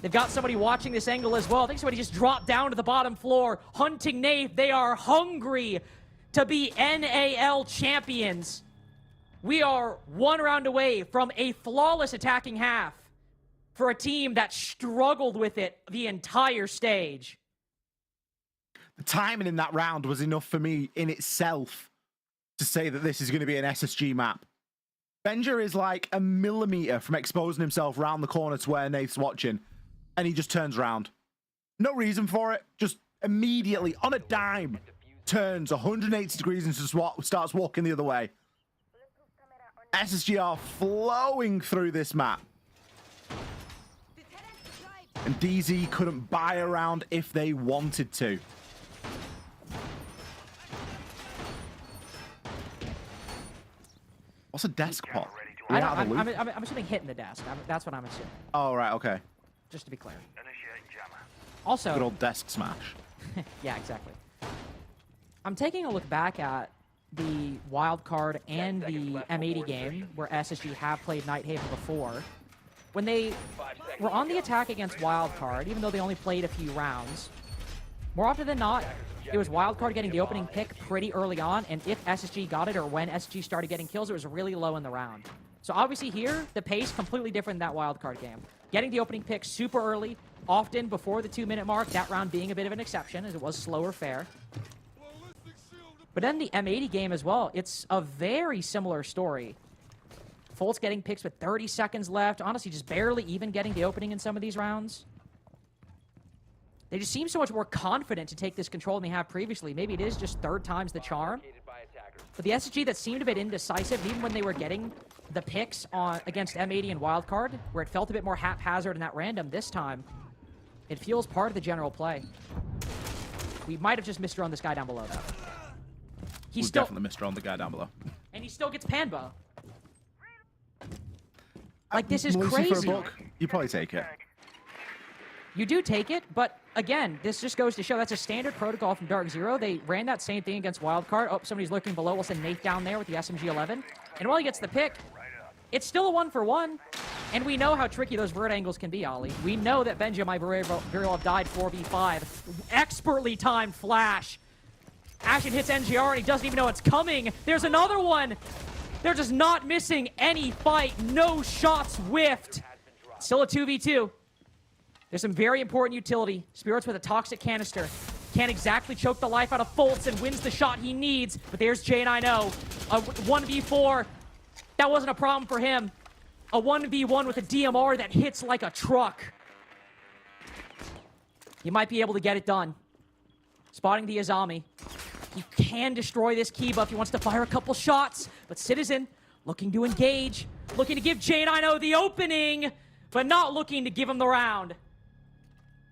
They've got somebody watching this angle as well. I think somebody just dropped down to the bottom floor. Hunting Nave, they are hungry to be NAL champions. We are one round away from a flawless attacking half for a team that struggled with it the entire stage. The timing in that round was enough for me in itself to say that this is going to be an SSG map. Benja is like a millimeter from exposing himself round the corner to where Nath's watching, and he just turns around. No reason for it, just immediately, on a dime, turns 180 degrees and starts walking the other way. SSG are flowing through this map. And DZ couldn't buy around if they wanted to. What's a desk pot? I'm assuming hitting the desk. That's what I'm assuming. Oh, right, okay. Just to be clear. Also, good old desk smash. Yeah, exactly. I'm taking a look back at the wild card and the M80 game where SSG have played Nighthaven before. When they were on the attack against wild card, even though they only played a few rounds, more often than not, it was wild card getting the opening pick pretty early on, and if SSG got it or when SSG started getting kills, it was really low in the round. So obviously here, the pace completely different than that wild card game. Getting the opening pick super early, often before the 2-minute mark, that round being a bit of an exception as it was slower fare. But then the M80 game as well, it's a very similar story. Fultz getting picks with 30 seconds left, honestly just barely even getting the opening in some of these rounds. They just seem so much more confident to take this control than they have previously. Maybe it is just third time's the charm. But the SSG that seemed a bit indecisive, even when they were getting the picks against M80 and Wildcard, where it felt a bit more haphazard and that random this time, it feels part of the general play. We might have just missed her on this guy down below, though. We definitely missed her on the guy down below. And he still gets Panbo. Like, this is crazy. For a book, you probably take it. You do take it, but again, this just goes to show that's a standard protocol from Dark Zero. They ran that same thing against Wildcard. Oh, somebody's looking below. We'll send Nate down there with the SMG-11. And while he gets the pick, it's still a 1-for-1. And we know how tricky those vert angles can be, Ollie. We know that Benja might very well have died 4v5. Expertly timed flash. Ashen hits NGR and he doesn't even know it's coming. There's another one. They're just not missing any fight. No shots whiffed. Still a 2v2. There's some very important utility. Spirits with a toxic canister. Can't exactly choke the life out of Fultz and wins the shot he needs. But there's J90. A 1v4. That wasn't a problem for him. A 1v1 with a DMR that hits like a truck. He might be able to get it done. Spotting the Azami. He can destroy this Kiba if he wants to fire a couple shots. But Citizen looking to engage. Looking to give J90 the opening. But not looking to give him the round.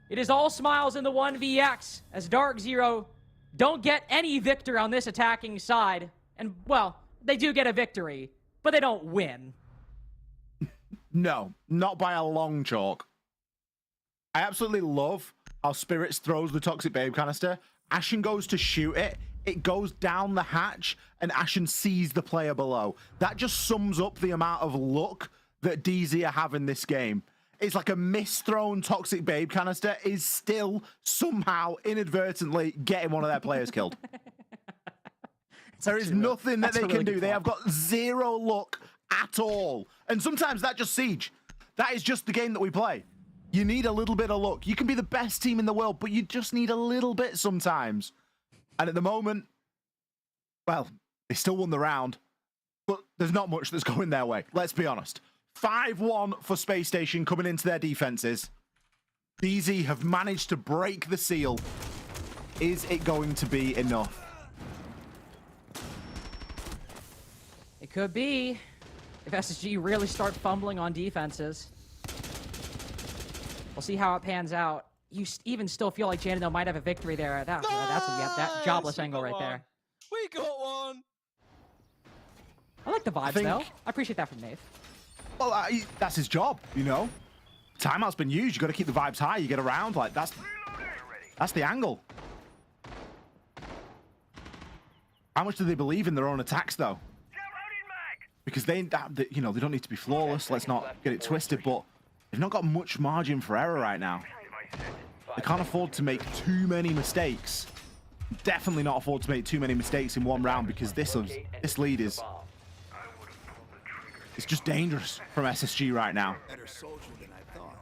It is all smiles in the 1vx as Dark Zero don't get any victor on this attacking side. And, well, they do get a victory, but they don't win. No, not by a long chalk. I absolutely love how Spirits throws the Toxic Babe canister. Ashen goes to shoot it. It goes down the hatch, and Ashen sees the player below. That just sums up the amount of luck that DZ are having this game. It's like a misthrown Toxic Babe canister is still somehow inadvertently getting one of their players killed. There is nothing that they can do. They have got zero luck at all. And sometimes that's just Siege. That is just the game that we play. You need a little bit of luck. You can be the best team in the world, but you just need a little bit sometimes. And at the moment, well, they still won the round, but there's not much that's going their way. Let's be honest. 5-1 for Space Station coming into their defenses. DZ have managed to break the seal. Is it going to be enough? It could be if SSG really start fumbling on defenses. We'll see how it pans out. you even still feel like Janino might have a victory there. That's that jobless angle right there. We got one. I like the vibes, though. I appreciate that from Nave. Well, that's his job, you know? Timeout's been used. You got to keep the vibes high. You get around. Like, that's the angle. How much do they believe in their own attacks, though? Because they, you know, they don't need to be flawless. Let's not get it twisted, but they've not got much margin for error right now. They can't afford to make too many mistakes. Definitely not afford to make too many mistakes in one round, because this lead is... It's just dangerous from SSG right now. Better soldier than I thought.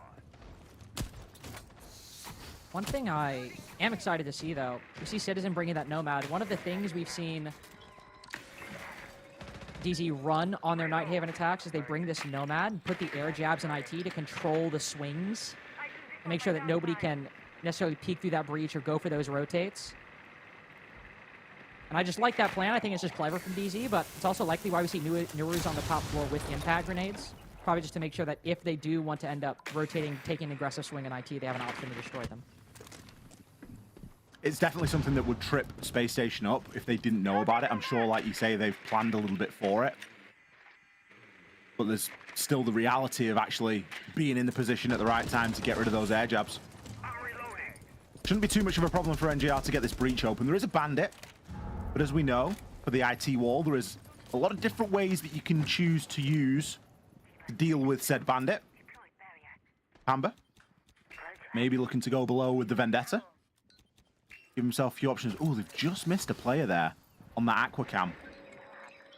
One thing I am excited to see, though, we see Citizen bringing that Nomad. One of the things we've seen DZ run on their Night Haven attacks is they bring this Nomad and put the air jabs in IT to control the swings and make sure that nobody can necessarily peek through that breach or go for those rotates. And I just like that plan. I think it's just clever from DZ, but it's also likely why we see Nurus on the top floor with impact grenades. Probably just to make sure that if they do want to end up rotating, taking an aggressive swing in IT, they have an option to destroy them. It's definitely something that would trip Space Station up if they didn't know about it. I'm sure, like you say, they've planned a little bit for it. But there's still the reality of actually being in the position at the right time to get rid of those air jabs. Shouldn't be too much of a problem for NGR to get this breach open. There is a bandit, but as we know, for the IT wall, there is a lot of different ways that you can choose to use to deal with said bandit. Amber, maybe looking to go below with the Vendetta. Give himself a few options. Oh, they've just missed a player there on that Aqua Cam.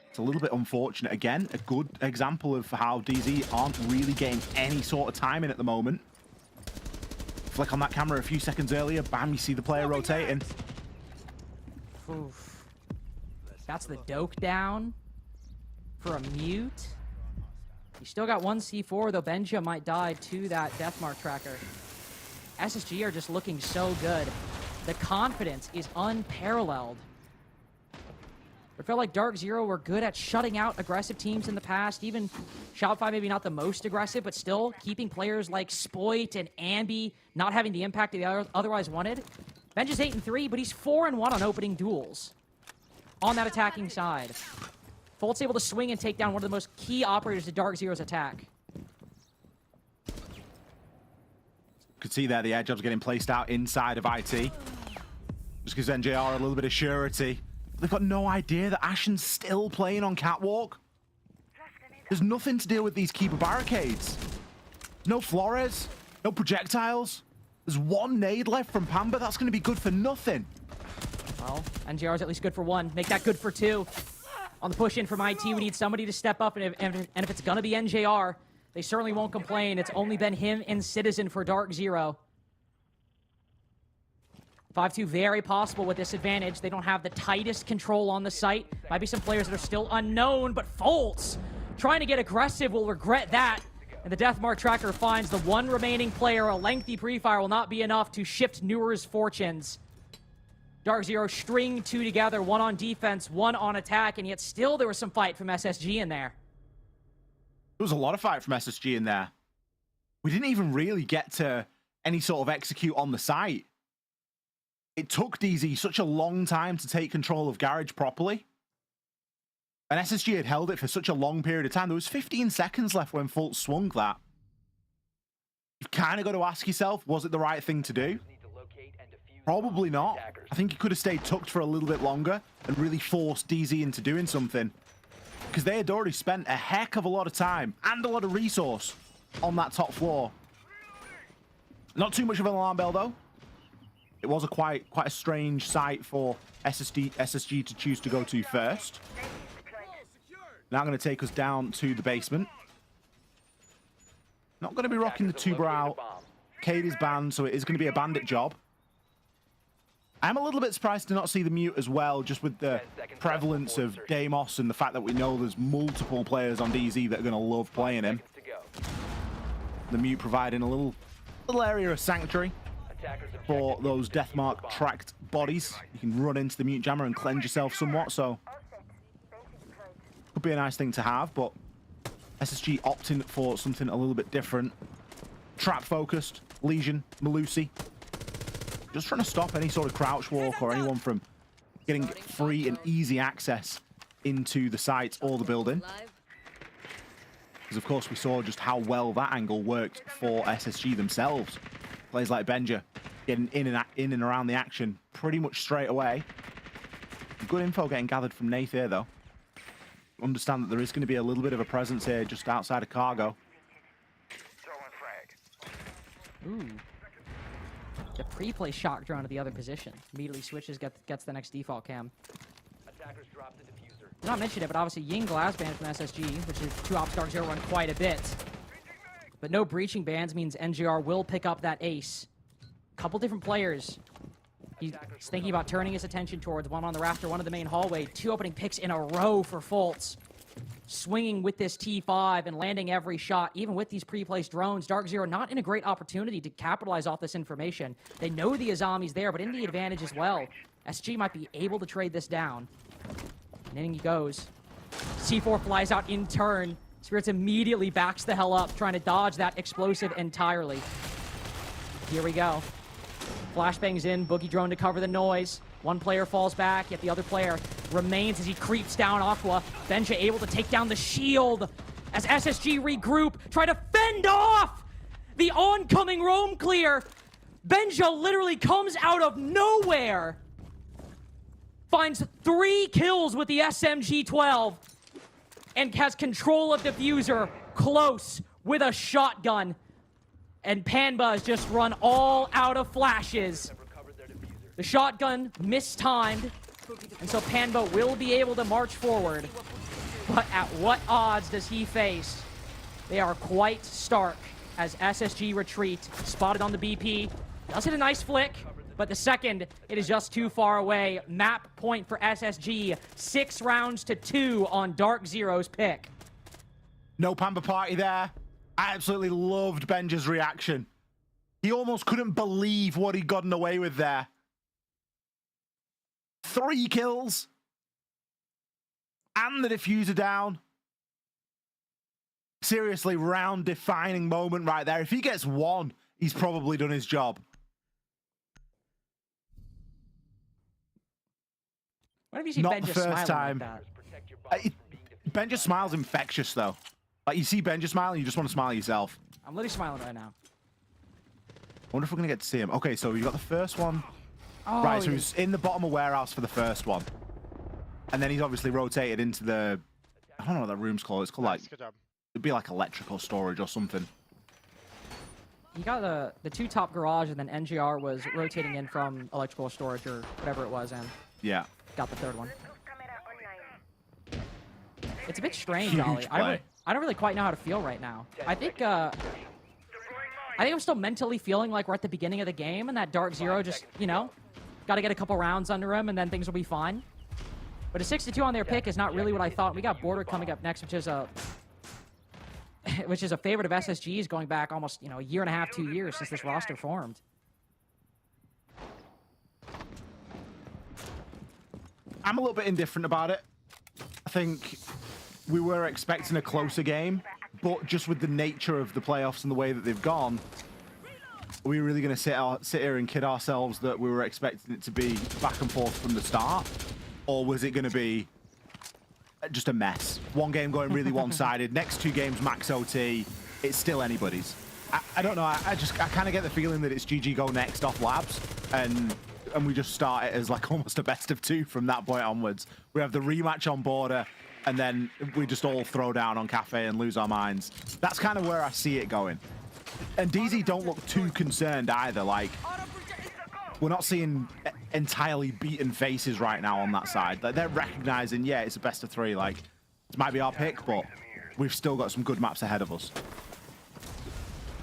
It's a little bit unfortunate. Again, a good example of how DZ aren't really getting any sort of timing at the moment. Flick on that camera a few seconds earlier. Bam, you see the player rotating. Oof. That's the doke down for a mute. You still got one C4, though Benja might die to that Deathmark tracker. SSG are just looking so good. The confidence is unparalleled. It felt like Dark Zero were good at shutting out aggressive teams in the past. Even Shopify, maybe not the most aggressive, but still keeping players like Spoit and Ambi not having the impact they otherwise wanted. Benj is 8-3, but he's 4-1 on opening duels on that attacking side. Folt's able to swing and take down one of the most key operators to Dark Zero's attack. Could see there the air job's getting placed out inside of IT. Just gives NJR a little bit of surety. They've got no idea that Ashen's still playing on Catwalk. There's nothing to deal with these keeper barricades. No Flores, no projectiles. There's one nade left from Pamba. That's going to be good for nothing. Well, NJR's at least good for one. Make that good for two. On the push in from IT, we need somebody to step up, and if it's going to be NJR, they certainly won't complain. It's only been him and Citizen for Dark Zero. 5-2 very possible with this advantage. They don't have the tightest control on the site. Might be some players that are still unknown, but Foltz trying to get aggressive will regret that. And the Deathmark tracker finds the one remaining player. A lengthy pre-fire will not be enough to shift Newer's fortunes. Dark Zero string two together, one on defense, one on attack, and yet still there was some fight from SSG in there. There was a lot of fight from SSG in there. We didn't even really get to any sort of execute on the site. It took DZ such a long time to take control of Garage properly. And SSG had held it for such a long period of time. There was 15 seconds left when Fultz swung that. You've kind of got to ask yourself, was it the right thing to do? Probably not. I think he could have stayed tucked for a little bit longer and really forced DZ into doing something. Because they had already spent a heck of a lot of time and a lot of resource on that top floor. Not too much of an alarm bell, though. It was a quite a strange site for SSG to choose to go to first. Now going to take us down to the basement. Not going to be rocking the tuber out. Cade is banned, so it is going to be a bandit job. I'm a little bit surprised to not see the mute as well, just with the prevalence of Deimos and the fact that we know there's multiple players on DZ that are going to love playing him. The mute providing a little area of sanctuary for those Deathmark tracked bodies. You can run into the mute jammer and cleanse yourself somewhat, so could be a nice thing to have, but SSG opting for something a little bit different. Trap focused, Legion, Malusi, just trying to stop any sort of crouch walk or anyone from getting free and easy access into the site or the building. Because, of course, we saw just how well that angle worked for SSG themselves. Players like Benja getting in and around the action pretty much straight away. Good info getting gathered from Nath here, though. Understand that there is going to be a little bit of a presence here just outside of cargo. Ooh. The pre-play shock drone to the other position. Immediately switches, gets the next default cam. Attackers drop the diffuser. Did not mention it, but obviously Ying glass bans from SSG, which is 2 ops Dark Zero run quite a bit. But no breaching bans means NGR will pick up that ace. Couple different players. He's thinking about turning his attention towards one on the rafter, one in the main hallway. 2 opening picks in a row for Fultz. Swinging with this T5 and landing every shot, even with these pre-placed drones. Dark Zero not in a great opportunity to capitalize off this information. They know the Azami's there, but in the advantage as well. SG might be able to trade this down. And in he goes. C4 flies out in turn. Spirits immediately backs the hell up, trying to dodge that explosive entirely. Here we go. Flashbangs in, Boogie drone to cover the noise. One player falls back, yet the other player remains as he creeps down Aqua. Benja able to take down the shield as SSG regroup, try to fend off the oncoming roam clear. Benja literally comes out of nowhere. Finds 3 kills with the SMG-12 and has control of diffuser close with a shotgun. And Panba has just run all out of flashes. The shotgun mistimed, and so Panba will be able to march forward. But at what odds does he face? They are quite stark as SSG retreat. Spotted on the BP. Does hit a nice flick, but the second, it is just too far away. Map point for SSG. 6 rounds to 2 on Dark Zero's pick. No Pamba party there. I absolutely loved Benja's reaction. He almost couldn't believe what he'd gotten away with there. 3 kills. And the diffuser down. Seriously, round-defining moment right there. If he gets 1, he's probably done his job. What if you see Not Benja the first smiling time. like that? Benja smile's infectious, though. Like, you see Benja smile, and you just want to smile yourself. I'm literally smiling right now. I wonder if we're going to get to see him. Okay, so you got the first one. Oh, right, so he's in the bottom of warehouse for the first one. And then he's obviously rotated into the... I don't know what that room's called. It's called, like... Good job. It'd be like electrical storage or something. You got the 2 top garage, and then NGR was rotating in from electrical storage or whatever it was, and yeah, got the 3rd one. It's a bit strange, Ollie. I don't really quite know how to feel right now. I think I'm still mentally feeling like we're at the beginning of the game, and that Dark Zero just, you know, got to get a couple rounds under him, and then things will be fine. But a 6-2 on their pick is not really what I thought. We got Border coming up next, which is a favorite of SSG's going back almost, you know, 1.5 years, 2 years since this roster formed. I'm a little bit indifferent about it. I think we were expecting a closer game, but just with the nature of the playoffs and the way that they've gone, are we really going to sit here and kid ourselves that we were expecting it to be back and forth from the start? Or was it going to be just a mess? One game going really one-sided, next 2 games max OT, it's still anybody's. I don't know, I kind of get the feeling that it's GG go next off labs, and we just start it as like almost a best of 2 from that point onwards. We have the rematch on Border, and then we just all throw down on Cafe and lose our minds. That's kind of where I see it going. And DZ don't look too concerned either. Like, we're not seeing entirely beaten faces right now on that side. Like, they're recognizing, yeah, it's a best of 3. Like, it might be our pick, but we've still got some good maps ahead of us.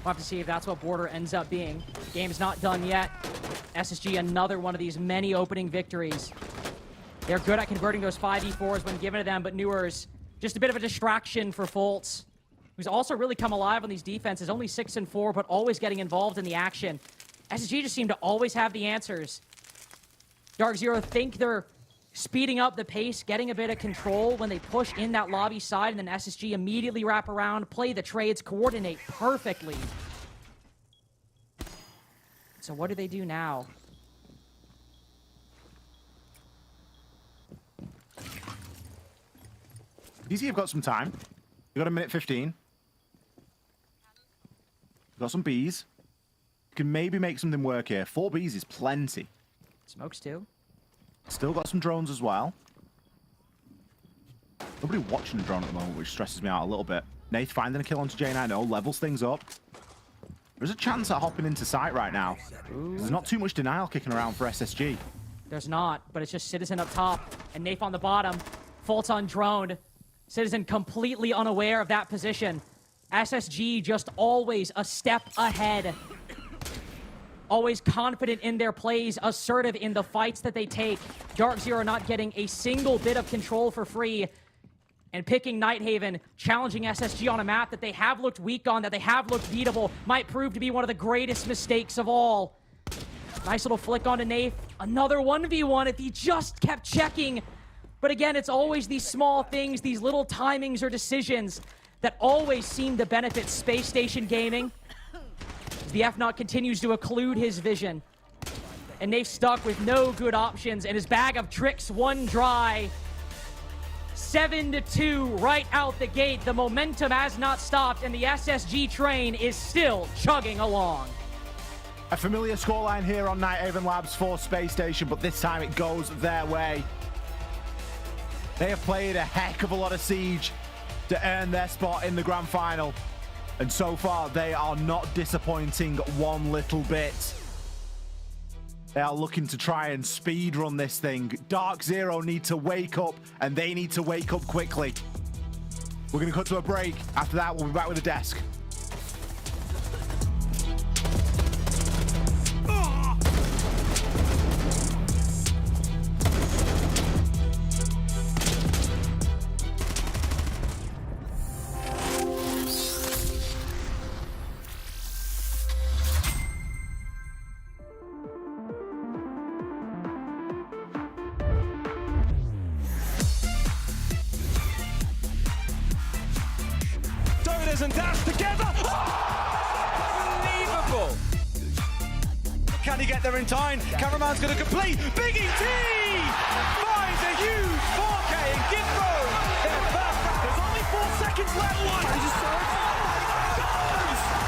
We'll have to see if that's what Border ends up being. Game's not done yet. SSG, another one of these many opening victories. They're good at converting those 5v4s when given to them, but Newers, just a bit of a distraction for Fultz, who's also really come alive on these defenses. Only 6-4, but always getting involved in the action. SSG just seem to always have the answers. Dark Zero think they're speeding up the pace, getting a bit of control when they push in that lobby side, and then SSG immediately wrap around, play the trades, coordinate perfectly. So what do they do now? Easy, you've got some time. You got a minute 15. Got some bees. You can maybe make something work here. 4 bees is plenty. Smokes too. Still got some drones as well. Nobody watching the drone at the moment, which stresses me out a little bit. Nath finding a kill onto J90, levels things up. There's a chance at hopping into sight right now. There's not too much denial kicking around for SSG. There's not, but it's just Citizen up top and Nath on the bottom. Fault's on drone. Citizen completely unaware of that position. SSG just always a step ahead. Always confident in their plays, assertive in the fights that they take. Dark Zero not getting a single bit of control for free. And picking Nighthaven, challenging SSG on a map that they have looked weak on, that they have looked beatable, might prove to be one of the greatest mistakes of all. Nice little flick onto Nath. Another 1v1 if he just kept checking. But again, it's always these small things, these little timings or decisions that always seem to benefit Space Station Gaming. As the FNOT continues to occlude his vision. And Nath's stuck with no good options, and his bag of tricks one dry. 7-2 right out the gate. The momentum has not stopped, and the SSG train is still chugging along. A familiar scoreline here on Nighthaven Labs for Space Station, but this time it goes their way. They have played a heck of a lot of Siege to earn their spot in the grand final. And so far, they are not disappointing one little bit. They are looking to try and speed run this thing. Dark Zero need to wake up, and they need to wake up quickly. We're going to cut to a break. After that, we'll be back with the desk. And dash together. Unbelievable. Can he get there in time? Cameraman's going to complete. Big ET finds a huge 4K and gift throw. There's only 4 seconds left.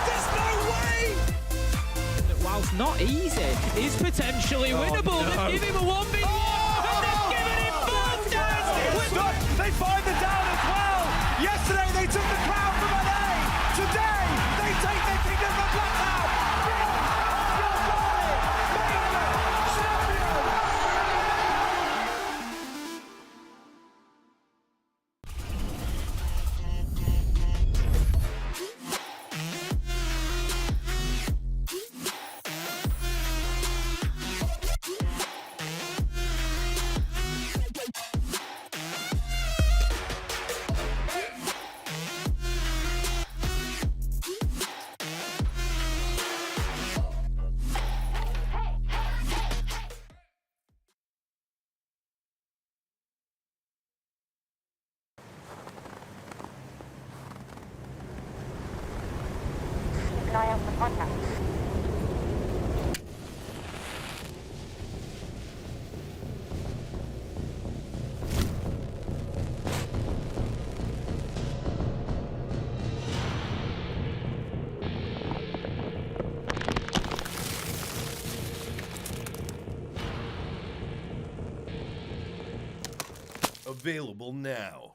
There's no way. Whilst not easy, is potentially winnable. No. Give him a 1v1. And they've given him both down. They find the down as well. Yesterday they took the crown from LA. Today they take their kingdom from Blacktown. Keep an eye out for contact. Available now.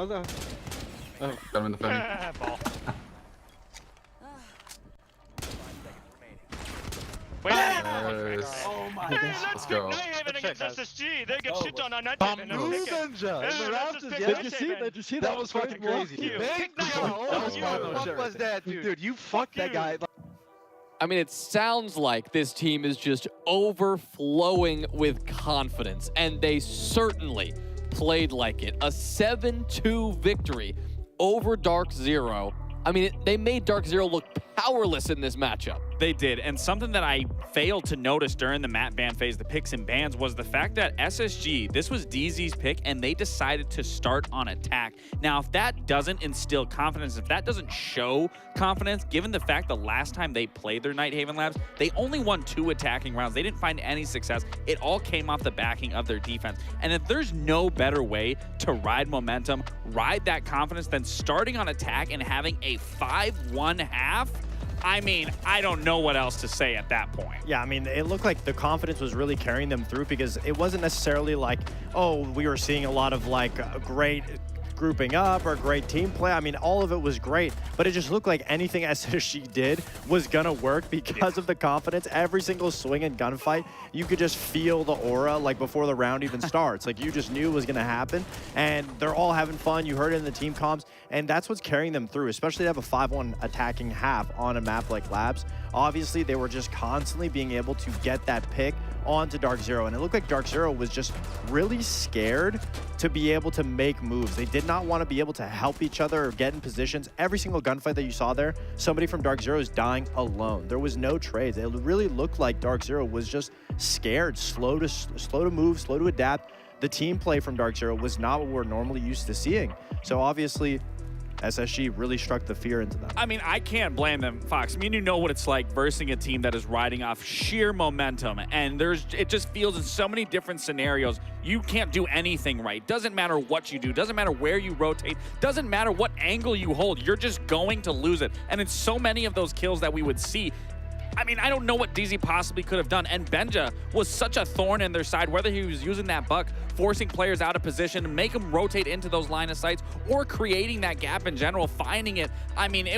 Hello. Oh. Got him in the fan. Ball. Wait, Nice. oh my god. Let's go. Nighthaven against SSG. They get shit on Nighthaven. Did you see that? Was fucking crazy. What was that, dude? Dude, you fucked that guy. I mean, it sounds like this team is just overflowing with confidence, and they certainly played like it. A 7-2 victory over Dark Zero. I mean, they made Dark Zero look powerless in this matchup. They did, and something that I failed to notice during the map ban phase, the picks and bans, was the fact that SSG, this was DZ's pick, and they decided to start on attack. Now, if that doesn't instill confidence, if that doesn't show confidence, given the fact the last time they played their Nighthaven Labs, they only won 2 attacking rounds. They didn't find any success. It all came off the backing of their defense. And if there's no better way to ride momentum, ride that confidence than starting on attack and having a 5-1 half, I mean, I don't know what else to say at that point. Yeah, I mean, it looked like the confidence was really carrying them through because it wasn't necessarily like, oh, we were seeing a lot of like great grouping up or great team play. I mean, all of it was great, but it just looked like anything SSG did was gonna work because of the confidence. Every single swing and gunfight, you could just feel the aura like before the round even starts. Like you just knew it was gonna happen, and they're all having fun. You heard it in the team comms, and that's what's carrying them through, especially to have a 5-1 attacking half on a map like Labs. Obviously, they were just constantly being able to get that pick onto Dark Zero, and it looked like Dark Zero was just really scared to be able to make moves. They did not want to be able to help each other or get in positions. Every single gunfight that you saw there, somebody from Dark Zero is dying alone. There was no trades. It really looked like Dark Zero was just scared, slow to move, slow to adapt. The team play from Dark Zero was not what we're normally used to seeing. So obviously, SSG really struck the fear into them. I mean, I can't blame them, Fox. I mean, you know what it's like versing a team that is riding off sheer momentum, and it just feels in so many different scenarios, you can't do anything right. Doesn't matter what you do, doesn't matter where you rotate, doesn't matter what angle you hold, you're just going to lose it. And in so many of those kills that we would see, I mean, I don't know what DZ possibly could have done. And Benja was such a thorn in their side, whether he was using that buck, forcing players out of position, make them rotate into those line of sights, or creating that gap in general, finding it. I mean,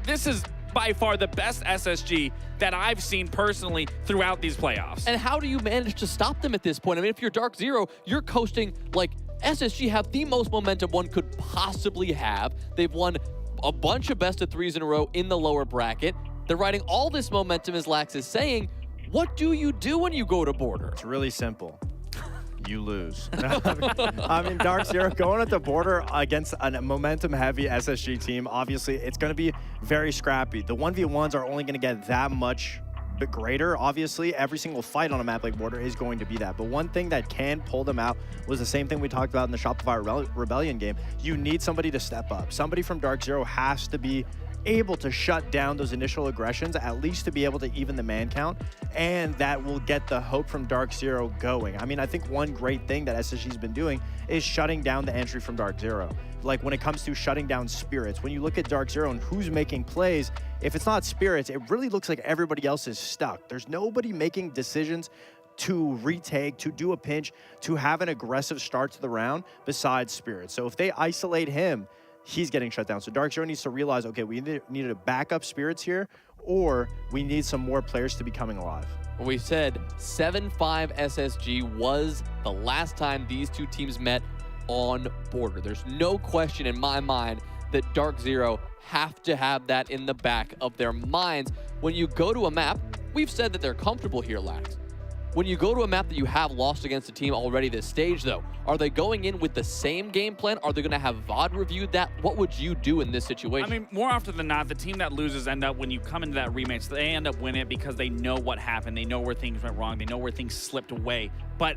this is by far the best SSG that I've seen personally throughout these playoffs. And how do you manage to stop them at this point? I mean, if you're Dark Zero, you're coasting like SSG have the most momentum one could possibly have. They've won a bunch of best of 3s in a row in the lower bracket. They're riding all this momentum, as Lax is saying. What do you do when you go to border? It's really simple. You lose. I mean, Dark Zero going at the border against a momentum-heavy SSG team, obviously, it's going to be very scrappy. The 1v1s are only going to get that much greater. Obviously, every single fight on a map like border is going to be that. But one thing that can pull them out was the same thing we talked about in the Shopify Rebellion game. You need somebody to step up. Somebody from Dark Zero has to be able to shut down those initial aggressions, at least to be able to even the man count, and that will get the hope from Dark Zero going. I mean, I think one great thing that SSG's been doing is shutting down the entry from Dark Zero. Like when it comes to shutting down Spirits, when you look at Dark Zero and who's making plays, if it's not Spirits, it really looks like everybody else is stuck. There's nobody making decisions to retake, to do a pinch, to have an aggressive start to the round besides Spirits. So if they isolate him, he's getting shut down. So Dark Zero needs to realize, okay, we needed to back up Spirits here, or we need some more players to be coming alive. We said 7-5 SSG was the last time these two teams met on border. There's no question in my mind that Dark Zero have to have that in the back of their minds. When you go to a map, we've said that they're comfortable here, Lax. When you go to a map that you have lost against a team already this stage, though, are they going in with the same game plan? Are they going to have VOD reviewed that? What would you do in this situation? I mean, more often than not, the team that loses end up, when you come into that rematch, they end up winning it because they know what happened. They know where things went wrong. They know where things slipped away. But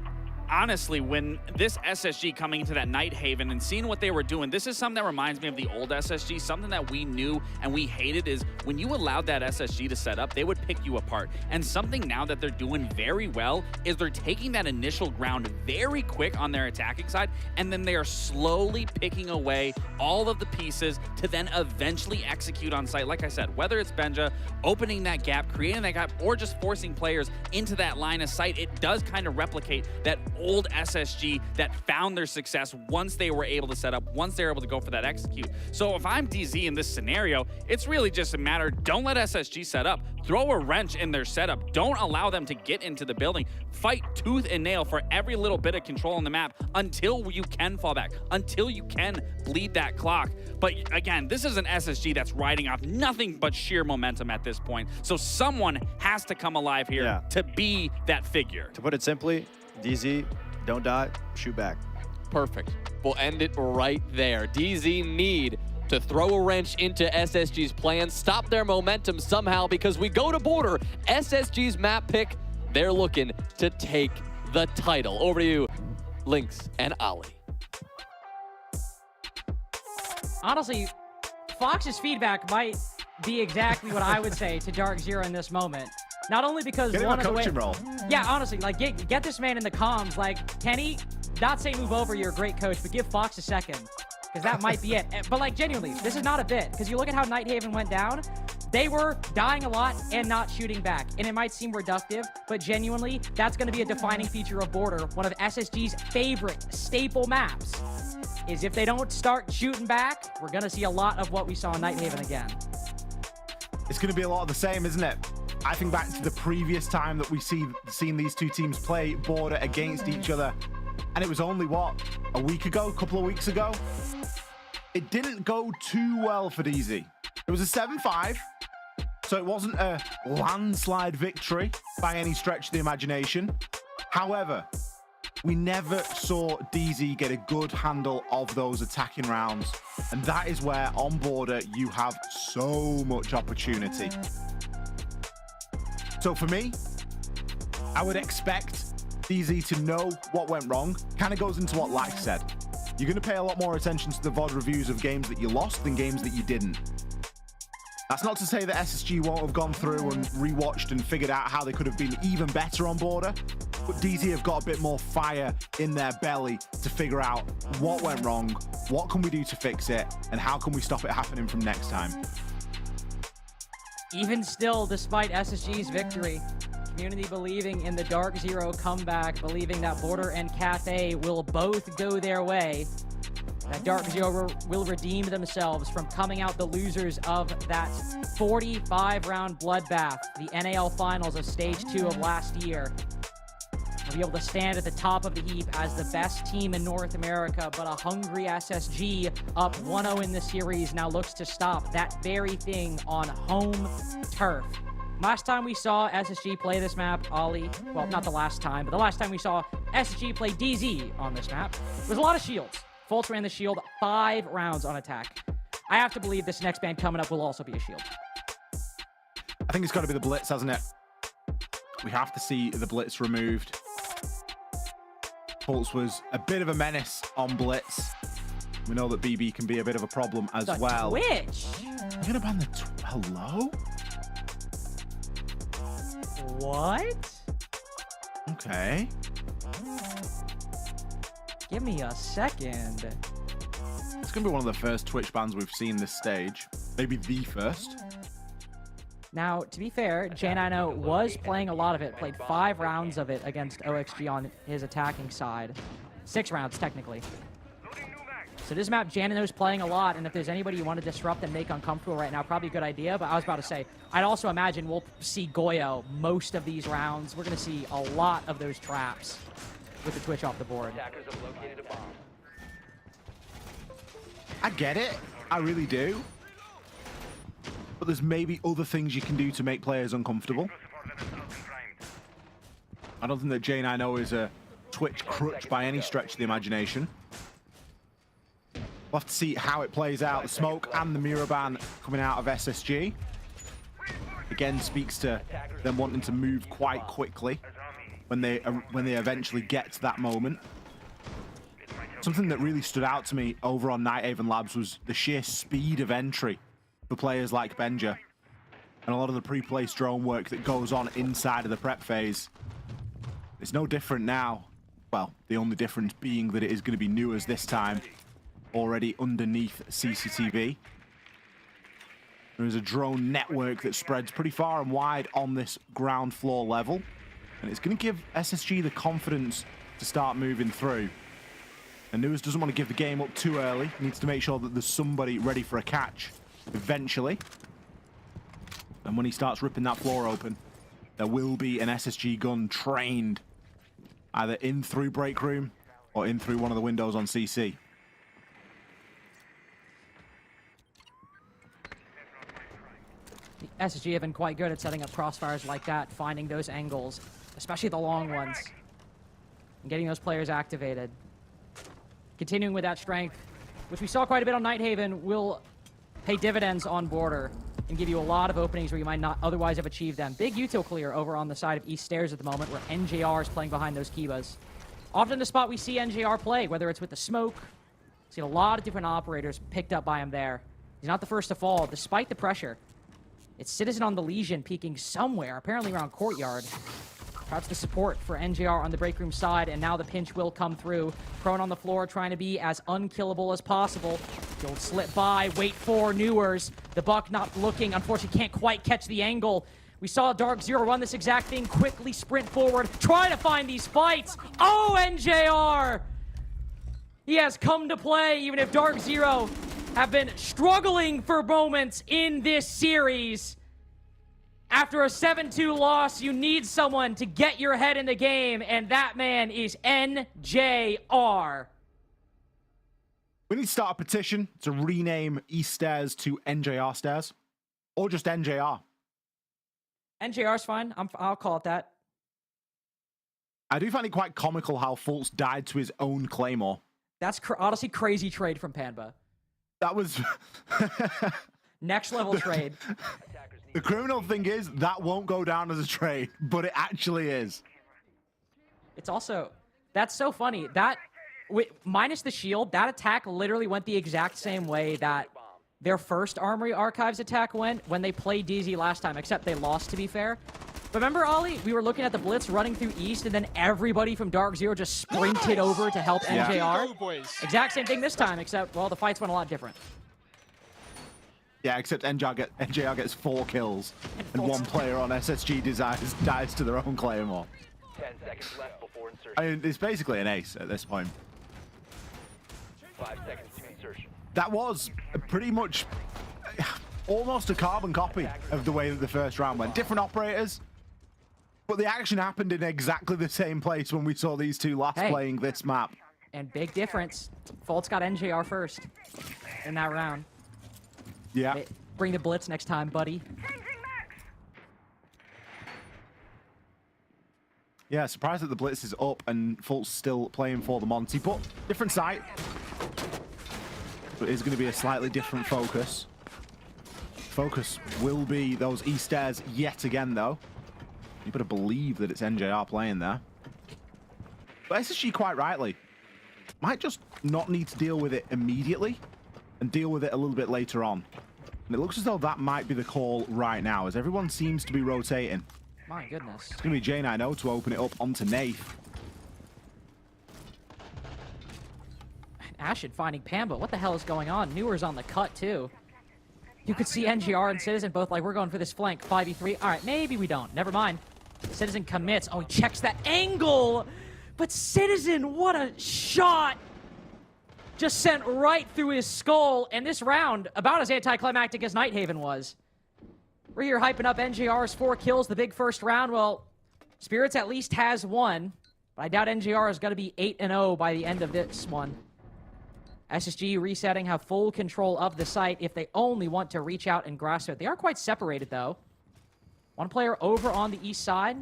honestly, when this SSG coming into that Nighthaven and seeing what they were doing, this is something that reminds me of the old SSG. Something that we knew and we hated is when you allowed that SSG to set up, they would pick you apart. And something now that they're doing very well is they're taking that initial ground very quick on their attacking side, and then they are slowly picking away all of the pieces to then eventually execute on site. Like I said, whether it's Benja opening that gap, creating that gap, or just forcing players into that line of sight, it does kind of replicate that old SSG that found their success once they were able to set up, once they were able to go for that execute. So if I'm DZ in this scenario, it's really just a matter, don't let SSG set up. Throw a wrench in their setup. Don't allow them to get into the building. Fight tooth and nail for every little bit of control on the map until you can fall back, until you can bleed that clock. But again, this is an SSG that's riding off nothing but sheer momentum at this point. So someone has to come alive here to be that figure. To put it simply, DZ, don't die, shoot back. Perfect. We'll end it right there. DZ need to throw a wrench into SSG's plans, stop their momentum somehow, because we go to border. SSG's map pick, they're looking to take the title. Over to you, Lynx and Ali. Honestly, Fox's feedback might be exactly what I would say to Dark Zero in this moment. Not only because Get him one a of the coaching way, role. yeah, honestly, like get this man in the comms. Like, Kenny, not say move over, you're a great coach, but give Fox a second, because that might be it. But like, genuinely, this is not a bit, because you look at how Nighthaven went down. They were dying a lot and not shooting back, and it might seem reductive, but genuinely, that's going to be a defining feature of Border. One of SSG's favorite staple maps is if they don't start shooting back, we're going to see a lot of what we saw in Nighthaven again. It's going to be a lot of the same, isn't it? I think back to the previous time that we seen these two teams play Border against each other, and it was only, what, a week ago, a couple of weeks ago? It didn't go too well for DZ. It was a 7-5, so it wasn't a landslide victory by any stretch of the imagination. However, we never saw DZ get a good handle of those attacking rounds, and that is where on Border you have so much opportunity. So for me, I would expect DZ to know what went wrong. Kind of goes into what Lax said. You're going to pay a lot more attention to the VOD reviews of games that you lost than games that you didn't. That's not to say that SSG won't have gone through and rewatched and figured out how they could have been even better on Border, but DZ have got a bit more fire in their belly to figure out what went wrong, what can we do to fix it, and how can we stop it happening from next time. Even still, despite SSG's victory, community believing in the Dark Zero comeback, believing that Border and Cathay will both go their way, that Dark Zero will redeem themselves from coming out the losers of that 45-round bloodbath, the NAL finals of Stage 2 of last year. They'll be able to stand at the top of the heap as the best team in North America, but a hungry SSG up 1-0 in the series now looks to stop that very thing on home turf. Last time we saw SSG play this map, Ollie, well, not the last time, but the last time we saw SSG play DZ on this map, was a lot of shields. Fultz ran the shield 5 rounds on attack. I have to believe this next band coming up will also be a shield. I think it's got to be the Blitz, hasn't it? We have to see the Blitz removed. Fultz was a bit of a menace on Blitz. We know that BB can be a bit of a problem as well. Twitch? You're going to ban the hello? What? Okay. Give me a second. It's going to be one of the first Twitch bans we've seen this stage. Maybe the first. Now, to be fair, J90 was playing a lot of it, played 5 rounds of it against OXG on his attacking side. 6 rounds, technically. So this map, J90's playing a lot, and if there's anybody you want to disrupt and make uncomfortable right now, probably a good idea, but I was about to say, I'd also imagine we'll see Goyo most of these rounds. We're going to see a lot of those traps with the Twitch off the board. I get it. I really do. But there's maybe other things you can do to make players uncomfortable. I don't think that J90 is a Twitch crutch by any stretch of the imagination. We'll have to see how it plays out. The smoke and the mirror ban coming out of SSG. Again, speaks to them wanting to move quite quickly when they eventually get to that moment. Something that really stood out to me over on Nighthaven Labs was the sheer speed of entry for players like Benja, and a lot of the pre-placed drone work that goes on inside of the prep phase. It's no different now. Well, the only difference being that it is going to be Newers this time, already underneath CCTV. There is a drone network that spreads pretty far and wide on this ground floor level, and it's going to give SSG the confidence to start moving through. And Newers doesn't want to give the game up too early. He needs to make sure that there's somebody ready for a catch eventually. And when he starts ripping that floor open, there will be an SSG gun trained either in through break room or in through one of the windows on CC. The SSG have been quite good at setting up crossfires like that, finding those angles, especially the long ones, and getting those players activated. Continuing with that strength, which we saw quite a bit on Nighthaven, will pay dividends on border and give you a lot of openings where you might not otherwise have achieved them. Big util clear over on the side of East Stairs at the moment, where NJR is playing behind those Kibas. Often the spot we see NJR play, whether it's with the smoke. Seen a lot of different operators picked up by him there. He's not the first to fall, despite the pressure. It's Citizen on the Legion peeking somewhere, apparently around Courtyard. Perhaps the support for NJR on the break room side, and now the pinch will come through. Prone on the floor, trying to be as unkillable as possible. He'll slip by, wait for Newers. The Buck not looking, unfortunately can't quite catch the angle. We saw Dark Zero run this exact thing, quickly sprint forward, try to find these fights. Oh, NJR! He has come to play, even if Dark Zero have been struggling for moments in this series. After a 7-2 loss, you need someone to get your head in the game, and that man is NJR. We need to start a petition to rename East Stairs to NJR Stairs, or just NJR. NJR's fine. I'll call it that. I do find it quite comical how Fultz died to his own Claymore. That's honestly crazy trade from Panba. That was... Next level trade. The criminal thing is, that won't go down as a trade, but it actually is. It's also... That's so funny. That... minus the shield, that attack literally went the exact same way that their first Armory Archives attack went when they played DZ last time, except they lost, to be fair. But remember, Ollie? We were looking at the Blitz running through East, and then everybody from Dark Zero just sprinted over to help NJR. Exact same thing this time, except, well, the fights went a lot different. Yeah, except NJR gets 4 kills, and 1 player on SSG dies to their own Claymore. 10 seconds left before insertion. I mean, it's basically an ace at this point. 5 seconds to insertion. That was pretty much almost a carbon copy of the way that the first round went. Different operators, but the action happened in exactly the same place when we saw these two last playing this map. And big difference. Fultz got NJR first in that round. Yeah. Hey, bring the Blitz next time, buddy. Yeah, surprised that the Blitz is up and Fultz still playing for the Monty, but different site. But it's going to be a slightly different focus. Focus will be those East Stairs yet again, though. You better believe that it's NJR playing there. But SSG, quite rightly, might just not need to deal with it immediately and deal with it a little bit later on. And it looks as though that might be the call right now, as everyone seems to be rotating. My goodness. It's going to be J9O to open it up onto Nath. Ashen finding Pamba. What the hell is going on? Newer's on the cut, too. You could see NGR and Citizen both like, we're going for this flank. 5v3. All right, maybe we don't. Never mind. Citizen commits. Oh, he checks that angle. But Citizen, what a shot. Just sent right through his skull. And this round, about as anticlimactic as Nighthaven was. We're here hyping up NJR's 4 kills, the big first round. Well, Spirits at least has 1. But I doubt NJR is going to be 8-0 by the end of this one. SSG resetting, have full control of the site if they only want to reach out and grasp it. They are quite separated, though. One player over on the east side.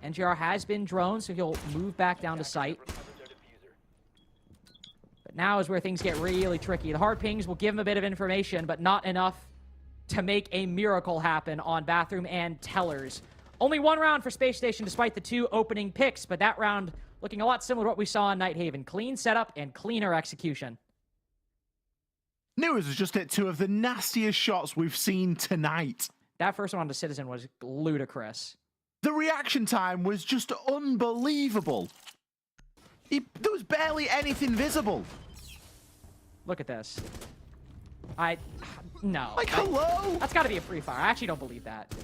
NJR has been droned, so he'll move back down to site. But now is where things get really tricky. The hard pings will give him a bit of information, but not enough to make a miracle happen on Bathroom and Tellers. Only 1 round for Space Station despite the 2 opening picks, but that round looking a lot similar to what we saw in Nighthaven. Clean setup and cleaner execution. Newers has just hit 2 of the nastiest shots we've seen tonight. That first one on the Citizen was ludicrous. The reaction time was just unbelievable. There was barely anything visible. Look at this. No. Like, hello? That's got to be a free fire. I actually don't believe that.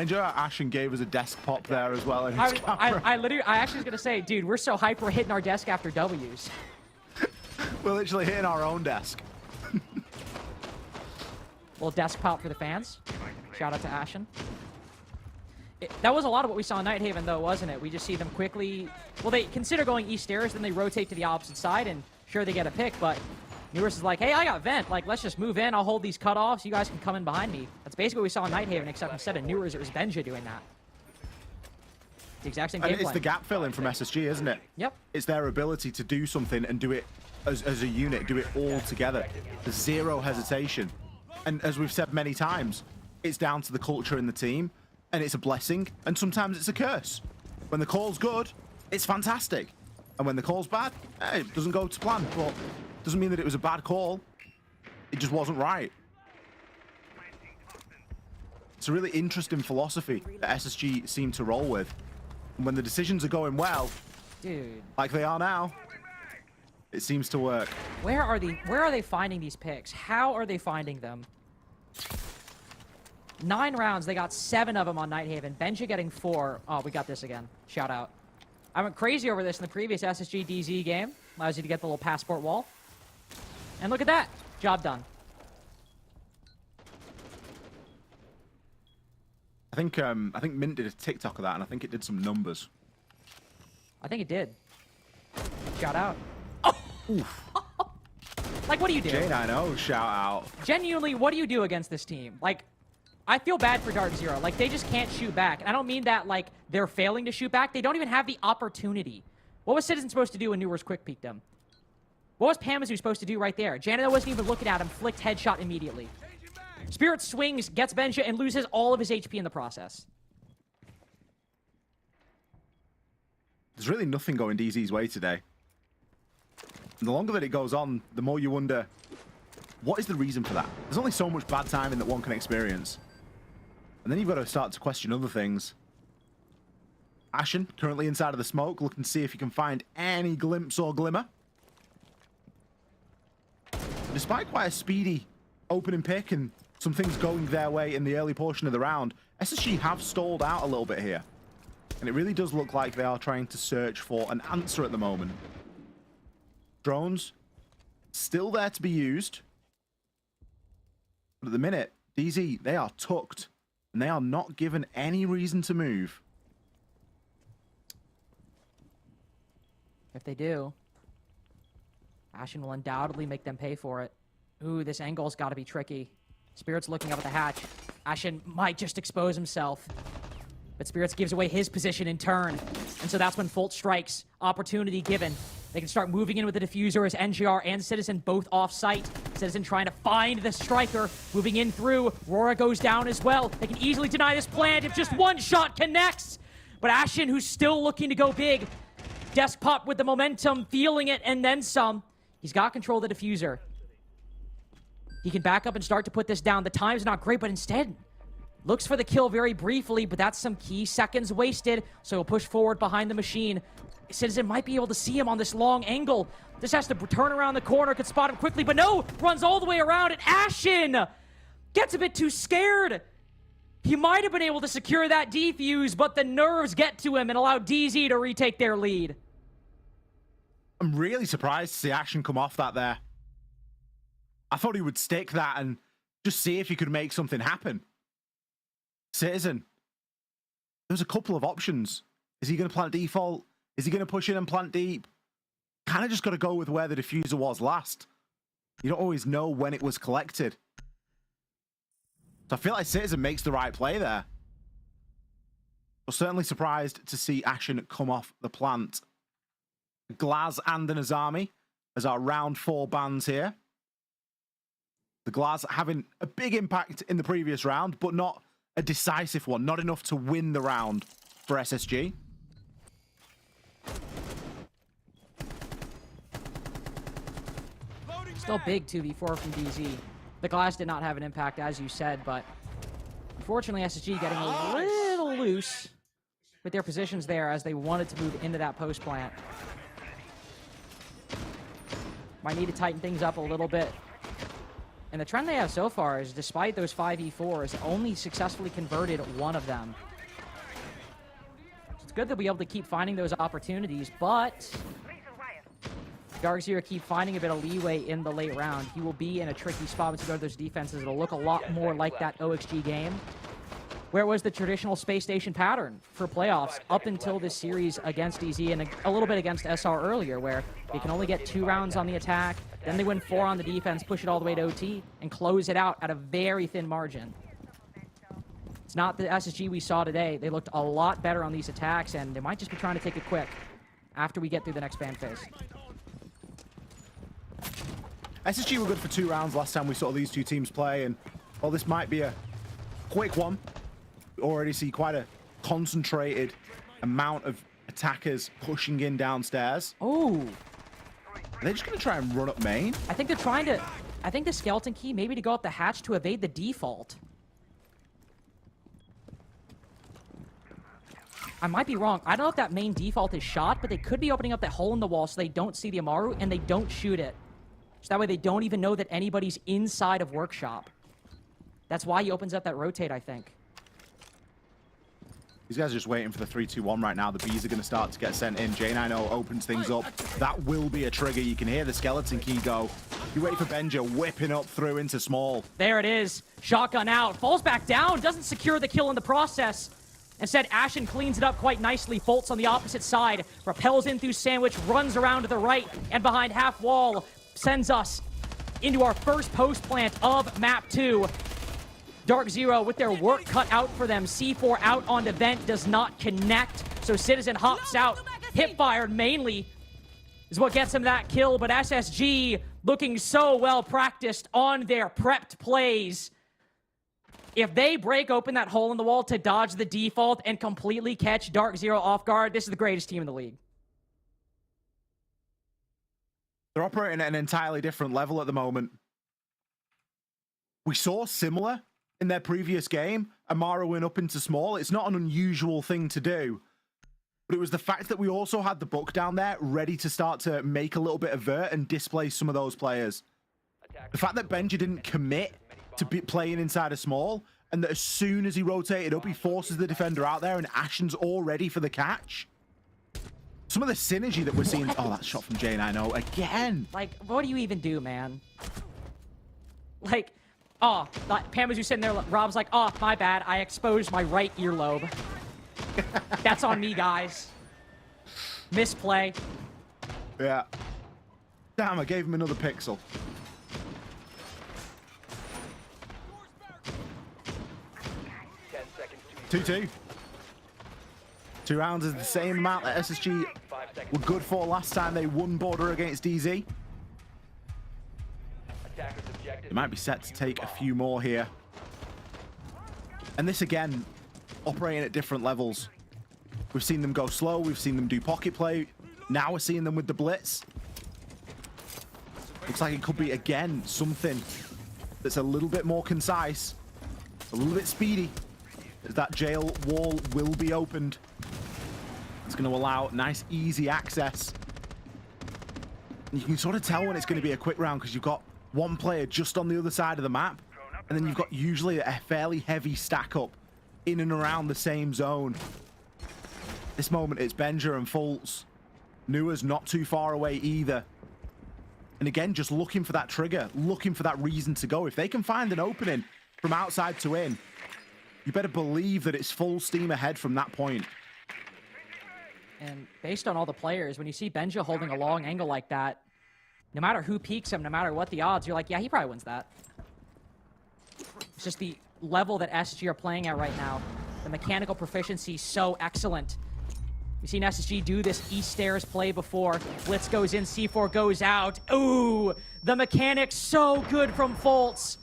I enjoy how Ashen gave us a desk pop there as well. In his I actually was gonna say, dude, we're so hyped we're hitting our desk after W's. We're literally hitting our own desk. Little desk pop for the fans. Shout out to Ashen. That was a lot of what we saw in Nighthaven, though, wasn't it? We just see them quickly... Well, they consider going east stairs, then they rotate to the opposite side, and sure, they get a pick, but Newers is like, hey, I got vent. Like, let's just move in. I'll hold these cutoffs. You guys can come in behind me. That's basically what we saw in Nighthaven, except instead of Newers, it was Benja doing that. The exact same game plan. It's the gap filling from SSG, isn't it? Yep. It's their ability to do something and do it as a unit, do it all together. There's zero hesitation. And as we've said many times, it's down to the culture in the team, and it's a blessing, and sometimes it's a curse. When the call's good, it's fantastic. And when the call's bad, it doesn't go to plan. But it doesn't mean that it was a bad call. It just wasn't right. It's a really interesting philosophy that SSG seem to roll with. And when the decisions are going well, dude, like they are now, it seems to work. Where are they finding these picks? How are they finding them? 9 rounds, they got 7 of them on Nighthaven. Benja getting 4. Oh, we got this again. Shout out. I went crazy over this in the previous SSG DZ game. Allows you to get the little passport wall. And look at that. Job done. I think Mint did a TikTok of that, and I think it did some numbers. I think it did. Shout out. Oh! Oof. Like, what do you do? Jane, I know. Shout out. Genuinely, what do you do against this team? Like, I feel bad for Dark Zero. Like, they just can't shoot back. And I don't mean that, like, they're failing to shoot back. They don't even have the opportunity. What was Citizen supposed to do when Newers quick peeked him? What was Pamazu supposed to do right there? Janito wasn't even looking at him. Flicked headshot immediately. Spirit swings, gets Benja, and loses all of his HP in the process. There's really nothing going DZ's way today. And the longer that it goes on, the more you wonder, what is the reason for that? There's only so much bad timing that one can experience. And then you've got to start to question other things. Ashen, currently inside of the smoke, looking to see if he can find any glimpse or glimmer. Despite quite a speedy opening pick and some things going their way in the early portion of the round, SSG have stalled out a little bit here. And it really does look like they are trying to search for an answer at the moment. Drones, still there to be used. But at the minute, DZ, they are tucked. And they are not given any reason to move. If they do, Ashen will undoubtedly make them pay for it. Ooh, this angle's got to be tricky. Spirit's looking up at the hatch. Ashen might just expose himself. But Spirits gives away his position in turn. And so that's when Folt strikes. Opportunity given. They can start moving in with the diffuser as NGR and Citizen both off-site. Citizen trying to find the striker. Moving in through. Rora goes down as well. They can easily deny this plant if just one shot connects. But Ashen, who's still looking to go big. Desk pop with the momentum, feeling it, and then some. He's got control of the diffuser. He can back up and start to put this down. The time's not great, but instead looks for the kill very briefly, but that's some key seconds wasted, so he'll push forward behind the machine. Citizen might be able to see him on this long angle. Just has to turn around the corner, could spot him quickly, but no! Runs all the way around, and Ashen gets a bit too scared. He might have been able to secure that defuse, but the nerves get to him and allow DZ to retake their lead. I'm really surprised to see Ashen come off that there. I thought he would stick that and just see if he could make something happen. Citizen, there's a couple of options. Is he going to plant default? Is he going to push in and plant deep? Kind of just got to go with where the diffuser was last. You don't always know when it was collected. So I feel like Citizen makes the right play there. But certainly surprised to see Ashen come off the plant. Glaz and the Nazami as our round 4 bans here. The Glaz having a big impact in the previous round, but not a decisive one. Not enough to win the round for SSG. Still big 2v4 from DZ. The Glaz did not have an impact, as you said, but unfortunately SSG getting a little loose with their positions there as they wanted to move into that post plant. Might need to tighten things up a little bit. And the trend they have so far is, despite those 5v4s, only successfully converted one of them. It's good that we're able to keep finding those opportunities, but Dark Zero keep finding a bit of leeway in the late round. He will be in a tricky spot with those defenses. It'll look a lot more like that OXG game, where it was the traditional space station pattern for playoffs up until this series against DZ and a little bit against SR earlier, where they can only get 2 rounds on the attack, then they win 4 on the defense, push it all the way to OT, and close it out at a very thin margin. It's not the SSG we saw today. They looked a lot better on these attacks, and they might just be trying to take it quick after we get through the next ban phase. SSG were good for 2 rounds last time we saw these two teams play, and while this might be a quick one, we already see quite a concentrated amount of attackers pushing in downstairs. Oh. Are they just going to try and run up main? I think they're trying to... I think the skeleton key maybe to go up the hatch to evade the default. I might be wrong. I don't know if that main default is shot, but they could be opening up that hole in the wall so they don't see the Amaru and they don't shoot it. So that way they don't even know that anybody's inside of Workshop. That's why he opens up that rotate, I think. These guys are just waiting for the 3-2-1 right now. The Bees are going to start to get sent in. J90 opens things up. That will be a trigger. You can hear the skeleton key go. You wait for Benja whipping up through into small. There it is. Shotgun out. Falls back down. Doesn't secure the kill in the process. Instead, Ashen cleans it up quite nicely. Foltz on the opposite side. Rappels in through Sandwich. Runs around to the right and behind half wall. Sends us into our first post plant of map 2. Dark Zero with their work cut out for them. C4 out onto vent, does not connect. So Citizen hops out. Hip fired mainly is what gets him that kill. But SSG looking so well practiced on their prepped plays. If they break open that hole in the wall to dodge the default and completely catch Dark Zero off guard, this is the greatest team in the league. They're operating at an entirely different level at the moment. We saw similar in their previous game, Amara went up into small. It's not an unusual thing to do, but it was the fact that we also had the book down there ready to start to make a little bit of vert and displace some of those players. The fact that Benja didn't commit to be playing inside a small, and that as soon as he rotated up, he forces the defender out there, and Ashen's all ready for the catch. Some of the synergy that we're seeing... Oh, that shot from J90 again. Like, what do you even do, man? Like... Oh, Pamazu sitting there, Rob's like, oh, my bad, I exposed my right earlobe. That's on me, guys. Misplay. Yeah. Damn, I gave him another pixel. Two. 2 rounds is the same amount that SSG were good for last time they won border against DZ. They might be set to take a few more here. And this again, operating at different levels. We've seen them go slow, we've seen them do pocket play. Now we're seeing them with the blitz. Looks like it could be, again, something that's a little bit more concise, a little bit speedy, as that jail wall will be opened. It's going to allow nice, easy access. And you can sort of tell when it's going to be a quick round because you've got one player just on the other side of the map, and then you've got usually a fairly heavy stack up in and around the same zone. This moment it's Benja and Foltz. Nua's not too far away either. And again, just looking for that trigger, looking for that reason to go. If they can find an opening from outside to in, you better believe that it's full steam ahead from that point. And based on all the players, when you see Benja holding a long angle like that, no matter who peeks him, no matter what the odds, you're like, yeah, he probably wins that. It's just the level that SSG are playing at right now. The mechanical proficiency so excellent. We've seen SSG do this East Stairs play before. Blitz goes in, C4 goes out. Ooh, the mechanics so good from Foltz.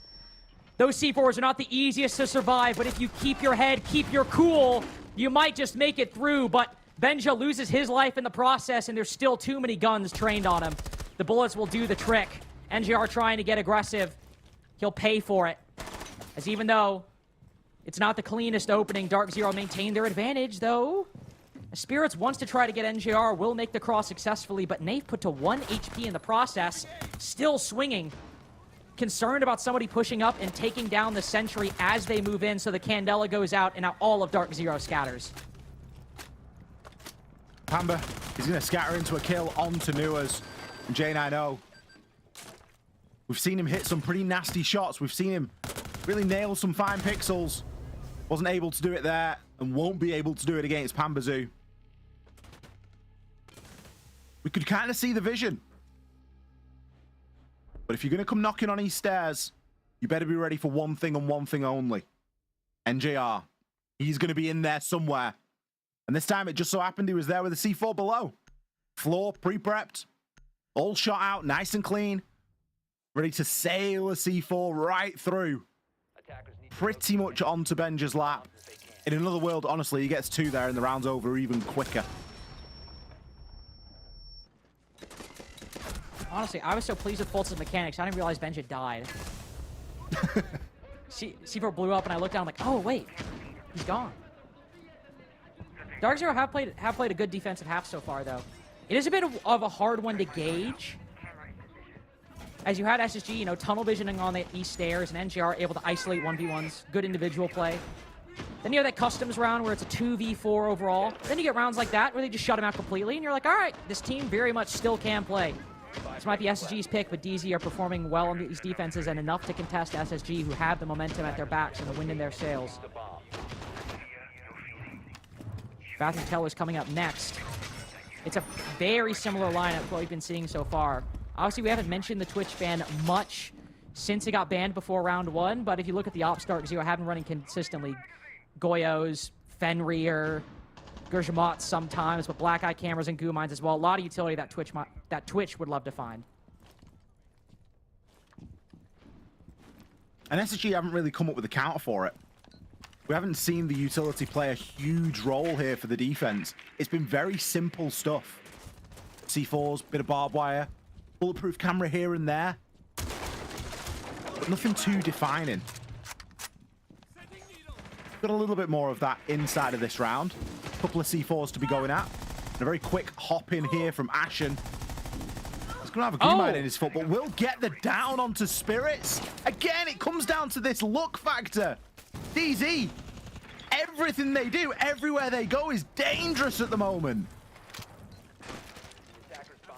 Those C4s are not the easiest to survive, but if you keep your head, keep your cool, you might just make it through. But Benja loses his life in the process, and there's still too many guns trained on him. The bullets will do the trick. NGR trying to get aggressive. He'll pay for it. As even though it's not the cleanest opening, Dark Zero maintained their advantage, though. Spirits wants to try to get NGR, will make the cross successfully, but Nave put to 1 HP in the process. Still swinging. concerned about somebody pushing up and taking down the sentry as they move in, so the Candela goes out and now all of Dark Zero scatters. Pamba, he's going to scatter into a kill onto Nuas and J90. We've seen him hit some pretty nasty shots. We've seen him really nail some fine pixels. Wasn't able to do it there and won't be able to do it against Pambazoo. We could kind of see the vision. But if you're going to come knocking on these stairs, you better be ready for one thing and one thing only. NJR. He's going to be in there somewhere. And this time it just so happened he was there with the C4 below. Floor pre-prepped. All shot out, nice and clean. Ready to sail a C4 right through. Pretty much onto Benja's lap. In another world, honestly, he gets 2 there and the round's over even quicker. Honestly, I was so pleased with Fultz's mechanics, I didn't realize Benja died. C4 blew up and I looked down, I'm like, oh wait, he's gone. Dark Zero have played a good defensive half so far, though. It is a bit of a hard one to gauge. As you had SSG, you know, tunnel visioning on the east stairs, and NJR able to isolate 1v1s. Good individual play. Then you have that customs round where it's a 2v4 overall. Then you get rounds like that where they just shut him out completely, and you're like, all right, this team very much still can play. This might be SSG's pick, but DZ are performing well on these defenses and enough to contest SSG, who have the momentum at their backs and the wind in their sails. Bathroom Teller's coming up next. It's a very similar lineup to what we've been seeing so far. Obviously, we haven't mentioned the Twitch ban much since it got banned before round 1, but if you look at the ops Dark Zero have been running consistently. Goyos, Fenrir, Gershmot sometimes, but Black Eye cameras and Goo Mines as well. A lot of utility that Twitch would love to find. And SSG haven't really come up with a counter for it. We haven't seen the utility play a huge role here for the defense. It's been very simple stuff. C4s, bit of barbed wire, bulletproof camera here and there. But nothing too defining. Got a little bit more of that inside of this round. A couple of C4s to be going at. And a very quick hop in here from Ashen. He's going to have a Goo Mine in his foot, but will get the down onto Spirits. Again, it comes down to this luck factor. DZ, everything they do, everywhere they go is dangerous at the moment.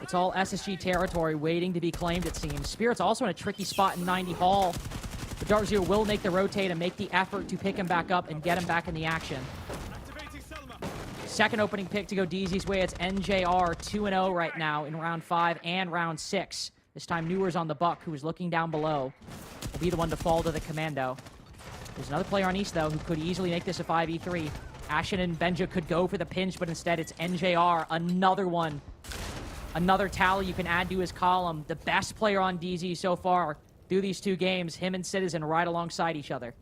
It's all SSG territory waiting to be claimed, it seems. Spirit's also in a tricky spot in 90 Hall. But Dark Zero will make the rotate and make the effort to pick him back up and get him back in the action. Second opening pick to go DZ's way. It's NJR 2-0 right now in round 5 and round 6. This time Newer's on the buck, who is looking down below. Will be the one to fall to the commando. There's another player on East, though, who could easily make this a 5v3. Ashen and Benja could go for the pinch, but instead it's NJR. Another one. Another tally you can add to his column. The best player on DZ so far through these 2 games. Him and Citizen right alongside each other.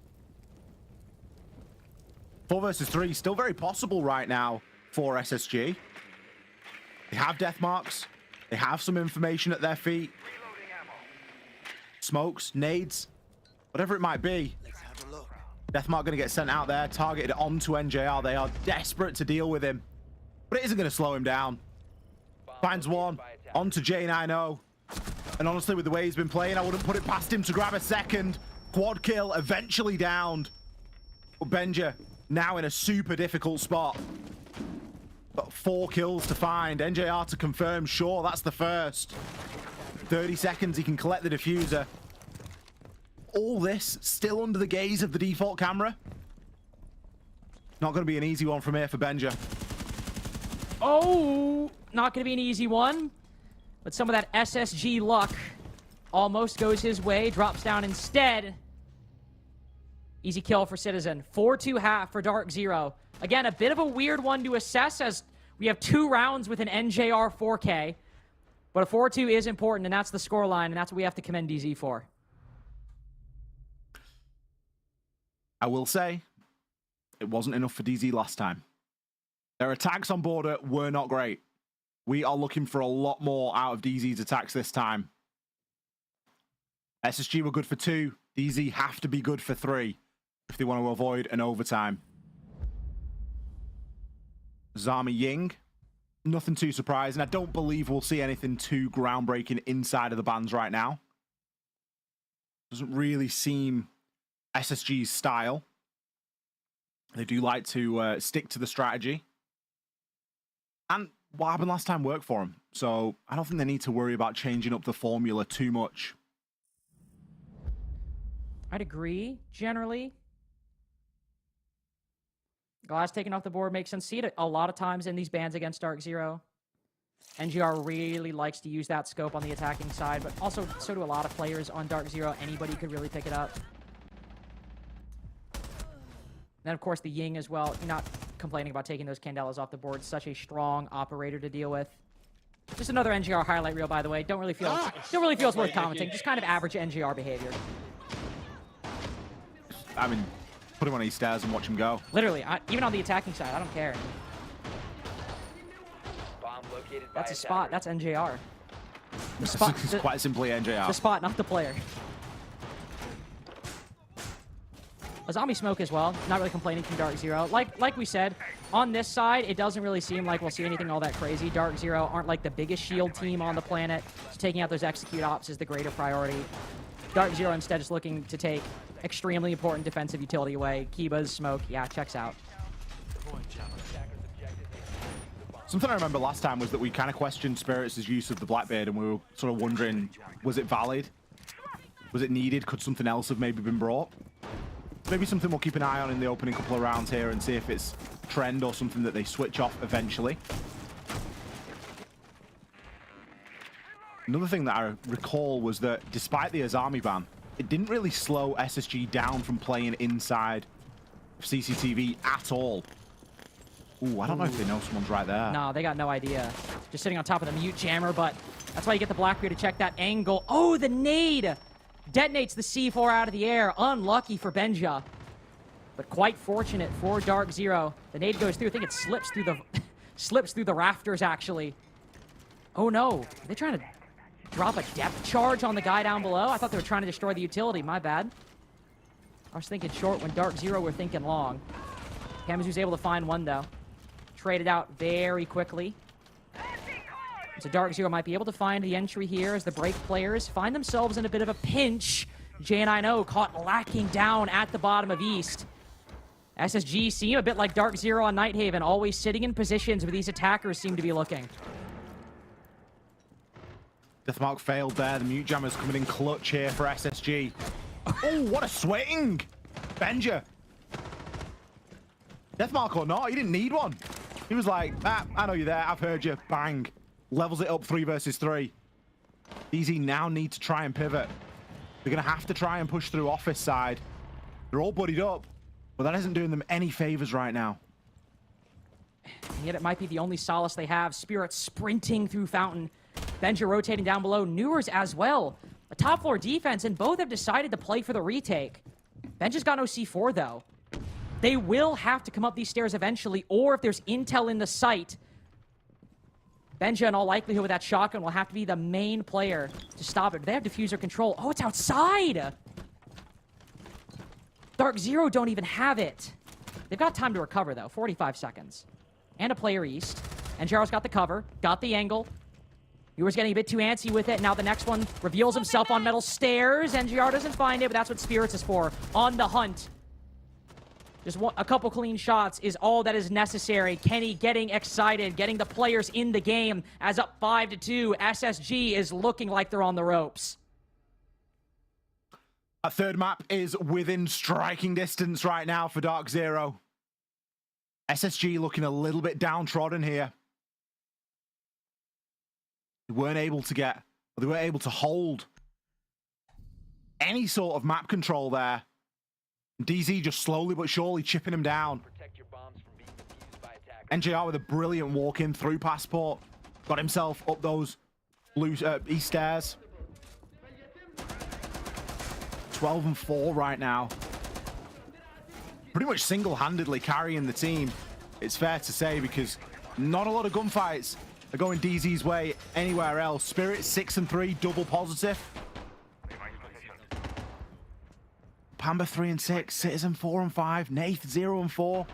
4 versus 3, still very possible right now for SSG. They have death marks. They have some information at their feet. Smokes, nades, whatever it might be. Deathmark going to get sent out there, targeted onto NJR. They are desperate to deal with him, but it isn't going to slow him down. Finds one, onto J90. And honestly, with the way he's been playing, I wouldn't put it past him to grab a second. Quad kill, eventually downed. But Benja now in a super difficult spot. But 4 kills to find. NJR to confirm, sure, that's the first. 30 seconds, he can collect the diffuser. All this still under the gaze of the default camera. Not going to be an easy one from here for Benja. Oh, not going to be an easy one. But some of that SSG luck almost goes his way. Drops down instead. Easy kill for Citizen. 4-2 half for Dark Zero. Again, a bit of a weird one to assess as we have 2 rounds with an NJR 4K. But a 4-2 is important, and that's the scoreline, and that's what we have to commend DZ for. I will say, it wasn't enough for DZ last time. Their attacks on border were not great. We are looking for a lot more out of DZ's attacks this time. SSG were good for 2. DZ have to be good for 3 if they want to avoid an overtime. Zami Ying, nothing too surprising. I don't believe we'll see anything too groundbreaking inside of the bans right now. Doesn't really seem SSG's style. They do like to stick to the strategy. And what happened last time worked for them. So I don't think they need to worry about changing up the formula too much. I'd agree, generally. Glass taken off the board makes sense. See it a lot of times in these bans against Dark Zero. NGR really likes to use that scope on the attacking side, but also so do a lot of players on Dark Zero. Anybody could really pick it up. Then, of course, the Ying as well. You're not complaining about taking those Candelas off the board. Such a strong operator to deal with. Just another NGR highlight reel, by the way. Don't really feel it's worth commenting. Just kind of average NGR behavior. I mean, put him on his stairs and watch him go. Literally, even on the attacking side, I don't care. That's a spot. That's NJR. The spot. It's quite simply NJR. The spot, not the player. A zombie smoke as well. Not really complaining from Dark Zero. Like we said, on this side, it doesn't really seem like we'll see anything all that crazy. Dark Zero aren't like the biggest shield team on the planet. So taking out those execute ops is the greater priority. Dark Zero instead is looking to take extremely important defensive utility away. Kiba's smoke, yeah, checks out. Something I remember last time was that we kind of questioned Spirits' use of the Blackbeard, and we were sort of wondering, was it valid? Was it needed? Could something else have maybe been brought? Maybe something we'll keep an eye on in the opening couple of rounds here and see if it's trend or something that they switch off eventually. Another thing that I recall was that despite the Azami ban, it didn't really slow SSG down from playing inside of CCTV at all. Ooh, I don't know if they know someone's right there. No, they got no idea. Just sitting on top of the mute jammer, but that's why you get the Blackbeard to check that angle. Oh, the nade! Detonates the C4 out of the air. Unlucky for Benja. But quite fortunate for Dark Zero. The nade goes through. I think it slips through the slips through the rafters, actually. Oh, no. Are they trying to drop a depth charge on the guy down below? I thought they were trying to destroy the utility. My bad. I was thinking short when Dark Zero were thinking long. Kamizu's able to find one, though. Traded out very quickly. So Dark Zero might be able to find the entry here as the break players find themselves in a bit of a pinch. J9O caught lacking down at the bottom of East. SSG seem a bit like Dark Zero on Nighthaven, always sitting in positions where these attackers seem to be looking. Deathmark failed there. The mute jammer's coming in clutch here for SSG. Oh, what a swing! Benja. Deathmark or not, he didn't need one. He was like, I know you're there. I've heard you. Bang. Levels it up 3 versus 3. DZ now need to try and pivot. They're going to have to try and push through office side. They're all buddied up, but that isn't doing them any favors right now. And yet it might be the only solace they have. Spirit sprinting through Fountain. Benja rotating down below. Newers as well. A top floor defense, and both have decided to play for the retake. Benja's got no C4, though. They will have to come up these stairs eventually, or if there's intel in the site, Benja, in all likelihood, with that shotgun, will have to be the main player to stop it. They have diffuser control. Oh, it's outside! Dark Zero don't even have it. They've got time to recover, though. 45 seconds. And a player east. And Jaro's got the cover. Got the angle. Viewers getting a bit too antsy with it. Now the next one reveals himself on metal stairs. And JR doesn't find it, but that's what Spirits is for. On the hunt. Just a couple clean shots is all that is necessary. Kenny getting excited, getting the players in the game as up 5-2. SSG is looking like they're on the ropes. A third map is within striking distance right now for Dark Zero. SSG looking a little bit downtrodden here. They weren't able to hold any sort of map control there. DZ just slowly but surely chipping him down. NJR with a brilliant walk-in through Passport. Got himself up those blue east stairs. 12-4 right now. Pretty much single-handedly carrying the team, it's fair to say, because not a lot of gunfights are going DZ's way anywhere else. Spirit 6-3, double positive. Pamba 3-6, Citizen 4-5, Nath 0-4.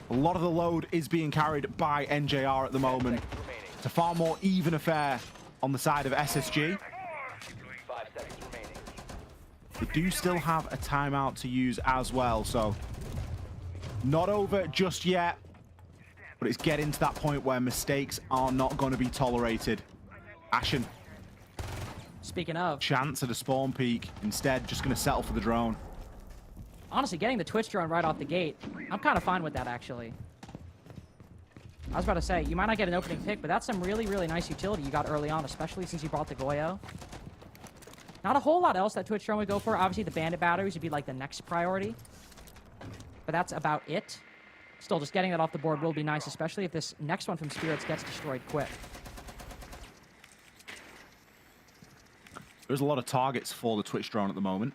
A lot of the load is being carried by NJR at the moment. It's a far more even affair on the side of SSG. 5 seconds remaining. They do still have a timeout to use as well, so not over just yet, but it's getting to that point where mistakes are not going to be tolerated. Ashen. Speaking of. Chance at a spawn peak. Instead, just going to settle for the drone. Honestly, getting the Twitch drone right off the gate, I'm kind of fine with that, actually. I was about to say, you might not get an opening pick, but that's some really, really nice utility you got early on, especially since you brought the Goyo. Not a whole lot else that Twitch drone would go for. Obviously, the bandit batteries would be like the next priority. But that's about it. Still, just getting that off the board will be nice, especially if this next one from Spirits gets destroyed quick. There's a lot of targets for the Twitch drone at the moment.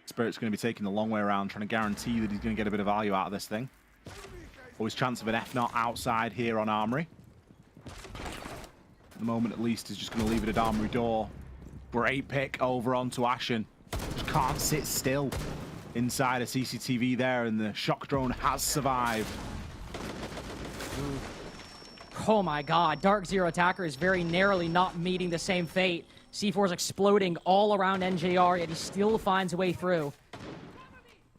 Spirit's going to be taking the long way around, trying to guarantee that he's going to get a bit of value out of this thing. Always chance of an F0 outside here on Armory. At the moment, at least, he's just going to leave it at Armory door. Great pick over onto Ashen. Just can't sit still inside a CCTV there, and the shock drone has survived. Oh my god, Dark Zero Attacker is very narrowly not meeting the same fate. C4 is exploding all around NJR, yet he still finds a way through.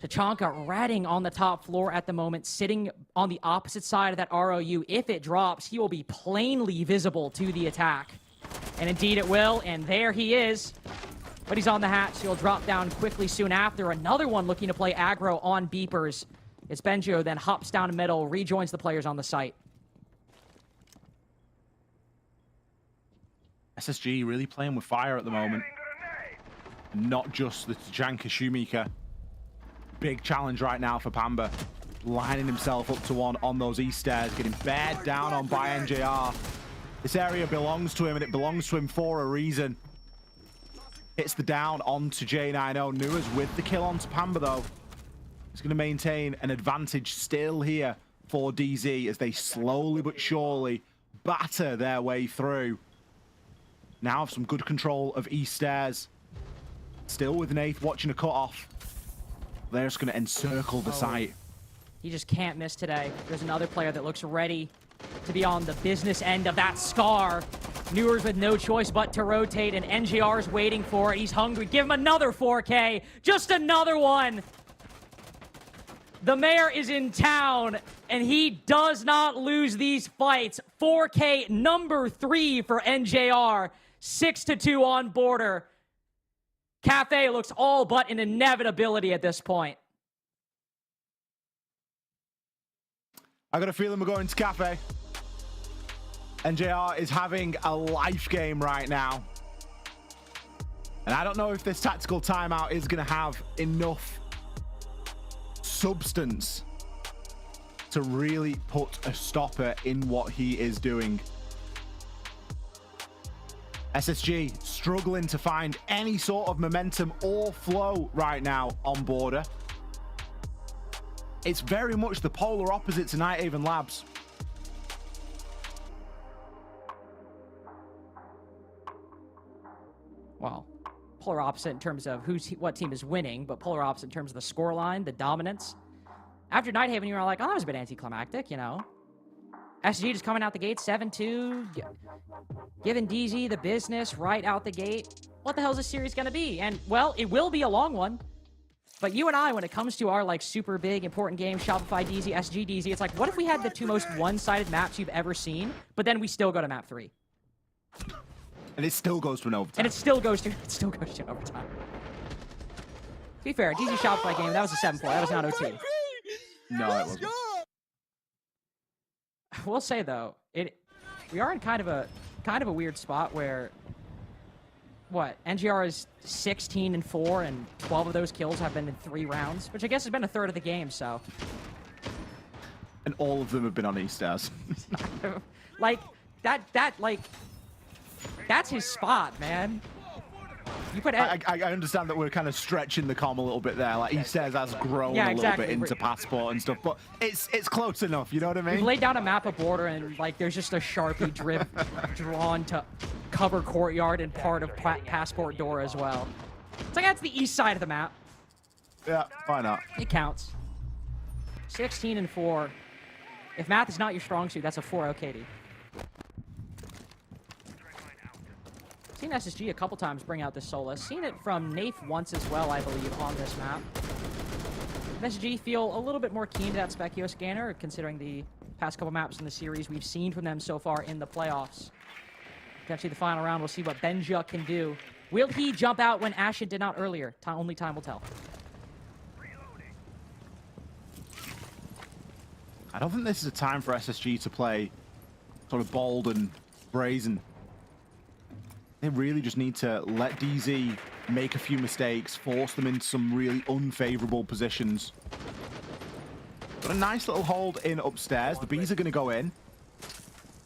Tachanka ratting on the top floor at the moment, sitting on the opposite side of that ROU. If it drops, he will be plainly visible to the attack. And indeed it will, and there he is. But he's on the hatch, so he'll drop down quickly soon after. Another one looking to play aggro on beepers. It's Benjo, then hops down the middle, rejoins the players on the site. SSG really playing with fire at the moment. Not just the Tachanka Shumika. Big challenge right now for Pamba. Lining himself up to one on those east stairs, getting bared down on by NJR. This area belongs to him, and it belongs to him for a reason. Hits the down onto J90. Nua's with the kill onto Pamba, though. He's going to maintain an advantage still here for DZ as they slowly but surely batter their way through. Now have some good control of east stairs. Still with Nath watching a cutoff. They're just going to encircle the site. He just can't miss today. There's another player that looks ready to be on the business end of that scar. Newers with no choice but to rotate, and NGR's waiting for it. He's hungry. Give him another 4K. Just another one. The mayor is in town, and he does not lose these fights. 4K number 3 for NJR. 6-2 on border. Cafe looks all but an inevitability at this point. I got a feeling we're going to Cafe. NJR is having a life game right now. And I don't know if this tactical timeout is going to have enough substance to really put a stopper in what he is doing. SSG struggling to find any sort of momentum or flow right now on border. It's very much the polar opposite to Nighthaven Labs. Well, polar opposite in terms of what team is winning, but polar opposite in terms of the scoreline, the dominance. After Nighthaven, you were like, oh, that was a bit anticlimactic, you know. SG just coming out the gate, 7-2, giving DZ the business right out the gate. What the hell is this series going to be? And, well, it will be a long one. But you and I, when it comes to our, like, super big, important games, Shopify DZ, SG DZ, it's like, what if we had the two most one-sided maps you've ever seen, but then we still go to map 3? And it still goes to an overtime. And it still goes to an overtime. To be fair, DZ Shopify game, that was a 7-4. That was not OT. No, it wasn't. I will say though, we are in kind of a weird spot where NGR is 16-4, and 12 of those kills have been in 3 rounds, which I guess has been a third of the game. So, and all of them have been on East Stairs. like that's his spot, man. You put I understand that we're kind of stretching the comm a little bit there. Like, he says has grown a little bit into Passport and stuff, but it's close enough, you know what I mean? We've laid down a map of border, and like there's just a Sharpie drip drawn to cover courtyard and part of Passport door as well. It's like that's the east side of the map. Yeah, why not? It counts. 16-4. If math is not your strong suit, that's a 4-0 KD. seen SSG a couple times bring out this Solus. Seen it from Nafe once as well, I believe, on this map. SSG feel a little bit more keen to that Specchio scanner, considering the past couple maps in the series we've seen from them so far in the playoffs. Potentially the final round, we'll see what Benja can do. Will he jump out when Ashen did not earlier? Only time will tell. I don't think this is a time for SSG to play sort of bold and brazen. They really just need to let DZ make a few mistakes, force them into some really unfavorable positions. Got a nice little hold in upstairs. The Bees are going to go in.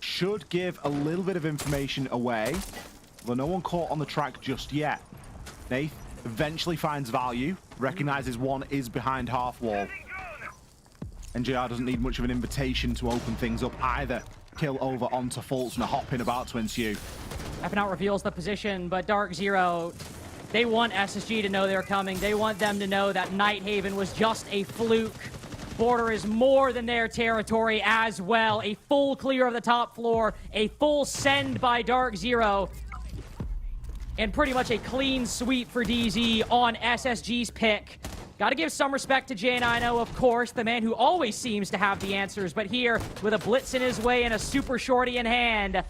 Should give a little bit of information away, although no one caught on the track just yet. Nath eventually finds value, recognizes one is behind half wall. NJR doesn't need much of an invitation to open things up either. Kill over onto Fultz and a hop in about to ensue. Out reveals the position, but Dark Zero, they want SSG to know they're coming. They want them to know that Nighthaven was just a fluke. Border is more than their territory as well. A full clear of the top floor, a full send by Dark Zero, and pretty much a clean sweep for DZ on SSG's pick. Got to give some respect to J9O, of course, the man who always seems to have the answers, but here, with a blitz in his way and a super shorty in hand,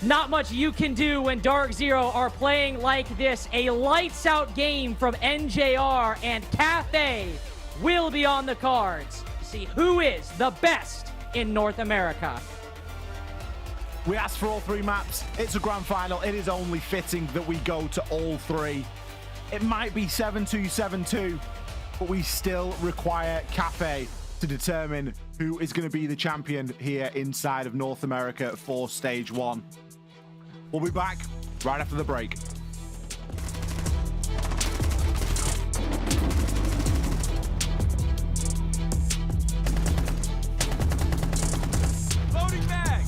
not much you can do when Dark Zero are playing like this. A lights-out game from NJR, and Cathay will be on the cards. See who is the best in North America. We asked for all three maps. It's a grand final. It is only fitting that we go to all three. It might be 7-2, 7-2, but we still require Cathay to determine who is going to be the champion here inside of North America for Stage 1. We'll be back right after the break. Loading mag.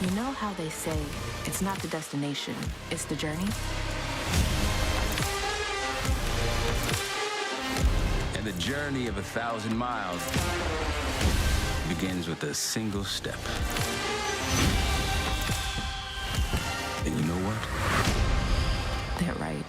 You know how they say, it's not the destination, it's the journey? And the journey of 1,000 miles begins with a single step. And you know what? They're right.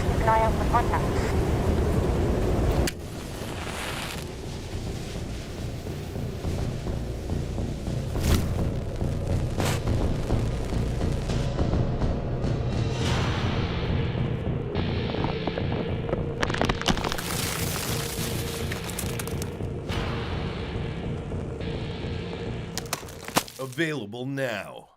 Keep an eye out for contact. Available now.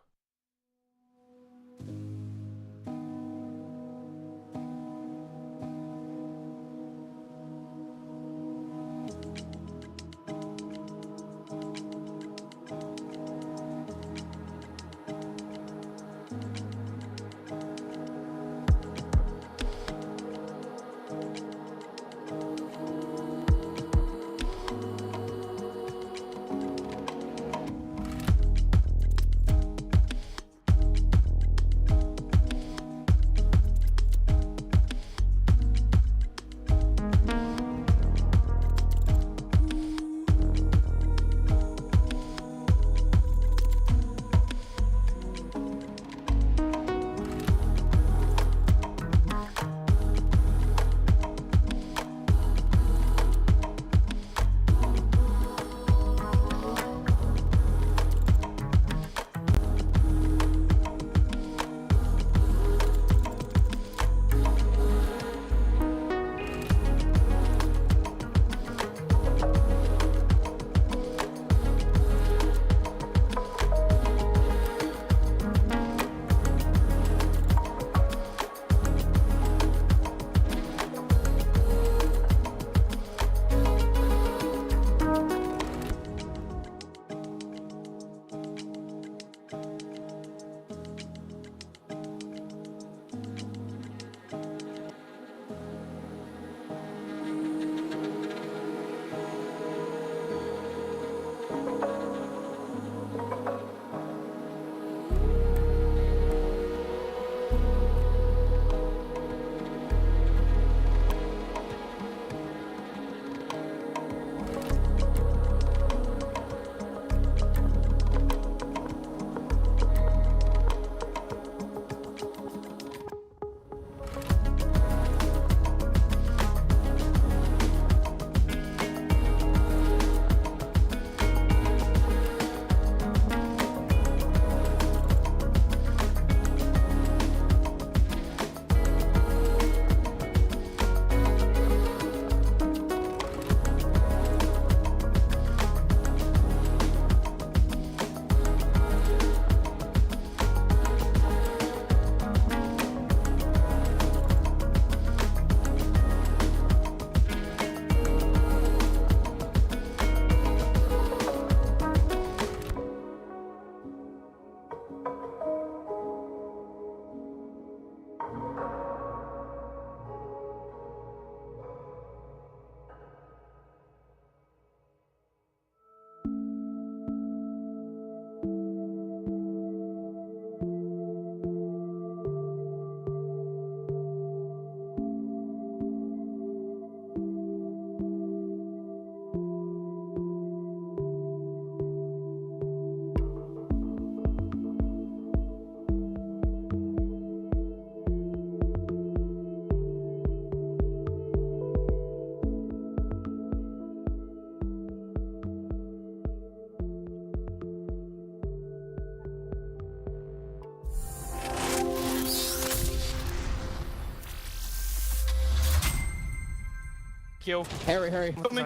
Kill. Harry. Put me.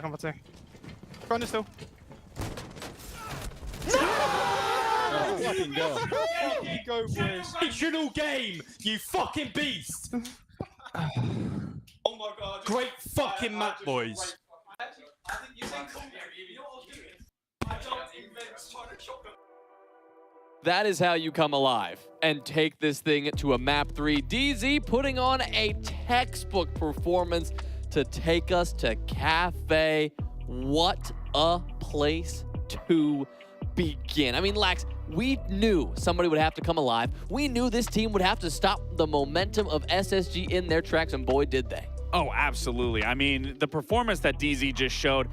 Run this still. Fucking go. Fucking go, boys. Fictional game, you fucking beast. Oh my god. Great fucking map, boys. I think you said come here, you know what I'll do is I don't invent smarter shotgun. That is how you come alive and take this thing to a map 3. DZ putting on a textbook performance to take us to Cafe. What a place to begin. I mean, Lax, we knew somebody would have to come alive. We knew this team would have to stop the momentum of SSG in their tracks, and boy, did they. Oh, absolutely. I mean, the performance that DZ just showed,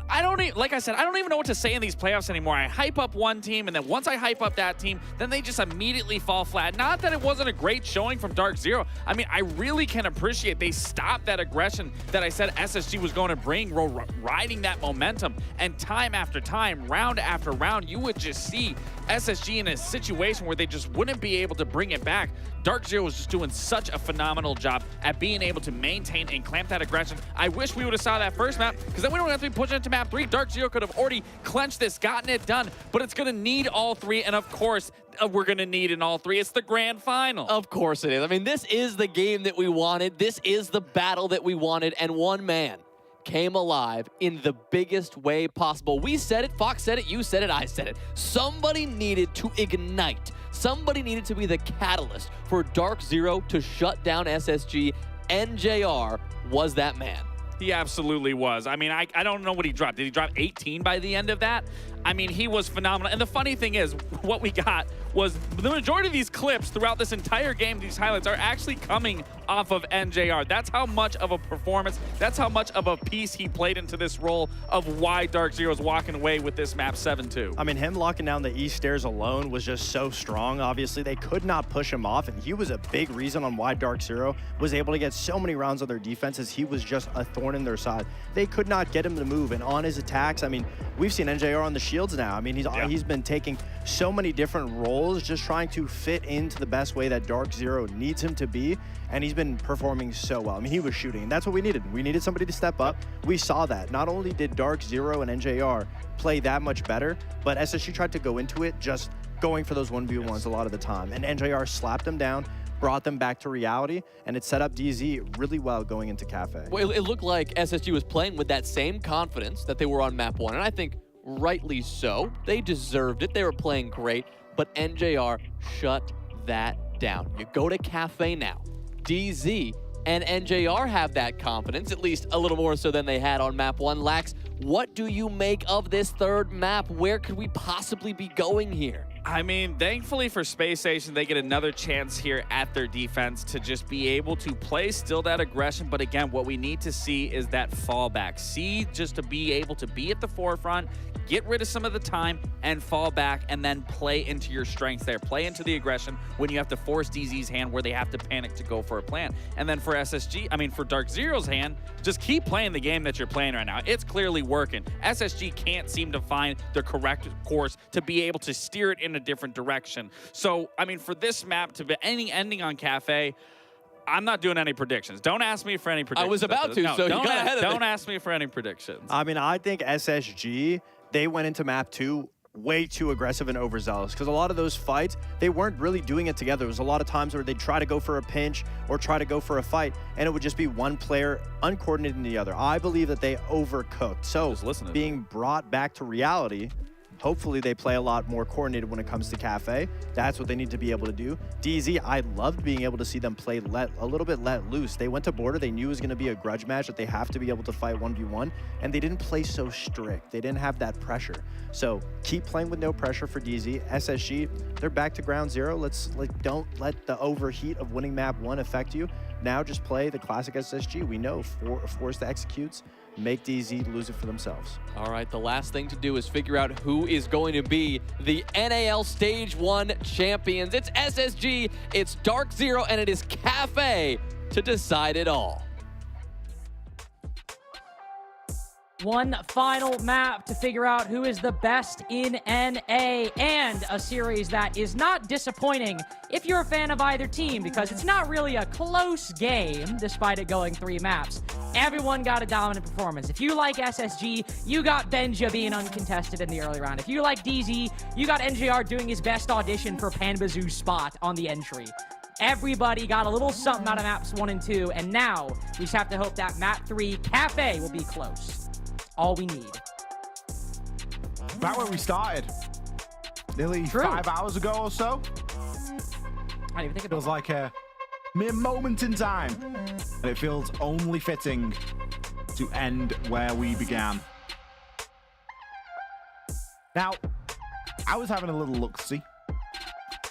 I don't even, like I said, I don't even know what to say in these playoffs anymore. I hype up one team, and then once I hype up that team, then they just immediately fall flat. Not that it wasn't a great showing from Dark Zero. I mean, I really can appreciate they stopped that aggression that I said SSG was going to bring, riding that momentum. And time after time, round after round, you would just see SSG in a situation where they just wouldn't be able to bring it back. Dark Zero was just doing such a phenomenal job at being able to maintain and clamp that aggression. I wish we would have saw that first map, because then we don't have to be pushing it to map 3. Dark Zero could have already clenched this, gotten it done, but it's going to need all 3, and of course, we're going to need in all 3. It's the grand final. Of course it is. I mean, this is the game that we wanted. This is the battle that we wanted, and one man came alive in the biggest way possible. We said it, Fox said it, you said it, I said it. Somebody needed to ignite. Somebody needed to be the catalyst for Dark Zero to shut down SSG. NJR was that man. He absolutely was. I mean, I don't know what he dropped. Did he drop 18 by the end of that? I mean, he was phenomenal. And the funny thing is, what we got was the majority of these clips throughout this entire game, these highlights, are actually coming off of NJR. That's how much of a performance, that's how much of a piece he played into this role of why Dark Zero is walking away with this map 7-2. I mean, him locking down the east stairs alone was just so strong. Obviously, they could not push him off, and he was a big reason on why Dark Zero was able to get so many rounds on their defense, as he was just a thorn in their side. They could not get him to move, and on his attacks, I mean, we've seen NJR on the shields now. I mean, he's been taking so many different roles, just trying to fit into the best way that Dark Zero needs him to be, and he's been performing so well. I mean, he was shooting, and that's what we needed. We needed somebody to step up. We saw that. Not only did Dark Zero and NJR play that much better, but SSG tried to go into it just going for those 1v1s a lot of the time, and NJR slapped them down, brought them back to reality, and it set up DZ really well going into Cafe. Well, it looked like SSG was playing with that same confidence that they were on map 1, and I think rightly so. They deserved it. They were playing great, but NJR shut that down. You go to Cafe now. DZ and NJR have that confidence, at least a little more so than they had on map 1. Lax, what do you make of this third map? Where could we possibly be going here? I mean, thankfully for Space Station, they get another chance here at their defense to just be able to play still that aggression. But again, what we need to see is that fallback. See, just to be able to be at the forefront, get rid of some of the time and fall back, and then play into your strengths there. Play into the aggression when you have to force DZ's hand where they have to panic to go for a plan. And then for for Dark Zero's hand, just keep playing the game that you're playing right now. It's clearly working. SSG can't seem to find the correct course to be able to steer it in a different direction. So, I mean, for this map to be any ending on Cafe, I'm not doing any predictions. Don't ask me for any predictions. I was about to, no, so you got ahead of it. Don't ask me for any predictions. I mean, I think SSG, they went into map 2 way too aggressive and overzealous, because a lot of those fights, they weren't really doing it together. There was a lot of times where they'd try to go for a pinch or try to go for a fight, and it would just be one player uncoordinated in the other. I believe that they overcooked. So being brought back to reality, hopefully they play a lot more coordinated when it comes to Cafe. That's what they need to be able to do. DZ, I loved being able to see them play a little bit let loose. They went to border. They knew it was going to be a grudge match, that they have to be able to fight 1v1, and they didn't play so strict. They didn't have that pressure. So keep playing with no pressure for DZ. SSG, they're back to ground zero. Don't let the overheat of winning map 1 affect you. Now just play the classic SSG. We know force the executes, make DZ lose it for themselves. All right, the last thing to do is figure out who is going to be the NAL Stage 1 champions. It's SSG, it's Dark Zero, and it is Cafe to decide it all. One final map to figure out who is the best in NA, and a series that is not disappointing if you're a fan of either team, because it's not really a close game despite it going 3 maps. Everyone got a dominant performance. If you like SSG, you got Benja being uncontested in the early round. If you like DZ, you got NJR doing his best audition for Panbazoo's spot on the entry. Everybody got a little something out of maps 1 and 2, and now we just have to hope that map 3, Cafe, will be close. All we need. Back where we started. Nearly 5 hours ago or so. I didn't even think it feels like a mere moment in time. And it feels only fitting to end where we began. Now, I was having a little look-see.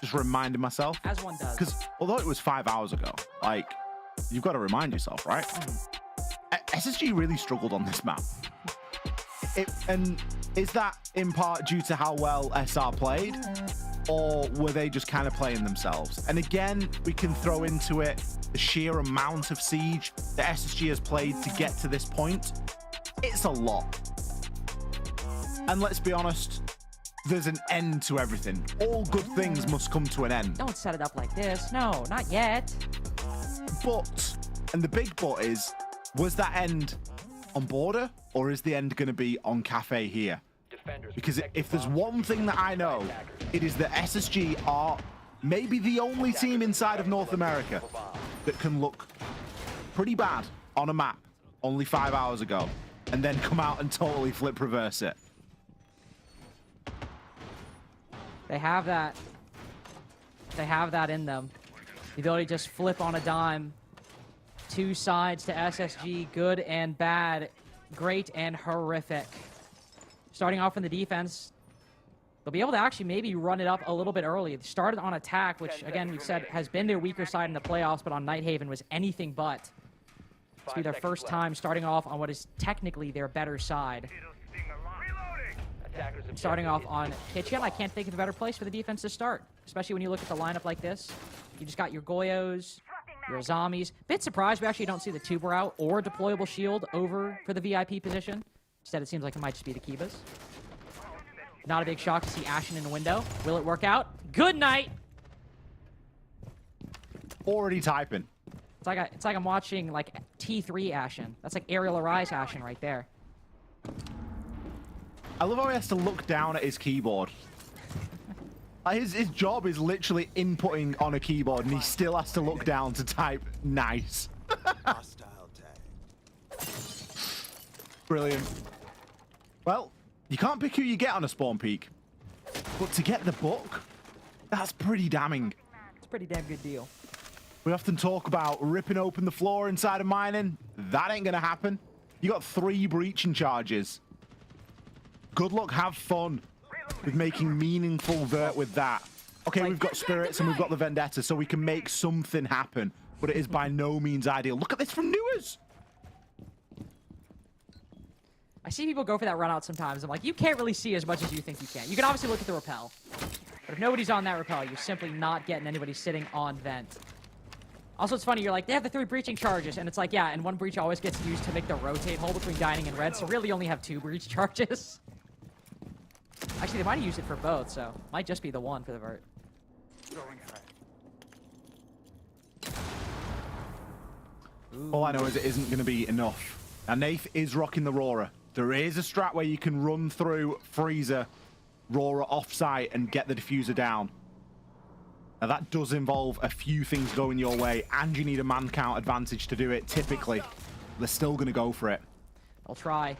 Just reminding myself. As one does. Because although it was 5 hours ago, like, you've got to remind yourself, right? SSG really struggled on this map. And is that in part due to how well SR played? Or were they just kind of playing themselves? And again, we can throw into it the sheer amount of siege that SSG has played to get to this point. It's a lot. And let's be honest, there's an end to everything. All good things must come to an end. Don't set it up like this. No, not yet. But, and the big but is, was that end on border, or is the end going to be on Cafe here? Because if there's one thing that I know, it is that SSG are maybe the only team inside of North America that can look pretty bad on a map only 5 hours ago and then come out and totally flip reverse it. They have that. They have that in them. The ability to just flip on a dime. Two sides to SSG, good and bad, great and horrific. Starting off in the defense, they'll be able to actually maybe run it up a little bit early. They started on attack, which, again, we've said has been their weaker side in the playoffs, but on Nighthaven was anything but. This will be their first time starting off on what is technically their better side. Starting off on Kitchen, I can't think of a better place for the defense to start, especially when you look at the lineup like this. You just got your Goyos, your zombies. Bit surprised we actually don't see the tuber out or deployable shield over for the VIP position. Instead, it seems like it might just be the Kibas. Not a big shock to see Ashen in the window. Will it work out? Good night! Already typing. It's like I'm watching like T3 Ashen. That's like Aerial Arise Ashen right there. I love how he has to look down at his keyboard. His job is literally inputting on a keyboard, and he still has to look down to type nice. Brilliant. Well, you can't pick who you get on a spawn peak, but to get the book, that's pretty damning. It's a pretty damn good deal. We often talk about ripping open the floor inside of mining. That ain't gonna happen. You got 3 breaching charges. Good luck, have fun with making meaningful vert with that. Okay, we've got spirits and we've got the vendetta, so we can make something happen, but it is by no means ideal. Look at this from Newers. I see people go for that run out sometimes. I'm like, you can't really see as much as you think you can. You can obviously look at the rappel, but if nobody's on that rappel, you're simply not getting anybody sitting on vent. Also, it's funny, you're like, they have the 3 breaching charges, and it's like, yeah, and 1 breach always gets used to make the rotate hole between dining and red, so really only have 2 breach charges. Actually, they might have used it for both, so might just be the 1 for the vert. All I know is it isn't going to be enough. Now, Nath is rocking the Roarer. There is a strat where you can run through Freezer, Roarer offsite, and get the diffuser down. Now, that does involve a few things going your way, and you need a man count advantage to do it, typically. They're still going to go for it. They'll try.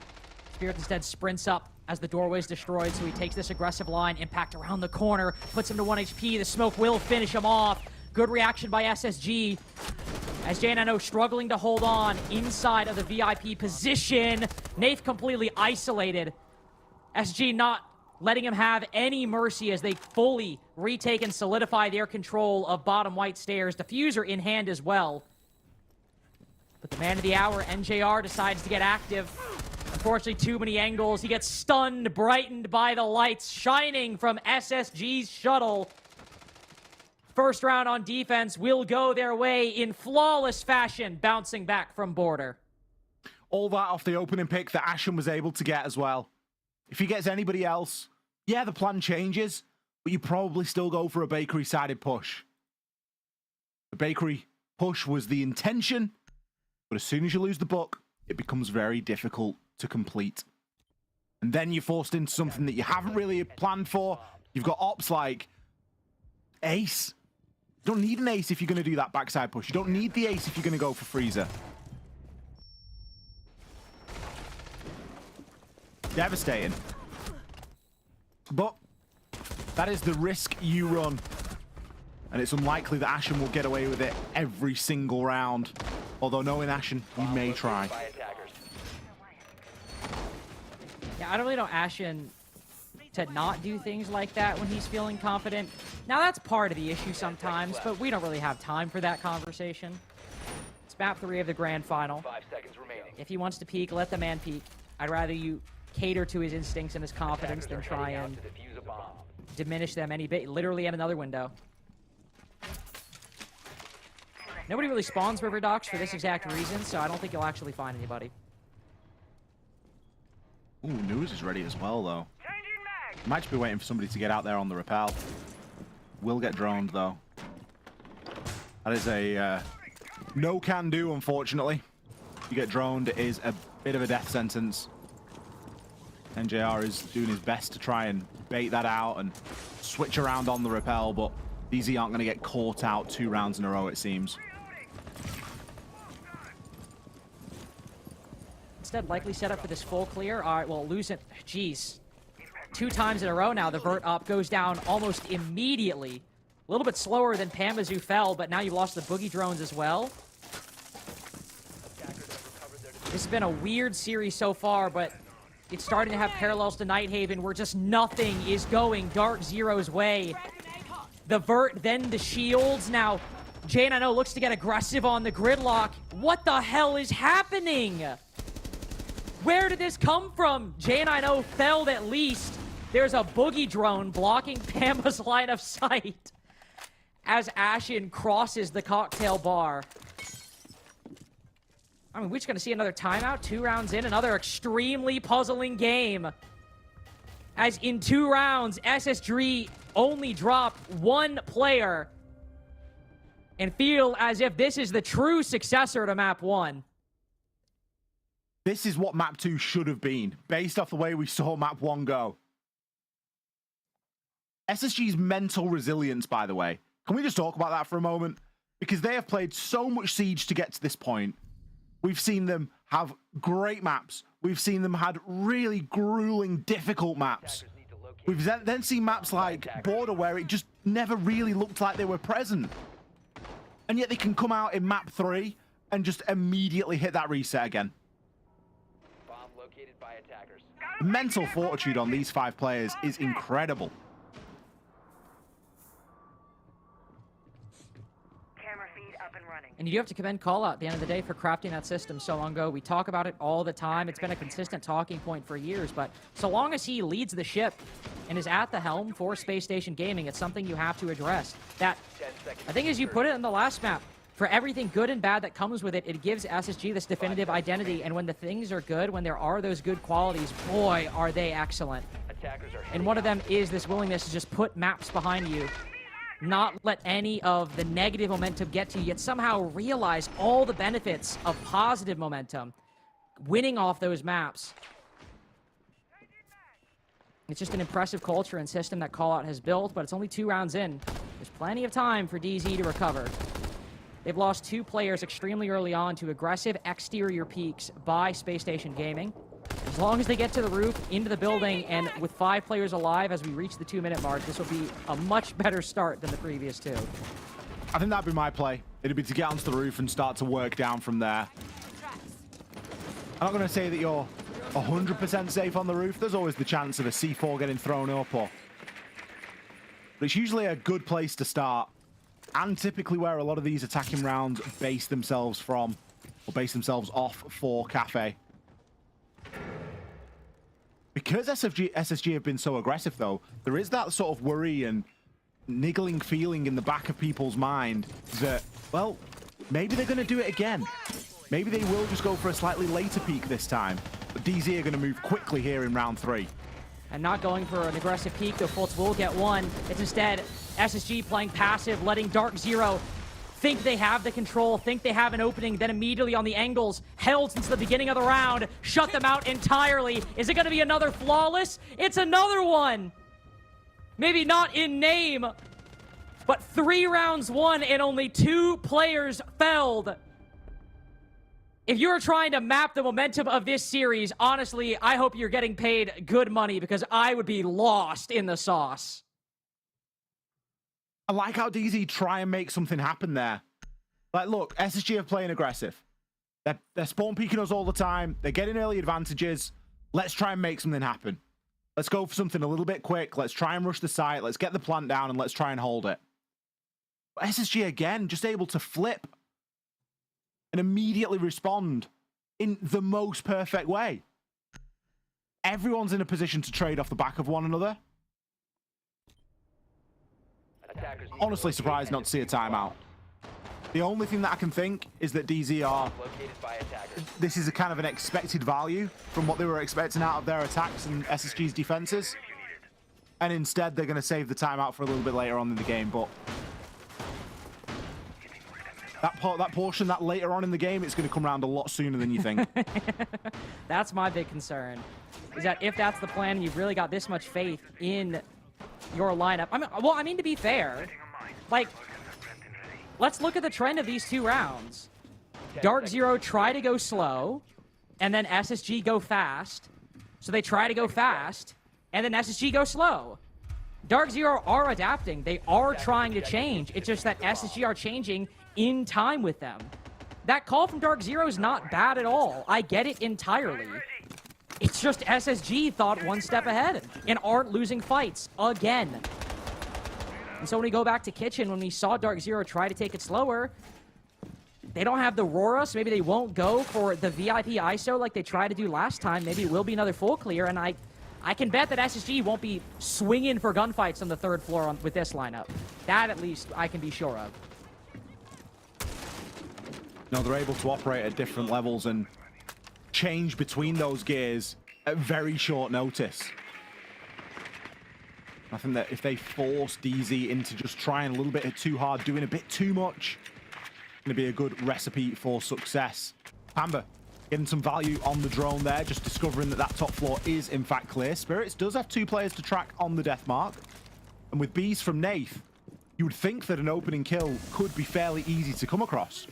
Spirit instead sprints up as the doorway is destroyed, so he takes this aggressive line, impact around the corner, puts him to 1 HP. The smoke will finish him off. Good reaction by SSG. As JNNO struggling to hold on inside of the VIP position. Nath completely isolated. SG not letting him have any mercy as they fully retake and solidify their control of bottom white stairs. Diffuser in hand as well. But the man of the hour, NJR, decides to get active. Unfortunately, too many angles. He gets stunned, brightened by the lights shining from SSG's shuttle. First round on defense will go their way in flawless fashion, bouncing back from border. All that off the opening pick that Ashen was able to get as well. If he gets anybody else, yeah, the plan changes, but you probably still go for a bakery-sided push. The bakery push was the intention, but as soon as you lose the book, it becomes very difficult to complete. And then you're forced into something that you haven't really planned for. You've got ops like Ace. You don't need an Ace if you're going to do that backside push. You don't need the Ace if you're going to go for Freezer. Devastating. But that is the risk you run. And it's unlikely that Ashen will get away with it every single round. Although knowing Ashen, he may try. Yeah, I don't really know Ashen to not do things like that when he's feeling confident. Now, that's part of the issue sometimes, but we don't really have time for that conversation. It's map 3 of the grand final. 5 seconds remaining. If he wants to peek, let the man peek. I'd rather you cater to his instincts and his confidence than try and diminish them any bit. Literally in another window. Nobody really spawns River Docks for this exact reason, so I don't think you'll actually find anybody. Ooh, News is ready as well, though. Might just be waiting for somebody to get out there on the rappel. Will get droned, though. That is a no can do, unfortunately. You get droned, it is a bit of a death sentence. NJR is doing his best to try and bait that out and switch around on the rappel, but DZ aren't going to get caught out 2 rounds in a row, it seems. Instead, likely set up for this full clear. All right, well, lose it. Jeez. 2 times in a row now, the vert up goes down almost immediately. A little bit slower than Pamazoo fell, but now you've lost the boogie drones as well. This has been a weird series so far, but it's starting to have parallels to Nighthaven, where just nothing is going Dark Zero's way. The vert, then the shields. Now, Jane, I know, looks to get aggressive on the gridlock. What the hell is happening? Where did this come from? Jane, I know, failed at least. There's a boogie drone blocking Pama's line of sight as Ashen crosses the cocktail bar. I mean, we're just going to see another timeout, 2 rounds in, another extremely puzzling game. As in 2 rounds, SSG only drop 1 player and feel as if this is the true successor to Map 1. This is what Map 2 should have been, based off the way we saw Map 1 go. SSG's mental resilience, by the way. Can we just talk about that for a moment? Because they have played so much Siege to get to this point. We've seen them have great maps. We've seen them had really grueling, difficult maps. We've then seen maps like Border where it just never really looked like they were present. And yet they can come out in Map 3 and just immediately hit that reset again. Bomb located by attackers. The mental fortitude on these 5 players is incredible. And you do have to commend Callout at the end of the day for crafting that system so long ago. We talk about it all the time. It's been a consistent talking point for years, but so long as he leads the ship and is at the helm for Space Station Gaming, it's something you have to address. That, I think as you put it in the last map, for everything good and bad that comes with it, it gives SSG this definitive identity, and when the things are good, when there are those good qualities, boy, are they excellent. And one of them is this willingness to just put maps behind you, not let any of the negative momentum get to you, yet somehow realize all the benefits of positive momentum, winning off those maps. It's just an impressive culture and system that Callout has built, but it's only 2 rounds in. There's plenty of time for DZ to recover. They've lost 2 players extremely early on to aggressive exterior peaks by Space Station Gaming. As long as they get to the roof, into the building, and with 5 players alive as we reach the 2-minute mark, this will be a much better start than the previous 2. I think that'd be my play. It'd be to get onto the roof and start to work down from there. I'm not going to say that you're 100% safe on the roof. There's always the chance of a C4 getting thrown up, but it's usually a good place to start, and typically where a lot of these attacking rounds base themselves from, or base themselves off for Cafe. Because SSG have been so aggressive, though, there is that sort of worry and niggling feeling in the back of people's mind that, well, maybe they're going to do it again. Maybe they will just go for a slightly later peak this time. But DZ are going to move quickly here in round 3. And not going for an aggressive peak, though Fultz will get one. It's instead SSG playing passive, letting Dark Zero think they have the control, think they have an opening, then immediately on the angles, held since the beginning of the round, shut them out entirely. Is it going to be another flawless? It's another one. Maybe not in name, but 3 rounds won and only 2 players felled. If you're trying to map the momentum of this series, honestly, I hope you're getting paid good money because I would be lost in the sauce. I like how DZ try and make something happen there. Like, look, SSG are playing aggressive. They're spawn peeking us all the time. They're getting early advantages. Let's try and make something happen. Let's go for something a little bit quick. Let's try and rush the site. Let's get the plant down and let's try and hold it. But SSG, again, just able to flip and immediately respond in the most perfect way. Everyone's in a position to trade off the back of one another. Honestly surprised not to see a timeout. The only thing that I can think is that DZ are... This is a kind of an expected value from what they were expecting out of their attacks and SSG's defenses. And instead, they're going to save the timeout for a little bit later on in the game. But that portion, that later on in the game, it's going to come around a lot sooner than you think. That's my big concern. Is that if that's the plan, you've really got this much faith in your lineup. I mean, to be fair, like, let's look at the trend of these 2 rounds. Dark Zero try to go slow, and then SSG go fast. So they try to go fast, and then SSG go slow. Dark Zero are adapting. They are trying to change. It's just that SSG are changing in time with them. That call from Dark Zero is not bad at all. I get it entirely. It's just SSG thought one step ahead and aren't losing fights again. And so when we go back to Kitchen, when we saw Dark Zero try to take it slower, they don't have the Rora, so maybe they won't go for the VIP ISO like they tried to do last time. Maybe it will be another full clear, and I can bet that SSG won't be swinging for gunfights on the 3rd floor with this lineup. That, at least, I can be sure of. No, they're able to operate at different levels and change between those gears at very short notice. I think that if they force DZ into just trying a little bit too hard, doing a bit too much, it's going to be a good recipe for success. Pamba getting some value on the drone there, just discovering that top floor is in fact clear. Spirits does have 2 players to track on the death mark. And with Bs from Nath, you would think that an opening kill could be fairly easy to come across.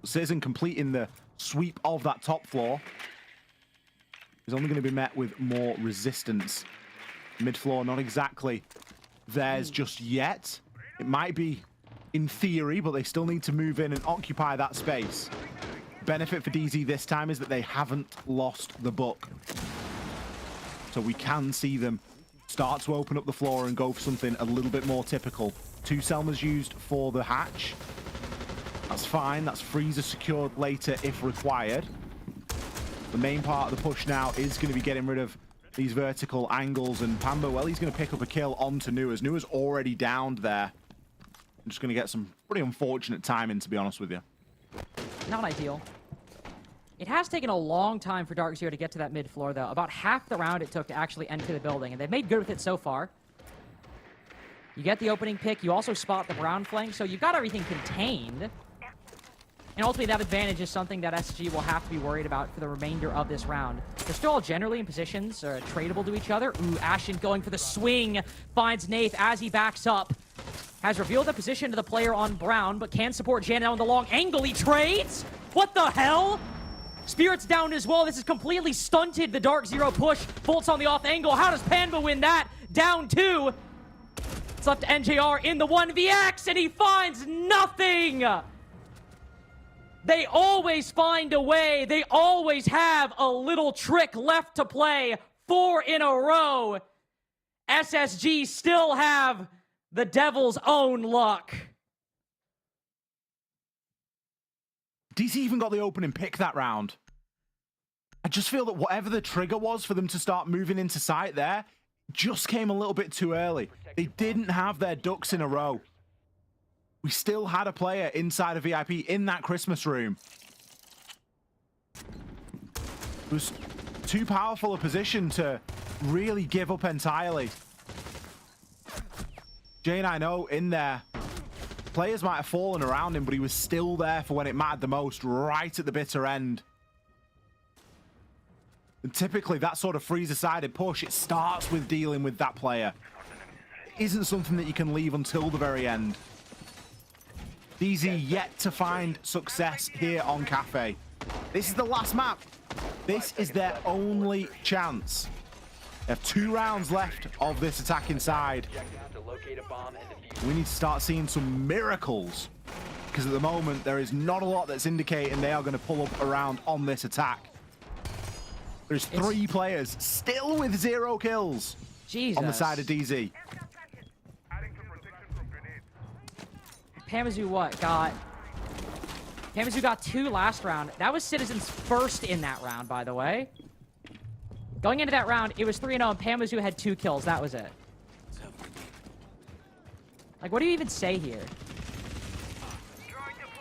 Citizen completing the sweep of that top floor is only going to be met with more resistance. Mid floor, not exactly theirs just yet. It might be in theory, but they still need to move in and occupy that space. Benefit for DZ this time is that they haven't lost the book. So we can see them start to open up the floor and go for something a little bit more typical. 2 Selmas used for the hatch. That's fine. That's freezer secured later if required. The main part of the push now is going to be getting rid of these vertical angles, and Pamba, well, he's going to pick up a kill onto Nuas. Nuas already downed there. I'm just going to get some pretty unfortunate timing, to be honest with you. Not ideal. It has taken a long time for Dark Zero to get to that mid floor, though. About half the round it took to actually enter the building, and they've made good with it so far. You get the opening pick. You also spot the brown flank, so you've got everything contained. And ultimately, that advantage is something that SG will have to be worried about for the remainder of this round. They're still all generally in positions tradable to each other. Ooh, Ashen going for the swing. Finds Nath as he backs up. Has revealed the position to the player on brown, but can support Janet on the long angle. He trades? What the hell? Spirit's down as well. This has completely stunted the Dark Zero push. Bolts on the off angle. How does Panba win that? Down 2. It's left to NJR in the 1vx, and he finds nothing! They always find a way. They always have a little trick left to play. 4 in a row. SSG still have the devil's own luck. DC even got the opening pick that round. I just feel that whatever the trigger was for them to start moving into sight there just came a little bit too early. They didn't have their ducks in a row. We still had a player inside a VIP in that Christmas room. It was too powerful a position to really give up entirely. Jane, I know, in there, Players might have fallen around him, but he was still there for when it mattered the most, right at the bitter end. And typically, that sort of freezer-sided push, it starts with dealing with that player. It isn't something that you can leave until the very end. DZ yet to find success here on Cafe. This is the last map. This is their only chance. They have 2 rounds left of this attack inside. We need to start seeing some miracles, because at the moment there is not a lot that's indicating they are going to pull up around on this attack. There's 3 players still with 0 kills. Jesus. On the side of DZ. Pamazu Pamazu got 2 last round. That was Citizen's first in that round, by the way. Going into that round, it was 3-0, and Pamazu had 2 kills. That was it. Like, what do you even say here?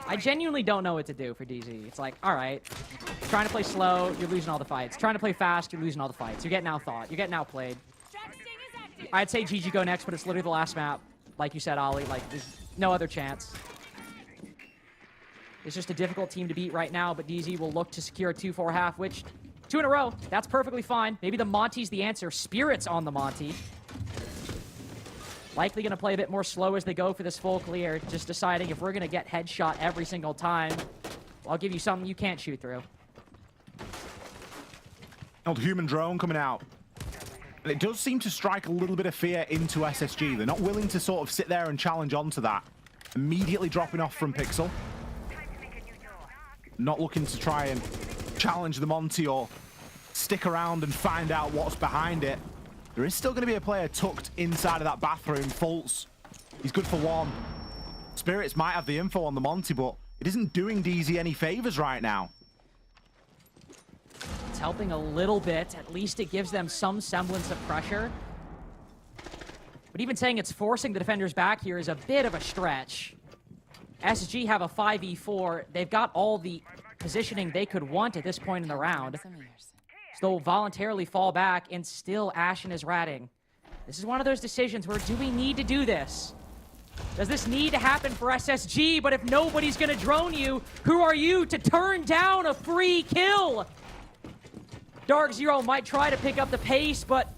I genuinely don't know what to do for DZ. It's like, all right, trying to play slow, you're losing all the fights. Trying to play fast, you're losing all the fights. You're getting outthought. You're getting outplayed. I'd say GG go next, but it's literally the last map. Like you said, Ollie, like, there's no other chance. It's just a difficult team to beat right now, but DZ will look to secure a 2-4 half, which 2 in a row, that's perfectly fine. Maybe the Monty's the answer. Spirit's on the Monty. Likely going to play a bit more slow as they go for this full clear, just deciding if we're going to get headshot every single time, I'll give you something you can't shoot through. Old human drone coming out. And it does seem to strike a little bit of fear into SSG. They're not willing to sort of sit there and challenge onto that. Immediately dropping off from Pixel. Not looking to try and challenge the Monty or stick around and find out what's behind it. There is still going to be a player tucked inside of that bathroom. Fultz, he's good for 1. Spirits might have the info on the Monty, but it isn't doing DZ any favors right now. It's helping a little bit. At least it gives them some semblance of pressure. But even saying it's forcing the defenders back here is a bit of a stretch. SSG have a 5v4. They've got all the positioning they could want at this point in the round. So they'll voluntarily fall back, and still Ashen is ratting. This is one of those decisions where, do we need to do this? Does this need to happen for SSG? But if nobody's going to drone you, who are you to turn down a free kill? Dark Zero might try to pick up the pace, but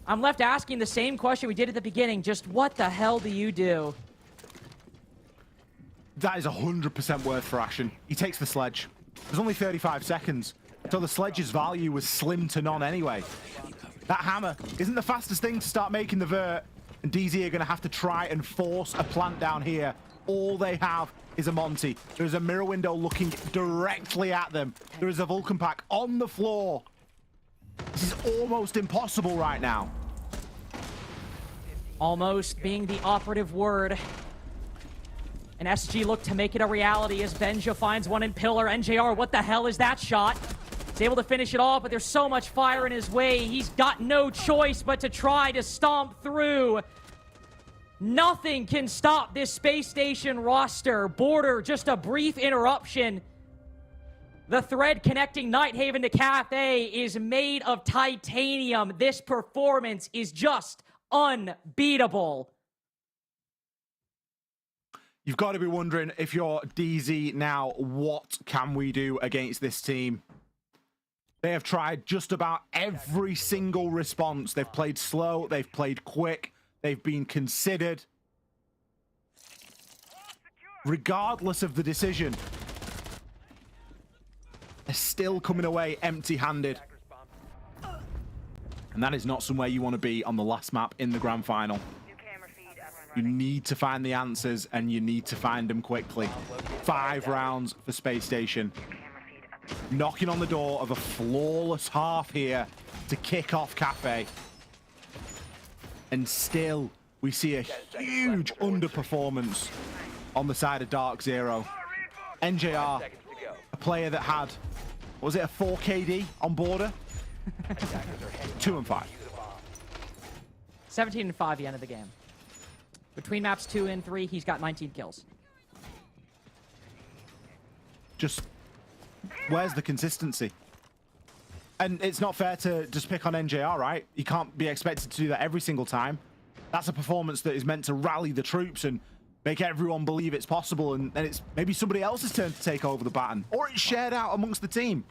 I'm left asking the same question we did at the beginning. Just what the hell do you do? That is 100% worth for Ashen. He takes the sledge. There's only 35 seconds. So the sledge's value was slim to none anyway. That hammer isn't the fastest thing to start making the vert, and DZ are going to have to try and force a plant down here. All they have is a Monty. There's a mirror window looking directly at them. There is a Vulcan pack on the floor. This is almost impossible right now. Almost being the operative word. And SG look to make it a reality as Benja finds one in Pillar. NJR, what the hell is that shot? He's able to finish it off, but there's so much fire in his way. He's got no choice but to try to stomp through. Nothing can stop this space station roster. Border, just a brief interruption. The thread connecting Nighthaven to Cathay is made of titanium. This performance is just unbeatable. You've got to be wondering, if you're DZ now, what can we do against this team? They have tried just about every single response. They've played slow, they've played quick, they've been considered. Regardless of the decision, they're still coming away empty-handed. And that is not somewhere you want to be on the last map in the grand final. You need to find the answers, and you need to find them quickly. 5 rounds for Space Station. Knocking on the door of a flawless half here to kick off Cafe. And still, we see a huge underperformance on the side of Dark Zero. NJR, a player that had, what was it, a 4 KD on border? 2 and 5. 17 and 5 the end of the game. Between maps 2 and 3, he's got 19 kills. Just, where's the consistency? And it's not fair to just pick on NJR, right? He can't be expected to do that every single time. That's a performance that is meant to rally the troops and make everyone believe it's possible, and then it's maybe somebody else's turn to take over the baton, or it's shared out amongst the team.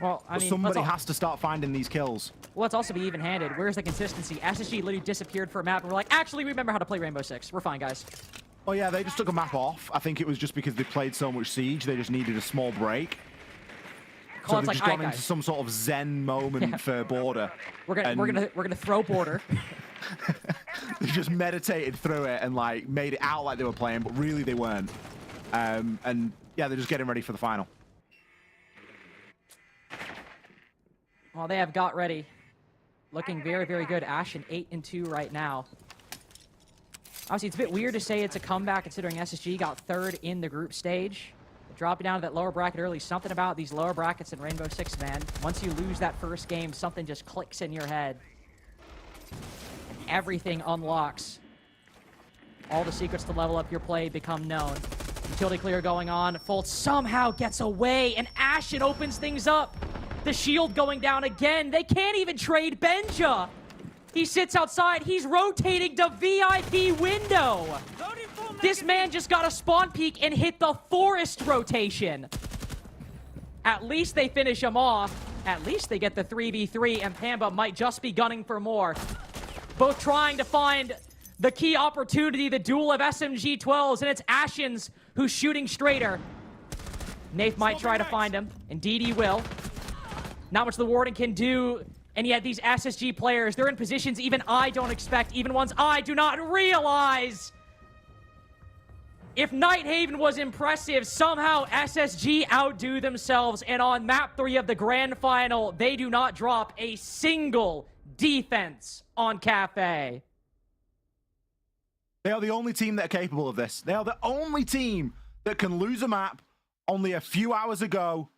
Well, I mean, somebody has to start finding these kills. Well, let's also be even-handed. Where's the consistency? SSG literally disappeared for a map, and we're like, actually, we remember how to play Rainbow Six. We're fine, guys. Oh yeah, they just took a map off. I think it was just because they played so much Siege, they just needed a small break. So they've just gone into some sort of zen moment for Border. We're gonna throw Border. They just meditated through it and like made it out like they were playing, but really they weren't. And yeah, they're just getting ready for the final. Well, they have got ready. Looking very, very good. Ashen 8-2 right now. Obviously, it's a bit weird to say it's a comeback considering SSG got third in the group stage. Dropping down to that lower bracket early. Something about these lower brackets in Rainbow Six, man. Once you lose that first game, something just clicks in your head. And everything unlocks. All the secrets to level up your play become known. Utility clear going on. Fultz somehow gets away, and Ashen opens things up. The shield going down again. They can't even trade Benja. He sits outside. He's rotating the VIP window. This man just got a spawn peek and hit the forest rotation. At least they finish him off. At least they get the 3v3, and Pamba might just be gunning for more. Both trying to find the key opportunity, the duel of SMG-12s, and it's Ashen's who's shooting straighter. Nath might try to find him. Indeed he will. Not much the Warden can do, and yet these SSG players, they're in positions even I don't expect, even ones I do not realize. If Nighthaven was impressive, somehow SSG outdo themselves, and on map 3 of the grand final, they do not drop a single defense on Cafe. They are the only team that are capable of this. They are the only team that can lose a map only a few hours ago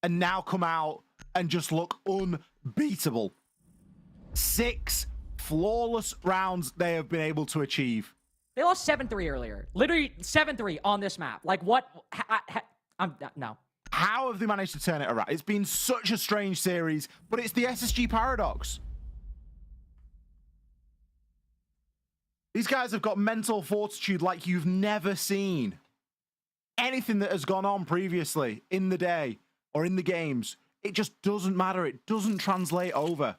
and now come out and just look unbeatable. 6 flawless rounds they have been able to achieve. They lost 7-3 earlier. Literally 7-3 on this map. Like, what? No. How have they managed to turn it around? It's been such a strange series, but it's the SSG paradox. These guys have got mental fortitude like you've never seen. Anything that has gone on previously in the day or in the games, it just doesn't matter. It doesn't translate over.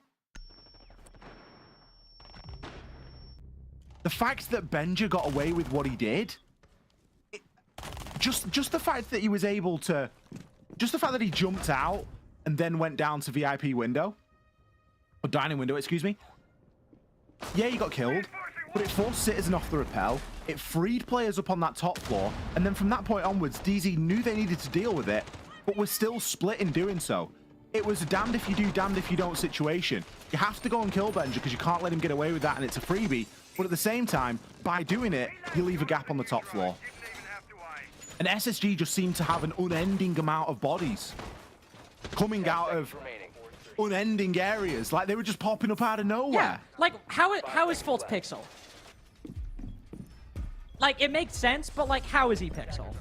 The fact that Benja got away with what he did, just the fact that he was able to, just the fact that he jumped out and then went down to VIP window, or dining window, excuse me. Yeah, he got killed, but it forced Citizen off the rappel. It freed players up on that top floor, and then from that point onwards, DZ knew they needed to deal with it, but was still split in doing so. It was a damned if you do, damned if you don't situation. You have to go and kill Benja because you can't let him get away with that, and it's a freebie. But at the same time, by doing it, you leave a gap on the top floor. And SSG just seemed to have an unending amount of bodies coming out of unending areas. Like, they were just popping up out of nowhere. Yeah, like, how is Fultz Pixel? Like, it makes sense, but, like, how is he Pixel?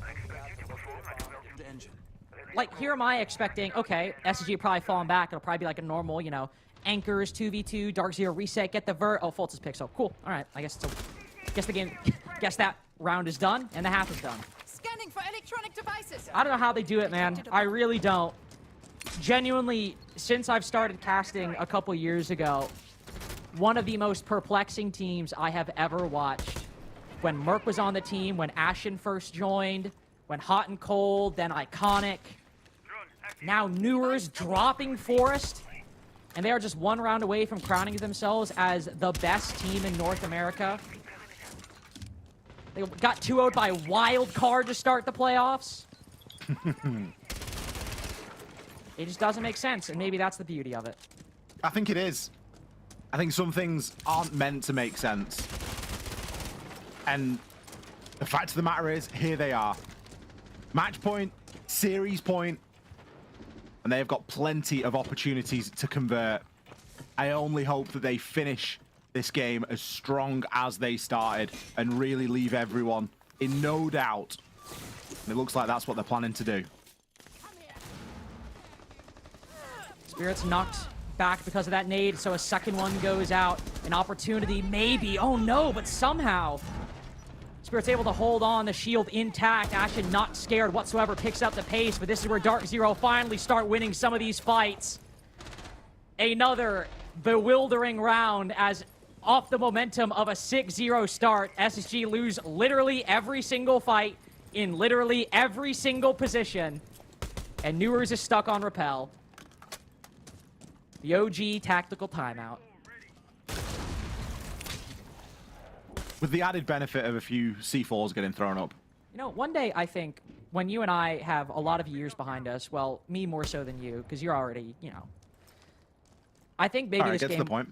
Like, here am I expecting, okay, SSG probably falling back. It'll probably be like a normal, you know, Anchors, 2v2, Dark Zero reset, get the vert. Oh, Fultz is Pixel. Cool. All right, I guess it's a, guess the game, guess that round is done, and the half is done. Scanning for electronic devices. I don't know how they do it, man. I really don't. Genuinely, since I've started casting a couple years ago, one of the most perplexing teams I have ever watched. When Merc was on the team, when Ashen first joined, when Hot and Cold, then Iconic. Now Newer's dropping Forest. And they are just one round away from crowning themselves as the best team in North America. They got 2-0'd by Wild Card to start the playoffs. It just doesn't make sense, and maybe that's the beauty of it. I think it is. I think some things aren't meant to make sense. And the fact of the matter is, here they are. Match point, series point, and they have got plenty of opportunities to convert. I only hope that they finish this game as strong as they started and really leave everyone in no doubt. And it looks like that's what they're planning to do. Spirit's knocked back because of that nade, so a second one goes out. An opportunity, maybe. Oh no, but somehow Spirit's able to hold on, the shield intact. Ashen not scared whatsoever, picks up the pace, but this is where Dark Zero finally start winning some of these fights. Another bewildering round as off the momentum of a 6-0 start, SSG lose literally every single fight in literally every single position. And Newers is stuck on Repel. The OG tactical timeout. With the added benefit of a few C4s getting thrown up. You know, one day I think when you and I have a lot of years behind us, well, me more so than you, because you're already, you know. I think maybe this get game... to the point.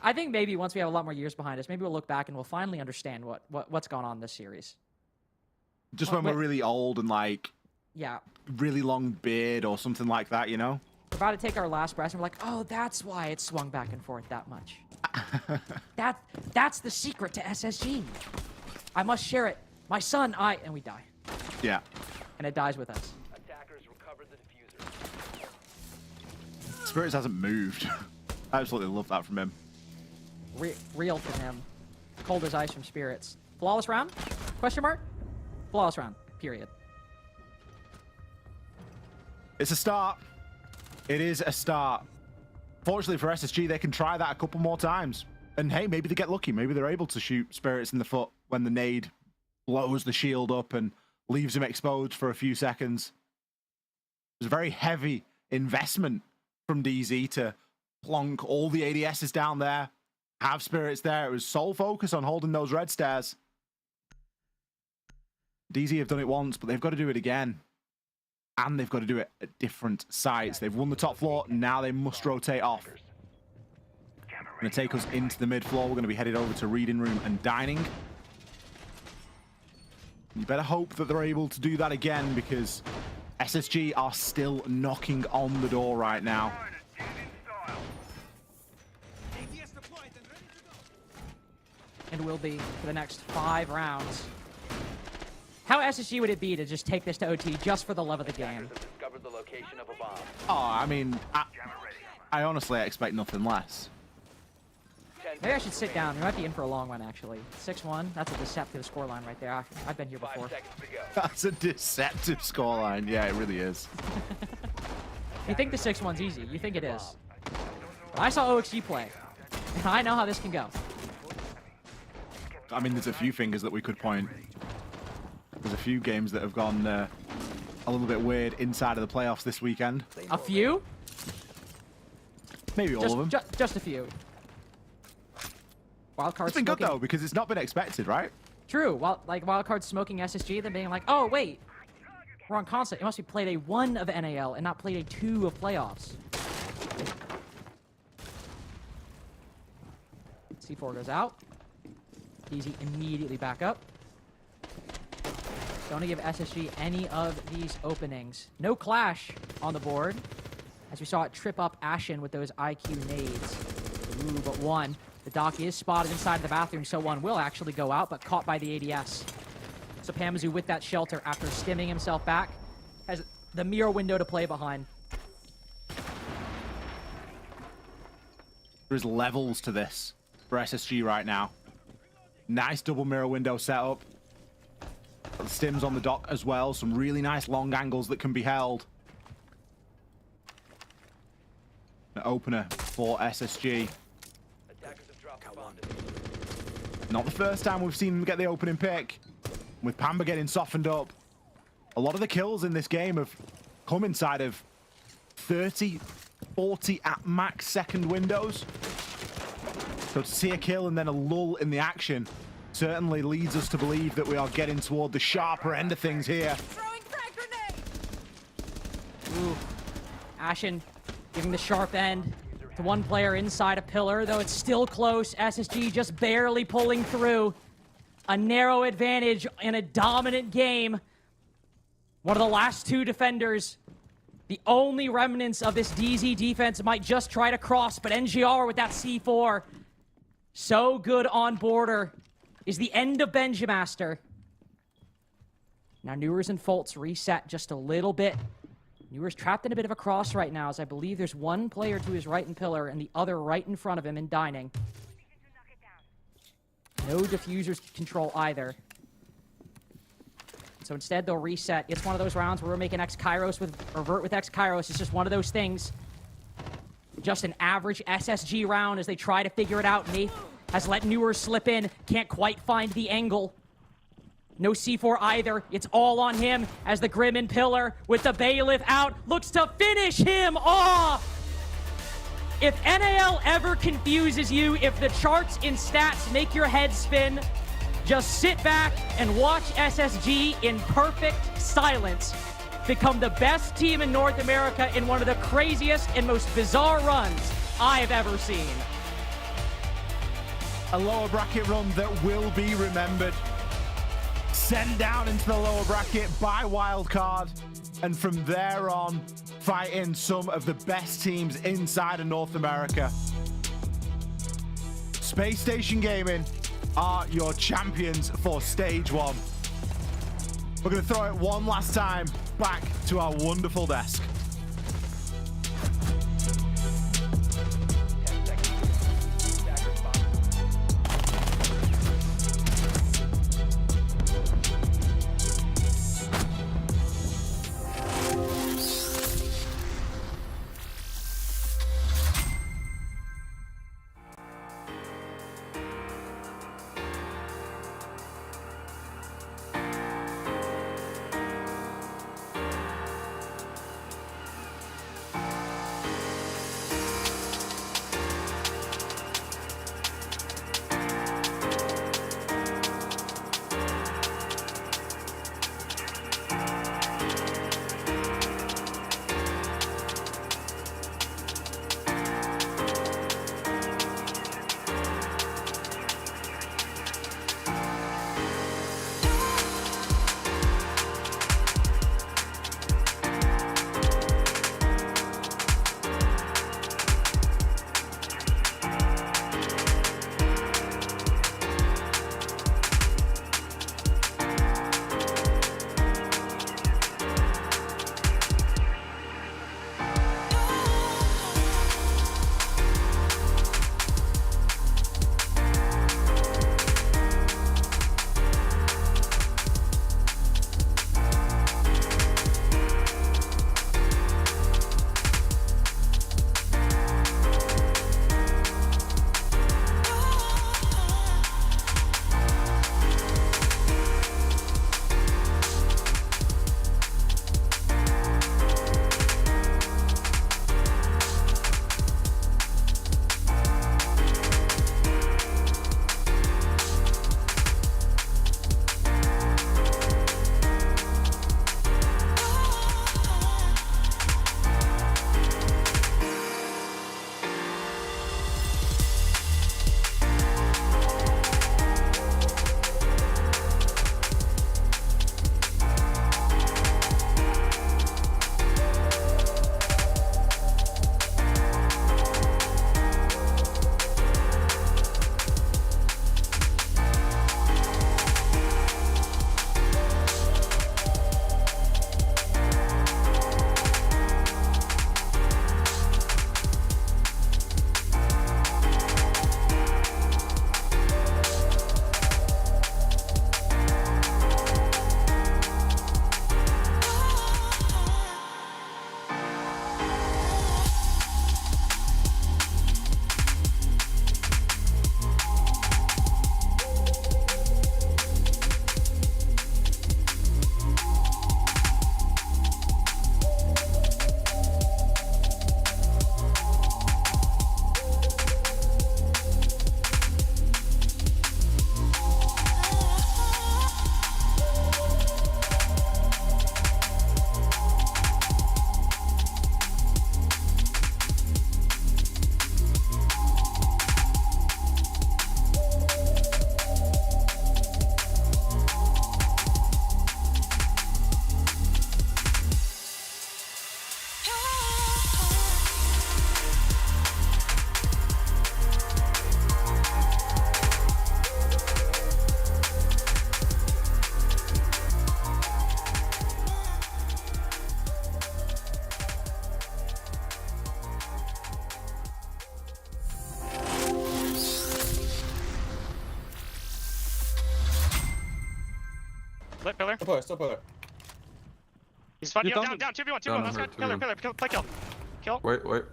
I think maybe once we have a lot more years behind us, maybe we'll look back and we'll finally understand what's gone on in this series. Just when we're really old and like... Yeah. Really long beard or something like that, you know? We're about to take our last breath and we're like, oh, that's why it swung back and forth that much. That's the secret to SSG. I must share it. My son, and we die. Yeah. And it dies with us. Attackers recovered the diffuser. Spirits hasn't moved. I absolutely love that from him. Real from him. Cold as ice from Spirits. Flawless round? Question mark? Flawless round. Period. It's a start. It is a start. Fortunately for SSG, they can try that a couple more times. And hey, maybe they get lucky. Maybe they're able to shoot Spirits in the foot when the nade blows the shield up and leaves him exposed for a few seconds. It was a very heavy investment from DZ to plonk all the ADSs down there, have Spirits there. It was sole focus on holding those red stairs. DZ have done it once, but they've got to do it again. And they've got to do it at different sites. They've won the top floor, now they must rotate off. Going to take us into the mid floor. We're going to be headed over to reading room and dining. You better hope that they're able to do that again, because SSG are still knocking on the door right now. And will be for the next 5 rounds. How SSG would it be to just take this to OT just for the love of the game? Oh, I mean, I honestly expect nothing less. Maybe I should sit down. We might be in for a long one, actually. 6-1. That's a deceptive scoreline right there. I've been here before. That's a deceptive scoreline. Yeah, it really is. You think the 6-1's easy. You think it is. But I saw OXG play. And I know how this can go. I mean, there's a few fingers that we could point. There's a few games that have gone a little bit weird inside of the playoffs this weekend. A few? Maybe all of them. Just a few. Wildcard It's been good, though, because it's not been expected, right? True. Like Wildcard smoking SSG, then being like, oh, wait. Wrong concept. It must be played a 1 of NAL and not played a 2 of playoffs. C4 goes out. Easy immediately back up. Don't want to give SSG any of these openings. No clash on the board, as we saw it trip up Ashen with those IQ nades. Ooh, but one. The Doc is spotted inside the bathroom, so one will actually go out, but caught by the ADS. So Pamazu with that shelter after stimming himself back has the mirror window to play behind. There's levels to this for SSG right now. Nice double mirror window setup. The stims on the dock as well. Some really nice long angles that can be held. An opener for SSG. Not the first time we've seen them get the opening pick. With Pamba getting softened up. A lot of the kills in this game have come inside of 30, 40 at max second windows. So to see a kill and then a lull in the action certainly leads us to believe that we are getting toward the sharper end of things here. Ooh. Ashen giving the sharp end to one player inside a pillar, though it's still close. SSG just barely pulling through. A narrow advantage in a dominant game. One of the last 2 defenders. The only remnants of this DZ defense might just try to cross, but NGR with that C4. So good on border. Is the end of Benjamaster. Now Newers and Foltz reset just a little bit. Newers trapped in a bit of a cross right now, as I believe there's one player to his right in pillar and the other right in front of him in dining. No diffusers control either. So instead, they'll reset. It's one of those rounds where we're making X-Kairos with, or Vert with X-Kairos. It's just one of those things. Just an average SSG round as they try to figure it out. Nath has let Newer slip in. Can't quite find the angle. No C4 either. It's all on him as the Grim and Pillar with the Bailiff out looks to finish him off. If NAL ever confuses you, if the charts in stats make your head spin, just sit back and watch SSG in perfect silence become the best team in North America in one of the craziest and most bizarre runs I've ever seen. A lower bracket run that will be remembered. Sent down into the lower bracket by Wildcard, and from there on, fighting some of the best teams inside of North America. Space Station Gaming are your champions for stage 1. We're going to throw it one last time back to our wonderful desk. pillar. Still pillar. He's fun. Down, 2v1, 2v1. Let's go. Pillar, play kill. Kill. Wait. Let's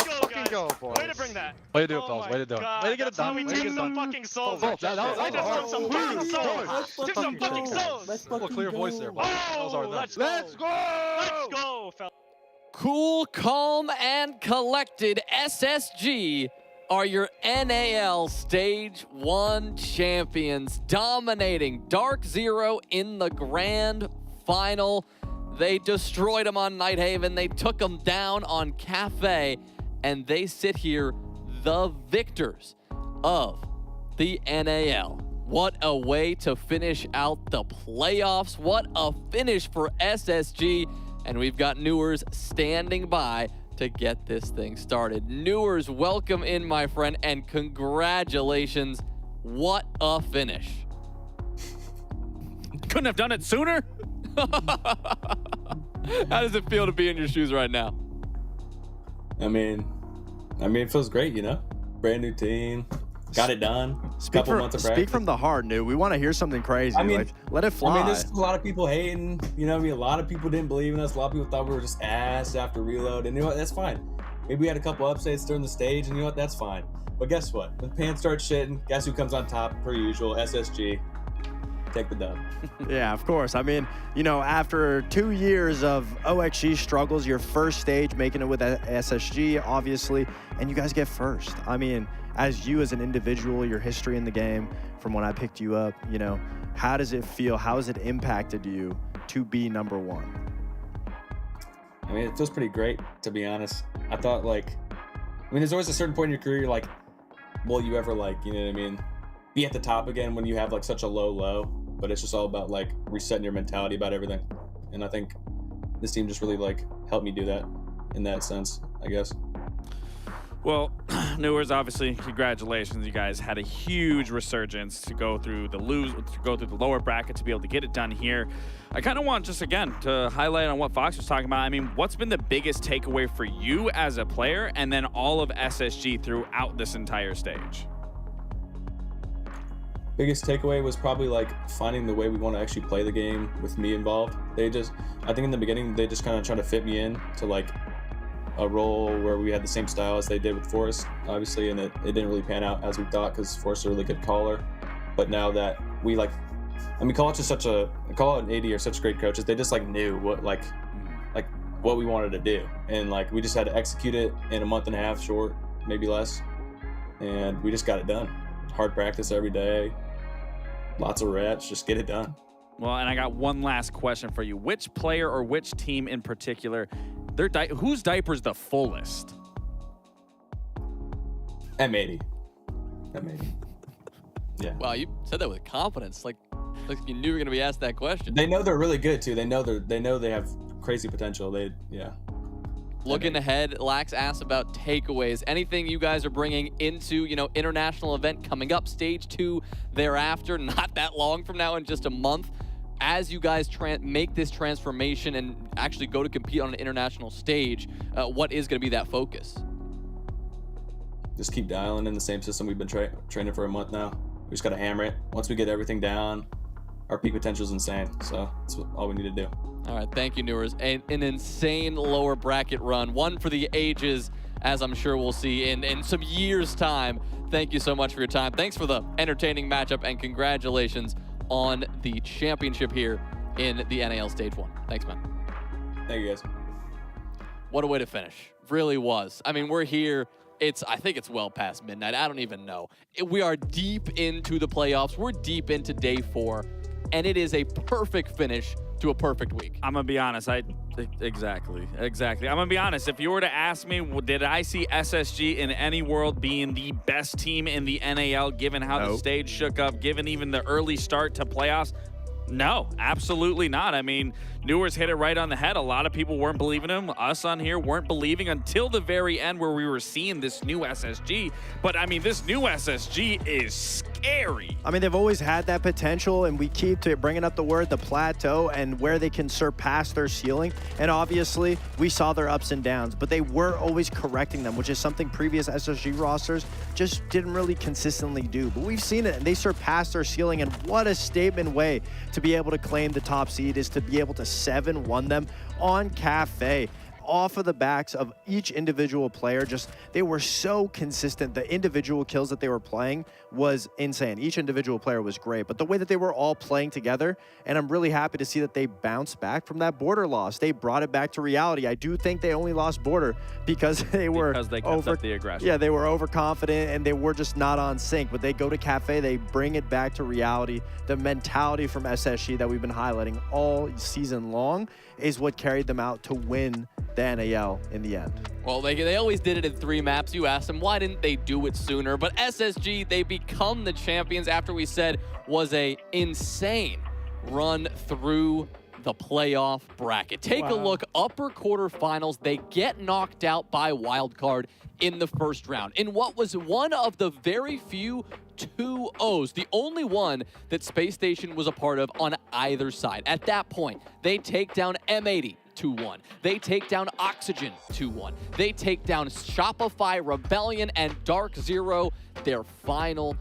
go, Fucking guys. go, boys. Way to bring that. Way to do it, Oh fellas. my Way to do it. God. Way to get it That's how done. we Way to take get it some done. fucking souls. That was I just hard. want some fucking souls. Took some fucking souls. Little clear voice there, bud. That was hard Oh, enough. let's go, fellas. Cool, calm, and collected SSG are your NAL Stage 1 champions, dominating Dark Zero in the grand final. They destroyed them on Nighthaven. They took them down on Cafe, and they sit here the victors of the NAL. What a way to finish out the playoffs. What a finish for SSG. And we've got Newers standing by to get this thing started. Newers, welcome in, my friend, and congratulations. What a finish. Couldn't have done it sooner. How does it feel to be in your shoes right now? I mean, it feels great, you know? Brand new team. Got it done. Couple months of practice. Speak from the heart, New. We want to hear something crazy. I mean, let it fly. I mean, there's a lot of people hating. You know what I mean? A lot of people didn't believe in us. A lot of people thought we were just ass after Reload. And you know what? That's fine. Maybe we had a couple upsets during the stage, and you know what? That's fine. But guess what? When pants start shitting, guess who comes on top per usual? SSG. Take the dub. Yeah, of course. I mean, you know, after 2 years of OXG struggles, your first stage, making it with SSG, obviously, and you guys get first. I mean, as you as an individual, your history in the game, from when I picked you up, you know, how does it feel? How has it impacted you to be number one? I mean, it feels pretty great, to be honest. I thought, like, I mean, there's always a certain point in your career, you're like, will you ever, like, you know what I mean, be at the top again when you have, like, such a low, but it's just all about, like, resetting your mentality about everything. And I think this team just really, like, helped me do that in that sense, I guess. Well, Newers, obviously, congratulations. You guys had a huge resurgence to go through the lower bracket to be able to get it done here. I kind of want just, again, to highlight on what Fox was talking about. I mean, what's been the biggest takeaway for you as a player and then all of SSG throughout this entire stage? Biggest takeaway was probably like finding the way we want to actually play the game with me involved. I think in the beginning, they just kind of tried to fit me in to like a role where we had the same style as they did with Forrest, obviously, and it didn't really pan out as we thought because Forrest is a really good caller. But now that we like, I mean, Call Out and AD are such great coaches. They just like knew what what we wanted to do, and like we just had to execute it in a month and a half, short, maybe less, and we just got it done. Hard practice every day, lots of reps, just get it done. Well, and I got one last question for you. Which player or which team in particular, whose diaper's the fullest? M80. Yeah. Wow, you said that with confidence. Like you knew you were going to be asked that question. They know they're really good too. They know they have crazy potential. Looking ahead, Lax asked about takeaways. Anything you guys are bringing into, international event coming up, stage 2 thereafter, not that long from now, in just a month, as you guys make this transformation and actually go to compete on an international stage, what is going to be that focus? Just keep dialing in the same system we've been training for a month now. We just got to hammer it. Once we get everything down, our peak potential is insane. So that's all we need to do. All right, thank you, Newers. An insane lower bracket run, one for the ages, as I'm sure we'll see in some years' time. Thank you so much for your time. Thanks for the entertaining matchup, and congratulations on the championship here in the NAL Stage 1. Thanks, man. Thank you, guys. What a way to finish. Really was. I mean, we're here. I think it's well past midnight. I don't even know. We are deep into the playoffs. We're deep into day 4, and it is a perfect finish to a perfect week. I'm gonna be honest. Exactly. I'm gonna be honest. If you were to ask me, did I see SSG in any world being the best team in the NAL, given how the stage shook up, given even the early start to playoffs? No, absolutely not. I mean, Newers hit it right on the head. A lot of people weren't believing him. Us on here weren't believing until the very end where we were seeing this new SSG. But, I mean, this new SSG is scary. I mean, they've always had that potential, and we keep bringing up the word, the plateau, and where they can surpass their ceiling. And obviously, we saw their ups and downs, but they were always correcting them, which is something previous SSG rosters just didn't really consistently do. But we've seen it, and they surpassed their ceiling, and what a statement way to be able to claim the top seed is to be able to 7-1 them on Cafe. Off of the backs of each individual player. Just, they were so consistent. The individual kills that they were playing was insane. Each individual player was great, but the way that they were all playing together, and I'm really happy to see that they bounced back from that border loss. They brought it back to reality. I do think they only lost border because they kept up the aggression. Yeah, they were overconfident and they were just not on sync, but they go to Cafe, they bring it back to reality. The mentality from SSG that we've been highlighting all season long is what carried them out to win the NAL in the end. Well, they always did it in 3 maps. You asked them, why didn't they do it sooner? But SSG, they become the champions after we said was a insane run through the playoff bracket. Take a look, upper quarterfinals, they get knocked out by wildcard in the first round in what was one of the very few 2-0s, the only one that Space Station was a part of on either side. At that point, they take down M80 2-1. They take down Oxygen 2-1. They take down Shopify Rebellion and Dark Zero, their final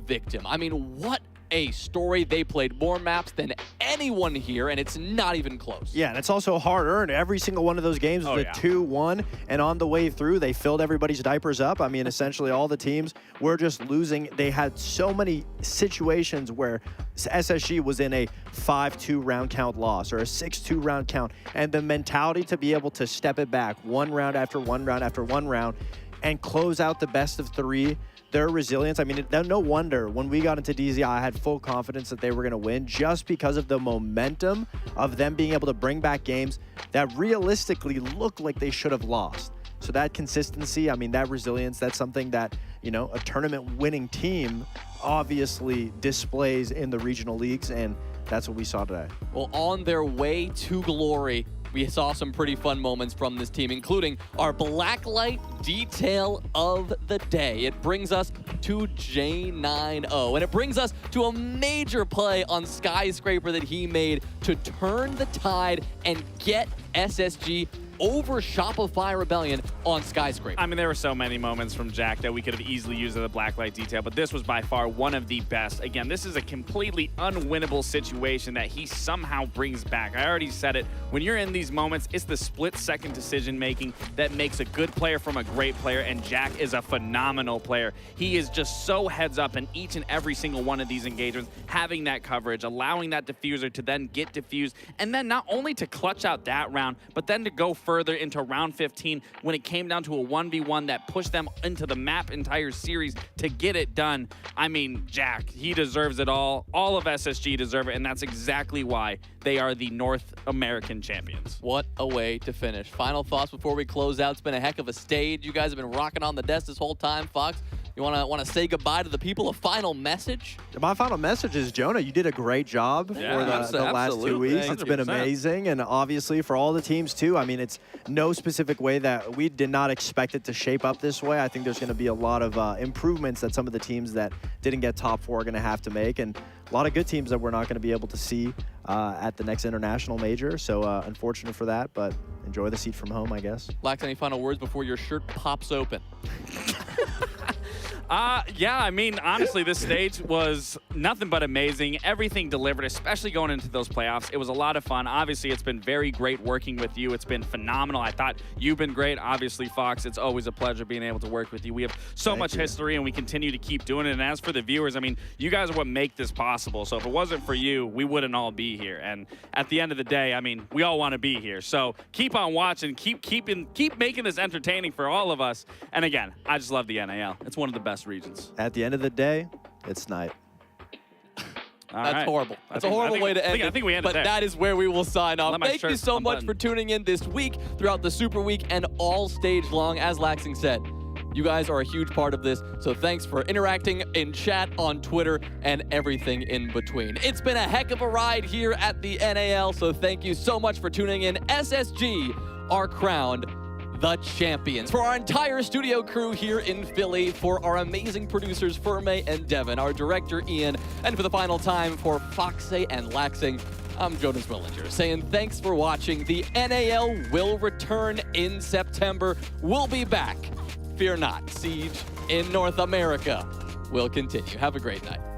victim. I mean, what a story. They played more maps than anyone here, and it's not even close. Yeah, and it's also hard-earned. Every single one of those games was a 2-1, and on the way through, they filled everybody's diapers up. I mean, essentially all the teams were just losing. They had so many situations where SSG was in a 5-2 round count loss or a 6-2 round count, and the mentality to be able to step it back one round after one round after one round and close out the best of 3. Their resilience, I mean, no wonder when we got into DZI, I had full confidence that they were going to win just because of the momentum of them being able to bring back games that realistically looked like they should have lost. So that consistency, I mean, that resilience, that's something that, you know, a tournament winning team obviously displays in the regional leagues, and that's what we saw today. Well, on their way to glory, we saw some pretty fun moments from this team, including our blacklight detail of the day. It brings us to J90, and it brings us to a major play on Skyscraper that he made to turn the tide and get SSG over Shopify Rebellion on Skyscraper. I mean, there were so many moments from Jack that we could have easily used as a blacklight detail, but this was by far one of the best. Again, this is a completely unwinnable situation that he somehow brings back. I already said it. When you're in these moments, it's the split-second decision-making that makes a good player from a great player, and Jack is a phenomenal player. He is just so heads up in each and every single one of these engagements, having that coverage, allowing that diffuser to then get diffused, and then not only to clutch out that round, but then to go further into round 15 when it came down to a 1v1 that pushed them into the map entire series to get it done. I mean, Jack, he deserves it all. All of SSG deserve it, and that's exactly why they are the North American champions. What a way to finish. Final thoughts before we close out. It's been a heck of a stage. You guys have been rocking on the desk this whole time. Fox, you want to say goodbye to the people? A final message? My final message is, Jonah, you did a great job for the last 2 weeks. It's been amazing, and obviously for all the teams too. I mean, it's no specific way that we did not expect it to shape up this way. I think there's going to be a lot of improvements that some of the teams that didn't get top 4 are going to have to make, and a lot of good teams that we're not going to be able to see at the next international major. So unfortunate for that, but enjoy the seat from home, I guess. Lax, any final words before your shirt pops open? Yeah, I mean, honestly, this stage was nothing but amazing. Everything delivered, especially going into those playoffs. It was a lot of fun. Obviously, it's been very great working with you. It's been phenomenal. I thought you've been great. Obviously, Fox, it's always a pleasure being able to work with you. We have so much history, and we continue to keep doing it. And as for the viewers, I mean, you guys are what make this possible. So if it wasn't for you, we wouldn't all be here. And at the end of the day, I mean, we all want to be here. So keep on watching. Keep making this entertaining for all of us. And again, I just love the NAL. It's one of the best regions. At the end of the day, it's night. That's horrible. That's a horrible way to end it. I think we ended but that is where we will sign off. Thank you so much button. for tuning in this week, throughout the Super Week, and all stage long. As Laxing said, You guys are a huge part of this, so thanks for interacting in chat, on Twitter, and everything in between. It's been a heck of a ride here at the NAL, so thank you so much for tuning in. SSG are crowned the champions. For our entire studio crew here in Philly, for our amazing producers Ferme and Devin, our director Ian, and for the final time for Foxe and Laxing, I'm Jonas Willinger saying thanks for watching. The NAL will return in September. We'll be back. Fear not. Siege in North America will continue. Have a great night.